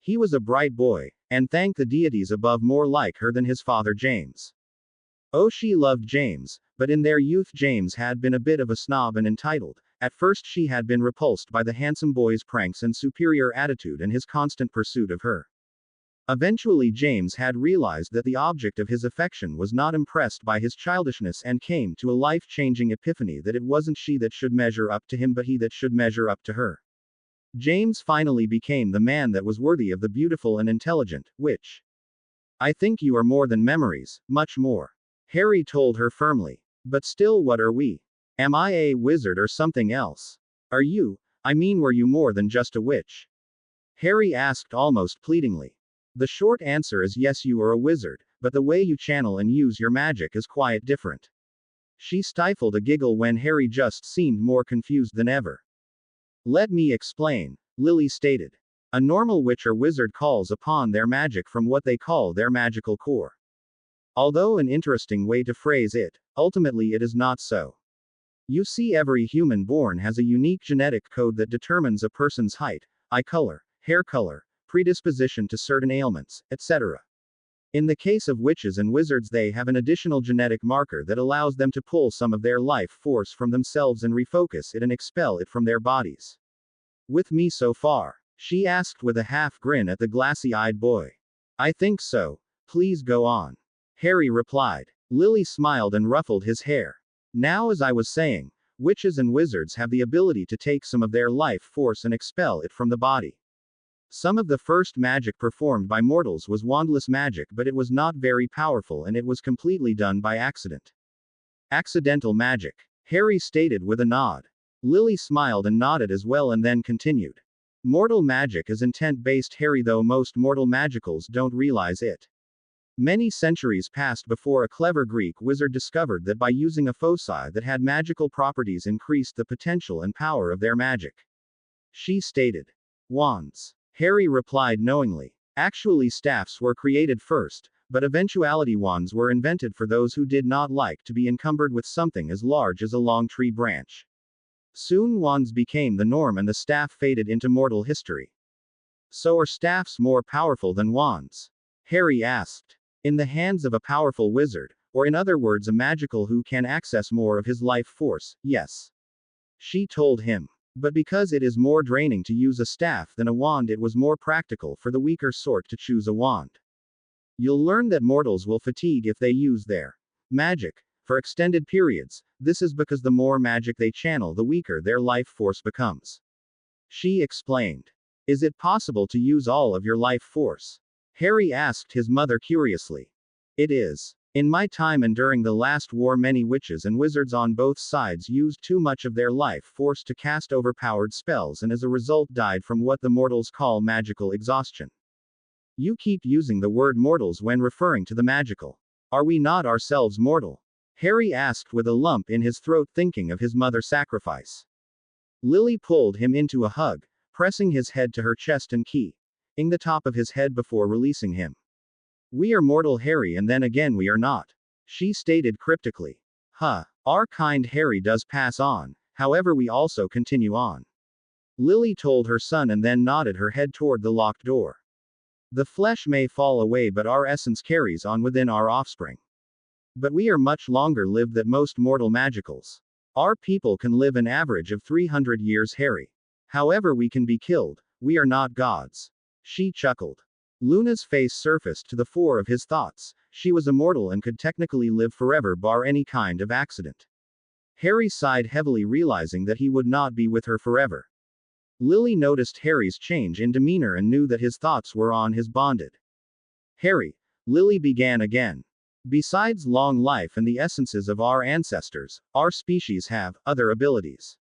He was a bright boy, and thank the deities above, more like her than his father James. Oh, she loved James, but in their youth James had been a bit of a snob and entitled. At first she had been repulsed by the handsome boy's pranks and superior attitude and his constant pursuit of her. Eventually James had realized that the object of his affection was not impressed by his childishness and came to a life-changing epiphany that it wasn't she that should measure up to him but he that should measure up to her. James finally became the man that was worthy of the beautiful and intelligent, which I think you are more than memories, much more. Harry told her firmly. But still, what are we? Am I a wizard or something else? Are you? I mean, were you more than just a witch? Harry asked almost pleadingly. The short answer is yes, you are a wizard, but the way you channel and use your magic is quite different. She stifled a giggle when Harry just seemed more confused than ever. Let me explain, Lily stated. A normal witch or wizard calls upon their magic from what they call their magical core. Although an interesting way to phrase it, ultimately it is not so. You see, every human born has a unique genetic code that determines a person's height, eye color, hair color, predisposition to certain ailments, etc. In the case of witches and wizards, they have an additional genetic marker that allows them to pull some of their life force from themselves and refocus it and expel it from their bodies. With me so far? She asked with a half grin at the glassy-eyed boy. I think so. Please go on. Harry replied. Lily smiled and ruffled his hair. Now, as I was saying, witches and wizards have the ability to take some of their life force and expel it from the body. Some of the first magic performed by mortals was wandless magic, but it was not very powerful and it was completely done by accident. Accidental magic, Harry stated with a nod. Lily smiled and nodded as well and then continued. Mortal magic is intent-based, Harry, though most mortal magicals don't realize it. Many centuries passed before a clever Greek wizard discovered that by using a foci that had magical properties increased the potential and power of their magic. She stated. Wands. Harry replied knowingly. Actually, staffs were created first, but eventuality wands were invented for those who did not like to be encumbered with something as large as a long tree branch. Soon wands became the norm and the staff faded into mortal history. So are staffs more powerful than wands? Harry asked. In the hands of a powerful wizard, or in other words a magical who can access more of his life force, yes. She told him. But because it is more draining to use a staff than a wand, it was more practical for the weaker sort to choose a wand. You'll learn that mortals will fatigue if they use their magic for extended periods. This is because the more magic they channel, the weaker their life force becomes. She explained. Is it possible to use all of your life force? Harry asked his mother curiously. It is. In my time and during the last war, many witches and wizards on both sides used too much of their life force to cast overpowered spells and as a result died from what the mortals call magical exhaustion. You keep using the word mortals when referring to the magical. Are we not ourselves mortal? Harry asked with a lump in his throat, thinking of his mother's sacrifice. Lily pulled him into a hug, pressing his head to her chest and keying the top of his head before releasing him. We are mortal, Harry, and then again we are not. She stated cryptically. Our kind Harry does pass on, however we also continue on. Lily told her son and then nodded her head toward the locked door. The flesh may fall away, but our essence carries on within our offspring. But we are much longer lived than most mortal magicals. Our people can live an average of 300 years, Harry. However, we can be killed. We are not gods. She chuckled. Luna's face surfaced to the fore of his thoughts. She was immortal and could technically live forever bar any kind of accident. Harry sighed heavily, realizing that he would not be with her forever. Lily noticed Harry's change in demeanor and knew that his thoughts were on his bonded. Harry, Lily began again. Besides long life and the essences of our ancestors, our species have other abilities.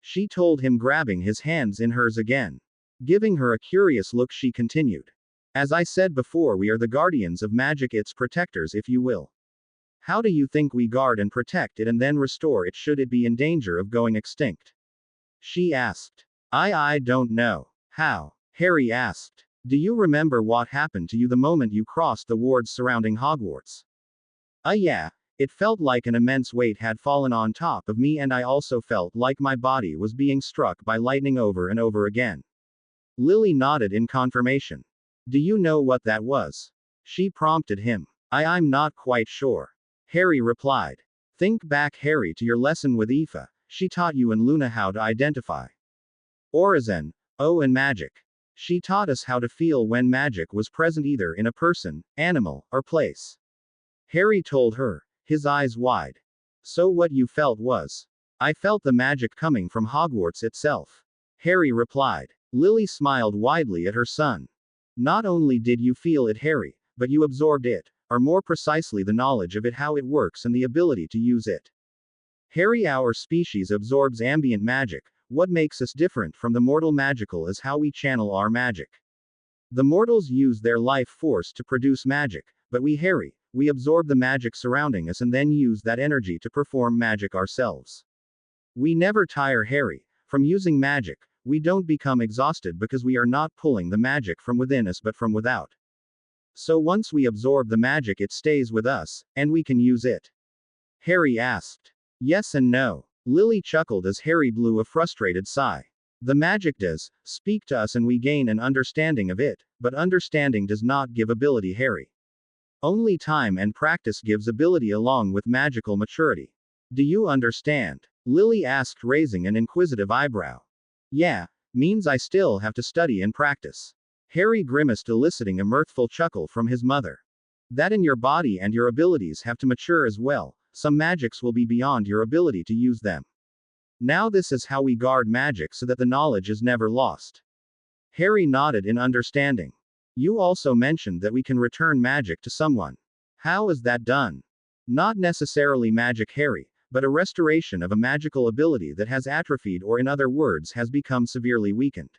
She told him, grabbing his hands in hers again. Giving her a curious look, she continued. As I said before, we are the guardians of magic, its protectors, if you will. How do you think we guard and protect it and then restore it should it be in danger of going extinct? She asked. I don't know. How? Harry asked. Do you remember what happened to you the moment you crossed the wards surrounding Hogwarts? Yeah. It felt like an immense weight had fallen on top of me, and I also felt like my body was being struck by lightning over and over again. Lily nodded in confirmation. Do you know what that was? She prompted him. I'm not quite sure. Harry replied. Think back, Harry, to your lesson with Aoife. She taught you and Luna how to identify Orozen, and magic. She taught us how to feel when magic was present either in a person, animal, or place. Harry told her, his eyes wide. So what you felt was? I felt the magic coming from Hogwarts itself. Harry replied. Lily smiled widely at her son. Not only did you feel it, Harry, but you absorbed it, or more precisely the knowledge of it, how it works, and the ability to use it. Harry, our species absorbs ambient magic. What makes us different from the mortal magical is how we channel our magic. The mortals use their life force to produce magic, but we, Harry, we absorb the magic surrounding us and then use that energy to perform magic ourselves. We never tire, Harry, from using magic. We don't become exhausted because we are not pulling the magic from within us but from without. So once we absorb the magic, it stays with us, and we can use it. Harry asked. Yes and no. Lily chuckled as Harry blew a frustrated sigh. The magic does speak to us and we gain an understanding of it, but understanding does not give ability, Harry. Only time and practice gives ability along with magical maturity. Do you understand? Lily asked, raising an inquisitive eyebrow. Yeah, means I still have to study and practice. Harry grimaced, eliciting a mirthful chuckle from his mother. That in your body and your abilities have to mature as well. Some magics will be beyond your ability to use them. Now this is how we guard magic so that the knowledge is never lost. Harry nodded in understanding. You also mentioned that we can return magic to someone. How is that done? Not necessarily magic, Harry, but a restoration of a magical ability that has atrophied, or in other words, has become severely weakened.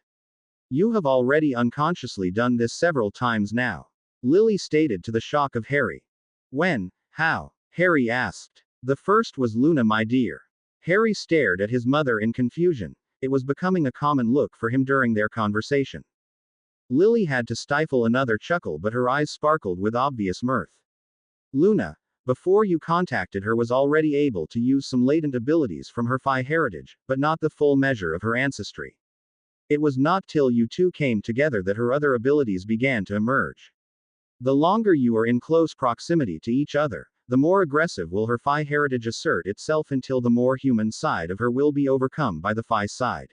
You have already unconsciously done this several times now. Lily stated, to the shock of Harry. When? How? Harry asked. The first was Luna, my dear. Harry stared at his mother in confusion. It was becoming a common look for him during their conversation. Lily had to stifle another chuckle, but her eyes sparkled with obvious mirth. Luna, before you contacted her, was already able to use some latent abilities from her Phi heritage, but not the full measure of her ancestry. It was not till you two came together that her other abilities began to emerge. The longer you are in close proximity to each other, the more aggressive will her Phi heritage assert itself until the more human side of her will be overcome by the Phi side.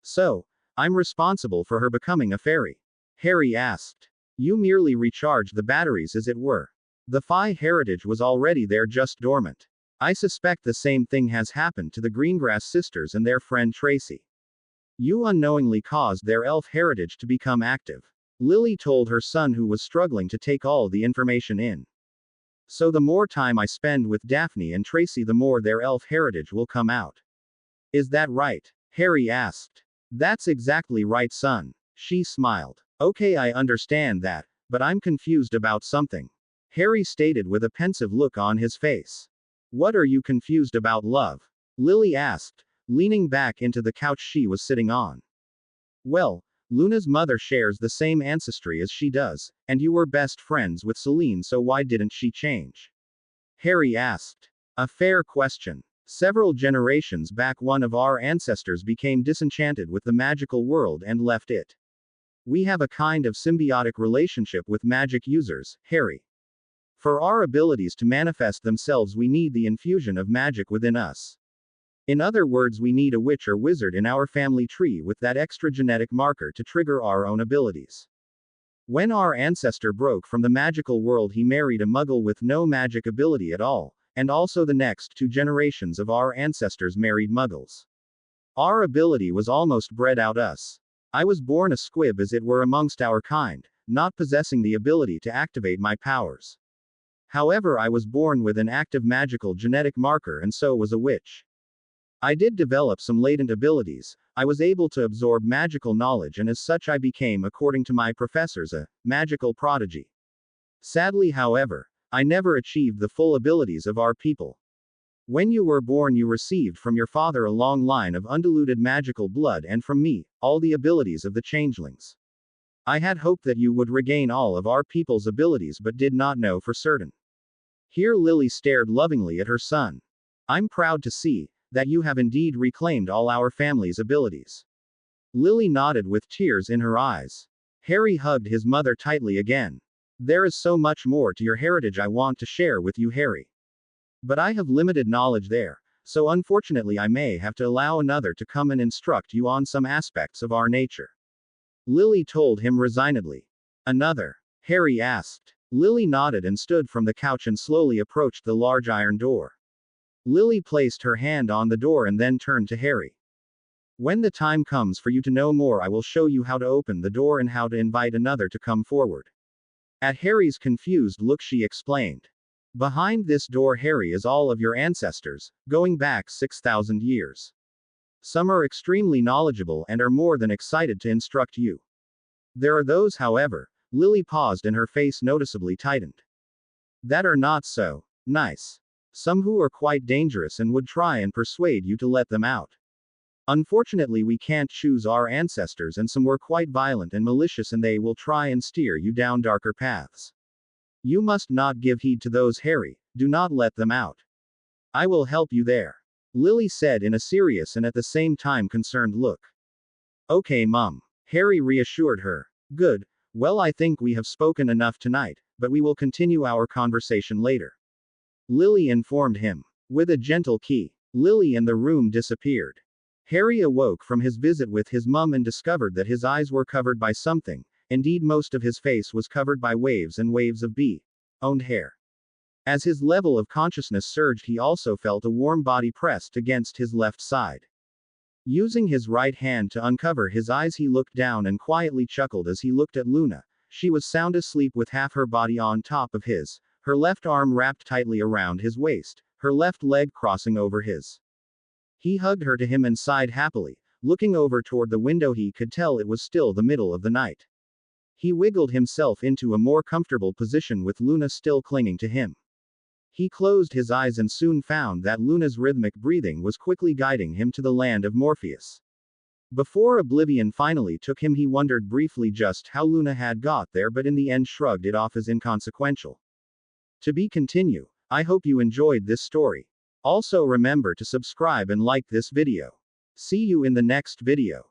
So, I'm responsible for her becoming a fairy? Harry asked. You merely recharged the batteries, as it were. The Phi heritage was already there, just dormant. I suspect the same thing has happened to the Greengrass sisters and their friend Tracy. You unknowingly caused their elf heritage to become active. Lily told her son, who was struggling to take all the information in. So the more time I spend with Daphne and Tracy, the more their elf heritage will come out. Is that right? Harry asked. That's exactly right, son. She smiled. Okay, I understand that, but I'm confused about something. Harry stated with a pensive look on his face. What are you confused about, love? Lily asked, leaning back into the couch she was sitting on. Well, Luna's mother shares the same ancestry as she does, and you were best friends with Celine, so why didn't she change? Harry asked. A fair question. Several generations back, one of our ancestors became disenchanted with the magical world and left it. We have a kind of symbiotic relationship with magic users, Harry. For our abilities to manifest themselves, we need the infusion of magic within us. In other words, we need a witch or wizard in our family tree with that extra genetic marker to trigger our own abilities. When our ancestor broke from the magical world, he married a muggle with no magic ability at all, and also the next 2 generations of our ancestors married muggles. Our ability was almost bred out us. I was born a squib, as it were, amongst our kind, not possessing the ability to activate my powers. However, I was born with an active magical genetic marker, and so was a witch. I did develop some latent abilities. I was able to absorb magical knowledge, and as such I became, according to my professors, a magical prodigy. Sadly, however, I never achieved the full abilities of our people. When you were born, you received from your father a long line of undiluted magical blood, and from me, all the abilities of the changelings. I had hoped that you would regain all of our people's abilities, but did not know for certain. Here Lily stared lovingly at her son. I'm proud to see that you have indeed reclaimed all our family's abilities. Lily nodded with tears in her eyes. Harry hugged his mother tightly again. There is so much more to your heritage I want to share with you, Harry. But I have limited knowledge there, so unfortunately I may have to allow another to come and instruct you on some aspects of our nature. Lily told him resignedly. Another? Harry asked. Lily nodded and stood from the couch and slowly approached the large iron door. Lily placed her hand on the door and then turned to Harry. When the time comes for you to know more, I will show you how to open the door and how to invite another to come forward. At Harry's confused look, she explained. Behind this door, Harry, is all of your ancestors, going back 6,000 years. Some are extremely knowledgeable and are more than excited to instruct you. There are those, however, Lily paused and her face noticeably tightened, that are not so nice. Some who are quite dangerous and would try and persuade you to let them out. Unfortunately, we can't choose our ancestors, and some were quite violent and malicious, and they will try and steer you down darker paths. You must not give heed to those, Harry, do not let them out. I will help you there. Lily said in a serious and at the same time concerned look. Okay, Mum. Harry reassured her. Good. Well, I think we have spoken enough tonight, but we will continue our conversation later. Lily informed him. With a gentle key, Lily and the room disappeared. Harry awoke from his visit with his mum and discovered that his eyes were covered by something, indeed most of his face was covered by waves and waves of owned hair. As his level of consciousness surged, he also felt a warm body pressed against his left side. Using his right hand to uncover his eyes, he looked down and quietly chuckled as he looked at Luna. She was sound asleep with half her body on top of his, her left arm wrapped tightly around his waist, her left leg crossing over his. He hugged her to him and sighed happily. Looking over toward the window, he could tell it was still the middle of the night. He wiggled himself into a more comfortable position with Luna still clinging to him. He closed his eyes and soon found that Luna's rhythmic breathing was quickly guiding him to the land of Morpheus. Before oblivion finally took him, he wondered briefly just how Luna had got there, but in the end shrugged it off as inconsequential. To be continued. I hope you enjoyed this story. Also remember to subscribe and like this video. See you in the next video.